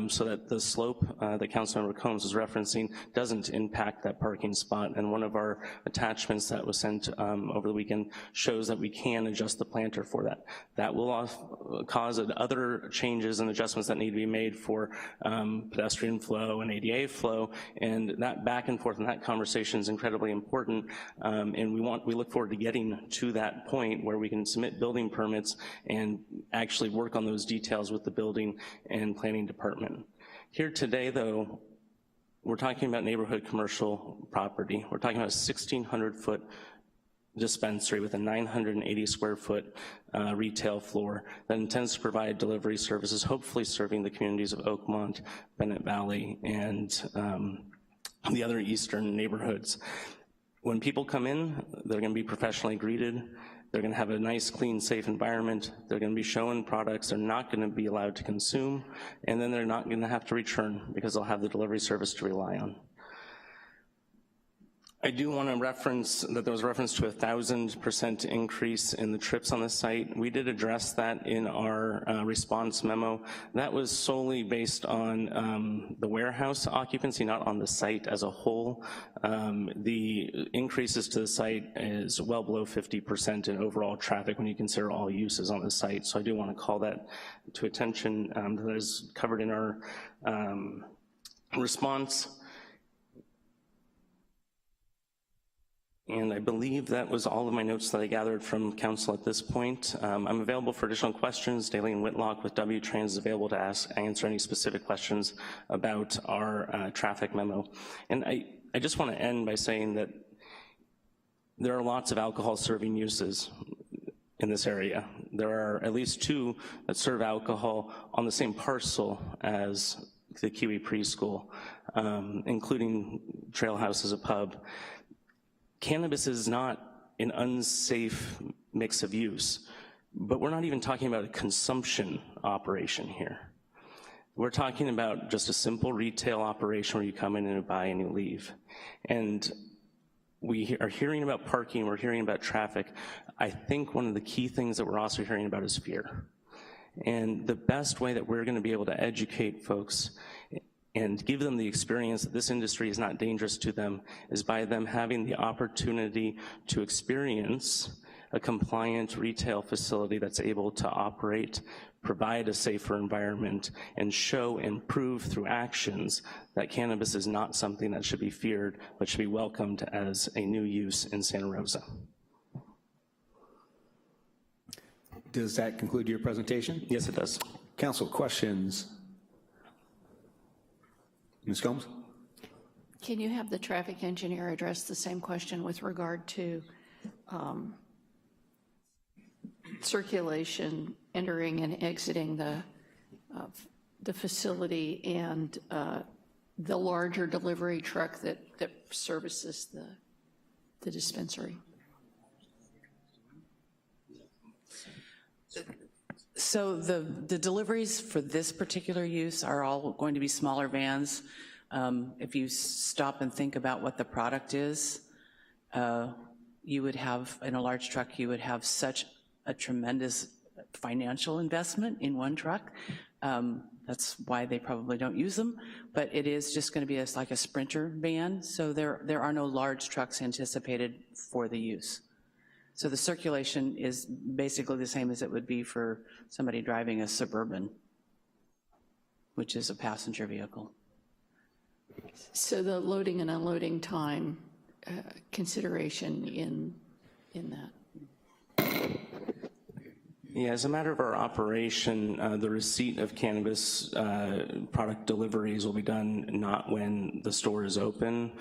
Speaker 9: so that the slope that Councilmember Combs was referencing doesn't impact that parking spot. And one of our attachments that was sent over the weekend shows that we can adjust the planter for that. That will cause other changes and adjustments that need to be made for pedestrian flow and ADA flow, and that back and forth and that conversation is incredibly important, and we look forward to getting to that point where we can submit building permits and actually work on those details with the building and planning department. Here today, though, we're talking about neighborhood commercial property. We're talking about a 1,600-foot dispensary with a 980 square foot retail floor that intends to provide delivery services, hopefully serving the communities of Oakmont, Bennett Valley, and the other eastern neighborhoods. When people come in, they're gonna be professionally greeted. They're gonna have a nice, clean, safe environment. They're gonna be shown products they're not gonna be allowed to consume, and then they're not gonna have to return because they'll have the delivery service to rely on. I do want to reference that there was reference to a 1,000% increase in the trips on the site. We did address that in our response memo. That was solely based on the warehouse occupancy, not on the site as a whole. The increases to the site is well below 50% in overall traffic when you consider all uses on the site. So I do want to call that to attention. That is covered in our response. And I believe that was all of my notes that I gathered from council at this point. I'm available for additional questions. Daly and Whitlock with W-Trans is available to answer any specific questions about our traffic memo. And I just want to end by saying that there are lots of alcohol serving uses in this area. There are at least 2 that serve alcohol on the same parcel as the Kiwi Preschool, including Trail House as a pub. Cannabis is not an unsafe mix of use, but we're not even talking about a consumption operation here. We're talking about just a simple retail operation where you come in and you buy and you leave. And we are hearing about parking, we're hearing about traffic. I think one of the key things that we're also hearing about is fear. And the best way that we're gonna be able to educate folks and give them the experience that this industry is not dangerous to them is by them having the opportunity to experience a compliant retail facility that's able to operate, provide a safer environment, and show and prove through actions that cannabis is not something that should be feared, but should be welcomed as a new use in Santa Rosa.
Speaker 1: Does that conclude your presentation?
Speaker 9: Yes, it does.
Speaker 1: Council, questions? Ms. Combs?
Speaker 4: Can you have the traffic engineer address the same question with regard to circulation, entering and exiting the facility, and the larger delivery truck that services the dispensary?
Speaker 10: So the deliveries for this particular use are all going to be smaller vans. If you stop and think about what the product is, you would have, in a large truck, you would have such a tremendous financial investment in one truck. That's why they probably don't use them, but it is just gonna be like a Sprinter van, so there are no large trucks anticipated for the use. So the circulation is basically the same as it would be for somebody driving a Suburban, which is a passenger vehicle.
Speaker 4: So the loading and unloading time consideration in that?
Speaker 9: Yeah, as a matter of our operation, the receipt of cannabis product deliveries will be done not when the store is open.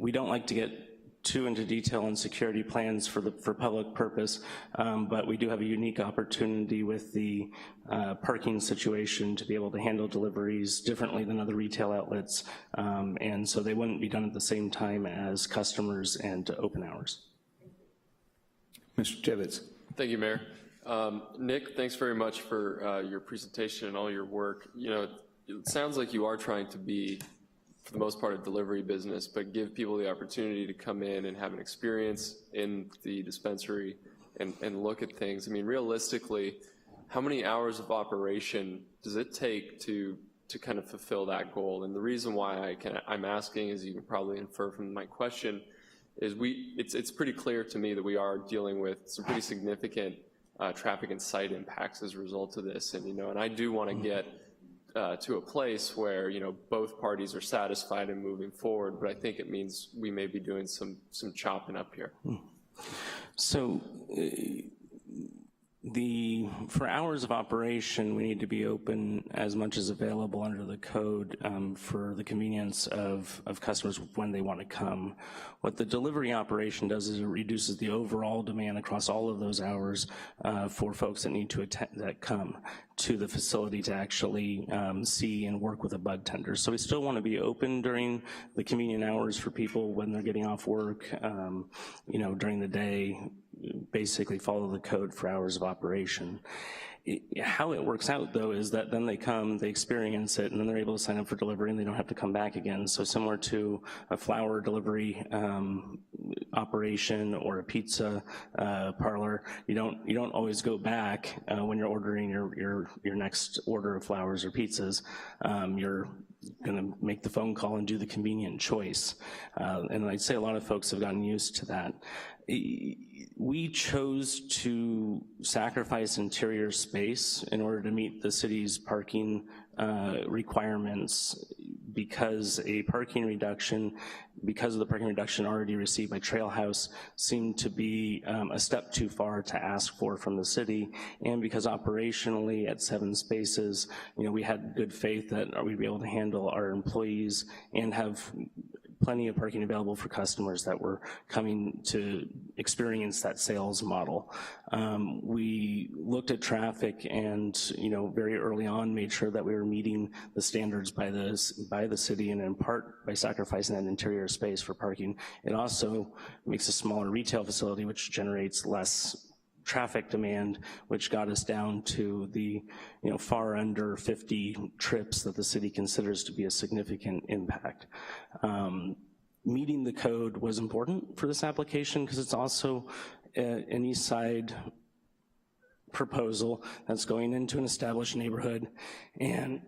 Speaker 9: We don't like to get too into detail on security plans for public purpose, but we do have a unique opportunity with the parking situation to be able to handle deliveries differently than other retail outlets, and so they wouldn't be done at the same time as customers and open hours.
Speaker 1: Mr. Tibbetts.
Speaker 6: Thank you, Mayor. Nick, thanks very much for your presentation and all your work. You know, it sounds like you are trying to be, for the most part, a delivery business, but give people the opportunity to come in and have an experience in the dispensary and look at things. I mean, realistically, how many hours of operation does it take to kind of fulfill that goal? And the reason why I'm asking, as you can probably infer from my question, is it's pretty clear to me that we are dealing with some pretty significant traffic and site impacts as a result of this. And, you know, and I do want to get to a place where, you know, both parties are satisfied and moving forward, but I think it means we may be doing some chopping up here.
Speaker 9: So for hours of operation, we need to be open as much as available under the code for the convenience of customers when they want to come. What the delivery operation does is it reduces the overall demand across all of those hours for folks that need to that come to the facility to actually see and work with a bud tender. So we still want to be open during the convenient hours for people when they're getting off work, you know, during the day, basically follow the code for hours of operation. How it works out, though, is that then they come, they experience it, and then they're able to sign up for delivery, and they don't have to come back again. So similar to a flower delivery operation or a pizza parlor, you don't always go back when you're ordering your next order of flowers or pizzas. You're going to make the phone call and do the convenient choice. And I'd say a lot of folks have gotten used to that. We chose to sacrifice interior space in order to meet the city's parking requirements because of the parking reduction already received by Trailhouse seemed to be a step too far to ask for from the city, and because operationally at 7 spaces, you know, we had good faith that we'd be able to handle our employees and have plenty of parking available for customers that were coming to experience that sales model. We looked at traffic and, you know, very early on made sure that we were meeting the standards by the city, and in part by sacrificing that interior space for parking. It also makes a smaller retail facility, which generates less traffic demand, which got us down to the, you know, far under 50 trips that the city considers to be a significant impact. Meeting the code was important for this application because it's also an east side proposal that's going into an established neighborhood, and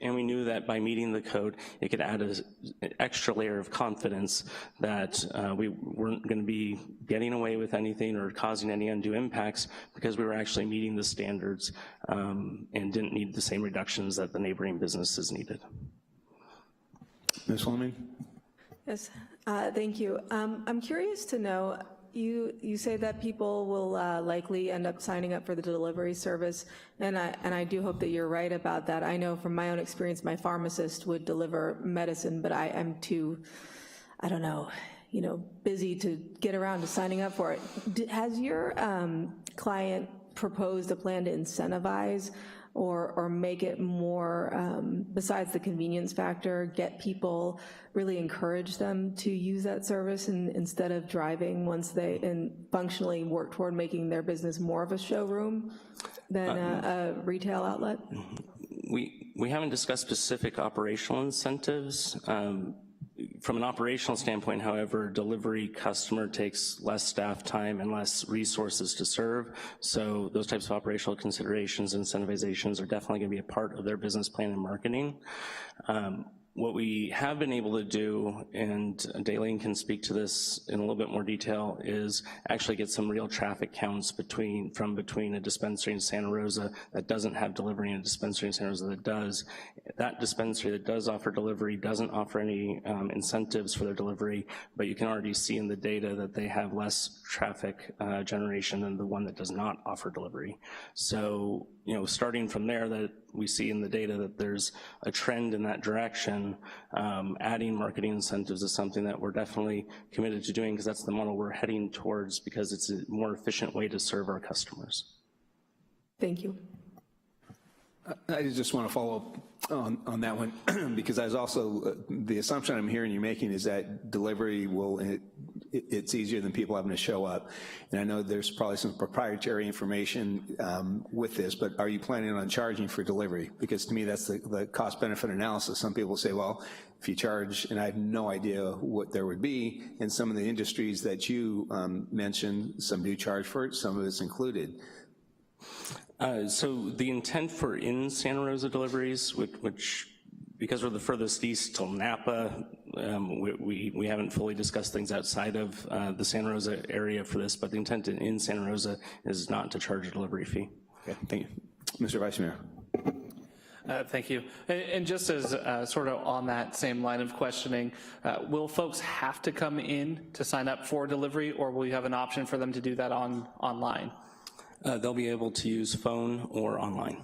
Speaker 9: we knew that by meeting the code, it could add an extra layer of confidence that we weren't going to be getting away with anything or causing any undue impacts because we were actually meeting the standards and didn't need the same reductions that the neighboring businesses needed.
Speaker 1: Ms. Fleming?
Speaker 3: Yes, thank you. I'm curious to know, you say that people will likely end up signing up for the delivery service, and I do hope that you're right about that. I know from my own experience, my pharmacist would deliver medicine, but I'm too, I don't know, you know, busy to get around to signing up for it. Has your client proposed a plan to incentivize or make it more, besides the convenience factor, get people, really encourage them to use that service instead of driving once they, and functionally work toward making their business more of a showroom than a retail outlet?
Speaker 9: We haven't discussed specific operational incentives. From an operational standpoint, however, delivery customer takes less staff time and less resources to serve, so those types of operational considerations and incentivizations are definitely going to be a part of their business plan and marketing. What we have been able to do, and Daleen can speak to this in a little bit more detail, is actually get some real traffic counts from between a dispensary in Santa Rosa that doesn't have delivery and a dispensary in Santa Rosa that does. That dispensary that does offer delivery doesn't offer any incentives for their delivery, but you can already see in the data that they have less traffic generation than the one that does not offer delivery. So, you know, starting from there, that we see in the data that there's a trend in that direction. Adding marketing incentives is something that we're definitely committed to doing because that's the model we're heading towards, because it's a more efficient way to serve our customers.
Speaker 3: Thank you.
Speaker 1: I just want to follow On that one, because I was also, the assumption I'm hearing you making is that delivery will, it's easier than people having to show up. And I know there's probably some proprietary information with this, but are you planning on charging for delivery? Because to me, that's the cost-benefit analysis. Some people say, well, if you charge, and I have no idea what there would be, in some of the industries that you mentioned, some do charge for it, some of it's included.
Speaker 9: So the intent for in Santa Rosa deliveries, which because we're the furthest east till Napa, we haven't fully discussed things outside of the Santa Rosa area for this, but the intent in Santa Rosa is not to charge a delivery fee.
Speaker 1: Okay, thank you. Mr. Vice Mayor.
Speaker 7: Thank you. And just as sort of on that same line of questioning, will folks have to come in to sign up for delivery, or will you have an option for them to do that online?
Speaker 9: They'll be able to use phone or online.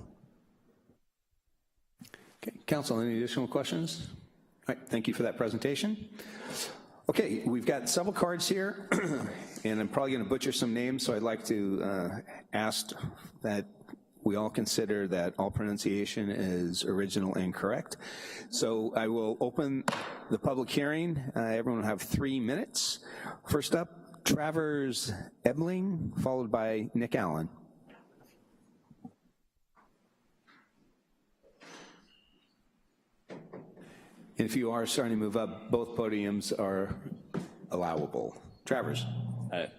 Speaker 1: Okay, Council, any additional questions? All right, thank you for that presentation. Okay, we've got several cards here, and I'm probably going to butcher some names, so I'd like to ask that we all consider that all pronunciation is original and correct. So I will open the public hearing. Everyone will have 3 minutes. First up, Travers Ebling, followed by Nick Allen. And if you are starting to move up, both podiums are allowable. Travers.
Speaker 11: Hi.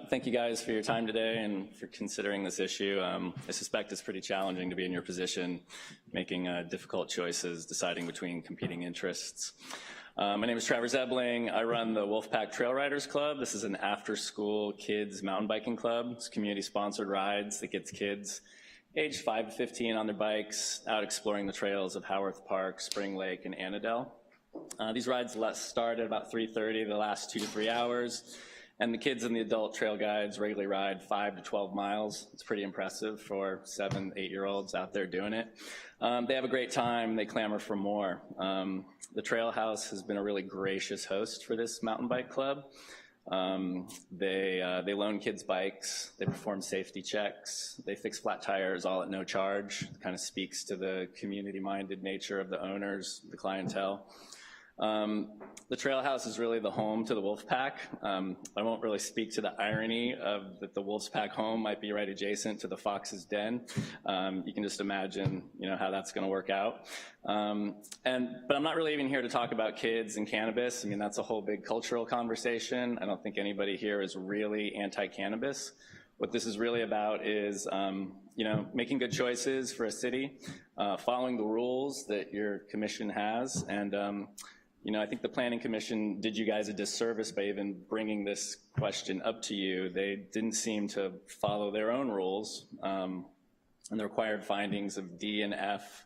Speaker 11: Thank you guys for your time today and for considering this issue. I suspect it's pretty challenging to be in your position, making difficult choices, deciding between competing interests. My name is Travers Ebling. I run the Wolfpack Trail Riders Club. This is an after-school kids mountain biking club. It's community-sponsored rides that gets kids aged 5 to 15 on their bikes out exploring the trails of Howarth Park, Spring Lake, and Annandale. These rides start at about 3:30, they last 2 to 3 hours, and the kids and the adult trail guides regularly ride 5 to 12 miles. It's pretty impressive for 7, 8-year-olds out there doing it. They have a great time, they clamor for more. The Trail House has been a really gracious host for this mountain bike club. They loan kids bikes, they perform safety checks, they fix flat tires all at no charge. It kind of speaks to the community-minded nature of the owners, the clientele. The Trail House is really the home to the Wolfpack. I won't really speak to the irony of that the Wolfpack home might be right adjacent to the Fox's Den. You can just imagine, how that's going to work out. But I'm not really even here to talk about kids and cannabis. I mean, that's a whole big cultural conversation. I don't think anybody here is really anti-cannabis. What this is really about is, making good choices for a city, following the rules that your commission has, and I think the Planning Commission did you guys a disservice by even bringing this question up to you. They didn't seem to follow their own rules, and the required findings of D and F,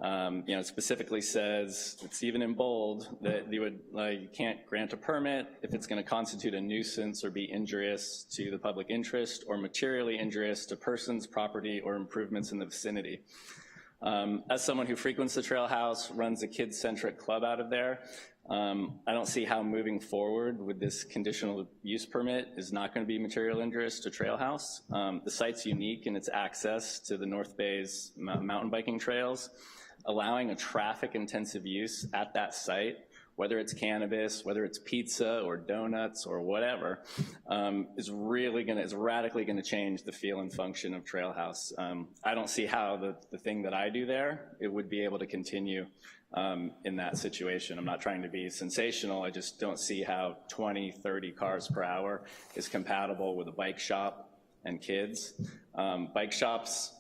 Speaker 11: it specifically says, it's even in bold, that you can't grant a permit if it's going to constitute a nuisance or be injurious to the public interest or materially injurious to persons, property, or improvements in the vicinity. As someone who frequents the Trail House, runs a kid-centric club out of there, I don't see how moving forward with this conditional use permit is not going to be material injurious to Trail House. The site's unique in its access to the North Bay's mountain biking trails. Allowing a traffic-intensive use at that site, whether it's cannabis, whether it's pizza or donuts or whatever, is radically gonna change the feel and function of Trail House. I don't see how the thing that I do there, it would be able to continue in that situation. I'm not trying to be sensational, I just don't see how 20, 30 cars per hour is compatible with a bike shop and kids. Bike shops,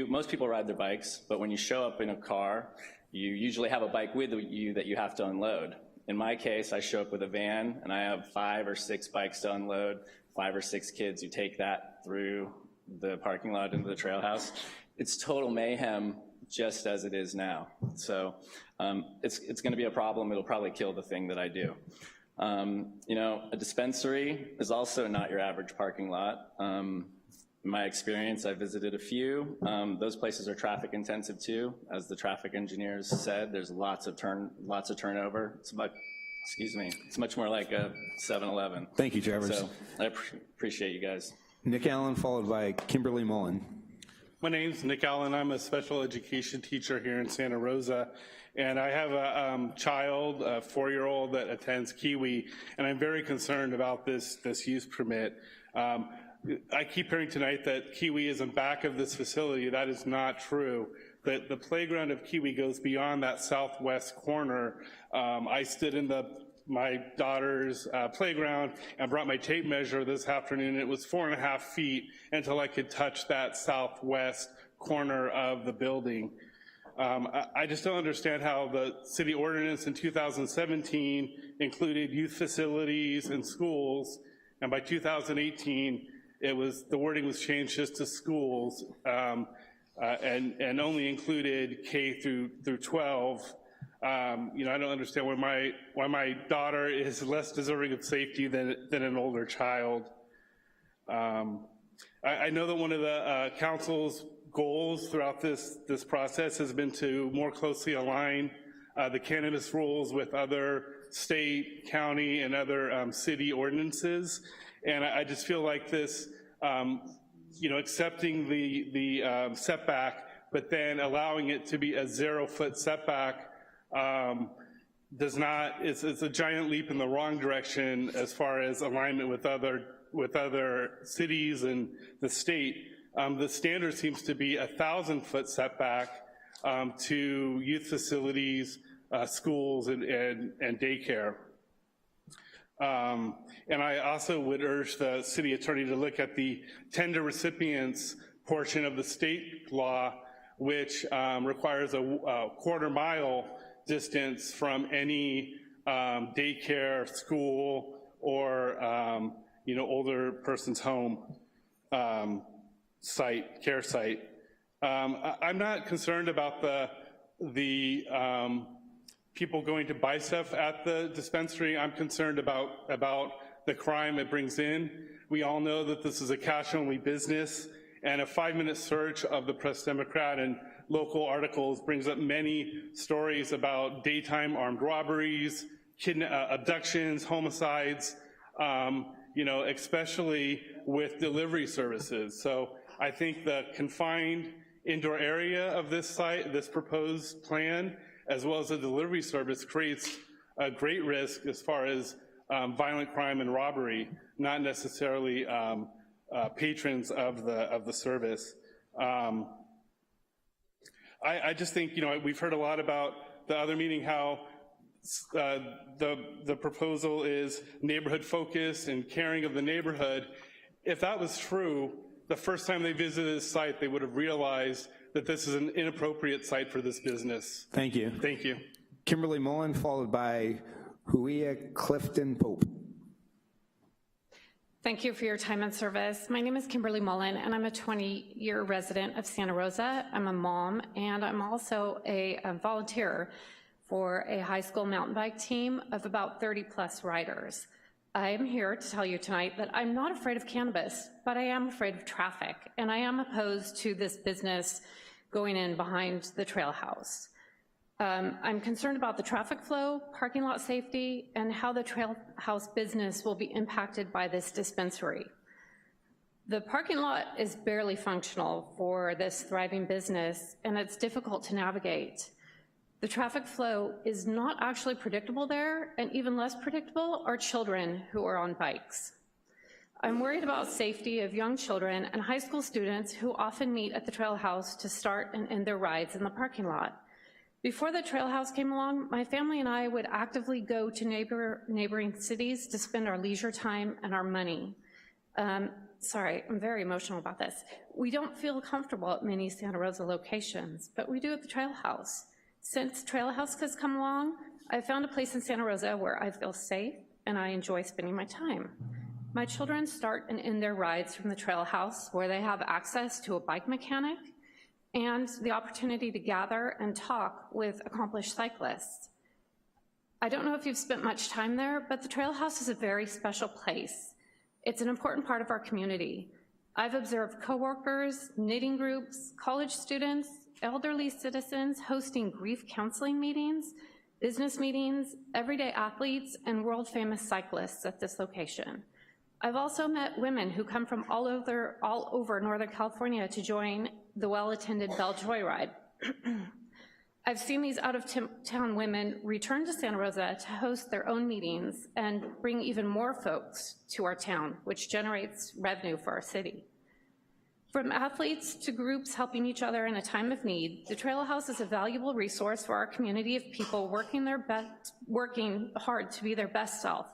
Speaker 11: most people ride their bikes, but when you show up in a car, you usually have a bike with you that you have to unload. In my case, I show up with a van and I have 5 or 6 bikes to unload, 5 or 6 kids who take that through the parking lot into the Trail House. It's total mayhem just as it is now. So it's gonna be a problem, it'll probably kill the thing that I do. A dispensary is also not your average parking lot. In my experience, I visited a few. Those places are traffic intensive too. As the traffic engineers said, there's lots of turnover. It's much more like a 7-Eleven.
Speaker 1: Thank you, Travers.
Speaker 11: So I appreciate you guys.
Speaker 1: Nick Allen, followed by Kimberly Mullen.
Speaker 12: My name's Nick Allen. I'm a special education teacher here in Santa Rosa, and I have a child, a 4-year-old that attends Kiwi, and I'm very concerned about this use permit. I keep hearing tonight that Kiwi is in back of this facility. That is not true. The playground of Kiwi goes beyond that southwest corner. I stood in my daughter's playground and brought my tape measure this afternoon. It was 4.5 feet until I could touch that southwest corner of the building. I just don't understand how the city ordinance in 2017 included youth facilities and schools, and by 2018, the wording was changed just to schools, and only included K through 12. I don't understand why my daughter is less deserving of safety than an older child. I know that one of the council's goals throughout this process has been to more closely align the cannabis rules with other state, county, and other city ordinances. And I just feel like this, accepting the setback, but then allowing it to be a 0-foot setback it's a giant leap in the wrong direction as far as alignment with other cities and the state. The standard seems to be a 1,000-foot setback to youth facilities, schools, and daycare. And I also would urge the city attorney to look at the tender recipients portion of the state law, which requires a 1/4 mile distance from any daycare, school, or older person's home care site. I'm not concerned about the people going to buy stuff at the dispensary. I'm concerned about the crime it brings in. We all know that this is a cash-only business, and a 5-minute search of the Press-Democrat and local articles brings up many stories about daytime armed robberies, abductions, homicides, especially with delivery services. So I think the confined indoor area of this site, this proposed plan, as well as the delivery service, creates a great risk as far as violent crime and robbery, not necessarily patrons of the service. I just think, we've heard a lot about the other meeting, how the proposal is neighborhood focused and caring of the neighborhood. If that was true, the first time they visited this site, they would have realized that this is an inappropriate site for this business.
Speaker 1: Thank you.
Speaker 12: Thank you.
Speaker 1: Kimberly Mullen, followed by Huia Clifton Pope.
Speaker 17: Thank you for your time and service. My name is Kimberly Mullen, and I'm a 20-year resident of Santa Rosa. I'm a mom, and I'm also a volunteer for a high school mountain bike team of about 30+ riders. I am here to tell you tonight that I'm not afraid of cannabis, but I am afraid of traffic, and I am opposed to this business going in behind the trail house. I'm concerned about the traffic flow, parking lot safety, and how the trail house business will be impacted by this dispensary. The parking lot is barely functional for this thriving business, and it's difficult to navigate. The traffic flow is not actually predictable there, and even less predictable are children who are on bikes. I'm worried about safety of young children and high school students who often meet at the trail house to start and end their rides in the parking lot. Before the trail house came along, my family and I would actively go to neighboring cities to spend our leisure time and our money. Sorry, I'm very emotional about this. We don't feel comfortable at many Santa Rosa locations, but we do at the trail house. Since trail house has come along, I've found a place in Santa Rosa where I feel safe and I enjoy spending my time. My children start and end their rides from the trail house, where they have access to a bike mechanic and the opportunity to gather and talk with accomplished cyclists. I don't know if you've spent much time there, but the trail house is a very special place. It's an important part of our community. I've observed coworkers, knitting groups, college students, elderly citizens hosting grief counseling meetings, business meetings, everyday athletes, and world-famous cyclists at this location. I've also met women who come from all over Northern California to join the well-attended Belle Joyride. I've seen these out-of-town women return to Santa Rosa to host their own meetings and bring even more folks to our town, which generates revenue for our city. From athletes to groups helping each other in a time of need, the Trail House is a valuable resource for our community of people working hard to be their best self.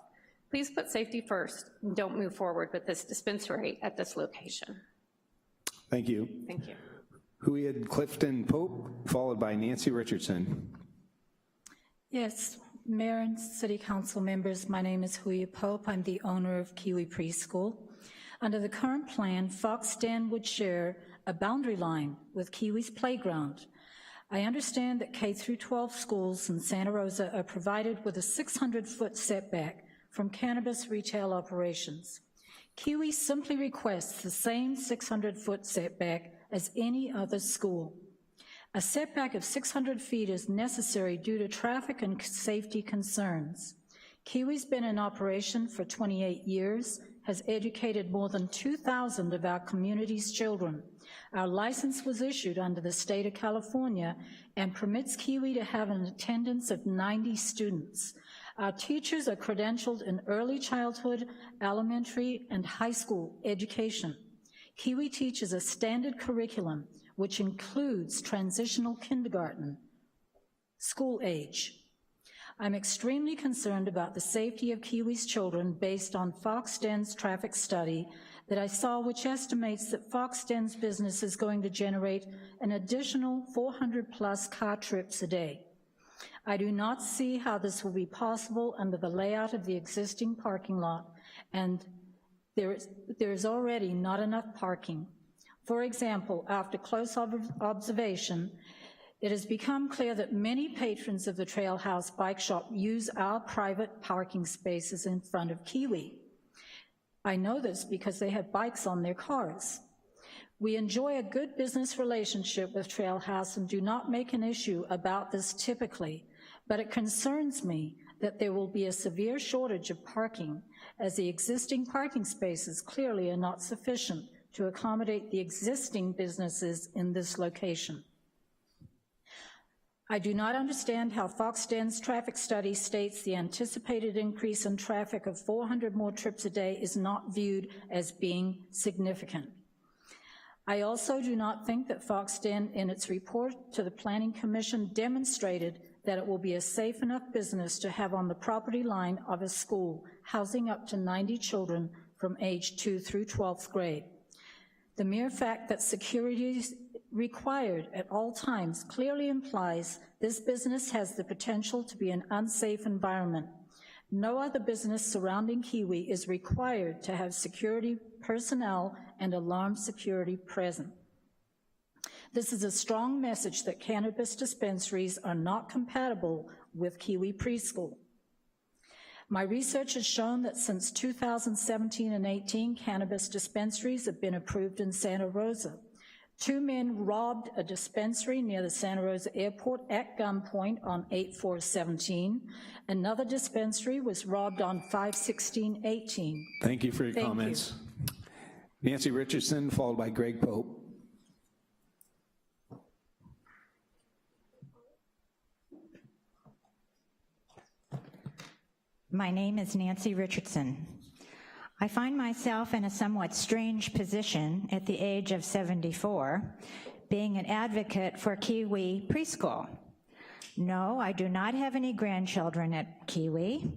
Speaker 17: Please put safety first and don't move forward with this dispensary at this location.
Speaker 1: Thank you.
Speaker 17: Thank you.
Speaker 1: Huiad Clifton Pope, followed by Nancy Richardson.
Speaker 2: Yes, Mayor and City Council members, my name is Huiad Pope. I'm the owner of Kiwi Preschool. Under the current plan, Fox Den would share a boundary line with Kiwi's playground. I understand that K-12 schools in Santa Rosa are provided with a 600-foot setback from cannabis retail operations. Kiwi simply requests the same 600-foot setback as any other school. A setback of 600 feet is necessary due to traffic and safety concerns. Kiwi's been in operation for 28 years, has educated more than 2,000 of our community's children. Our license was issued under the state of California and permits Kiwi to have an attendance of 90 students. Our teachers are credentialed in early childhood, elementary, and high school education. Kiwi teaches a standard curriculum, which includes transitional kindergarten, school age. I'm extremely concerned about the safety of Kiwi's children based on Fox Den's traffic study that I saw, which estimates that Fox Den's business is going to generate an additional 400+ car trips a day. I do not see how this will be possible under the layout of the existing parking lot, and there is already not enough parking. For example, after close observation, it has become clear that many patrons of the Trail House Bike Shop use our private parking spaces in front of Kiwi. I know this because they have bikes on their cars. We enjoy a good business relationship with Trail House and do not make an issue about this typically, but it concerns me that there will be a severe shortage of parking, as the existing parking spaces clearly are not sufficient to accommodate the existing businesses in this location. I do not understand how Fox Den's traffic study states the anticipated increase in traffic of 400 more trips a day is not viewed as being significant. I also do not think that Fox Den, in its report to the Planning Commission, demonstrated that it will be a safe enough business to have on the property line of a school housing up to 90 children from age 2 through 12th grade. The mere fact that security is required at all times clearly implies this business has the potential to be an unsafe environment. No other business surrounding Kiwi is required to have security personnel and alarm security present. This is a strong message that cannabis dispensaries are not compatible with Kiwi Preschool. My research has shown that since 2017 and 18, cannabis dispensaries have been approved in Santa Rosa. 2 men robbed a dispensary near the Santa Rosa airport at gunpoint on 8/4/17. Another dispensary was robbed on 5/16/18.
Speaker 1: Thank you for your comments. Nancy Richardson, followed by Greg Pope.
Speaker 16: My name is Nancy Richardson. I find myself in a somewhat strange position at the age of 74, being an advocate for Kiwi Preschool. No, I do not have any grandchildren at Kiwi,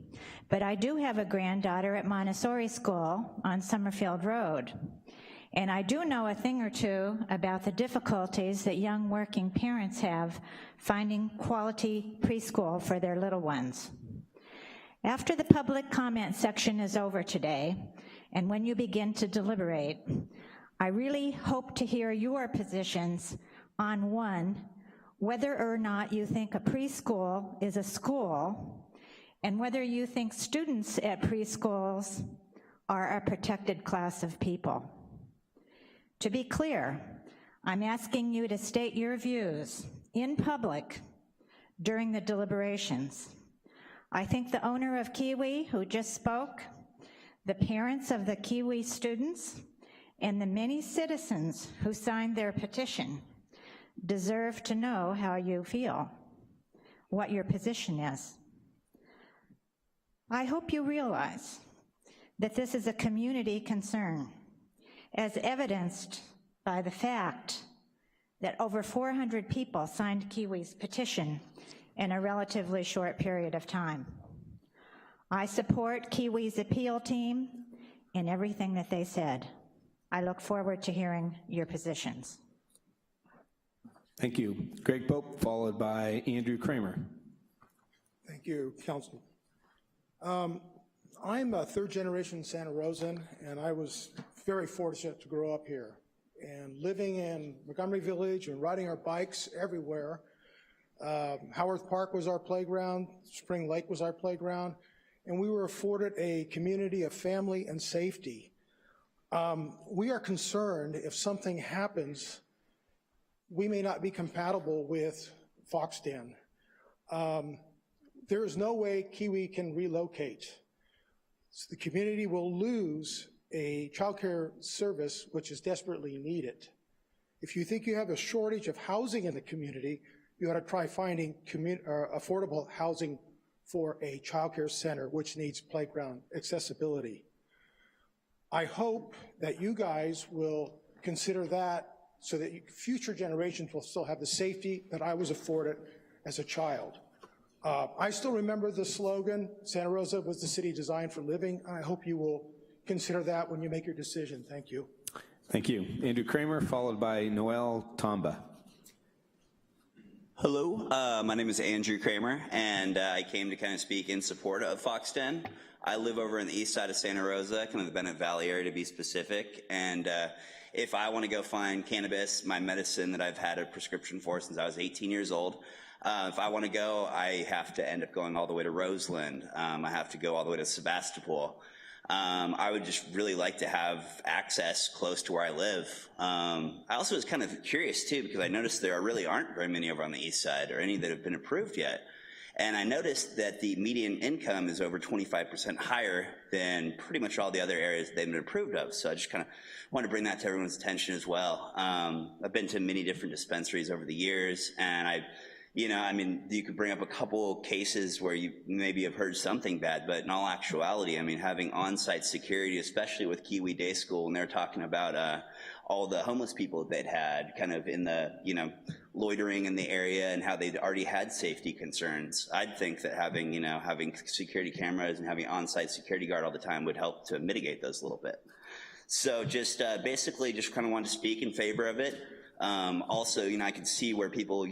Speaker 16: but I do have a granddaughter at Montessori School on Summerfield Road. And I do know a thing or two about the difficulties that young working parents have finding quality preschool for their little ones. After the public comment section is over today, and when you begin to deliberate, I really hope to hear your positions on, one, whether or not you think a preschool is a school, and whether you think students at preschools are a protected class of people. To be clear, I'm asking you to state your views in public during the deliberations. I think the owner of Kiwi, who just spoke, the parents of the Kiwi students, and the many citizens who signed their petition deserve to know how you feel, what your position is. I hope you realize that this is a community concern, as evidenced by the fact that over 400 people signed Kiwi's petition in a relatively short period of time. I support Kiwi's appeal team in everything that they said. I look forward to hearing your positions.
Speaker 1: Thank you. Greg Pope, followed by Andrew Kramer.
Speaker 14: Thank you, Council. I'm a third-generation Santa Rosan, and I was very fortunate to grow up here. And living in Montgomery Village and riding our bikes everywhere. Howarth Park was our playground, Spring Lake was our playground, and we were afforded a community of family and safety. We are concerned if something happens, we may not be compatible with Fox Den. There is no way Kiwi can relocate. So the community will lose a childcare service which is desperately needed. If you think you have a shortage of housing in the community, you ought to try finding affordable housing for a childcare center which needs playground accessibility. I hope that you guys will consider that so that future generations will still have the safety that I was afforded as a child. I still remember the slogan, Santa Rosa was the city designed for living. I hope you will consider that when you make your decision. Thank you.
Speaker 1: Thank you. Andrew Kramer, followed by Noel Tamba.
Speaker 21: Hello, my name is Andrew Kramer, and I came to kind of speak in support of Fox Den. I live over in the east side of Santa Rosa, kind of the Bennett Valley area to be specific, and if I want to go find cannabis, my medicine that I've had a prescription for since I was 18 years old, if I want to go, I have to end up going all the way to Roseland. I have to go all the way to Sebastopol. I would just really like to have access close to where I live. I also was kind of curious too, because I noticed there really aren't very many over on the east side or any that have been approved yet. And I noticed that the median income is over 25% higher than pretty much all the other areas they've been approved of. So I just kind of wanted to bring that to everyone's attention as well. I've been to many different dispensaries over the years, and you could bring up a couple cases where you maybe have heard something bad, but in all actuality, I mean, having on-site security, especially with Kiwi Day School, and they're talking about all the homeless people they'd had kind of in the, loitering in the area and how they'd already had safety concerns. I'd think that having security cameras and having on-site security guard all the time would help to mitigate those a little bit. So just basically just kind of wanted to speak in favor of it. Also, I could see where people,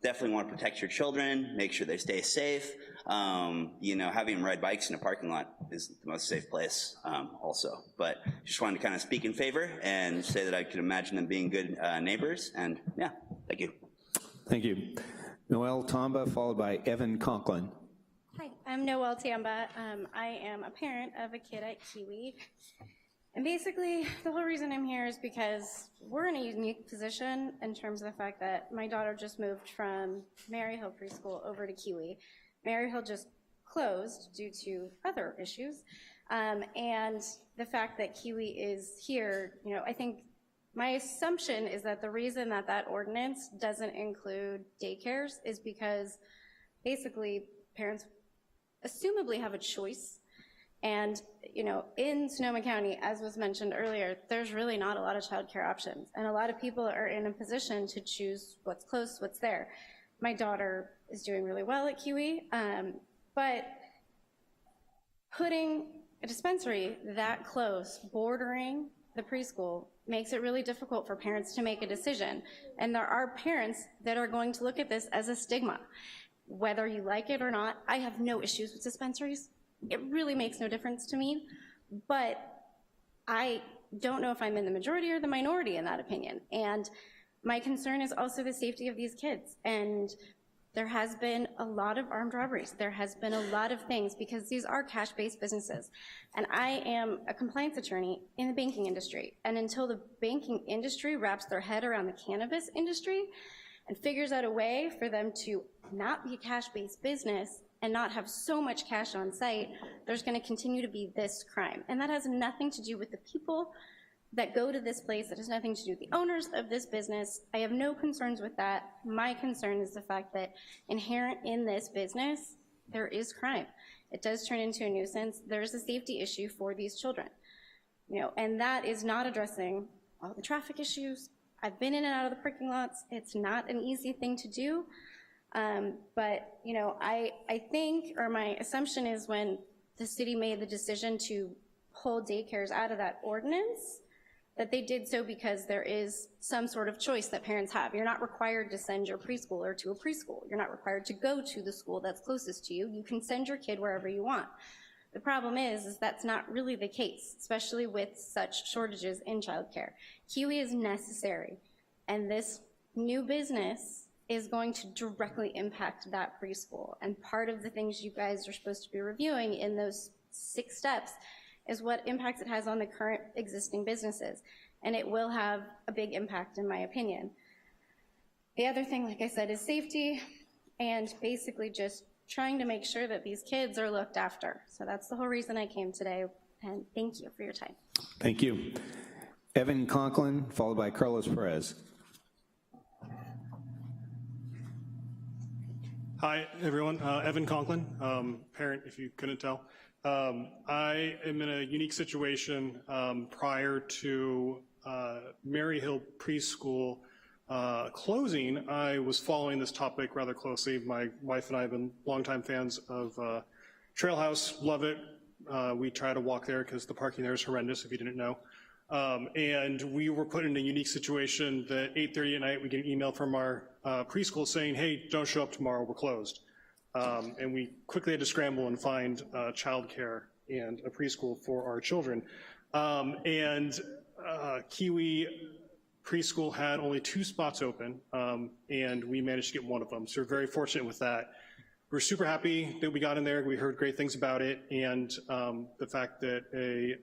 Speaker 21: definitely want to protect your children, make sure they stay safe. Having them ride bikes in a parking lot is the most safe place also. But just wanted to kind of speak in favor and say that I could imagine them being good neighbors. And yeah, thank you.
Speaker 1: Thank you. Noel Tamba, followed by Evan Conklin.
Speaker 23: Hi, I'm Noel Tamba. I am a parent of a kid at Kiwi. And basically, the whole reason I'm here is because we're in a unique position in terms of the fact that my daughter just moved from Maryhill Preschool over to Kiwi. Maryhill just closed due to other issues. And the fact that Kiwi is here, I think my assumption is that the reason that that ordinance doesn't include daycares is because basically parents assumably have a choice. And, in Sonoma County, as was mentioned earlier, there's really not a lot of childcare options. And a lot of people are in a position to choose what's close, what's there. My daughter is doing really well at Kiwi, but putting a dispensary that close, bordering the preschool, makes it really difficult for parents to make a decision. And there are parents that are going to look at this as a stigma. Whether you like it or not, I have no issues with dispensaries. It really makes no difference to me, but I don't know if I'm in the majority or the minority in that opinion. And my concern is also the safety of these kids. And there has been a lot of armed robberies. There has been a lot of things because these are cash-based businesses. And I am a compliance attorney in the banking industry. And until the banking industry wraps their head around the cannabis industry and figures out a way for them to not be a cash-based business and not have so much cash on site, there's going to continue to be this crime. And that has nothing to do with the people that go to this place that has nothing to do with the owners of this business. I have no concerns with that. My concern is the fact that inherent in this business, there is crime. It does turn into a nuisance. There's a safety issue for these children, you know, and that is not addressing all the traffic issues. I've been in and out of the parking lots. It's not an easy thing to do, but you know, I think, or my assumption is, when the city made the decision to pull daycares out of that ordinance, that they did so because there is some sort of choice that parents have. You're not required to send your preschooler to a preschool. You're not required to go to the school that's closest to you. You can send your kid wherever you want. The problem is that's not really the case, especially with such shortages in childcare. Kiwi is necessary, and this new business is going to directly impact that preschool. And part of the things you guys are supposed to be reviewing in those 6 steps is what impacts it has on the current existing businesses. And it will have a big impact, in my opinion. The other thing, like I said, is safety, and basically just trying to make sure that these kids are looked after. So that's the whole reason I came today, and thank you for your time.
Speaker 1: Thank you. Evan Conklin, followed by Carlos Perez.
Speaker 15: Hi, everyone. Evan Conklin, parent, if you couldn't tell. I am in a unique situation. Prior to Maryhill Preschool closing, I was following this topic rather closely. My wife and I have been longtime fans of Trail House, love it. We try to walk there because the parking there is horrendous, if you didn't know. And we were put in a unique situation that 8:30 at night we get an email from our preschool saying, hey, don't show up tomorrow, we're closed. And we quickly had to scramble and find childcare and a preschool for our children. Kiwi Preschool had only 2 spots open, and we managed to get one of them. So we're very fortunate with that. We're super happy that we got in there. We heard great things about it, and the fact that a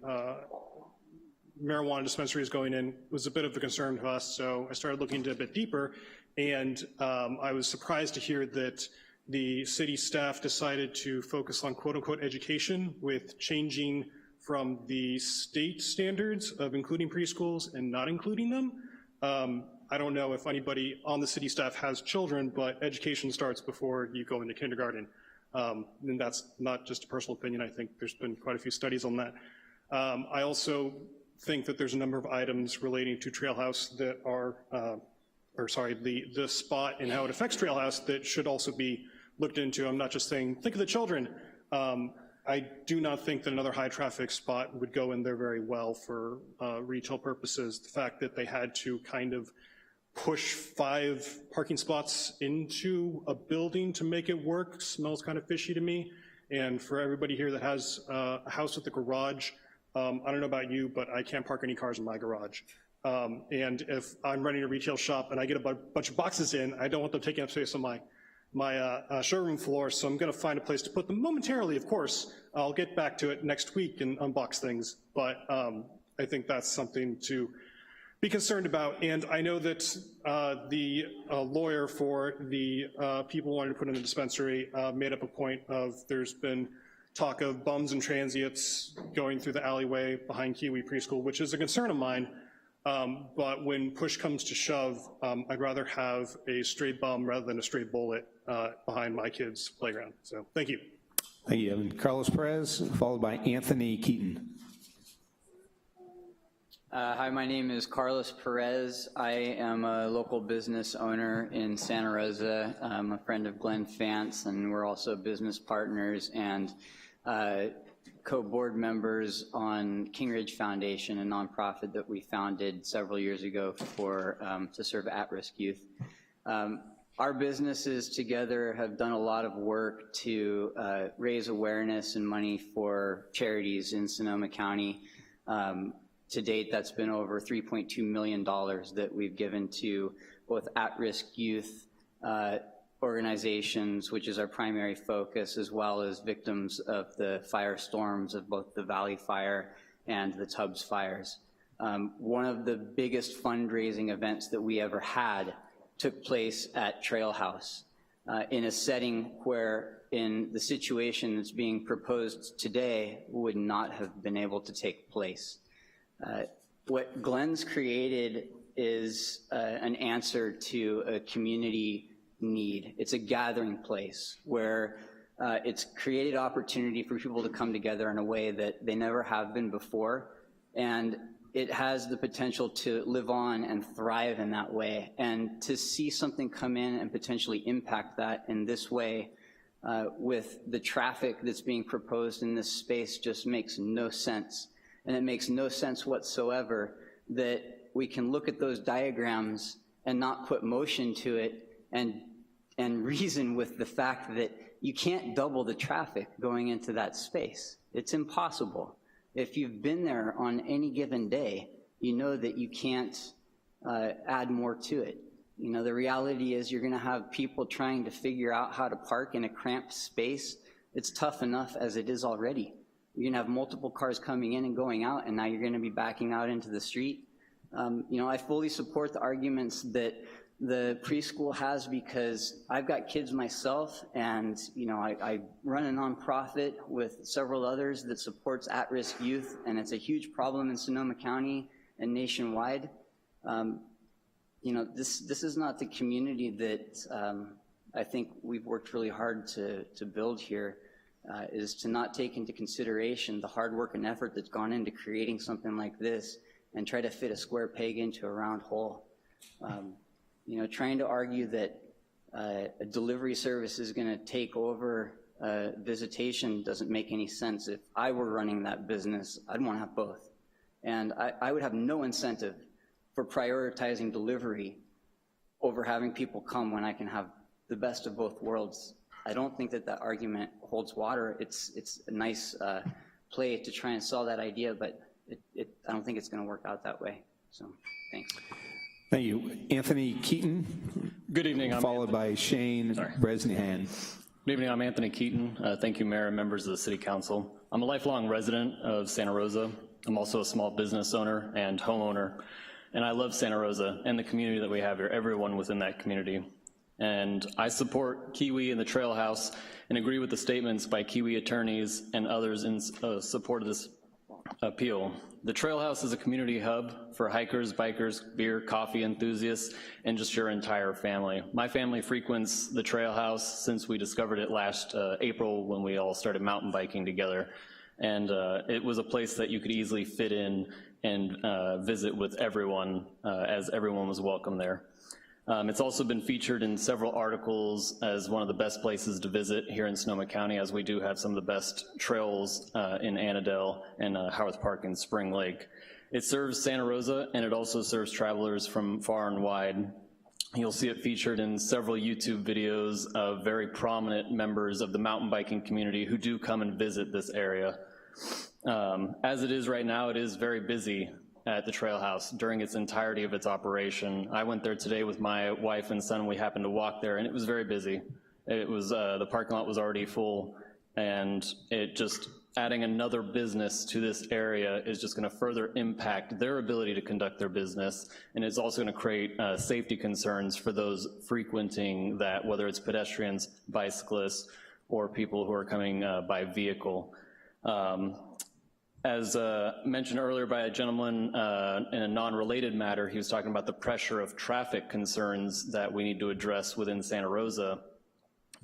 Speaker 15: marijuana dispensary is going in was a bit of a concern to us, so I started looking into it a bit deeper, and I was surprised to hear that the city staff decided to focus on quote-unquote education, with changing from the state standards of including preschools and not including them. I don't know if anybody on the city staff has children, but education starts before you go into kindergarten. And that's not just a personal opinion. I think there's been quite a few studies on that. I also think that there's a number of items relating to Trail House that are, the spot and how it affects Trail House that should also be looked into. I'm not just saying, think of the children. I do not think that another high traffic spot would go in there very well for retail purposes. The fact that they had to kind of push 5 parking spots into a building to make it work smells kind of fishy to me. And for everybody here that has a house with a garage, I don't know about you, but I can't park any cars in my garage. And if I'm running a retail shop and I get a bunch of boxes in, I don't want them taking up space on my showroom floor, so I'm gonna find a place to put them momentarily, of course. I'll get back to it next week and unbox things, but I think that's something to be concerned about. And I know that the lawyer for the people wanting to put in the dispensary made up a point of, there's been talk of bums and transients going through the alleyway behind Kiwi Preschool, which is a concern of mine. But when push comes to shove, I'd rather have a stray bum rather than a stray bullet behind my kid's playground. So thank you.
Speaker 1: Thank you, Evan. Carlos Perez, followed by Anthony Keaton.
Speaker 18: Hi, my name is Carlos Perez. I am a local business owner in Santa Rosa. I'm a friend of Glenn Fantz, and we're also business partners and co-board members on King Ridge Foundation, a nonprofit that we founded several years ago to serve at-risk youth. Our businesses together have done a lot of work to raise awareness and money for charities in Sonoma County. To date, that's been over $3.2 million that we've given to both at-risk youth organizations, which is our primary focus, as well as victims of the firestorms of both the Valley Fire and the Tubbs fires. One of the biggest fundraising events that we ever had took place at Trail House in a setting where, in the situation that's being proposed today, would not have been able to take place. what Glenn's created is an answer to a community need. It's a gathering place where it's created opportunity for people to come together in a way that they never have been before, and it has the potential to live on and thrive in that way. And to see something come in and potentially impact that in this way with the traffic that's being proposed in this space just makes no sense. And it makes no sense whatsoever that we can look at those diagrams and not put motion to it and reason with the fact that you can't double the traffic going into that space. It's impossible. If you've been there on any given day, you know that you can't add more to it. You know, the reality is you're gonna have people trying to figure out how to park in a cramped space. It's tough enough as it is already. You're gonna have multiple cars coming in and going out, and now you're gonna be backing out into the street. You know, I fully support the arguments that the preschool has, because I've got kids myself, and you know, I run a nonprofit with several others that supports at-risk youth, and it's a huge problem in Sonoma County and nationwide. You know, this is not the community that I think we've worked really hard to build here, is to not take into consideration the hard work and effort that's gone into creating something like this and try to fit a square peg into a round hole. You know, trying to argue that a delivery service is gonna take over visitation doesn't make any sense. If I were running that business, I'd wanna have both. And I would have no incentive for prioritizing delivery over having people come when I can have the best of both worlds. I don't think that that argument holds water. It's a nice play to try and sell that idea, but I don't think it's gonna work out that way, so thanks.
Speaker 1: Thank you. Anthony Keaton.
Speaker 13: Good evening.
Speaker 1: Followed by Shane Bresnahan.
Speaker 13: Good evening. I'm Anthony Keaton. Thank you, Mayor and members of the City Council. I'm a lifelong resident of Santa Rosa. I'm also a small business owner and homeowner, and I love Santa Rosa and the community that we have here, everyone within that community. And I support Kiwi and the Trail House and agree with the statements by Kiwi attorneys and others in support of this appeal. The Trail House is a community hub for hikers, bikers, beer, coffee enthusiasts, and just your entire family. My family frequents the Trail House since we discovered it last April when we all started mountain biking together. And it was a place that you could easily fit in and visit with everyone, as everyone was welcome there. It's also been featured in several articles as one of the best places to visit here in Sonoma County, as we do have some of the best trails in Annandale and Howarth Park and Spring Lake. It serves Santa Rosa, and it also serves travelers from far and wide. You'll see it featured in several YouTube videos of very prominent members of the mountain biking community who do come and visit this area. As it is right now, it is very busy at the Trail House during its entirety of its operation. I went there today with my wife and son. We happened to walk there, and it was very busy. It was, the parking lot was already full, and it just, adding another business to this area is just gonna further impact their ability to conduct their business, and it's also gonna create safety concerns for those frequenting that, whether it's pedestrians, bicyclists, or people who are coming by vehicle. As mentioned earlier by a gentleman in a non-related matter, he was talking about the pressure of traffic concerns that we need to address within Santa Rosa.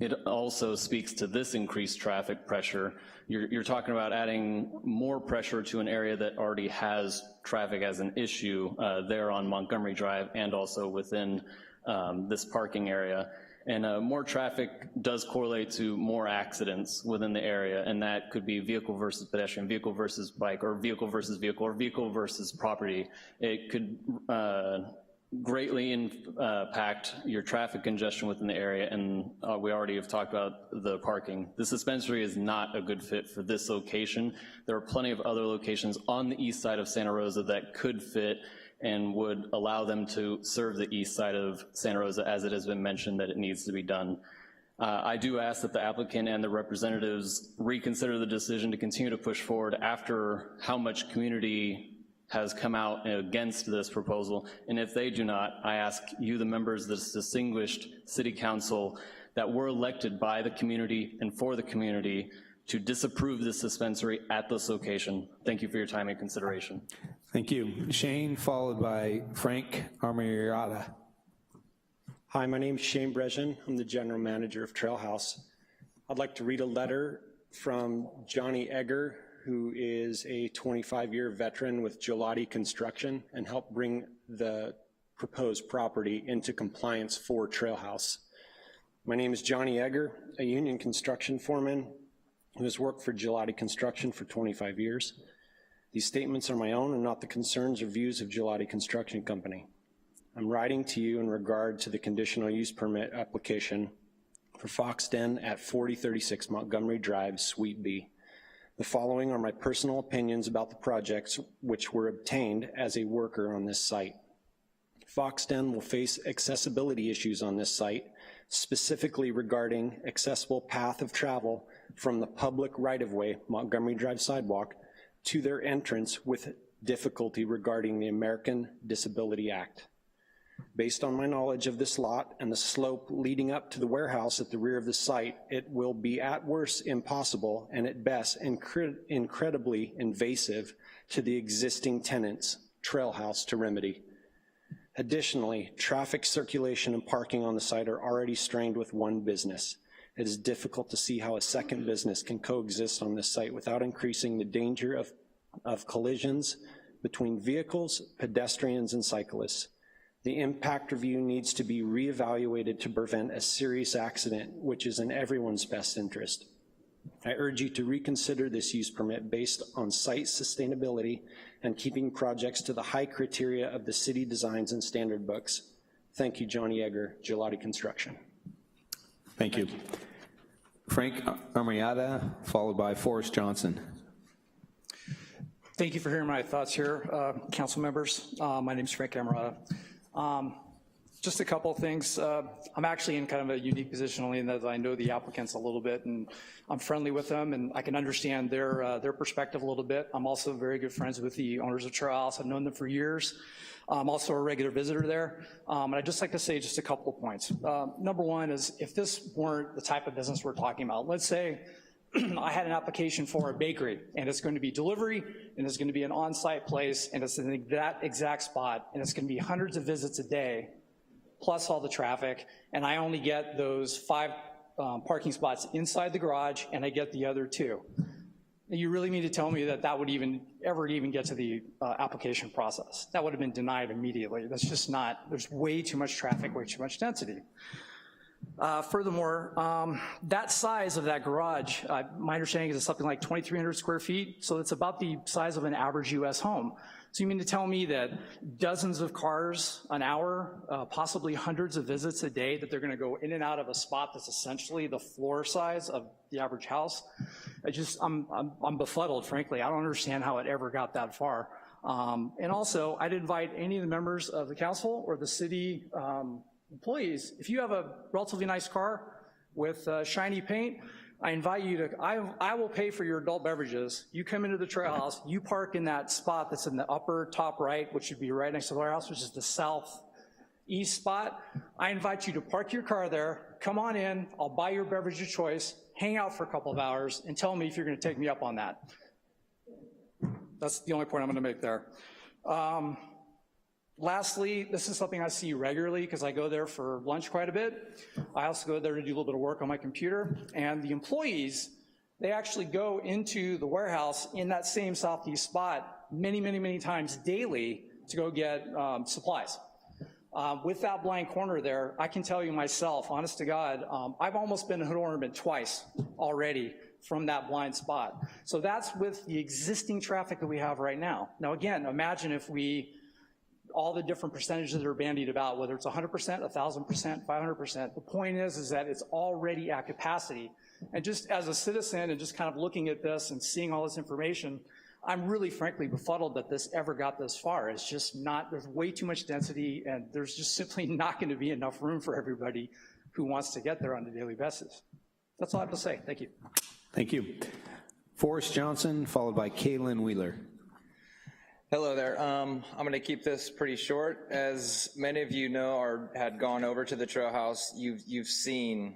Speaker 13: It also speaks to this increased traffic pressure. You're talking about adding more pressure to an area that already has traffic as an issue there on Montgomery Drive and also within this parking area. And more traffic does correlate to more accidents within the area, and that could be vehicle versus pedestrian, vehicle versus bike, or vehicle versus vehicle, or vehicle versus property. It could greatly impact your traffic congestion within the area, and we already have talked about the parking. The dispensary is not a good fit for this location. There are plenty of other locations on the east side of Santa Rosa that could fit and would allow them to serve the east side of Santa Rosa, as it has been mentioned that it needs to be done. I do ask that the applicant and the representatives reconsider the decision to continue to push forward after how much community has come out against this proposal, and if they do not, I ask you, the members of this distinguished city council that were elected by the community and for the community, to disapprove this dispensary at this location. Thank you for your time and consideration.
Speaker 1: Thank you. Shane, followed by Frank Armiriata.
Speaker 5: Hi, my name is Shane Brejan. I'm the general manager of Trail House. I'd like to read a letter from Johnny Egger, who is a 25-year veteran with Gelati Construction and helped bring the proposed property into compliance for Trail House. My name is Johnny Egger, a union construction foreman who has worked for Gelati Construction for 25 years. These statements are my own and not the concerns or views of Gelati Construction Company. I'm writing to you in regard to the conditional use permit application for Fox Den at 4036 Montgomery Drive, Suite B. The following are my personal opinions about the projects which were obtained as a worker on this site. Fox Den will face accessibility issues on this site, specifically regarding accessible path of travel from the public right-of-way, Montgomery Drive sidewalk, to their entrance with difficulty regarding the American Disability Act. Based on my knowledge of this lot and the slope leading up to the warehouse at the rear of the site, it will be at worst impossible and at best incredibly invasive to the existing tenants, Trail House, to remedy. Additionally, traffic circulation and parking on the site are already strained with one business. It is difficult to see how a second business can coexist on this site without increasing the danger of collisions between vehicles, pedestrians, and cyclists. The impact review needs to be reevaluated to prevent a serious accident, which is in everyone's best interest. I urge you to reconsider this use permit based on site sustainability and keeping projects to the high criteria of the city designs and standard books. Thank you, Johnny Egger, Gelati Construction.
Speaker 1: Thank you. Frank Armiriata, followed by Forrest Johnson.
Speaker 19: Thank you for hearing my thoughts here, council members. My name is Frank Armiriata. Just a couple of things. I'm actually in kind of a unique position only in that I know the applicants a little bit and I'm friendly with them and I can understand their perspective a little bit. I'm also very good friends with the owners of Trail House. I've known them for years. I'm also a regular visitor there. And I'd just like to say just a couple of points. Number one is if this weren't the type of business we're talking about, let's say I had an application for a bakery and it's going to be delivery and it's going to be an on-site place and it's in that exact spot and it's going to be hundreds of visits a day plus all the traffic, and I only get those 5 parking spots inside the garage and I get the other 2. You really mean to tell me that that would ever even get to the application process? That would have been denied immediately. That's just not, there's way too much traffic, way too much density. Furthermore, that size of that garage, my understanding is it's something like 2,300 square feet, so it's about the size of an average US home. So you mean to tell me that dozens of cars an hour, possibly hundreds of visits a day, that they're gonna go in and out of a spot that's essentially the floor size of the average house? I'm befuddled, frankly. I don't understand how it ever got that far. And also, I'd invite any of the members of the council or the city employees, if you have a relatively nice car with shiny paint, I invite you to, I will pay for your adult beverages. You come into the Trail House, you park in that spot that's in the upper top right, which should be right next to the warehouse, which is the southeast spot. I invite you to park your car there, come on in, I'll buy your beverage of choice, hang out for a couple of hours, and tell me if you're gonna take me up on that. That's the only point I'm gonna make there. Lastly, this is something I see regularly because I go there for lunch quite a bit. I also go there to do a little bit of work on my computer, and the employees, they actually go into the warehouse in that same southeast spot many, many, many times daily to go get supplies. With that blank corner there, I can tell you myself, honest to God, I've almost been hood ornament twice already from that blind spot. So that's with the existing traffic that we have right now. Now again, imagine if all the different percentages that are bandied about, whether it's 100%, 1,000%, 500%, the point is that it's already at capacity. And just as a citizen and just kind of looking at this and seeing all this information, I'm really frankly befuddled that this ever got this far. It's just not, there's way too much density and there's just simply not gonna be enough room for everybody who wants to get there on a daily basis. That's all I have to say, thank you.
Speaker 1: Thank you. Forrest Johnson, followed by Kaylin Wheeler.
Speaker 20: Hello there. I'm going to keep this pretty short. As many of you know or had gone over to the Trail House, you've seen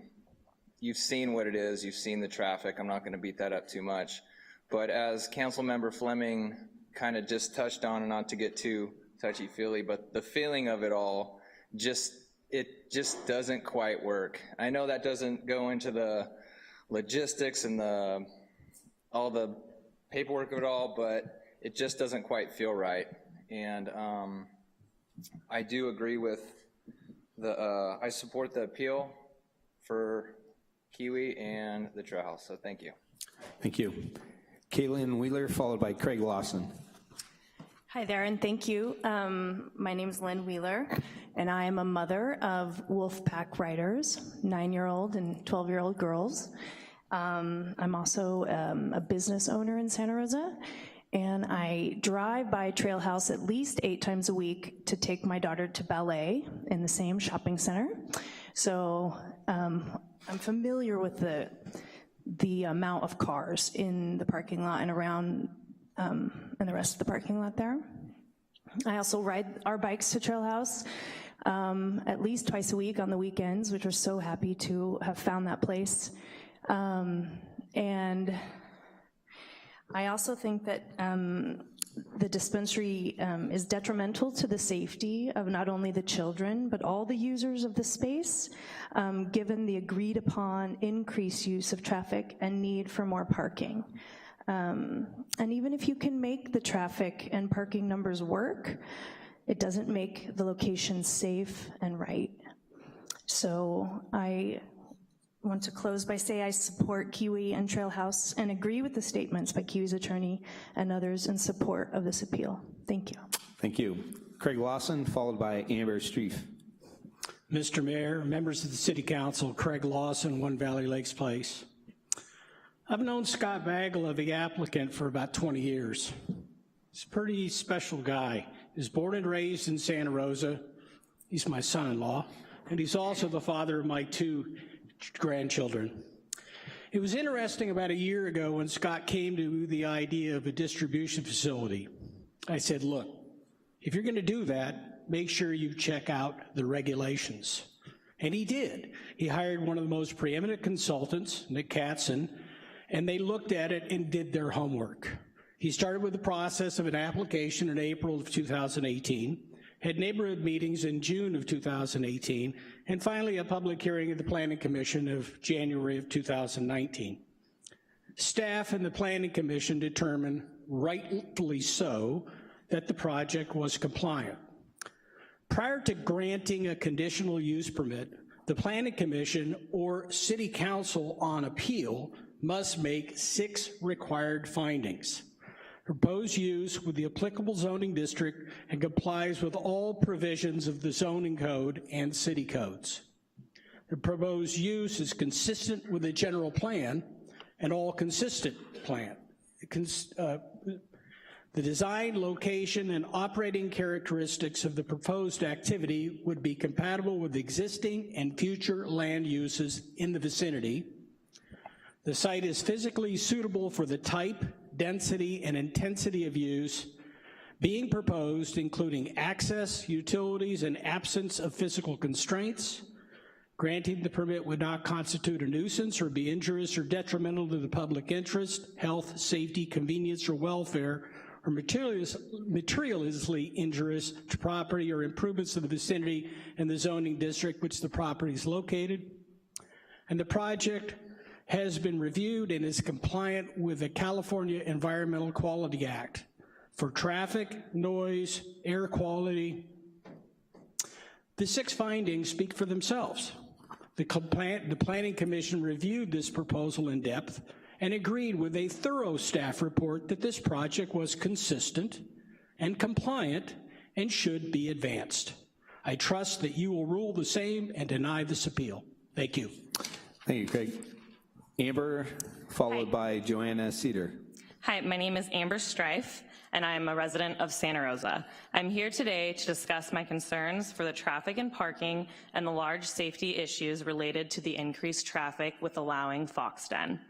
Speaker 20: what it is. You've seen the traffic. I'm not going to beat that up too much. But as Councilmember Fleming kind of just touched on, and not to get too touchy-feely, but the feeling of it all, it just doesn't quite work. I know that doesn't go into the logistics and all the paperwork of it all, but it just doesn't quite feel right. And I do agree with I support the appeal for Kiwi and the Trail House, so thank you.
Speaker 1: Thank you. Kaylin Wheeler, followed by Craig Lawson.
Speaker 8: Hi there, and thank you. My name is Lynn Wheeler, and I am a mother of Wolfpack riders, 9-year-old and 12-year-old girls. I'm also a business owner in Santa Rosa, and I drive by Trail House at least 8 times a week to take my daughter to ballet in the same shopping center. So I'm familiar with the amount of cars in the parking lot and around and the rest of the parking lot there. I also ride our bikes to Trail House at least twice a week on the weekends, which we're so happy to have found that place. And I also think that the dispensary is detrimental to the safety of not only the children, but all the users of the space, given the agreed upon increased use of traffic and need for more parking. And even if you can make the traffic and parking numbers work, it doesn't make the location safe and right. So I want to close by saying I support Kiwi and Trail House and agree with the statements by Kiwi's attorney and others in support of this appeal. Thank you.
Speaker 1: Thank you. Craig Lawson, followed by Amber Streif.
Speaker 10: Mr. Mayor, members of the City Council, Craig Lawson, One Valley Lakes Place. I've known Scott Bagel, the applicant, for about 20 years. He's a pretty special guy. He was born and raised in Santa Rosa. He's my son-in-law, and he's also the father of my 2 grandchildren. It was interesting about a year ago when Scott came to the idea of a distribution facility. I said, look, if you're gonna do that, make sure you check out the regulations. And he did. He hired one of the most preeminent consultants, Nick Katzen, and they looked at it and did their homework. He started with the process of an application in April of 2018, had neighborhood meetings in June of 2018, and finally a public hearing at the Planning Commission of January of 2019. Staff and the Planning Commission determined, rightfully so, that the project was compliant. Prior to granting a conditional use permit, the Planning Commission or City Council on appeal must make 6 required findings. Proposed use with the applicable zoning district and complies with all provisions of the zoning code and city codes. The proposed use is consistent with the general plan and all consistent plan. The design, location, and operating characteristics of the proposed activity would be compatible with existing and future land uses in the vicinity. The site is physically suitable for the type, density, and intensity of use being proposed, including access, utilities, and absence of physical constraints. Granting the permit would not constitute a nuisance or be injurious or detrimental to the public interest, health, safety, convenience, or welfare, or materially injurious to property or improvements of the vicinity and the zoning district which the property is located. And the project has been reviewed and is compliant with the California Environmental Quality Act for traffic, noise, air quality. The 6 findings speak for themselves. The Planning Commission reviewed this proposal in depth and agreed with a thorough staff report that this project was consistent and compliant and should be advanced. I trust that you will rule the same and deny this appeal. Thank you.
Speaker 1: Thank you, Craig. Amber, followed by Joanna Cedar.
Speaker 22: Hi, my name is Amber Streif, and I'm a resident of Santa Rosa. I'm here today to discuss my concerns for the traffic and parking and the large safety issues related to the increased traffic with allowing Fox Den.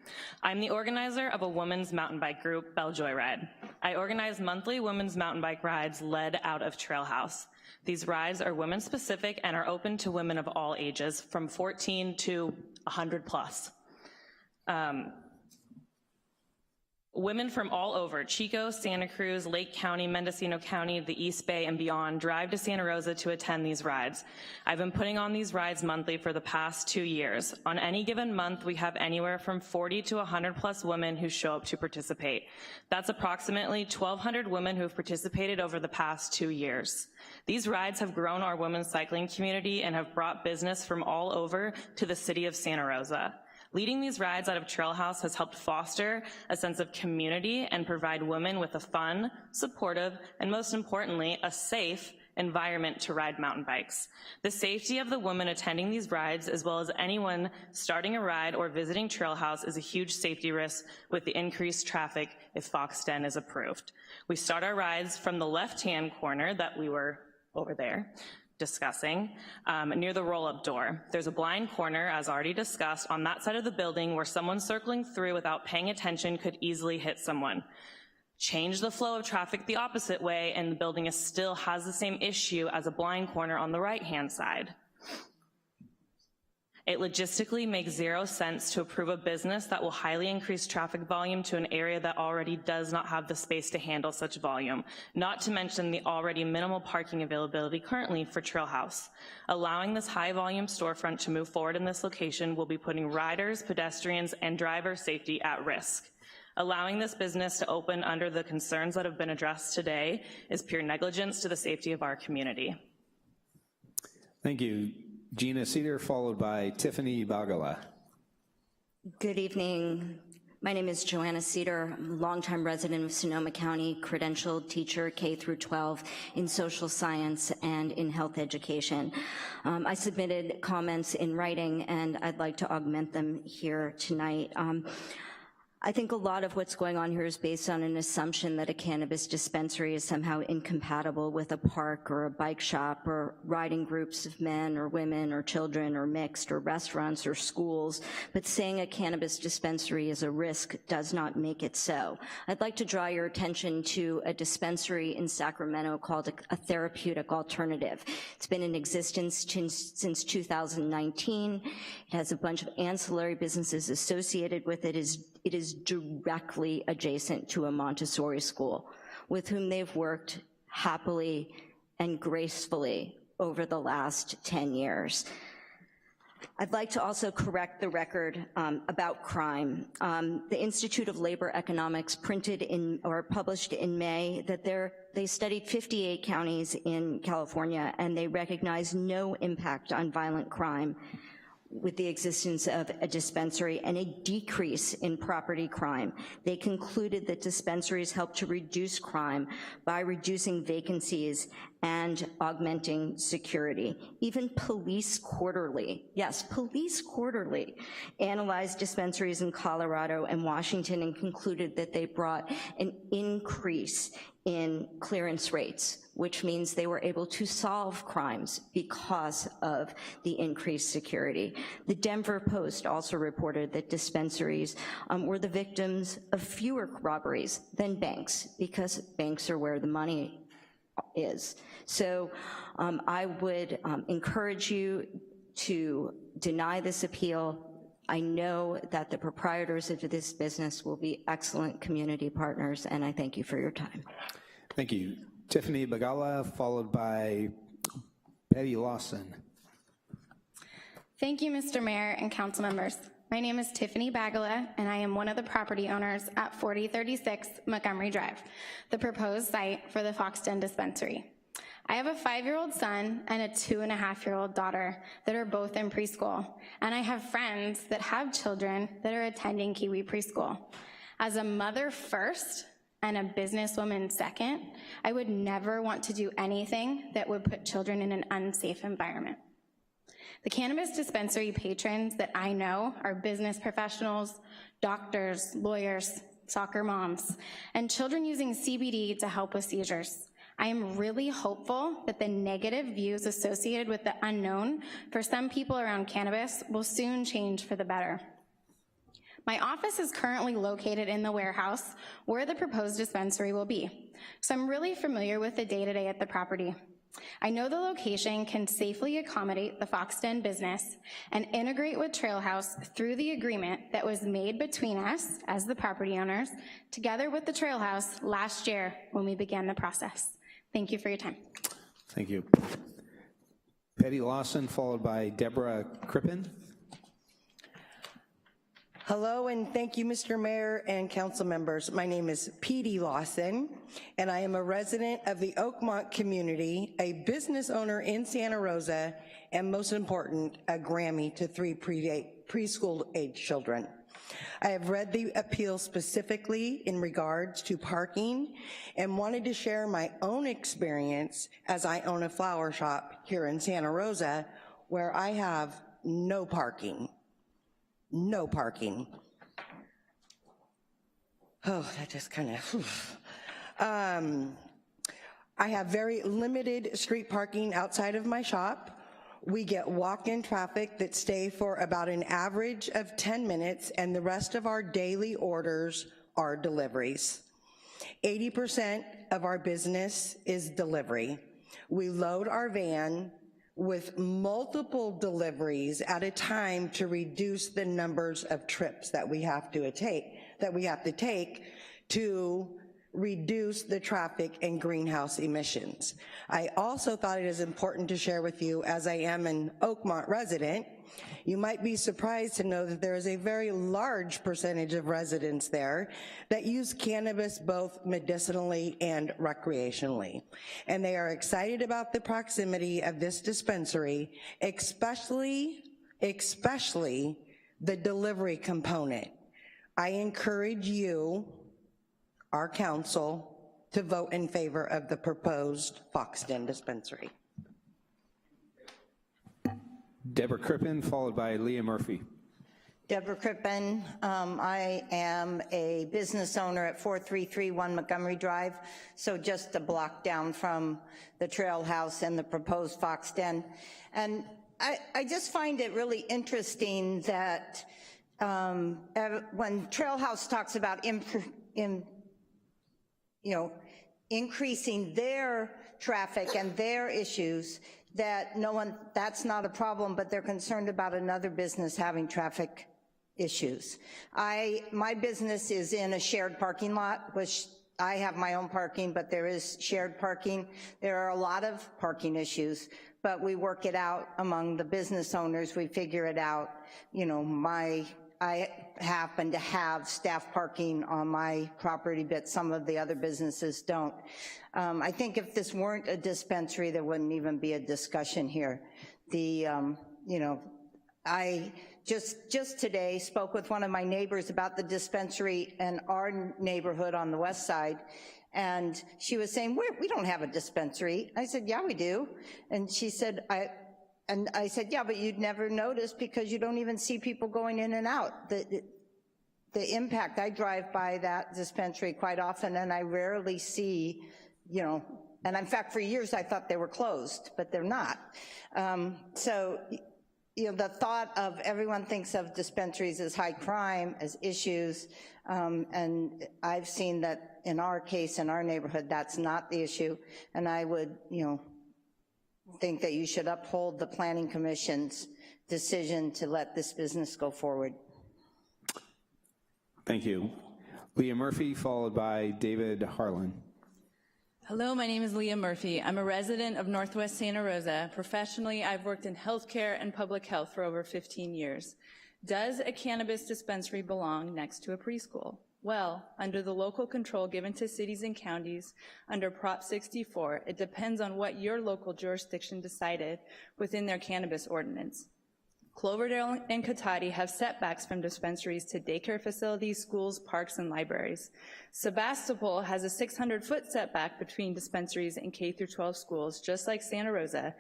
Speaker 22: I'm the organizer of a women's mountain bike group, Belle Joyride. I organize monthly women's mountain bike rides led out of Trail House. These rides are women specific and are open to women of all ages, from 14 to 100 plus. Women from all over, Chico, Santa Cruz, Lake County, Mendocino County, the East Bay, and beyond, drive to Santa Rosa to attend these rides. I've been putting on these rides monthly for the past 2 years. On any given month, we have anywhere from 40 to 100 plus women who show up to participate. That's approximately 1,200 women who have participated over the past 2 years. These rides have grown our women's cycling community and have brought business from all over to the city of Santa Rosa. Leading these rides out of Trail House has helped foster a sense of community and provide women with a fun, supportive, and most importantly, a safe environment to ride mountain bikes. The safety of the women attending these rides, as well as anyone starting a ride or visiting Trail House, is a huge safety risk with the increased traffic if Fox Den is approved. We start our rides from the left-hand corner that we were over there discussing, near the roll-up door. There's a blind corner, as already discussed, on that side of the building where someone circling through without paying attention could easily hit someone. Change the flow of traffic the opposite way and the building still has the same issue as a blind corner on the right-hand side. It logistically makes zero sense to approve a business that will highly increase traffic volume to an area that already does not have the space to handle such volume, not to mention the already minimal parking availability currently for Trail House. Allowing this high volume storefront to move forward in this location will be putting riders, pedestrians, and driver safety at risk. Allowing this business to open under the concerns that have been addressed today is pure negligence to the safety of our community.
Speaker 1: Thank you. Gina Cedar, followed by Tiffany Bagala.
Speaker 3: Good evening. My name is Joanna Cedar. I'm a longtime resident of Sonoma County, credentialed teacher K through 12 in social science and in health education. I submitted comments in writing and I'd like to augment them here tonight. I think a lot of what's going on here is based on an assumption that a cannabis dispensary is somehow incompatible with a park or a bike shop or riding groups of men or women or children or mixed or restaurants or schools, but saying a cannabis dispensary is a risk does not make it so. I'd like to draw your attention to a dispensary in Sacramento called a therapeutic alternative. It's been in existence since 2019. It has a bunch of ancillary businesses associated with it. It is directly adjacent to a Montessori school with whom they've worked happily and gracefully over the last 10 years. I'd like to also correct the record about crime. The Institute of Labor Economics published in May that they studied 58 counties in California and they recognized no impact on violent crime with the existence of a dispensary and a decrease in property crime. They concluded that dispensaries help to reduce crime by reducing vacancies and augmenting security. Even Police Quarterly, yes, Police Quarterly, analyzed dispensaries in Colorado and Washington and concluded that they brought an increase in clearance rates, which means they were able to solve crimes because of the increased security. The Denver Post also reported that dispensaries were the victims of fewer robberies than banks because banks are where the money is. So I would encourage you to deny this appeal. I know that the proprietors of this business will be excellent community partners, and I thank you for your time.
Speaker 1: Thank you. Tiffany Bagala, followed by Betty Lawson.
Speaker 4: Thank you, Mr. Mayor and council members. My name is Tiffany Bagala, and I am one of the property owners at 4036 Montgomery Drive, the proposed site for the Fox Den dispensary. I have a 5-year-old son and a 2.5-year-old daughter that are both in preschool, and I have friends that have children that are attending Kiwi Preschool. As a mother first and a businesswoman second, I would never want to do anything that would put children in an unsafe environment. The cannabis dispensary patrons that I know are business professionals, doctors, lawyers, soccer moms, and children using CBD to help with seizures. I am really hopeful that the negative views associated with the unknown for some people around cannabis will soon change for the better. My office is currently located in the warehouse where the proposed dispensary will be, so I'm really familiar with the day-to-day at the property. I know the location can safely accommodate the Fox Den business and integrate with Trail House through the agreement that was made between us as the property owners, together with the Trail House last year when we began the process. Thank you for your time.
Speaker 1: Thank you. Petty Lawson, followed by Deborah Crippen.
Speaker 6: Hello, and thank you, Mr. Mayor and council members. My name is Petey Lawson, and I am a resident of the Oakmont community, a business owner in Santa Rosa, and most important, a Grammy to 3 preschool-age children. I have read the appeal specifically in regards to parking and wanted to share my own experience as I own a flower shop here in Santa Rosa where I have no parking. No parking. Oh, that just kind of, I have very limited street parking outside of my shop. We get walk-in traffic that stay for about an average of 10 minutes, and the rest of our daily orders are deliveries. 80% of our business is delivery. We load our van with multiple deliveries at a time to reduce the numbers of trips that we have to take to reduce the traffic and greenhouse emissions. I also thought it is important to share with you, as I am an Oakmont resident, you might be surprised to know that there is a very large percentage of residents there that use cannabis both medicinally and recreationally. And they are excited about the proximity of this dispensary, especially the delivery component. I encourage you, our council, to vote in favor of the proposed Fox Den dispensary.
Speaker 1: Deborah Crippen, followed by Leah Murphy.
Speaker 7: Deborah Crippen. I am a business owner at 4331 Montgomery Drive, so just a block down from the Trail House and the proposed Fox Den. And I just find it really interesting that when Trail House talks about increasing their traffic and their issues, that that's not a problem, but they're concerned about another business having traffic issues. My business is in a shared parking lot, which I have my own parking, but there is shared parking. There are a lot of parking issues, but we work it out among the business owners. We figure it out. I happen to have staff parking on my property, but some of the other businesses don't. I think if this weren't a dispensary, there wouldn't even be a discussion here. I just today spoke with one of my neighbors about the dispensary in our neighborhood on the west side, and she was saying, we don't have a dispensary. I said, yeah, we do. And she said, I said, yeah, but you'd never notice because you don't even see people going in and out. The impact, I drive by that dispensary quite often and I rarely see, and in fact for years I thought they were closed, but they're not. The thought of everyone thinks of dispensaries as high crime, as issues, and I've seen that in our case, in our neighborhood, that's not the issue, and I would, think that you should uphold the Planning Commission's decision to let this business go forward.
Speaker 1: Thank you. Leah Murphy, followed by David Harlan.
Speaker 9: Hello, my name is Leah Murphy. I'm a resident of Northwest Santa Rosa. Professionally, I've worked in healthcare and public health for over 15 years. Does a cannabis dispensary belong next to a preschool? Well, under the local control given to cities and counties under Prop 64, it depends on what your local jurisdiction decided within their cannabis ordinance. Cloverdale and Cotati have setbacks from dispensaries to daycare facilities, schools, parks, and libraries. Sebastopol has a 600-foot setback between dispensaries and K-12 schools, just like Santa Rosa,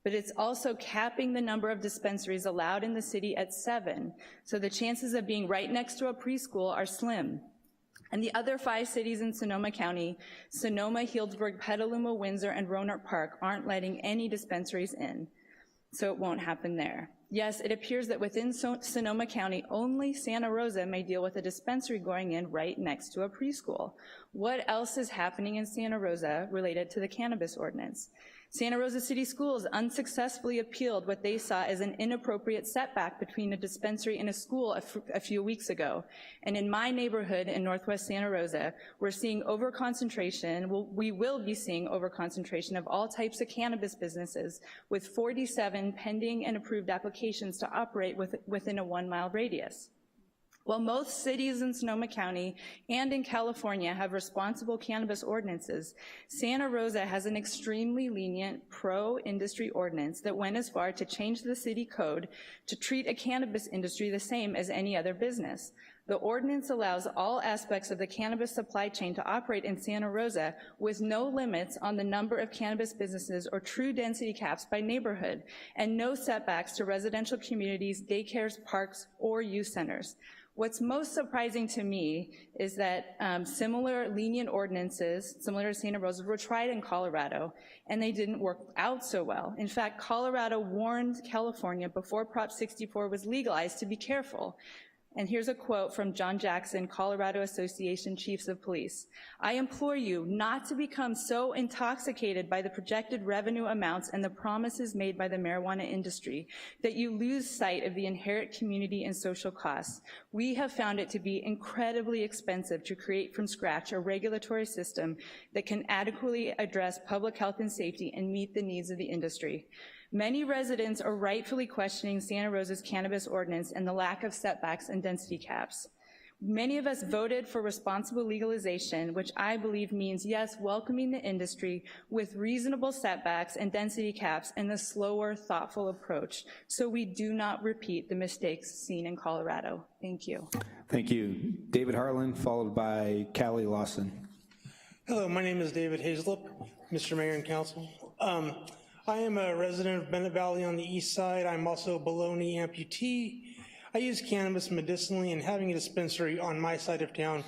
Speaker 9: but it's also capping the number of dispensaries allowed in the city at 7, so the chances of being right next to a preschool are slim. And the other 5 cities in Sonoma County, Sonoma, Healdsburg, Petaluma, Windsor, and Roanoke Park, aren't letting any dispensaries in, so it won't happen there. Yes, it appears that within Sonoma County, only Santa Rosa may deal with a dispensary going in right next to a preschool. What else is happening in Santa Rosa related to the cannabis ordinance? Santa Rosa City Schools unsuccessfully appealed what they saw as an inappropriate setback between a dispensary and a school a few weeks ago. And in my neighborhood in Northwest Santa Rosa, we're seeing overconcentration, we will be seeing overconcentration of all types of cannabis businesses, with 47 pending and approved applications to operate within a 1-mile radius. While most cities in Sonoma County and in California have responsible cannabis ordinances, Santa Rosa has an extremely lenient pro-industry ordinance that went as far to change the city code to treat a cannabis industry the same as any other business. The ordinance allows all aspects of the cannabis supply chain to operate in Santa Rosa with no limits on the number of cannabis businesses or true density caps by neighborhood, and no setbacks to residential communities, daycares, parks, or youth centers. What's most surprising to me is that similar lenient ordinances, similar to Santa Rosa, were tried in Colorado, and they didn't work out so well. In fact, Colorado warned California before Prop 64 was legalized to be careful. And here's a quote from John Jackson, Colorado Association Chiefs of Police. "I implore you not to become so intoxicated by the projected revenue amounts and the promises made by the marijuana industry that you lose sight of the inherent community and social costs. We have found it to be incredibly expensive to create from scratch a regulatory system that can adequately address public health and safety and meet the needs of the industry. Many residents are rightfully questioning Santa Rosa's cannabis ordinance and the lack of setbacks and density caps. Many of us voted for responsible legalization, which I believe means, yes, welcoming the industry with reasonable setbacks and density caps and a slower, thoughtful approach, so we do not repeat the mistakes seen in Colorado." Thank you.
Speaker 1: Thank you. David Harlan, followed by Callie Lawson.
Speaker 11: Hello, my name is David Hazlip, Mr. Mayor and Council. I am a resident of Bennett Valley on the east side. I'm also a below-knee amputee. I use cannabis medicinally, and having a dispensary on my side of town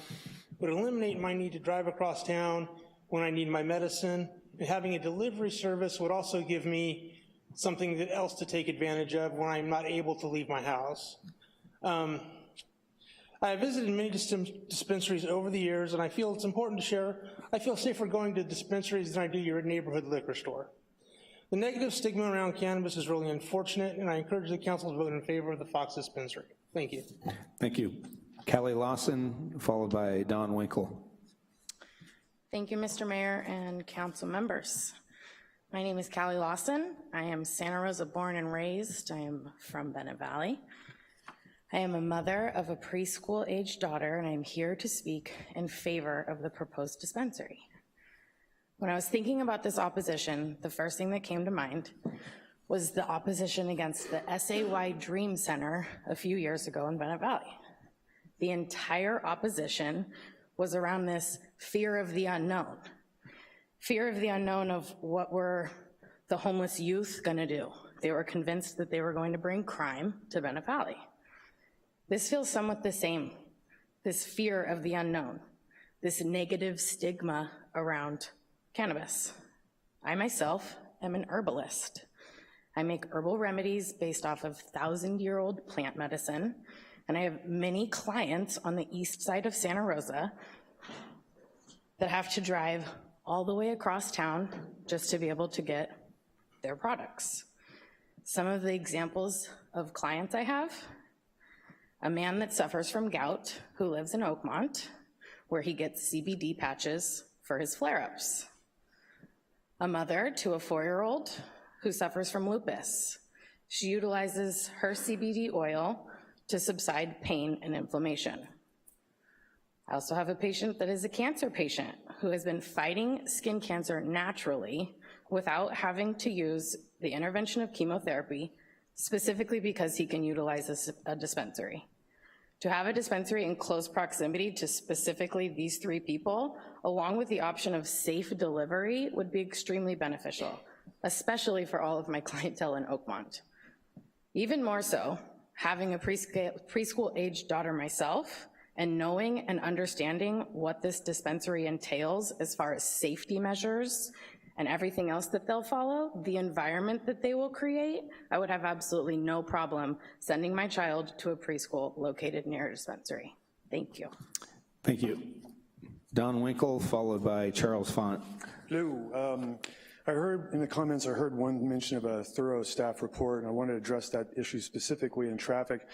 Speaker 11: would eliminate my need to drive across town when I need my medicine, and having a delivery service would also give me something else to take advantage of when I'm not able to leave my house. I have visited many dispensaries over the years, and I feel it's important to share. I feel safer going to dispensaries than I do your neighborhood liquor store. The negative stigma around cannabis is really unfortunate, and I encourage the council to vote in favor of the Fox dispensary. Thank you.
Speaker 1: Thank you. Callie Lawson, followed by Don Winkle.
Speaker 12: Thank you, Mr. Mayor and council members. My name is Callie Lawson. I am Santa Rosa born and raised. I am from Bennett Valley. I am a mother of a preschool-aged daughter, and I'm here to speak in favor of the proposed dispensary. When I was thinking about this opposition, the first thing that came to mind was the opposition against the SAY Dream Center a few years ago in Bennett Valley. The entire opposition was around this fear of the unknown. Fear of the unknown of what were the homeless youth gonna do. They were convinced that they were going to bring crime to Bennett Valley. This feels somewhat the same, this fear of the unknown, this negative stigma around cannabis. I myself am an herbalist. I make herbal remedies based off of 1,000-year-old plant medicine, and I have many clients on the east side of Santa Rosa that have to drive all the way across town just to be able to get their products. Some of the examples of clients I have: a man that suffers from gout who lives in Oakmont, where he gets CBD patches for his flare-ups. A mother to a 4-year-old who suffers from lupus. She utilizes her CBD oil to subside pain and inflammation. I also have a patient that is a cancer patient who has been fighting skin cancer naturally without having to use the intervention of chemotherapy, specifically because he can utilize a dispensary. To have a dispensary in close proximity to specifically these 3 people, along with the option of safe delivery, would be extremely beneficial, especially for all of my clientele in Oakmont. Even more so, having a preschool-aged daughter myself, and knowing and understanding what this dispensary entails as far as safety measures and everything else that they'll follow, the environment that they will create, I would have absolutely no problem sending my child to a preschool located near a dispensary. Thank you.
Speaker 1: Thank you. Don Winkle, followed by Charles Font.
Speaker 17: Hello.
Speaker 2: I heard in the comments, I heard one mention of a thorough staff report, and I wanted to address that issue specifically in traffic.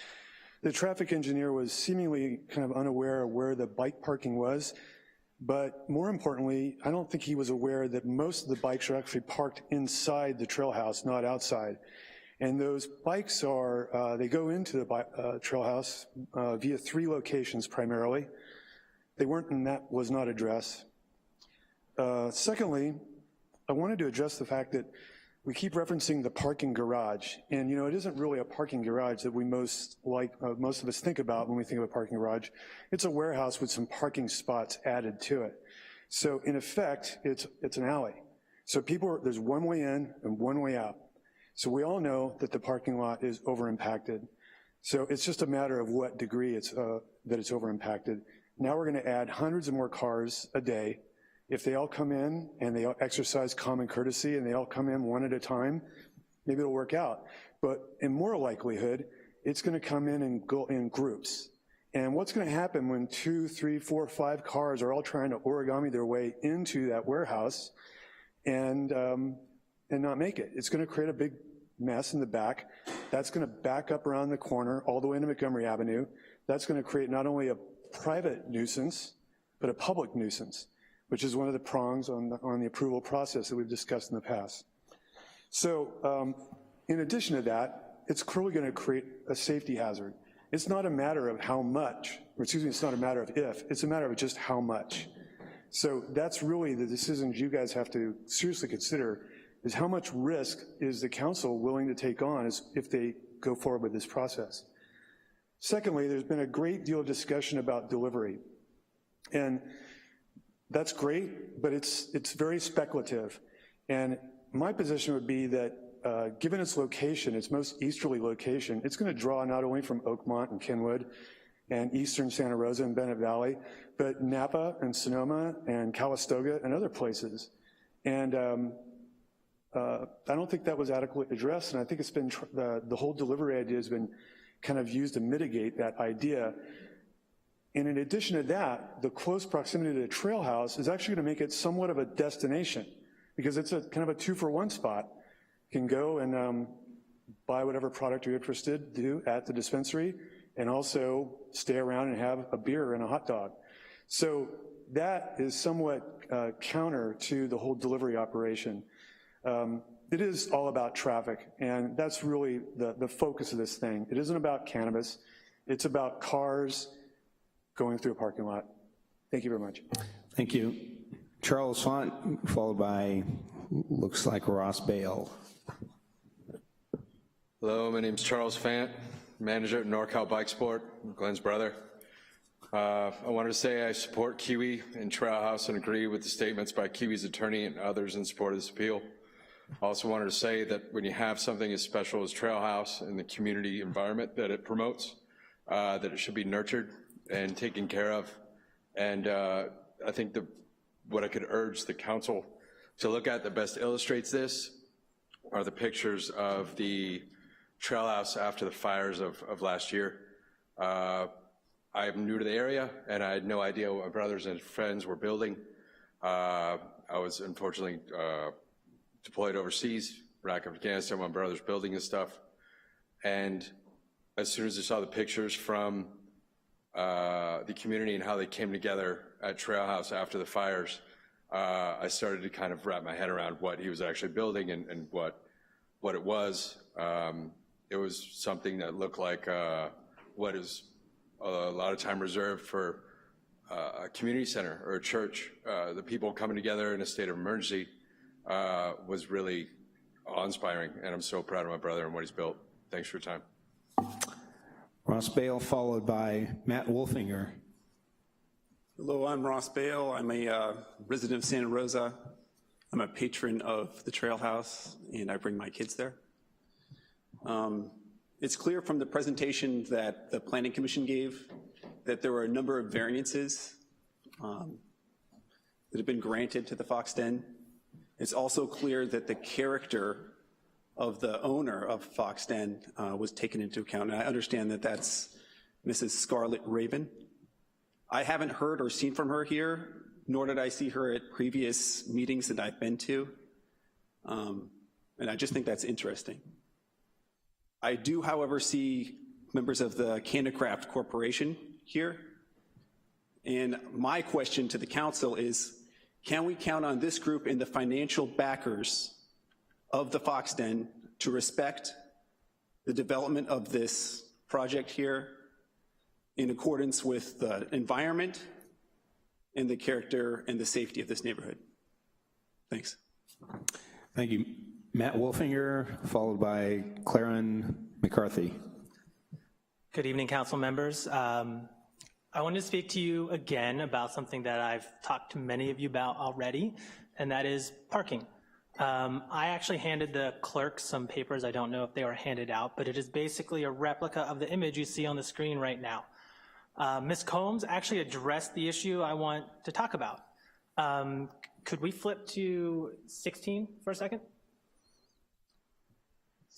Speaker 2: The traffic engineer was seemingly kind of unaware of where the bike parking was, but more importantly, I don't think he was aware that most of the bikes are actually parked inside the trail house, not outside. And those bikes are, they go into the trail house via 3 locations primarily. They weren't, and that was not addressed. Secondly, I wanted to address the fact that we keep referencing the parking garage, and it isn't really a parking garage that we most of us think about when we think of a parking garage. It's a warehouse with some parking spots added to it. So in effect, it's an alley. So there's one way in and one way out. So we all know that the parking lot is over-impacted. So it's just a matter of what degree that it's over-impacted. Now we're gonna add hundreds of more cars a day. If they all come in and they all exercise common courtesy and they all come in one at a time, maybe it'll work out. But in more likelihood, it's gonna come in and go in groups. And what's gonna happen when 2, 3, 4, 5 cars are all trying to origami their way into that warehouse and not make it? It's gonna create a big mess in the back. That's gonna back up around the corner all the way into Montgomery Avenue. That's gonna create not only a private nuisance, but a public nuisance, which is one of the prongs on the approval process that we've discussed in the past. So in addition to that, it's clearly gonna create a safety hazard. It's not a matter of how much, or excuse me, it's not a matter of if, it's a matter of just how much. So that's really the decisions you guys have to seriously consider, is how much risk is the council willing to take on if they go forward with this process. Secondly, there's been a great deal of discussion about delivery. And that's great, but it's very speculative. And my position would be that given its location, its most easterly location, it's gonna draw not only from Oakmont and Kenwood and eastern Santa Rosa and Bennett Valley, but Napa and Sonoma and Calistoga and other places. And I don't think that was adequately addressed, and I think it's been, the whole delivery idea has been kind of used to mitigate that idea. And in addition to that, the close proximity to the trail house is actually gonna make it somewhat of a destination, because it's a kind of a 2-for-1 spot. You can go and buy whatever product you're interested to at the dispensary, and also stay around and have a beer and a hot dog. So that is somewhat counter to the whole delivery operation. It is all about traffic, and that's really the focus of this thing. It isn't about cannabis, it's about cars going through a parking lot. Thank you very much.
Speaker 1: Thank you. Charles Font, followed by, looks like Ross Bale.
Speaker 16: Hello, my name's Charles Fant, manager at NorCal Bike Sport, Glenn's brother. I wanted to say I support Kiwi and Trail House and agree with the statements by Kiwi's attorney and others in support of this appeal. I also wanted to say that when you have something as special as Trail House and the community environment that it promotes, that it should be nurtured and taken care of. And I think what I could urge the council to look at that best illustrates this are the pictures of the Trail House after the fires of last year. I'm new to the area, and I had no idea what my brothers and friends were building. I was unfortunately deployed overseas, Iraq, Afghanistan, my brother's building this stuff. And as soon as I saw the pictures from the community and how they came together at Trail House after the fires, I started to kind of wrap my head around what he was actually building and what it was. It was something that looked like what is a lot of time reserved for a community center or a church. The people coming together in a state of emergency was really awe-inspiring, and I'm so proud of my brother and what he's built. Thanks for your time.
Speaker 1: Ross Bale, followed by Matt Wolfinger.
Speaker 17: Hello, I'm Ross Bale. I'm a resident of Santa Rosa. I'm a patron of the Trail House, and I bring my kids there. It's clear from the presentation that the Planning Commission gave that there were a number of variances that have been granted to the Fox Den. It's also clear that the character of the owner of Fox Den was taken into account, and I understand that that's Mrs. Scarlett Raven. I haven't heard or seen from her here, nor did I see her at previous meetings that I've been to. And I just think that's interesting. I do, however, see members of the Candlecraft Corporation here. And my question to the council is, can we count on this group and the financial backers of the Fox Den to respect the development of this project here in accordance with the environment and the character and the safety of this neighborhood? Thanks.
Speaker 1: Thank you. Matt Wolfinger, followed by Claren McCarthy.
Speaker 14: Good evening, council members. I want to speak to you again about something that I've talked to many of you about already, and that is parking. I actually handed the clerk some papers. I don't know if they were handed out, but it is basically a replica of the image you see on the screen right now. Ms. Combs actually addressed the issue I want to talk about. Could we flip to 16 for a second?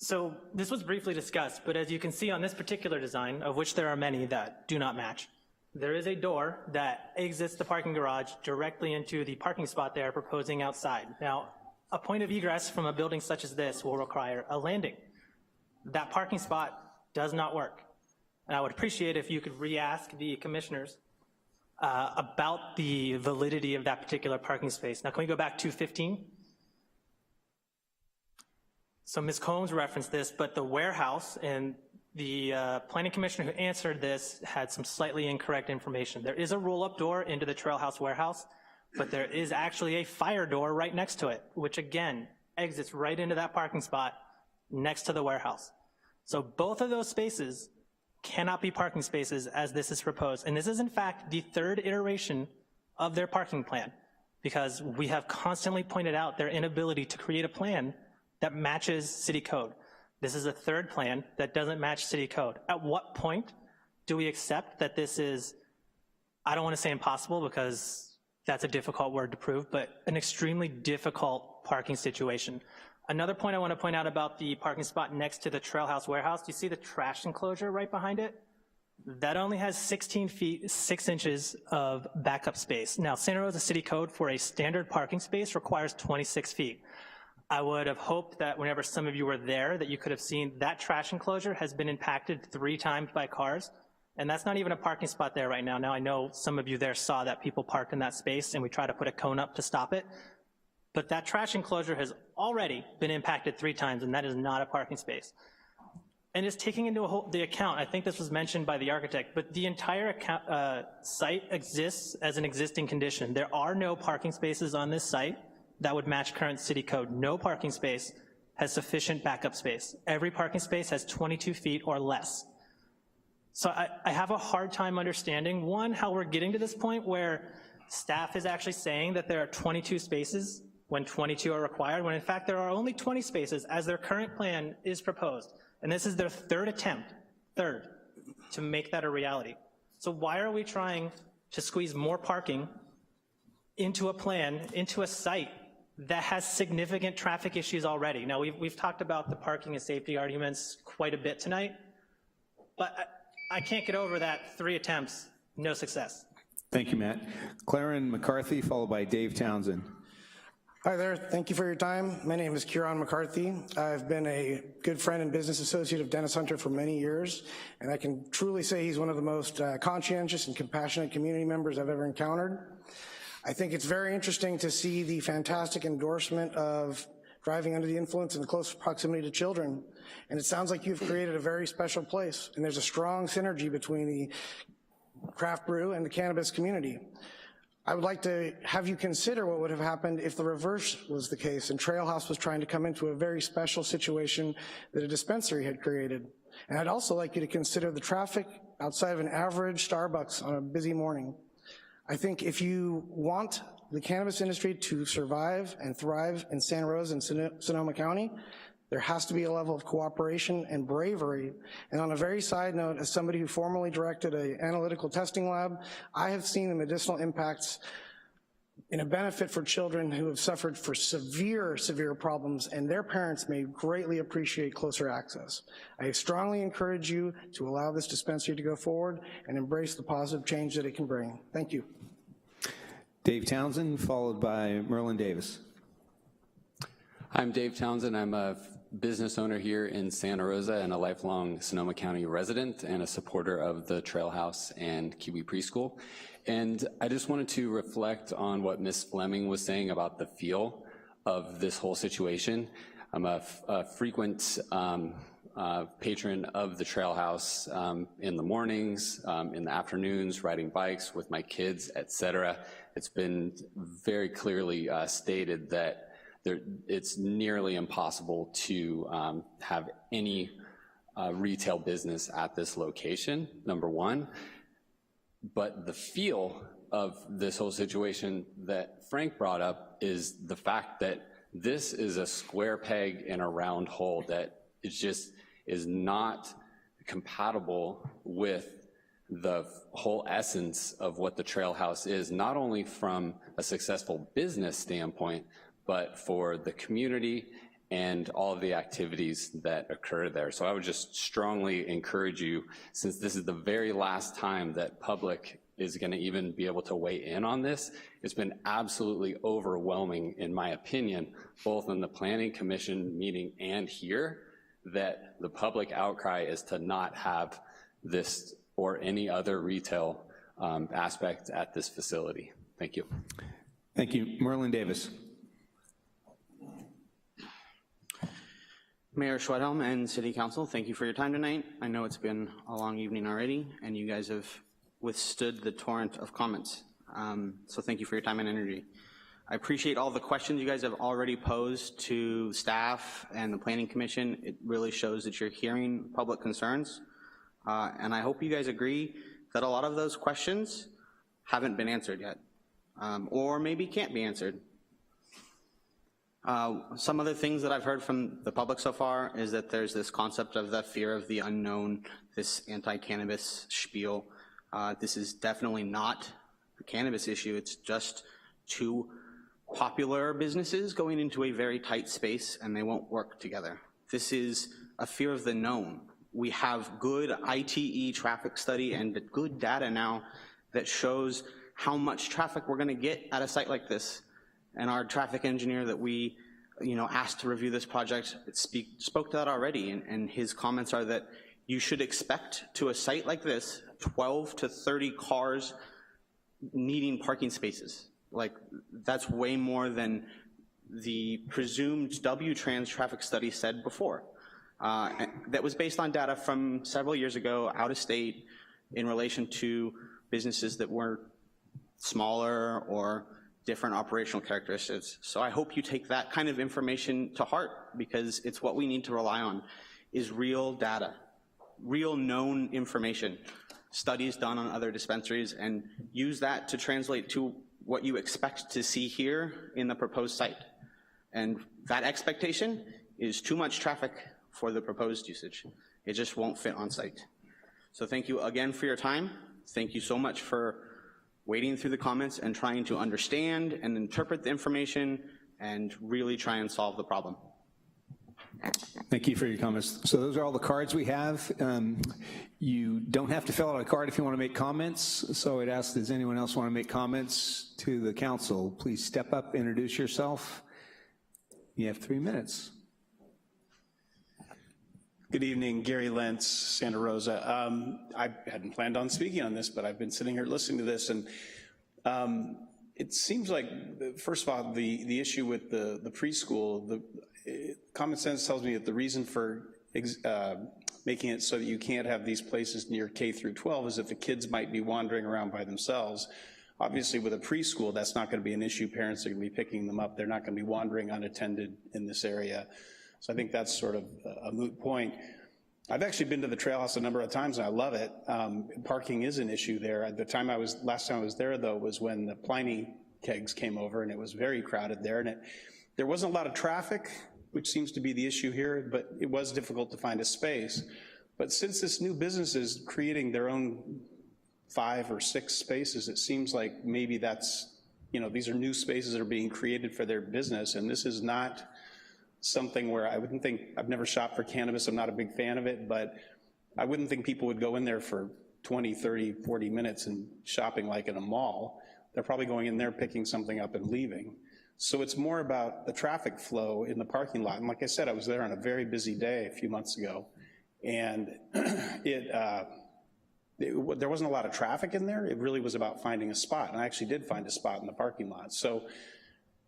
Speaker 14: So this was briefly discussed, but as you can see on this particular design, of which there are many that do not match, there is a door that exits the parking garage directly into the parking spot they are proposing outside. Now, a point of egress from a building such as this will require a landing. That parking spot does not work. And I would appreciate if you could re-ask the commissioners about the validity of that particular parking space. Now, can we go back to 15? So Ms. Combs referenced this, but the warehouse and the planning commissioner who answered this had some slightly incorrect information. There is a roll-up door into the Trail House warehouse, but there is actually a fire door right next to it, which again, exits right into that parking spot next to the warehouse. So both of those spaces cannot be parking spaces as this is proposed. And this is in fact the third iteration of their parking plan, because we have constantly pointed out their inability to create a plan that matches city code. This is a third plan that doesn't match city code. At what point do we accept that this is, I don't want to say impossible because that's a difficult word to prove, but an extremely difficult parking situation. Another point I want to point out about the parking spot next to the Trail House warehouse, do you see the trash enclosure right behind it? That only has 16 feet, 6 inches of backup space. Now, Santa Rosa City Code for a standard parking space requires 26 feet. I would have hoped that whenever some of you were there that you could have seen that trash enclosure has been impacted 3 times by cars, and that's not even a parking spot there right now. Now I know some of you there saw that people parked in that space and we try to put a cone up to stop it, but that trash enclosure has already been impacted 3 times and that is not a parking space. And it's taking into the account, I think this was mentioned by the architect, but the entire site exists as an existing condition. There are no parking spaces on this site that would match current city code. No parking space has sufficient backup space. Every parking space has 22 feet or less. So I have a hard time understanding, one, how we're getting to this point where staff is actually saying that there are 22 spaces when 22 are required, when in fact there are only 20 spaces as their current plan is proposed. And this is their third attempt, to make that a reality. So why are we trying to squeeze more parking into a plan, into a site that has significant traffic issues already? Now, we've talked about the parking and safety arguments quite a bit tonight, but I can't get over that 3 attempts, no success.
Speaker 1: Thank you, Matt. Claren McCarthy, followed by Dave Townsend.
Speaker 21: Hi there, thank you for your time. My name is Kieran McCarthy. I've been a good friend and business associate of Dennis Hunter for many years, and I can truly say he's one of the most conscientious and compassionate community members I've ever encountered. I think it's very interesting to see the fantastic endorsement of driving under the influence in close proximity to children. And it sounds like you've created a very special place, and there's a strong synergy between the craft brew and the cannabis community. I would like to have you consider what would have happened if the reverse was the case and Trail House was trying to come into a very special situation that a dispensary had created. And I'd also like you to consider the traffic outside of an average Starbucks on a busy morning. I think if you want the cannabis industry to survive and thrive in Santa Rosa and Sonoma County, there has to be a level of cooperation and bravery. And on a very side note, as somebody who formerly directed an analytical testing lab, I have seen the medicinal impacts in a benefit for children who have suffered for severe, severe problems, and their parents may greatly appreciate closer access. I strongly encourage you to allow this dispensary to go forward and embrace the positive change that it can bring. Thank you.
Speaker 1: Dave Townsend, followed by Merlin Davis.
Speaker 15: I'm Dave Townsend. I'm a business owner here in Santa Rosa and a lifelong Sonoma County resident and a supporter of the Trail House and Kiwi Preschool. And I just wanted to reflect on what Ms. Fleming was saying about the feel of this whole situation. I'm a frequent patron of the Trail House in the mornings, in the afternoons, riding bikes with my kids, etc. It's been very clearly stated that it's nearly impossible to have any retail business at this location, number one. But the feel of this whole situation that Frank brought up is the fact that this is a square peg in a round hole that is not compatible with the whole essence of what the Trail House is, not only from a successful business standpoint, but for the community and all of the activities that occur there. So I would just strongly encourage you, since this is the very last time that public is gonna even be able to weigh in on this, it's been absolutely overwhelming, in my opinion, both in the Planning Commission meeting and here, that the public outcry is to not have this or any other retail aspect at this facility. Thank you.
Speaker 1: Thank you. Merlin Davis.
Speaker 18: Mayor Schwedhelm and City Council, thank you for your time tonight. I know it's been a long evening already, and you guys have withstood the torrent of comments. So thank you for your time and energy. I appreciate all the questions you guys have already posed to staff and the Planning Commission. It really shows that you're hearing public concerns. And I hope you guys agree that a lot of those questions haven't been answered yet, or maybe can't be answered. Some other things that I've heard from the public so far is that there's this concept of the fear of the unknown, this anti-cannabis spiel. This is definitely not a cannabis issue. It's just two popular businesses going into a very tight space and they won't work together. This is a fear of the known. We have good ITE traffic study and good data now that shows how much traffic we're gonna get at a site like this. And our traffic engineer that we asked to review this project spoke to that already, and his comments are that you should expect to a site like this 12 to 30 cars needing parking spaces. Like, that's way more than the presumed W-Trans traffic study said before. That was based on data from several years ago, out of state, in relation to businesses that were smaller or different operational characteristics. So I hope you take that kind of information to heart, because it's what we need to rely on, is real data, real known information, studies done on other dispensaries, and use that to translate to what you expect to see here in the proposed site. And that expectation is too much traffic for the proposed usage. It just won't fit on site. So thank you again for your time. Thank you so much for wading through the comments and trying to understand and interpret the information and really try and solve the problem.
Speaker 1: Thank you for your comments. So those are all the cards we have. You don't have to fill out a card if you want to make comments. So I'd ask, does anyone else want to make comments to the council? Please step up, introduce yourself. You have 3 minutes.
Speaker 23: Good evening, Gary Lentz, Santa Rosa. I hadn't planned on speaking on this, but I've been sitting here listening to this, and it seems like, first of all, the issue with the preschool, common sense tells me that the reason for making it so that you can't have these places near K through 12 is that the kids might be wandering around by themselves. Obviously, with a preschool, that's not gonna be an issue. Parents are gonna be picking them up. They're not gonna be wandering unattended in this area. So I think that's sort of a moot point. I've actually been to the Trail House a number of times and I love it. Parking is an issue there. Last time I was there though was when the Pliny kegs came over and it was very crowded there, and there wasn't a lot of traffic, which seems to be the issue here, but it was difficult to find a space. But since this new business is creating their own 5 or 6 spaces, it seems like maybe that's, these are new spaces that are being created for their business, and this is not something where I wouldn't think, I've never shopped for cannabis, I'm not a big fan of it, but I wouldn't think people would go in there for 20, 30, 40 minutes and shopping like in a mall. They're probably going in there, picking something up and leaving. So it's more about the traffic flow in the parking lot. And like I said, I was there on a very busy day a few months ago, and there wasn't a lot of traffic in there. It really was about finding a spot, and I actually did find a spot in the parking lot. So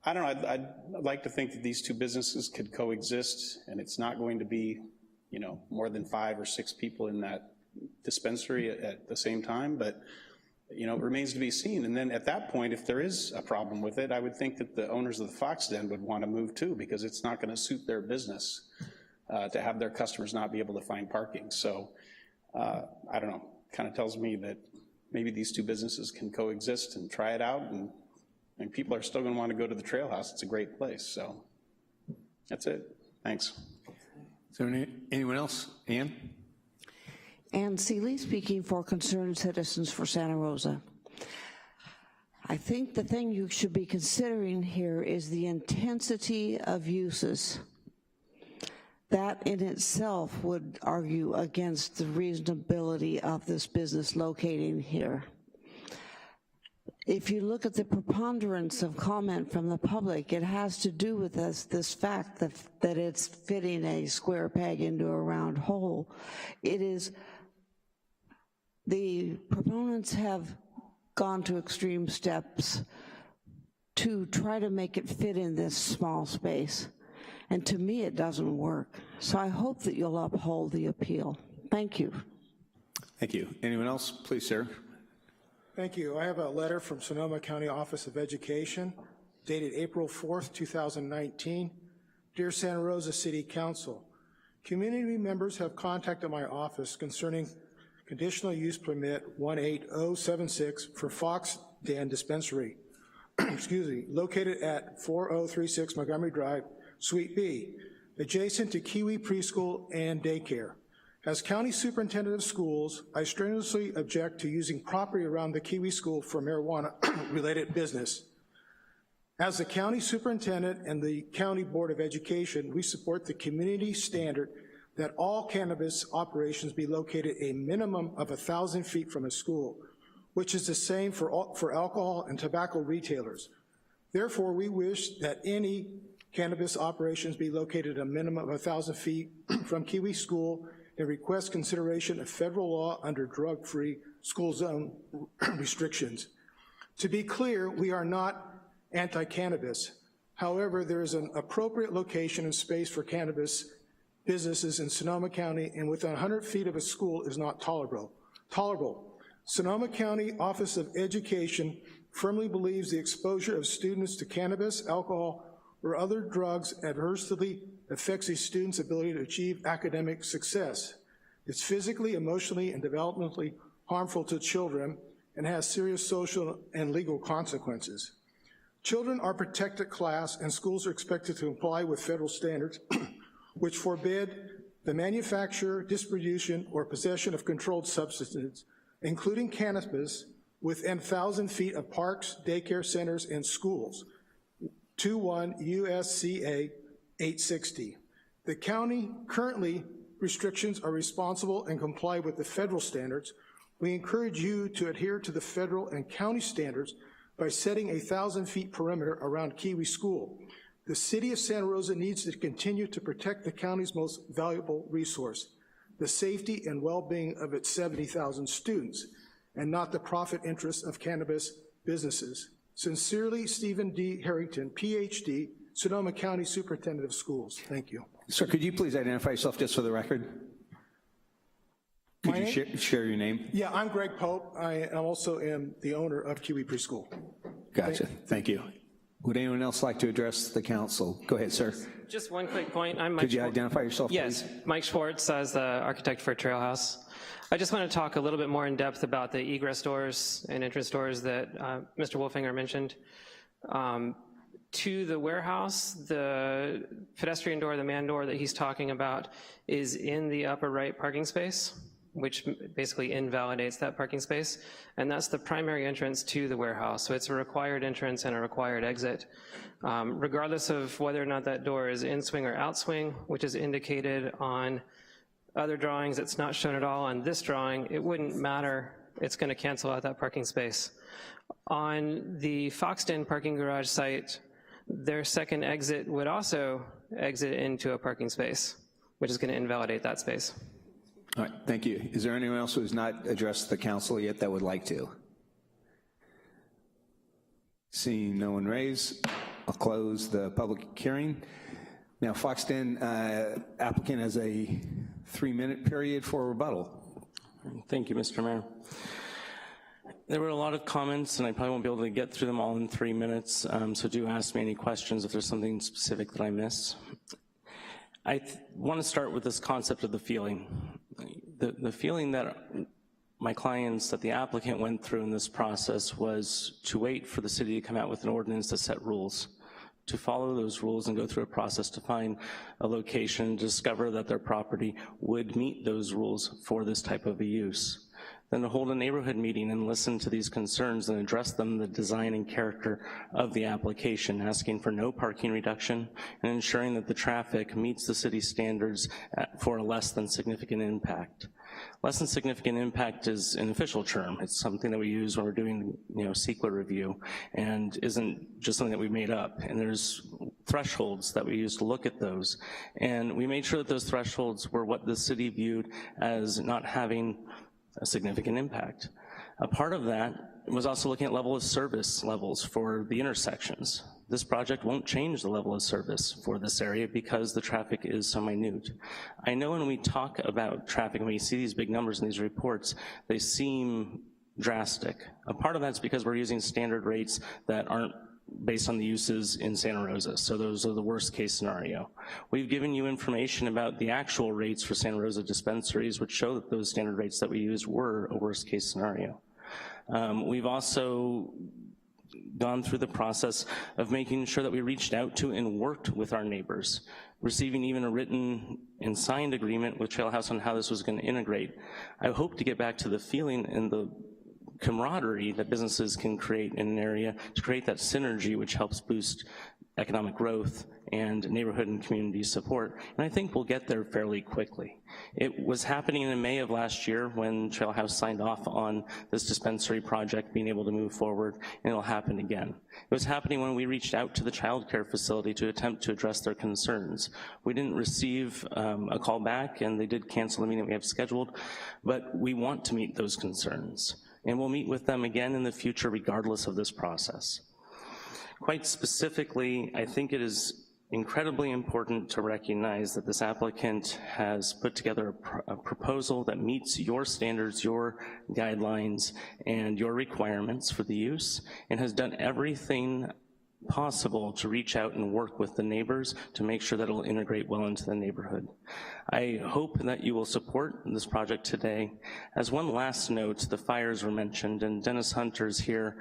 Speaker 23: I don't know, I'd like to think that these two businesses could coexist, and it's not going to be, you know, more than 5 or 6 people in that dispensary at the same time, but you know, it remains to be seen. And then at that point, if there is a problem with it, I would think that the owners of the Fox Den would want to move too, because it's not going to suit their business to have their customers not be able to find parking. So I don't know, kind of tells me that maybe these two businesses can coexist and try it out, and people are still going to want to go to the Trail House. It's a great place. So that's it. Thanks.
Speaker 1: Is there anyone else? Ann?
Speaker 5: Ann Seeley, speaking for Concerned Citizens for Santa Rosa. I think the thing you should be considering here is the intensity of uses. That in itself would argue against the reasonability of this business locating here. If you look at the preponderance of comment from the public, it has to do with this fact that it's fitting a square peg into a round hole. It is, the proponents have gone to extreme steps to try to make it fit in this small space. And to me, it doesn't work. So I hope that you'll uphold the appeal. Thank you.
Speaker 1: Thank you. Anyone else? Please, sir.
Speaker 13: Thank you. I have a letter from Sonoma County Office of Education dated April 4th, 2019. Dear Santa Rosa City Council, community members have contacted my office concerning conditional use permit 18076 for Fox Den Dispensary, excuse me, located at 4036 Montgomery Drive, Suite B, adjacent to Kiwi Preschool and Daycare. As County Superintendent of Schools, I strenuously object to using property around the Kiwi School for marijuana-related business. As the County Superintendent and the County Board of Education, we support the community standard that all cannabis operations be located a minimum of 1,000 feet from a school, which is the same for alcohol and tobacco retailers. Therefore, we wish that any cannabis operations be located a minimum of 1,000 feet from Kiwi School and request consideration of federal law under drug-free school zone restrictions. To be clear, we are not anti-cannabis. However, there is an appropriate location and space for cannabis businesses in Sonoma County, and within 100 feet of a school is not tolerable. Sonoma County Office of Education firmly believes the exposure of students to cannabis, alcohol, or other drugs adversely affects a student's ability to achieve academic success. It's physically, emotionally, and developmentally harmful to children and has serious social and legal consequences. Children are protected class, and schools are expected to comply with federal standards which forbid the manufacture, distribution, or possession of controlled substances, including cannabis, within 1,000 feet of parks, daycare centers, and schools. 21 USCA 860. The county currently restrictions are responsible and comply with the federal standards. We encourage you to adhere to the federal and county standards by setting a 1,000 feet perimeter around Kiwi School. The city of Santa Rosa needs to continue to protect the county's most valuable resource, the safety and well-being of its 70,000 students, and not the profit interests of cannabis businesses. Sincerely, Stephen D. Harrington, PhD, Sonoma County Superintendent of Schools. Thank you.
Speaker 1: Sir, could you please identify yourself just for the record? Could you share your name?
Speaker 13: Yeah, I'm Greg Pope. I also am the owner of Kiwi Preschool.
Speaker 1: Gotcha. Thank you. Would anyone else like to address the council? Go ahead, sir.
Speaker 19: Just one quick point. I'm Mike
Speaker 1: Could you identify yourself, please?
Speaker 19: Yes, Mike Schwartz as the architect for Trail House. I just want to talk a little bit more in depth about the egress doors and entrance doors that Mr. Wolfinger mentioned. To the warehouse, the pedestrian door, the man door that he's talking about is in the upper right parking space, which basically invalidates that parking space, and that's the primary entrance to the warehouse. So it's a required entrance and a required exit. Regardless of whether or not that door is in swing or out swing, which is indicated on other drawings, it's not shown at all on this drawing, it wouldn't matter, it's gonna cancel out that parking space. On the Fox Den parking garage site, their second exit would also exit into a parking space, which is going to invalidate that space.
Speaker 1: All right, thank you. Is there anyone else who has not addressed the council yet that would like to? Seeing no one raise, I'll close the public hearing. Now, Foxton applicant has a 3-minute period for rebuttal.
Speaker 8: Thank you, Mr. Mayor. There were a lot of comments, and I probably won't be able to get through them all in 3 minutes, so do ask me any questions if there's something specific that I missed. I want to start with this concept of the feeling. The feeling that my clients, that the applicant went through in this process was to wait for the city to come out with an ordinance to set rules, to follow those rules and go through a process to find a location, discover that their property would meet those rules for this type of a use. Then to hold a neighborhood meeting and listen to these concerns and address them, the design and character of the application, asking for no parking reduction and ensuring that the traffic meets the city standards for a less than significant impact. Less than significant impact is an official term. It's something that we use when we're doing, CEQA review, and isn't just something that we made up. And there's thresholds that we use to look at those. And we made sure that those thresholds were what the city viewed as not having a significant impact. A part of that was also looking at level of service levels for the intersections. This project won't change the level of service for this area because the traffic is so minute. I know when we talk about traffic, when we see these big numbers in these reports, they seem drastic. A part of that's because we're using standard rates that aren't based on the uses in Santa Rosa, so those are the worst case scenario. We've given you information about the actual rates for Santa Rosa dispensaries, which show that those standard rates that we used were a worst case scenario. We've also gone through the process of making sure that we reached out to and worked with our neighbors, receiving even a written and signed agreement with Trail House on how this was going to integrate. I hope to get back to the feeling and the camaraderie that businesses can create in an area to create that synergy which helps boost economic growth and neighborhood and community support. And I think we'll get there fairly quickly. It was happening in May of last year when Trail House signed off on this dispensary project being able to move forward, and it'll happen again. It was happening when we reached out to the child care facility to attempt to address their concerns. We didn't receive a call back, and they did cancel the meeting we have scheduled, but we want to meet those concerns. And we'll meet with them again in the future regardless of this process. Quite specifically, I think it is incredibly important to recognize that this applicant has put together a proposal that meets your standards, your guidelines, and your requirements for the use, and has done everything possible to reach out and work with the neighbors to make sure that it'll integrate well into the neighborhood. I hope that you will support this project today. As one last note, the fires were mentioned, and Dennis Hunter's here.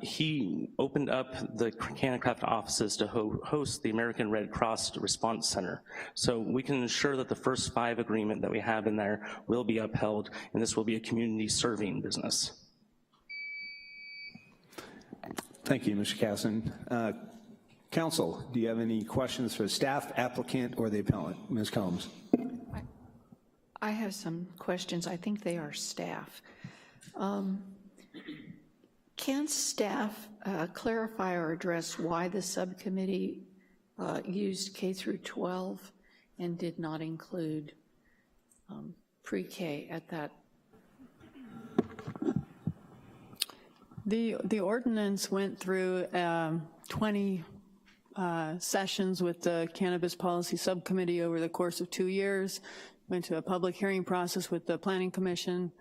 Speaker 8: He opened up the Canacraft offices to host the American Red Cross Response Center. So we can ensure that the first 5 agreement that we have in there will be upheld, and this will be a community serving business.
Speaker 1: Thank you, Mr. Casson. Council, do you have any questions for the staff, applicant, or the appellant? Ms. Combs.
Speaker 10: I have some questions. I think they are staff. Can staff clarify or address why the subcommittee used K through 12 and did not include pre-K at that?
Speaker 20: The ordinance went through 20 sessions with the Cannabis Policy Subcommittee over the course of 2 years, went to a public hearing process with the Planning Commission,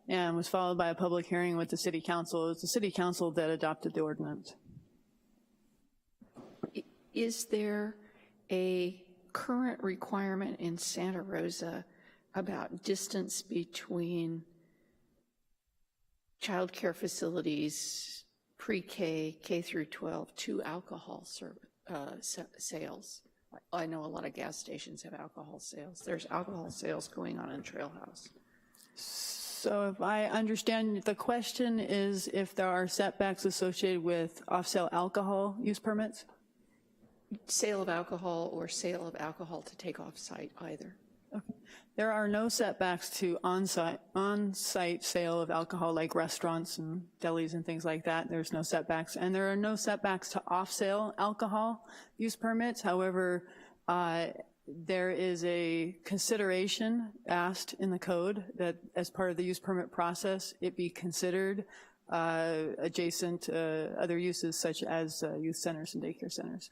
Speaker 20: and was followed by a public hearing with the City Council. It was the City Council that adopted the ordinance.
Speaker 10: Is there a current requirement in Santa Rosa about distance between child care facilities, pre-K, K through 12, to alcohol sales? I know a lot of gas stations have alcohol sales. There's alcohol sales going on in Trail House.
Speaker 20: So if I understand, the question is if there are setbacks associated with off-sale alcohol use permits?
Speaker 10: Sale of alcohol or sale of alcohol to take off-site, either.
Speaker 20: Okay. There are no setbacks to on-site sale of alcohol like restaurants and delis and things like that. There's no setbacks. And there are no setbacks to off-sale alcohol use permits. However, there is a consideration asked in the code that as part of the use permit process, it be considered adjacent other uses such as youth centers and daycare centers.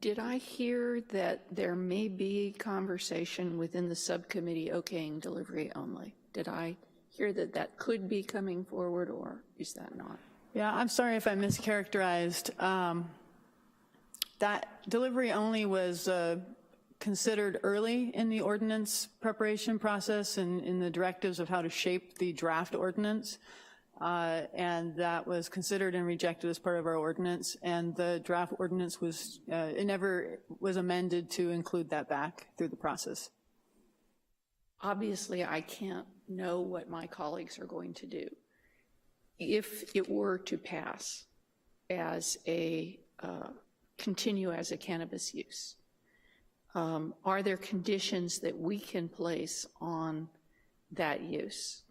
Speaker 10: Did I hear that there may be conversation within the subcommittee okaying delivery only? Did I hear that that could be coming forward, or is that not?
Speaker 20: Yeah, I'm sorry if I mischaracterized. That delivery only was considered early in the ordinance preparation process and in the directives of how to shape the draft ordinance. And that was considered and rejected as part of our ordinance, and the draft ordinance was, it never was amended to include that back through the process.
Speaker 10: Obviously, I can't know what my colleagues are going to do. If it were to pass as a, continue as a cannabis use, are there conditions that we can place on that use?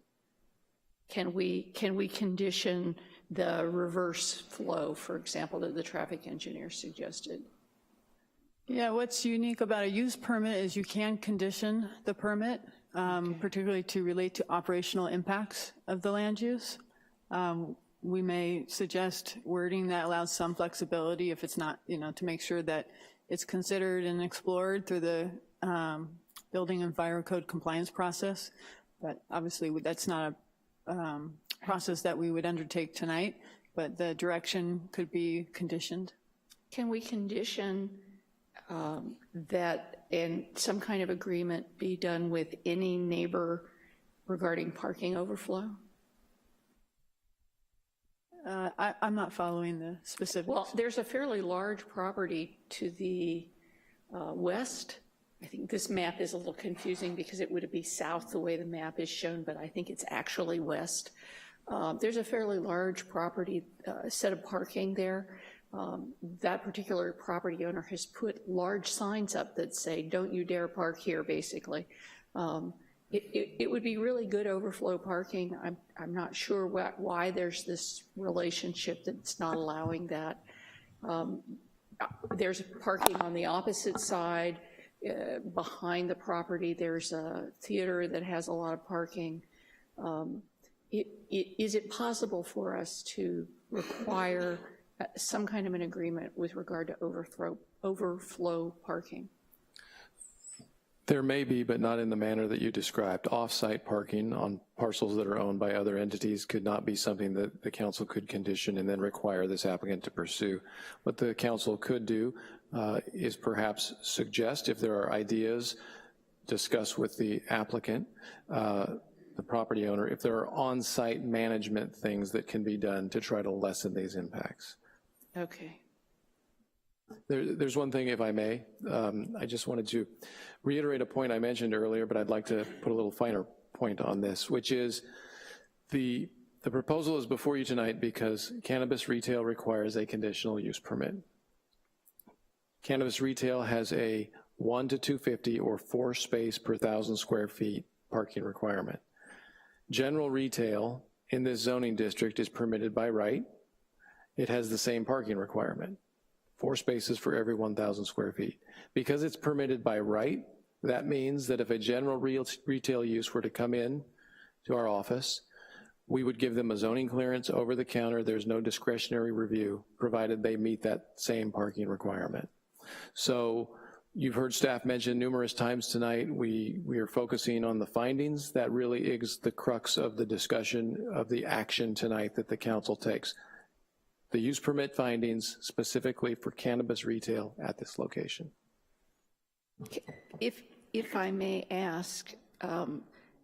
Speaker 10: Can we condition the reverse flow, for example, that the traffic engineer suggested?
Speaker 20: Yeah, what's unique about a use permit is you can condition the permit, particularly to relate to operational impacts of the land use. We may suggest wording that allows some flexibility if it's not, to make sure that it's considered and explored through the building and fire code compliance process. But obviously that's not a process that we would undertake tonight, but the direction could be conditioned.
Speaker 10: Can we condition that in some kind of agreement be done with any neighbor regarding parking overflow?
Speaker 20: I'm not following the specifics.
Speaker 10: Well, there's a fairly large property to the west. I think this map is a little confusing because it would be south the way the map is shown, but I think it's actually west. There's a fairly large property, set of parking there. That particular property owner has put large signs up that say, "Don't you dare park here," basically. It would be really good overflow parking. I'm not sure why there's this relationship that's not allowing that. There's parking on the opposite side. Behind the property, there's a theater that has a lot of parking. Is it possible for us to require some kind of an agreement with regard to overflow parking?
Speaker 3: There may be, but not in the manner that you described. Off-site parking on parcels that are owned by other entities could not be something that the council could condition and then require this applicant to pursue. What the council could do is perhaps suggest, if there are ideas, discuss with the applicant, the property owner, if there are on-site management things that can be done to try to lessen these impacts.
Speaker 10: Okay.
Speaker 3: There's one thing, if I may. I just wanted to reiterate a point I mentioned earlier, but I'd like to put a little finer point on this, which is the proposal is before you tonight because cannabis retail requires a conditional use permit. Cannabis retail has a 1 to 250 or 4 space per 1,000 square feet parking requirement. General retail in this zoning district is permitted by right. It has the same parking requirement, 4 spaces for every 1,000 square feet. Because it's permitted by right, that means that if a general retail use were to come in to our office, we would give them a zoning clearance over the counter. There's no discretionary review, provided they meet that same parking requirement. So you've heard staff mention numerous times tonight, we are focusing on the findings. That really is the crux of the discussion of the action tonight that the council takes. The use permit findings specifically for cannabis retail at this location.
Speaker 10: If I may ask,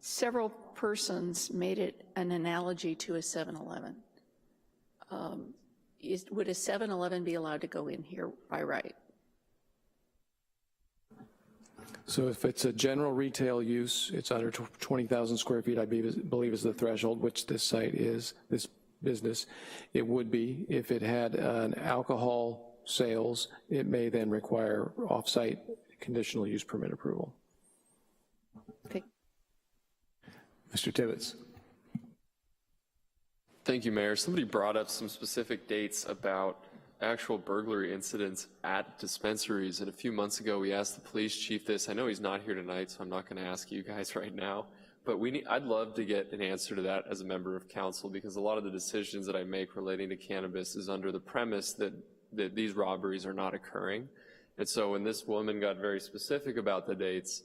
Speaker 10: several persons made it an analogy to a 7-Eleven. Would a 7-Eleven be allowed to go in here by right?
Speaker 3: So if it's a general retail use, it's under 20,000 square feet, I believe is the threshold, which this site is, this business. It would be. If it had an alcohol sales, it may then require off-site conditional use permit approval.
Speaker 1: Mr. Tibbetts.
Speaker 4: Thank you, Mayor. Somebody brought up some specific dates about actual burglary incidents at dispensaries, and a few months ago we asked the police chief this. I know he's not here tonight, so I'm not going to ask you guys right now, but I'd love to get an answer to that as a member of council, because a lot of the decisions that I make relating to cannabis is under the premise that these robberies are not occurring. And so when this woman got very specific about the dates,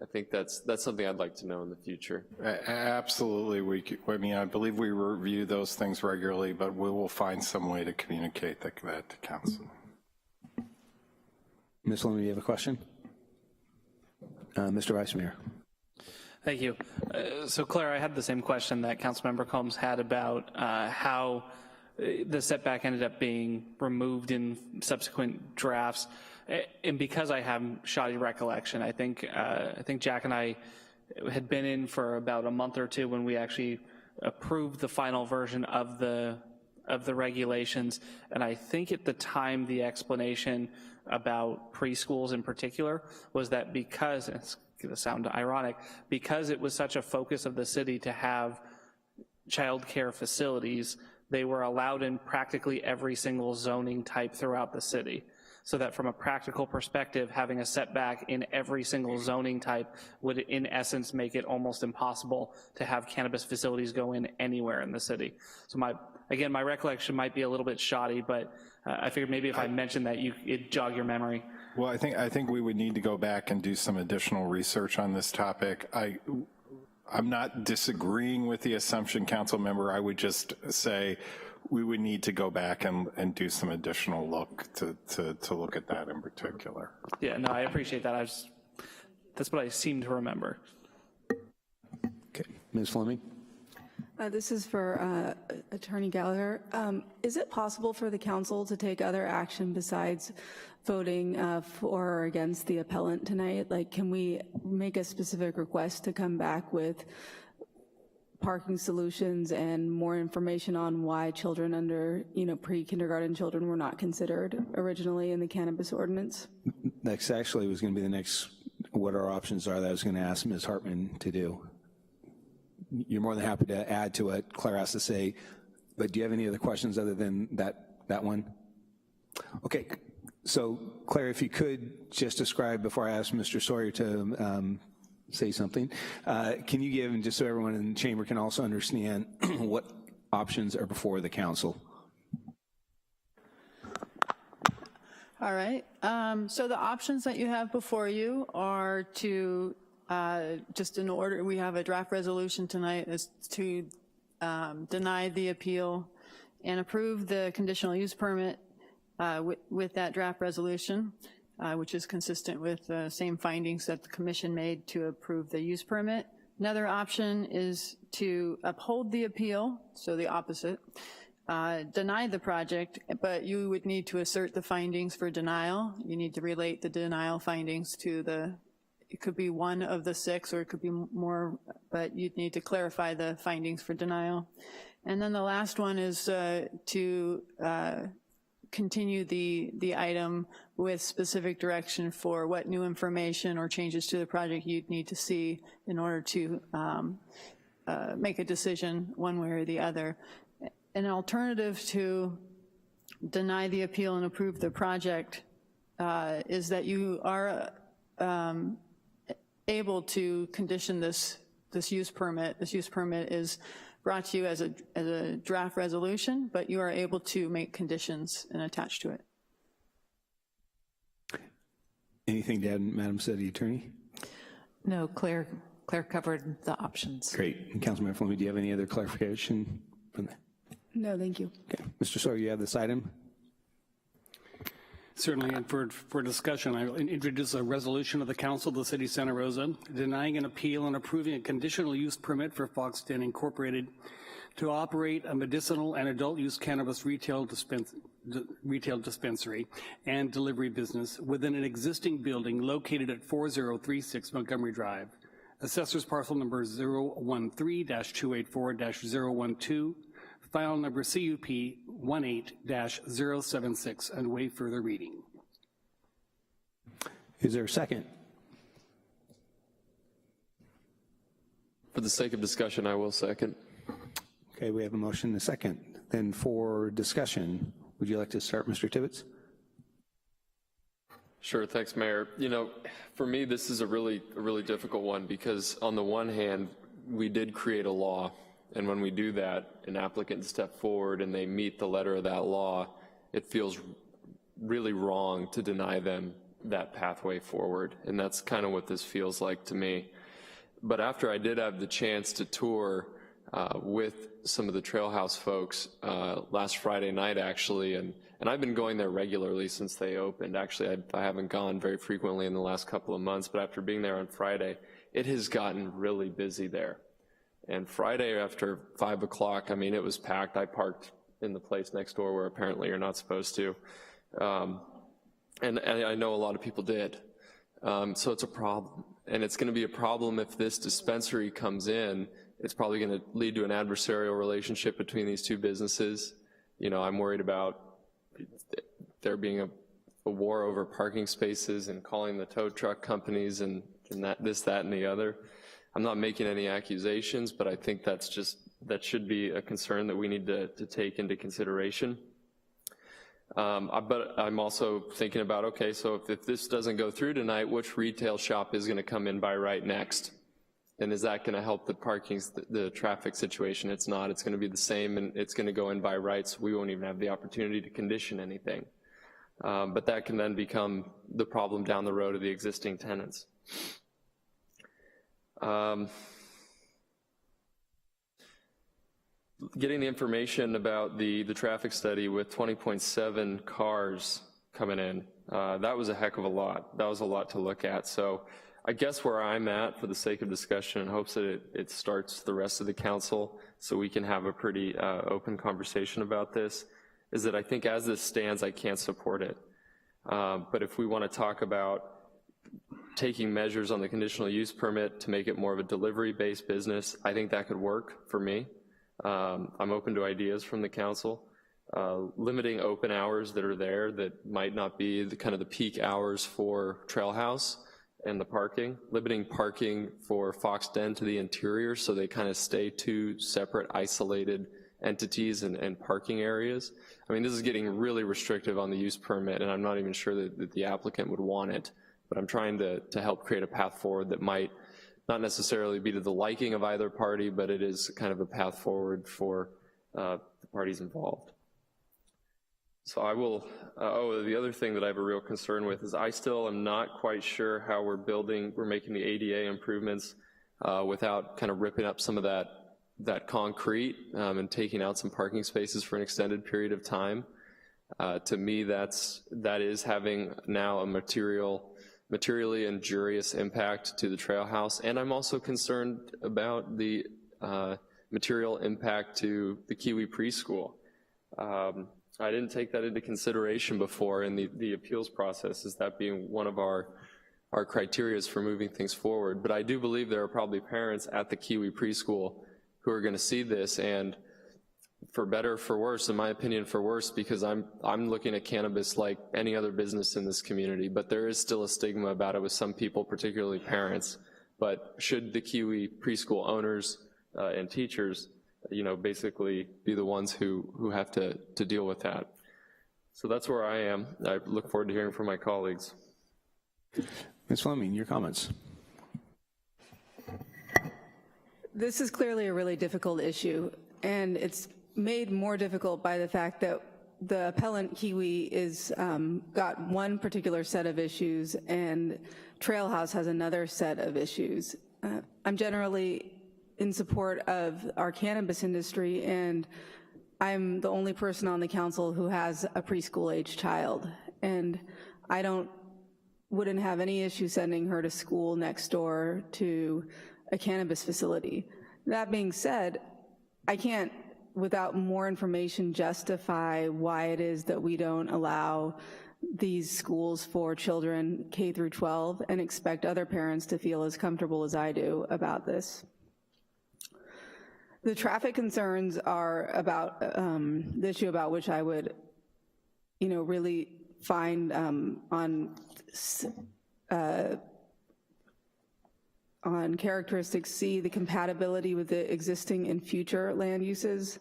Speaker 4: I think that's something I'd like to know in the future.
Speaker 6: Absolutely. I believe we review those things regularly, but we will find some way to communicate that to council.
Speaker 1: Ms. Lund, you have a question? Mr. Vice Mayor.
Speaker 22: Thank you. So Claire, I had the same question that Councilmember Combs had about how the setback ended up being removed in subsequent drafts. And because I have shoddy recollection, I think Jack and I had been in for about a month or two when we actually approved the final version of the regulations. And I think at the time the explanation about preschools in particular was that because, it's going to sound ironic, because it was such a focus of the city to have childcare facilities, they were allowed in practically every single zoning type throughout the city. So that from a practical perspective, having a setback in every single zoning type would in essence make it almost impossible to have cannabis facilities go in anywhere in the city. So again, my recollection might be a little bit shoddy, but I figured maybe if I mentioned that, it'd jog your memory.
Speaker 6: Well, I think we would need to go back and do some additional research on this topic. I'm not disagreeing with the assumption, council member. I would just say we would need to go back and do some additional look to look at that in particular.
Speaker 22: Yeah, no, I appreciate that. That's what I seem to remember.
Speaker 1: Okay, Ms. Fleming.
Speaker 24: This is for Attorney Gallagher. Is it possible for the council to take other action besides voting for or against the appellant tonight? Like, can we make a specific request to come back with parking solutions and more information on why children under, pre-kindergarten children were not considered originally in the cannabis ordinance?
Speaker 1: Next actually was going to be the next, what our options are, that I was going to ask Ms. Hartman to do. You're more than happy to add to what Claire has to say, but do you have any other questions other than that one? Okay, so Claire, if you could just describe, before I ask Mr. Sawyer to say something, can you give, and just so everyone in the chamber can also understand, what options are before the council?
Speaker 20: All right, so the options that you have before you are to, just in order, we have a draft resolution tonight, is to deny the appeal and approve the conditional use permit with that draft resolution, which is consistent with the same findings that the commission made to approve the use permit. Another option is to uphold the appeal, so the opposite, deny the project, but you would need to assert the findings for denial. You need to relate the denial findings to it could be one of the 6 or it could be more, but you'd need to clarify the findings for denial. And then the last one is to continue the item with specific direction for what new information or changes to the project you'd need to see in order to make a decision one way or the other. An alternative to deny the appeal and approve the project is that you are able to condition this use permit. This use permit is brought to you as a draft resolution, but you are able to make conditions and attach to it.
Speaker 1: Anything to add, Madam City Attorney?
Speaker 25: No, Claire covered the options.
Speaker 1: Great. And Councilmember Fleming, do you have any other clarification from that?
Speaker 24: No, thank you.
Speaker 1: Okay. Mr. Sawyer, you have this item?
Speaker 26: Certainly, and for discussion, I will introduce a resolution of the Council of the City of Santa Rosa denying an appeal and approving a conditional use permit for Fox Den Incorporated to operate a medicinal and adult use cannabis retail dispensary and delivery business within an existing building located at 4036 Montgomery Drive. Assessor's parcel number 013-284-012. File number CUP 18-076, and waive further reading.
Speaker 1: Is there a second?
Speaker 4: For the sake of discussion, I will second.
Speaker 1: Okay, we have a motion and a second. Then for discussion, would you like to start, Mr. Tibbetts?
Speaker 4: Sure, thanks, Mayor. You know, for me, this is a really difficult one because on the one hand, we did create a law, and when we do that, an applicant step forward and they meet the letter of that law, it feels really wrong to deny them that pathway forward, and that's kind of what this feels like to me. But after I did have the chance to tour with some of the Trail House folks last Friday night, actually, and I've been going there regularly since they opened. Actually, I haven't gone very frequently in the last couple of months, but after being there on Friday, it has gotten really busy there. And Friday after 5 o'clock, I mean, it was packed. I parked in the place next door where apparently you're not supposed to. And I know a lot of people did. So it's a problem. And it's gonna be a problem if this dispensary comes in. It's probably gonna lead to an adversarial relationship between these two businesses. You know, I'm worried about there being a war over parking spaces and calling the tow truck companies and that, and the other. I'm not making any accusations, but I think that should be a concern that we need to take into consideration. But I'm also thinking about, okay, so if this doesn't go through tonight, which retail shop is gonna come in by right next? And is that gonna help the traffic situation? It's not, it's gonna be the same, and it's gonna go in by right, so we won't even have the opportunity to condition anything. But that can then become the problem down the road of the existing tenants. Getting the information about the traffic study with 20.7 cars coming in, that was a heck of a lot. That was a lot to look at. So I guess where I'm at, for the sake of discussion, in hopes that it starts the rest of the council so we can have a pretty open conversation about this, is that I think as this stands, I can't support it. But if we want to talk about taking measures on the conditional use permit to make it more of a delivery-based business, I think that could work for me. I'm open to ideas from the council. Limiting open hours that are there that might not be the kind of the peak hours for Trail House and the parking. Limiting parking for Fox Den to the interior so they kind of stay two separate isolated entities and parking areas. I mean, this is getting really restrictive on the use permit, and I'm not even sure that the applicant would want it, but I'm trying to help create a path forward that might not necessarily be to the liking of either party, but it is kind of a path forward for the parties involved. So I will, the other thing that I have a real concern with is I still am not quite sure how we're making the ADA improvements without kind of ripping up some of that concrete and taking out some parking spaces for an extended period of time. To me, that is having now a materially injurious impact to the Trail House, and I'm also concerned about the material impact to the Kiwi preschool. I didn't take that into consideration before in the appeals process, as that being one of our criterias for moving things forward, but I do believe there are probably parents at the Kiwi preschool who are gonna see this, and for better or for worse, in my opinion for worse, because I'm looking at cannabis like any other business in this community, but there is still a stigma about it with some people, particularly parents. But should the Kiwi preschool owners and teachers, basically be the ones who have to deal with that. So that's where I am. I look forward to hearing from my colleagues.
Speaker 1: Ms. Fleming, your comments.
Speaker 24: This is clearly a really difficult issue, and it's made more difficult by the fact that the appellant Kiwi is got one particular set of issues and Trail House has another set of issues. I'm generally in support of our cannabis industry, and I'm the only person on the council who has a preschool age child, and I wouldn't have any issue sending her to school next door to a cannabis facility. That being said, I can't, without more information, justify why it is that we don't allow these schools for children K through 12 and expect other parents to feel as comfortable as I do about this. The traffic concerns are about the issue about which I would, really find on on characteristics C, the compatibility with the existing and future land uses.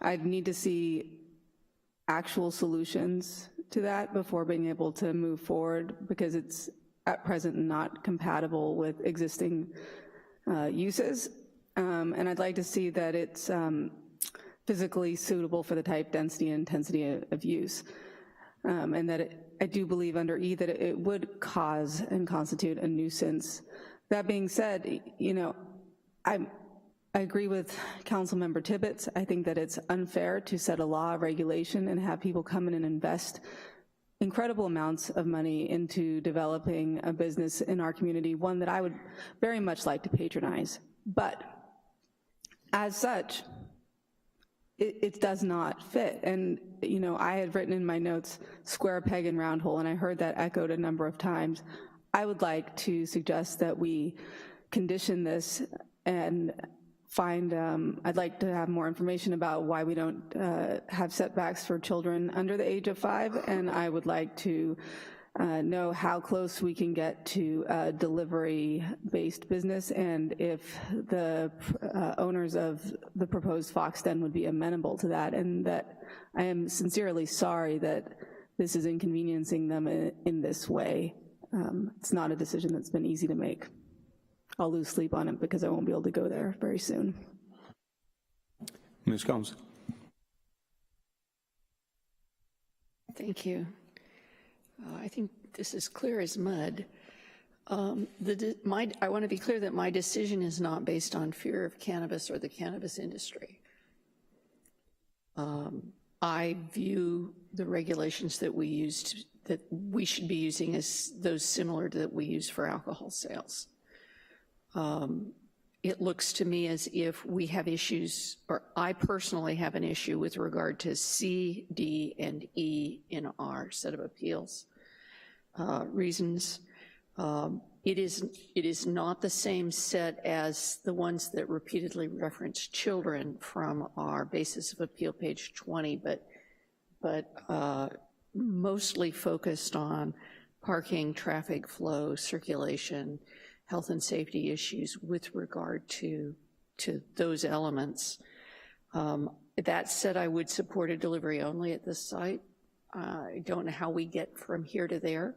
Speaker 24: I'd need to see actual solutions to that before being able to move forward, because it's at present not compatible with existing uses. And I'd like to see that it's physically suitable for the type, density, and intensity of use. And that I do believe under E that it would cause and constitute a nuisance. That being said, you know, I agree with Councilmember Tibbetts. I think that it's unfair to set a law of regulation and have people come in and invest incredible amounts of money into developing a business in our community, one that I would very much like to patronize. But as such, it does not fit. And, you know, I had written in my notes, square peg and round hole, and I heard that echoed a number of times. I would like to suggest that we condition this and find, I'd like to have more information about why we don't have setbacks for children under the age of 5, and I would like to know how close we can get to a delivery-based business, and if the owners of the proposed Fox Den would be amenable to that, and that I am sincerely sorry that this is inconveniencing them in this way. It's not a decision that's been easy to make. I'll lose sleep on it because I won't be able to go there very soon.
Speaker 1: Ms. Combs.
Speaker 10: Thank you. I think this is clear as mud. I want to be clear that my decision is not based on fear of cannabis or the cannabis industry. I view the regulations that we used, that we should be using, as those similar to that we use for alcohol sales. It looks to me as if we have issues, or I personally have an issue with regard to C, D, and E in our set of appeals reasons. It is not the same set as the ones that repeatedly reference children from our basis of appeal, page 20, but mostly focused on parking, traffic flow, circulation, health and safety issues with regard to those elements. That said, I would support a delivery only at this site. I don't know how we get from here to there.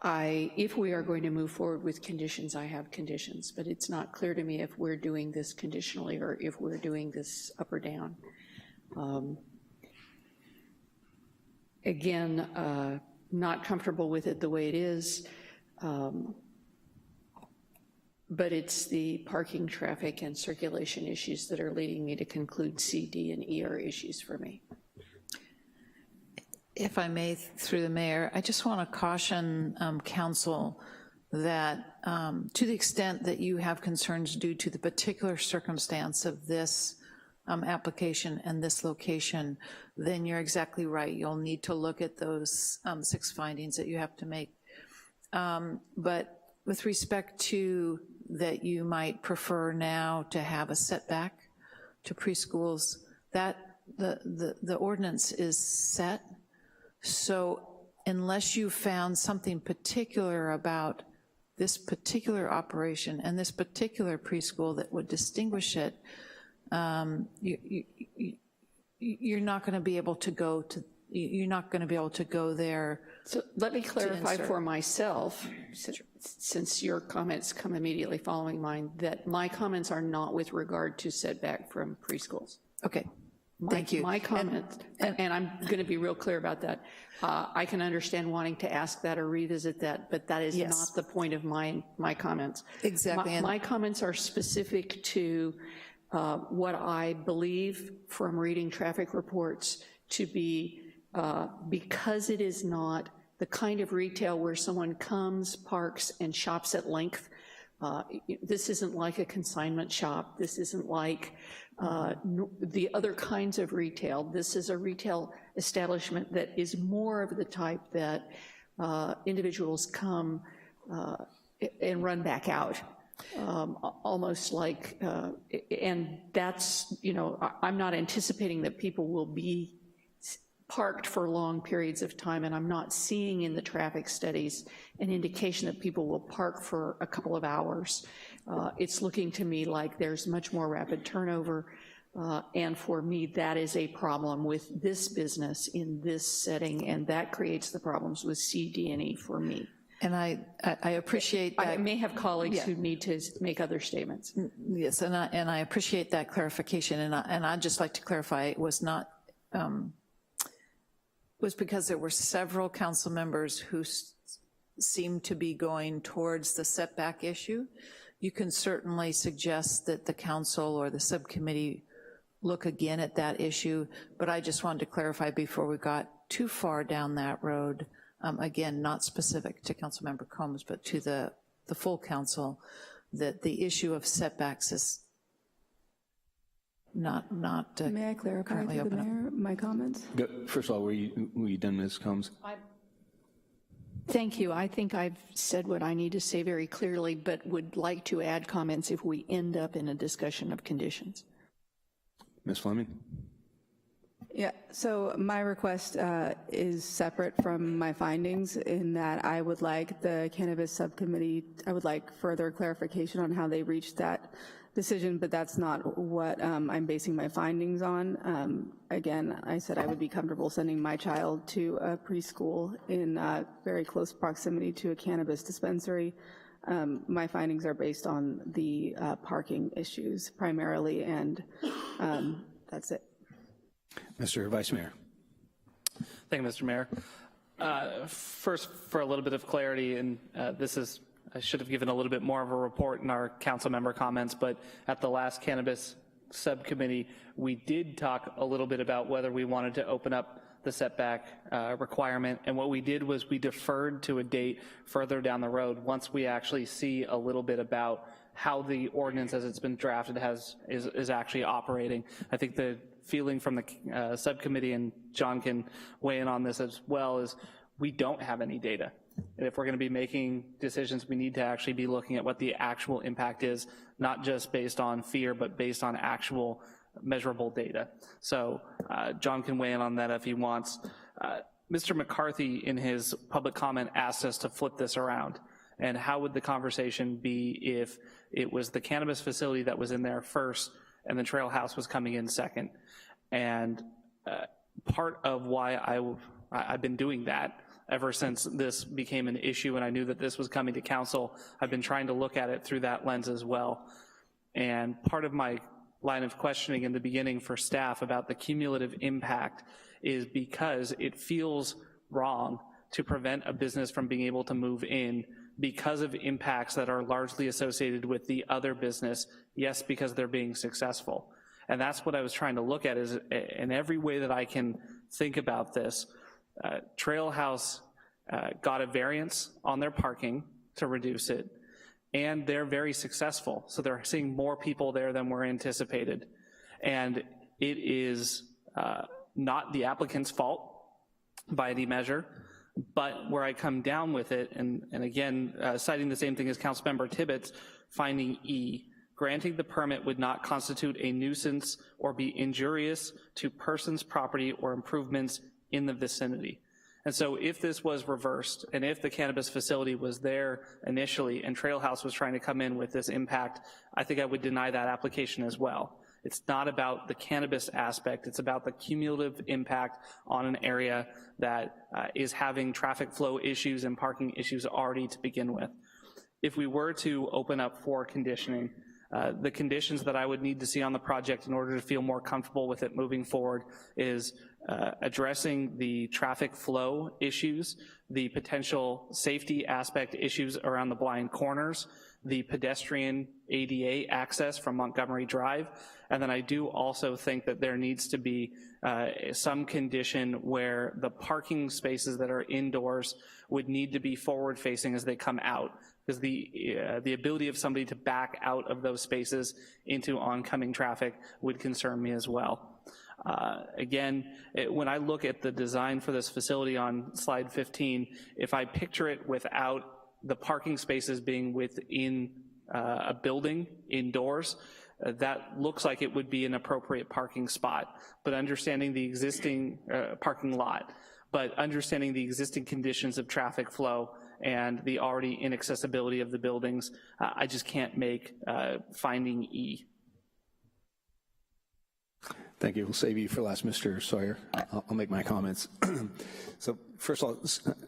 Speaker 10: If we are going to move forward with conditions, I have conditions, but it's not clear to me if we're doing this conditionally or if we're doing this up or down. Again, not comfortable with it the way it is, but it's the parking, traffic, and circulation issues that are leading me to conclude C, D, and E are issues for me.
Speaker 25: If I may, through the mayor, I just want to caution council that to the extent that you have concerns due to the particular circumstance of this application and this location, then you're exactly right. You'll need to look at those 6 findings that you have to make. But with respect to that you might prefer now to have a setback to preschools, that the ordinance is set. So unless you found something particular about this particular operation and this particular preschool that would distinguish it, you're not going to be able to go to, you're not going to be able to go there.
Speaker 10: So let me clarify for myself, since your comments come immediately following mine, that my comments are not with regard to setback from preschools.
Speaker 25: Okay. Thank you.
Speaker 10: My comments, and I'm going to be real clear about that. I can understand wanting to ask that or revisit that, but that is not the point of my comments.
Speaker 25: Exactly.
Speaker 10: My comments are specific to what I believe from reading traffic reports to be, because it is not the kind of retail where someone comes, parks, and shops at length. This isn't like a consignment shop. This isn't like the other kinds of retail. This is a retail establishment that is more of the type that individuals come and run back out. Almost like, and that's, you know, I'm not anticipating that people will be parked for long periods of time, and I'm not seeing in the traffic studies an indication that people will park for a couple of hours. It's looking to me like there's much more rapid turnover, and for me, that is a problem with this business in this setting, and that creates the problems with C, D, and E for me.
Speaker 25: And I appreciate that.
Speaker 10: I may have colleagues who need to make other statements.
Speaker 25: Yes, and I appreciate that clarification, and I'd just like to clarify, it was not, was because there were several council members who seemed to be going towards the setback issue. You can certainly suggest that the council or the subcommittee look again at that issue, but I just wanted to clarify before we got too far down that road, again, not specific to Councilmember Combs, but to the full council, that the issue of setbacks is not
Speaker 24: May I clarify to the mayor my comments?
Speaker 1: First of all, were you done, Ms. Combs?
Speaker 10: Thank you. I think I've said what I need to say very clearly, but would like to add comments if we end up in a discussion of conditions.
Speaker 1: Ms. Fleming?
Speaker 24: Yeah, so my request is separate from my findings in that I would like the cannabis subcommittee, I would like further clarification on how they reached that decision, but that's not what I'm basing my findings on. Again, I said I would be comfortable sending my child to a preschool in very close proximity to a cannabis dispensary. My findings are based on the parking issues primarily, and that's it.
Speaker 1: Mr. Vice Mayor.
Speaker 22: Thank you, Mr. Mayor. First, for a little bit of clarity, and I should have given a little bit more of a report in our council member comments, but at the last cannabis subcommittee, we did talk a little bit about whether we wanted to open up the setback requirement, and what we did was we deferred to a date further down the road once we actually see a little bit about how the ordinance as it's been drafted is actually operating. I think the feeling from the subcommittee, and John can weigh in on this as well, is we don't have any data. And if we're going to be making decisions, we need to actually be looking at what the actual impact is, not just based on fear, but based on actual measurable data. So John can weigh in on that if he wants. Mr. McCarthy, in his public comment, asked us to flip this around. And how would the conversation be if it was the cannabis facility that was in there first and the trail house was coming in second? And part of why I've been doing that ever since this became an issue and I knew that this was coming to council, I've been trying to look at it through that lens as well. And part of my line of questioning in the beginning for staff about the cumulative impact is because it feels wrong to prevent a business from being able to move in because of impacts that are largely associated with the other business, yes, because they're being successful. And that's what I was trying to look at, is in every way that I can think about this. Trail House got a variance on their parking to reduce it, and they're very successful. So they're seeing more people there than were anticipated. And it is not the applicant's fault by any measure, but where I come down with it, and again, citing the same thing as Councilmember Tibbetts, finding E, granting the permit would not constitute a nuisance or be injurious to persons, property, or improvements in the vicinity. And so if this was reversed, and if the cannabis facility was there initially and Trail House was trying to come in with this impact, I think I would deny that application as well. It's not about the cannabis aspect, it's about the cumulative impact on an area that is having traffic flow issues and parking issues already to begin with. If we were to open up for conditioning, the conditions that I would need to see on the project in order to feel more comfortable with it moving forward is addressing the traffic flow issues, the potential safety aspect issues around the blind corners, the pedestrian ADA access from Montgomery Drive, and then I do also think that there needs to be some condition where the parking spaces that are indoors would need to be forward facing as they come out, because the ability of somebody to back out of those spaces into oncoming traffic would concern me as well. Again, when I look at the design for this facility on slide 15, if I picture it without the parking spaces being within a building indoors, that looks like it would be an appropriate parking spot, but understanding the existing parking lot, but understanding the existing conditions of traffic flow and the already inaccessibility of the buildings, I just can't make finding E.
Speaker 1: Thank you. We'll save you for last, Mr. Sawyer. I'll make my comments. So first of all,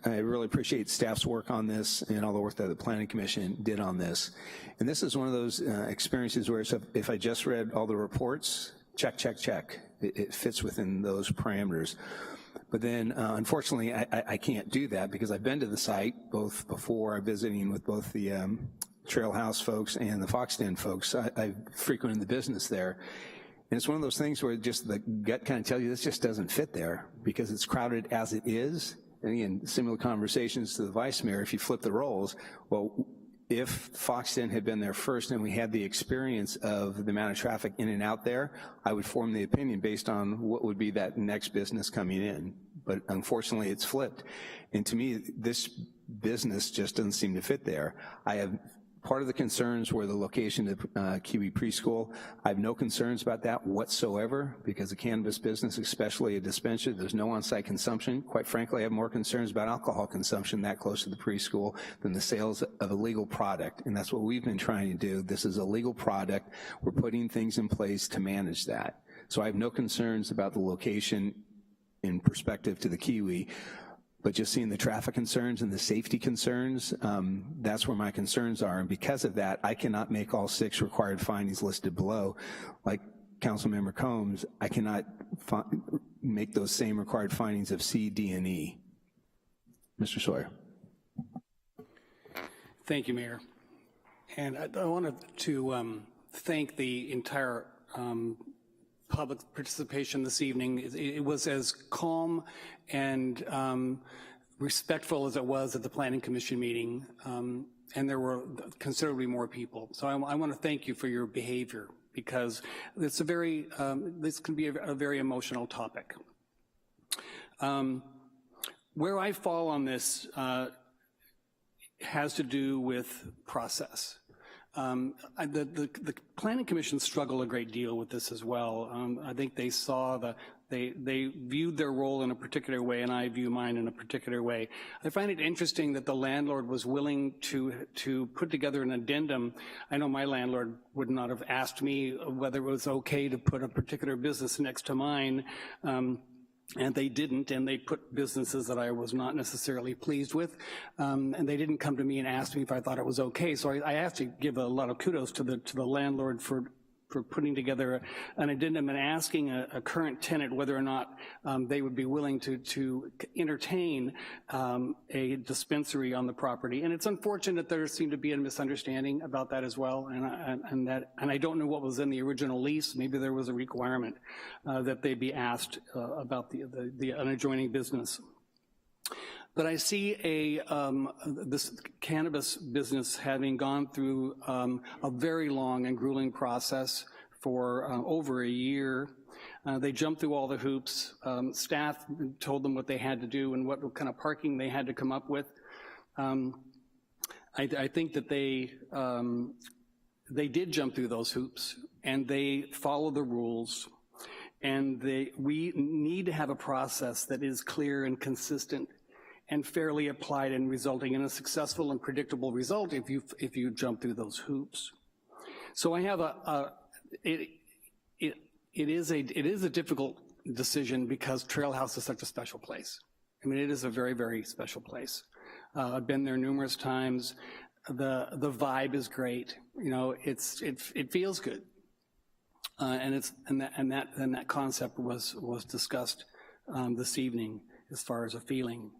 Speaker 1: I really appreciate staff's work on this and all the work that the Planning Commission did on this. And this is one of those experiences where if I just read all the reports, check, check, check. It fits within those parameters. But then, unfortunately, I can't do that because I've been to the site both before visiting with both the Trail House folks and the Fox Den folks. I frequented the business there. And it's one of those things where just the gut kind of tells you this just doesn't fit there because it's crowded as it is. And again, similar conversations to the vice mayor, if you flip the roles, well, if Fox Den had been there first and we had the experience of the amount of traffic in and out there, I would form the opinion based on what would be that next business coming in. But unfortunately, it's flipped. And to me, this business just doesn't seem to fit there. I have part of the concerns were the location of Kiwi Preschool. I have no concerns about that whatsoever because the cannabis business, especially a dispensary, there's no on-site consumption. Quite frankly, I have more concerns about alcohol consumption that close to the preschool than the sales of a legal product, and that's what we've been trying to do. This is a legal product. We're putting things in place to manage that. So I have no concerns about the location in perspective to the Kiwi. But just seeing the traffic concerns and the safety concerns, that's where my concerns are. And because of that, I cannot make all 6 required findings listed below. Like Councilmember Combs, I cannot make those same required findings of C, D, and E. Mr. Sawyer.
Speaker 26: Thank you, Mayor. And I wanted to thank the entire public participation this evening. It was as calm and respectful as it was at the Planning Commission meeting, and there were considerably more people. So I want to thank you for your behavior because it's a very, this can be a very emotional topic. Where I fall on this has to do with process. The Planning Commission struggled a great deal with this as well. I think they saw they viewed their role in a particular way, and I view mine in a particular way. I find it interesting that the landlord was willing to put together an addendum. I know my landlord would not have asked me whether it was okay to put a particular business next to mine. And they didn't, and they put businesses that I was not necessarily pleased with, and they didn't come to me and ask me if I thought it was okay. So I have to give a lot of kudos to the landlord for putting together an addendum and asking a current tenant whether or not they would be willing to entertain a dispensary on the property. And it's unfortunate there seemed to be a misunderstanding about that as well, and I don't know what was in the original lease. Maybe there was a requirement that they be asked about the adjoining business. But I see this cannabis business having gone through a very long and grueling process for over a year. They jumped through all the hoops. Staff told them what they had to do and what kind of parking they had to come up with. I think that they did jump through those hoops, and they follow the rules. And we need to have a process that is clear and consistent and fairly applied and resulting in a successful and predictable result if you jump through those hoops. So I have it is a difficult decision because Trail House is such a special place. I mean, it is a very, very special place. I've been there numerous times. The vibe is great. You know, it feels good. And that concept was discussed this evening as far as a feeling.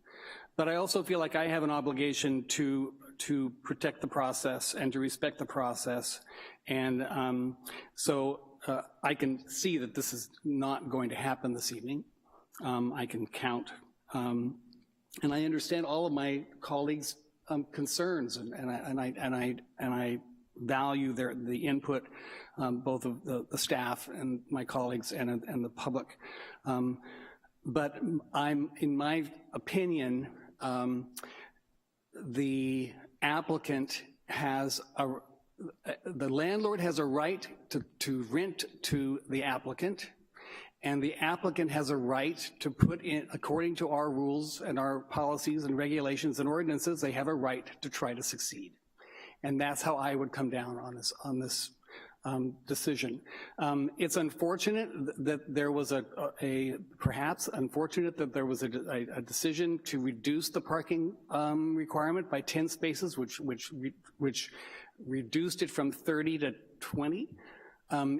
Speaker 26: But I also feel like I have an obligation to protect the process and to respect the process. And so I can see that this is not going to happen this evening. I can count. And I understand all of my colleagues' concerns, and I value the input, both of the staff and my colleagues and the public. But in my opinion, the applicant has the landlord has a right to rent to the applicant, and the applicant has a right to put in, according to our rules and our policies and regulations and ordinances, they have a right to try to succeed. And that's how I would come down on this decision. It's unfortunate that there was perhaps unfortunate that there was a decision to reduce the parking requirement by 10 spaces, which reduced it from 30 to 20.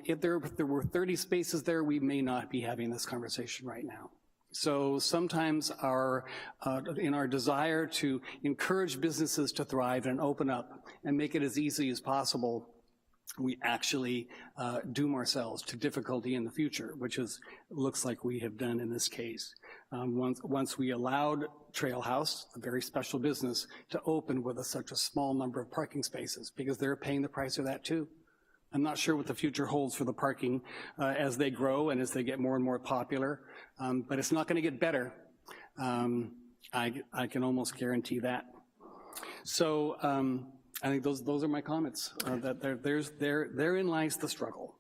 Speaker 26: If there were 30 spaces there, we may not be having this conversation right now. So sometimes in our desire to encourage businesses to thrive and open up and make it as easy as possible, we actually doom ourselves to difficulty in the future, which looks like we have done in this case. Once we allowed Trail House, a very special business, to open with such a small number of parking spaces, because they're paying the price of that too. I'm not sure what the future holds for the parking as they grow and as they get more and more popular, but it's not going to get better. I can almost guarantee that. So I think those are my comments. Therein lies the struggle.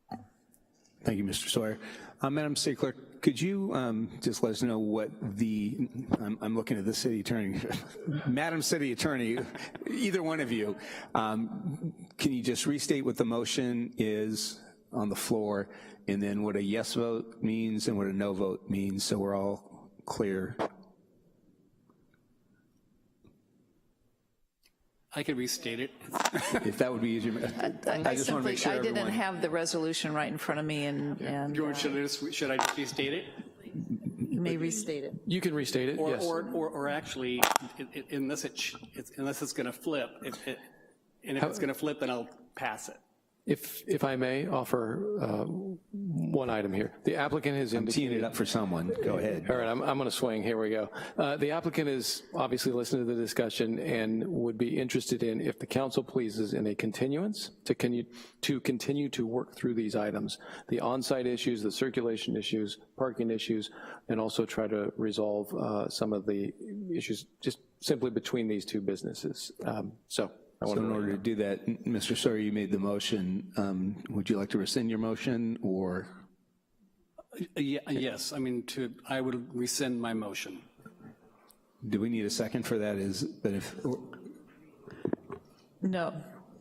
Speaker 1: Thank you, Mr. Sawyer. Madam City Clerk, could you just let us know what I'm looking at the city attorney, Madam City Attorney, either one of you, can you just restate what the motion is on the floor, and then what a yes vote means and what a no vote means, so we're all clear?
Speaker 26: I could restate it.
Speaker 1: If that would be easier. I just want to make sure
Speaker 25: I didn't
Speaker 1: everyone...
Speaker 25: have the resolution right in front of me, and
Speaker 26: George, should I just restate it?
Speaker 25: You may restate it.
Speaker 3: You can restate it, yes.
Speaker 26: Or actually, unless it's going to flip, and if it's going to flip, then I'll pass it.
Speaker 3: If I may offer one item here. The applicant has indicated...
Speaker 1: I'm teeing it up for someone. Go ahead.
Speaker 3: All right, I'm going to swing. Here we go. The applicant is obviously listening to the discussion and would be interested in, if the council pleases, in a continuance to continue to work through these items, the on-site issues, the circulation issues, parking issues, and also try to resolve some of the issues just simply between these two businesses. So in
Speaker 1: order to do that, Mr. Sawyer, you made the motion. Would you like to rescind your motion, or?
Speaker 26: Yes, I would rescind my motion.
Speaker 1: Do we need a second for that?
Speaker 25: No,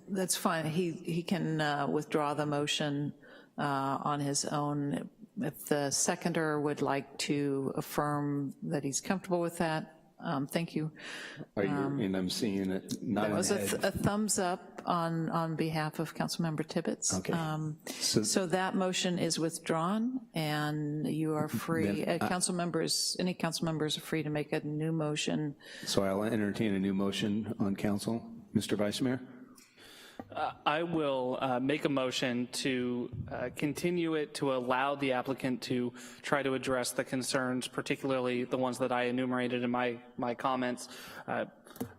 Speaker 25: that's fine. He can withdraw the motion on his own. If the seconder would like to affirm that he's comfortable with that, thank you.
Speaker 1: And I'm seeing it not.
Speaker 25: That was a thumbs up on behalf of Councilmember Tibbetts.
Speaker 1: Okay.
Speaker 25: So that motion is withdrawn, and you are free. Any council members are free to make a new motion.
Speaker 1: So I'll entertain a new motion on council, Mr. Vice Mayor.
Speaker 22: I will make a motion to continue it to allow the applicant to try to address the concerns, particularly the ones that I enumerated in my comments.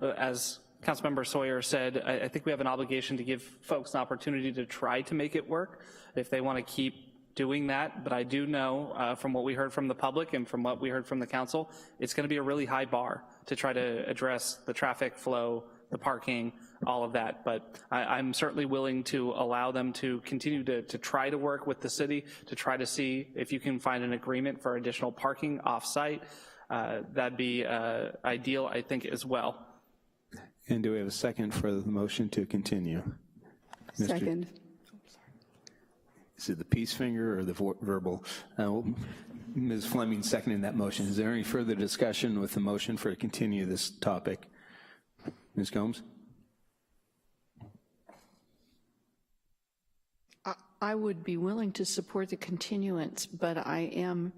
Speaker 22: As Councilmember Sawyer said, I think we have an obligation to give folks an opportunity to try to make it work if they want to keep doing that. But I do know from what we heard from the public and from what we heard from the council, it's going to be a really high bar to try to address the traffic flow, the parking, all of that. But I'm certainly willing to allow them to continue to try to work with the city to try to see if you can find an agreement for additional parking off-site. That'd be ideal, I think, as well.
Speaker 1: And do we have a second for the motion to continue?
Speaker 24: Second.
Speaker 1: Is it the peace finger or the verbal? Ms. Fleming seconding that motion. Is there any further discussion with the motion for to continue this topic? Ms. Combs?
Speaker 10: I would be willing to support the continuance, but I am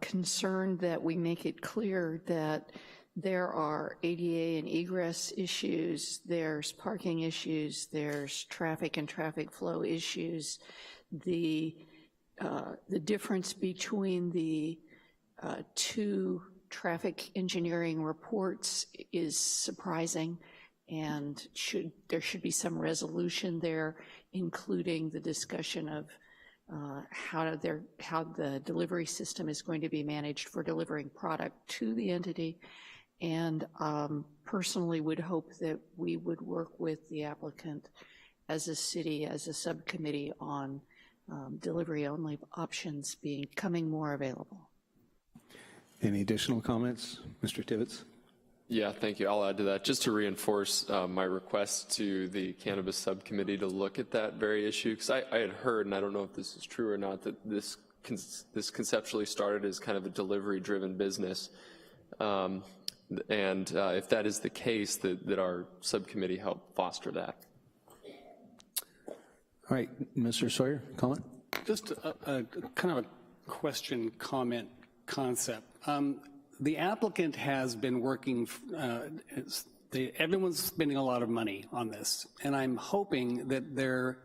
Speaker 10: concerned that we make it clear that there are ADA and egress issues, there's parking issues, there's traffic and traffic flow issues. The difference between the two traffic engineering reports is surprising, and there should be some resolution there, including the discussion of how the delivery system is going to be managed for delivering product to the entity. And personally would hope that we would work with the applicant as a city, as a subcommittee on delivery-only options becoming more available.
Speaker 1: Any additional comments, Mr. Tibbetts?
Speaker 4: Yeah, thank you. I'll add to that. Just to reinforce my request to the Cannabis Subcommittee to look at that very issue, because I had heard, and I don't know if this is true or not, that this conceptually started as kind of a delivery-driven business. And if that is the case, that our subcommittee help foster that.
Speaker 1: All right, Mr. Sawyer, comment?
Speaker 26: Just a kind of a question, comment, concept. The applicant has been working, everyone's spending a lot of money on this, and I'm hoping that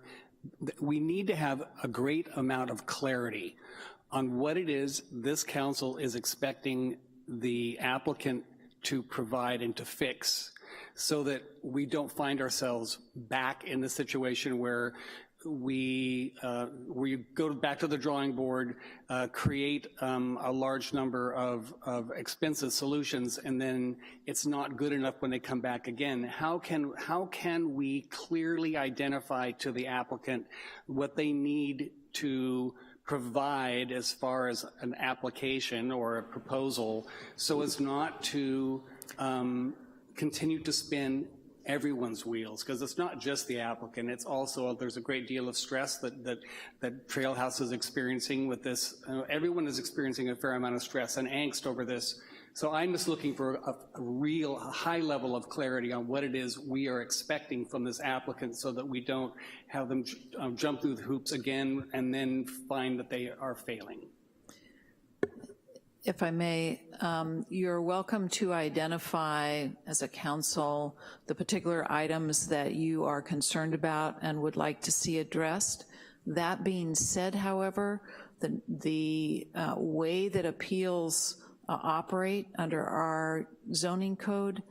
Speaker 26: we need to have a great amount of clarity on what it is this council is expecting the applicant to provide and to fix, so that we don't find ourselves back in the situation where we go back to the drawing board, create a large number of expensive solutions, and then it's not good enough when they come back again. How can we clearly identify to the applicant what they need to provide as far as an application or a proposal, so as not to continue to spin everyone's wheels? Because it's not just the applicant, it's also, there's a great deal of stress that Trailhouse is experiencing with this. Everyone is experiencing a fair amount of stress and angst over this. So I'm just looking for a real high level of clarity on what it is we are expecting from this applicant, so that we don't have them jump through the hoops again and then find that they are failing.
Speaker 25: If I may, you're welcome to identify as a council the particular items that you are concerned about and would like to see addressed. That being said, however, the way that appeals operate under our zoning code,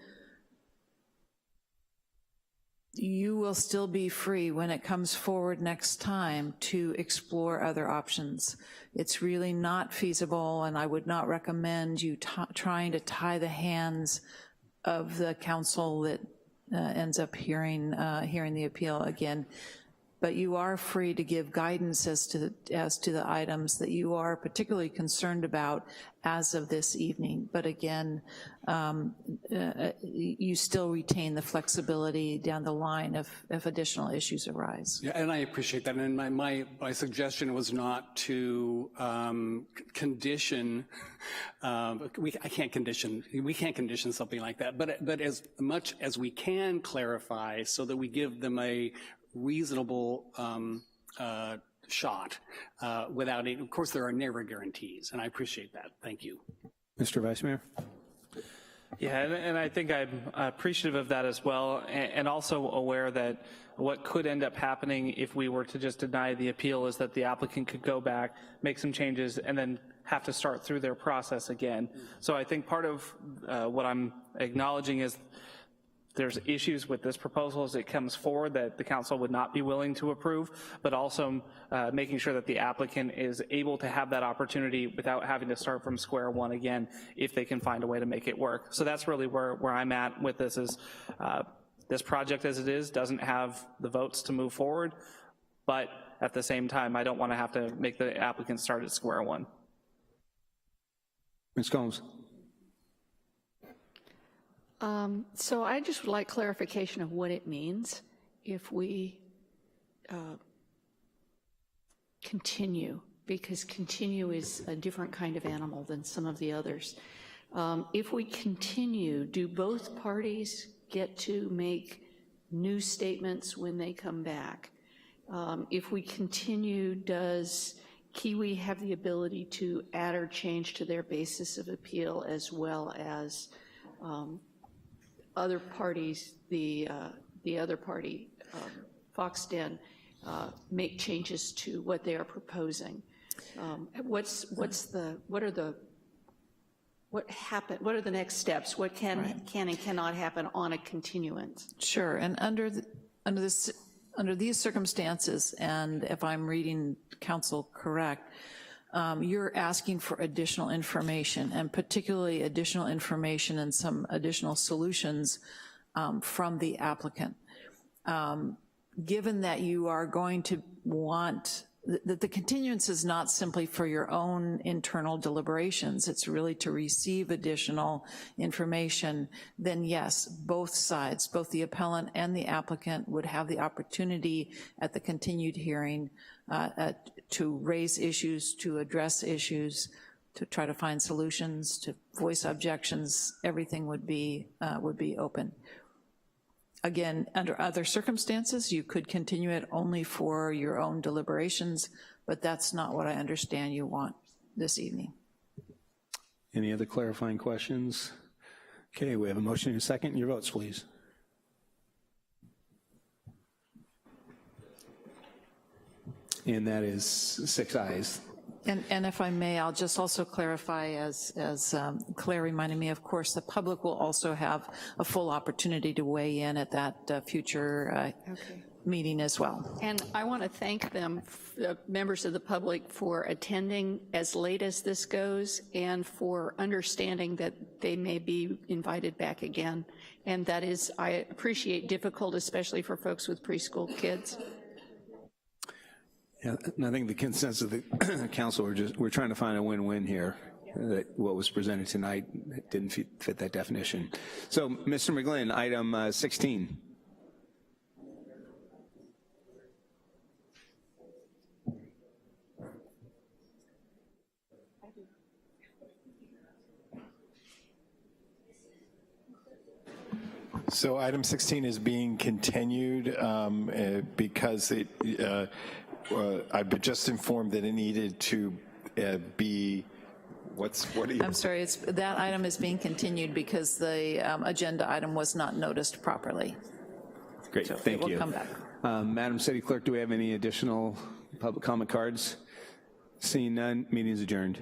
Speaker 25: you will still be free when it comes forward next time to explore other options. It's really not feasible, and I would not recommend you trying to tie the hands of the council that ends up hearing the appeal again. But you are free to give guidance as to the items that you are particularly concerned about as of this evening. But again, you still retain the flexibility down the line if additional issues arise.
Speaker 26: Yeah, and I appreciate that. And my suggestion was not to condition. We can't condition something like that. But as much as we can clarify, so that we give them a reasonable shot without it. Of course, there are never guarantees, and I appreciate that. Thank you.
Speaker 1: Mr. Vice Mayor?
Speaker 22: Yeah, and I think I'm appreciative of that as well, and also aware that what could end up happening if we were to just deny the appeal is that the applicant could go back, make some changes, and then have to start through their process again. So I think part of what I'm acknowledging is there's issues with this proposal as it comes forward that the council would not be willing to approve, but also making sure that the applicant is able to have that opportunity without having to start from square one again if they can find a way to make it work. So that's really where I'm at with this is this project as it is doesn't have the votes to move forward, but at the same time, I don't want to have to make the applicant start at square one.
Speaker 1: Ms. Combs?
Speaker 10: So I just would like clarification of what it means if we continue, because continue is a different kind of animal than some of the others. If we continue, do both parties get to make new statements when they come back? If we continue, does Kiwi have the ability to add or change to their basis of appeal, as well as other parties, the other party, Foxden, make changes to what they are proposing? What are the next steps? What can and cannot happen on a continuance?
Speaker 25: Sure, and under these circumstances, and if I'm reading council correct, you're asking for additional information, and particularly additional information and some additional solutions from the applicant. given that you are going to want, that the continuance is not simply for your own internal deliberations, it's really to receive additional information, then yes, both sides, both the appellant and the applicant would have the opportunity at the continued hearing to raise issues, to address issues, to try to find solutions, to voice objections. Everything would be open. Again, under other circumstances, you could continue it only for your own deliberations, but that's not what I understand you want this evening.
Speaker 1: Any other clarifying questions? Okay, we have a motion and a second. Your votes, please. And that is 6 ayes.
Speaker 25: And if I may, I'll just also clarify, as Claire reminded me, of course, the public will also have a full opportunity to weigh in at that future meeting as well.
Speaker 10: And I want to thank them, members of the public, for attending as late as this goes and for understanding that they may be invited back again. And that is, I appreciate, difficult, especially for folks with preschool kids.
Speaker 1: Yeah, and I think the consensus of the council, we're trying to find a win-win here. That what was presented tonight didn't fit that definition. So, Mr. McGlynn, item 16.
Speaker 6: So item 16 is being continued because I've been just informed that it needed to be, what do you?
Speaker 25: I'm sorry, that item is being continued because the agenda item was not noticed properly.
Speaker 1: Great,
Speaker 25: so
Speaker 1: thank you.
Speaker 25: We'll come back.
Speaker 1: Madam City Clerk, do we have any additional public comment cards? Seeing none, meeting is adjourned.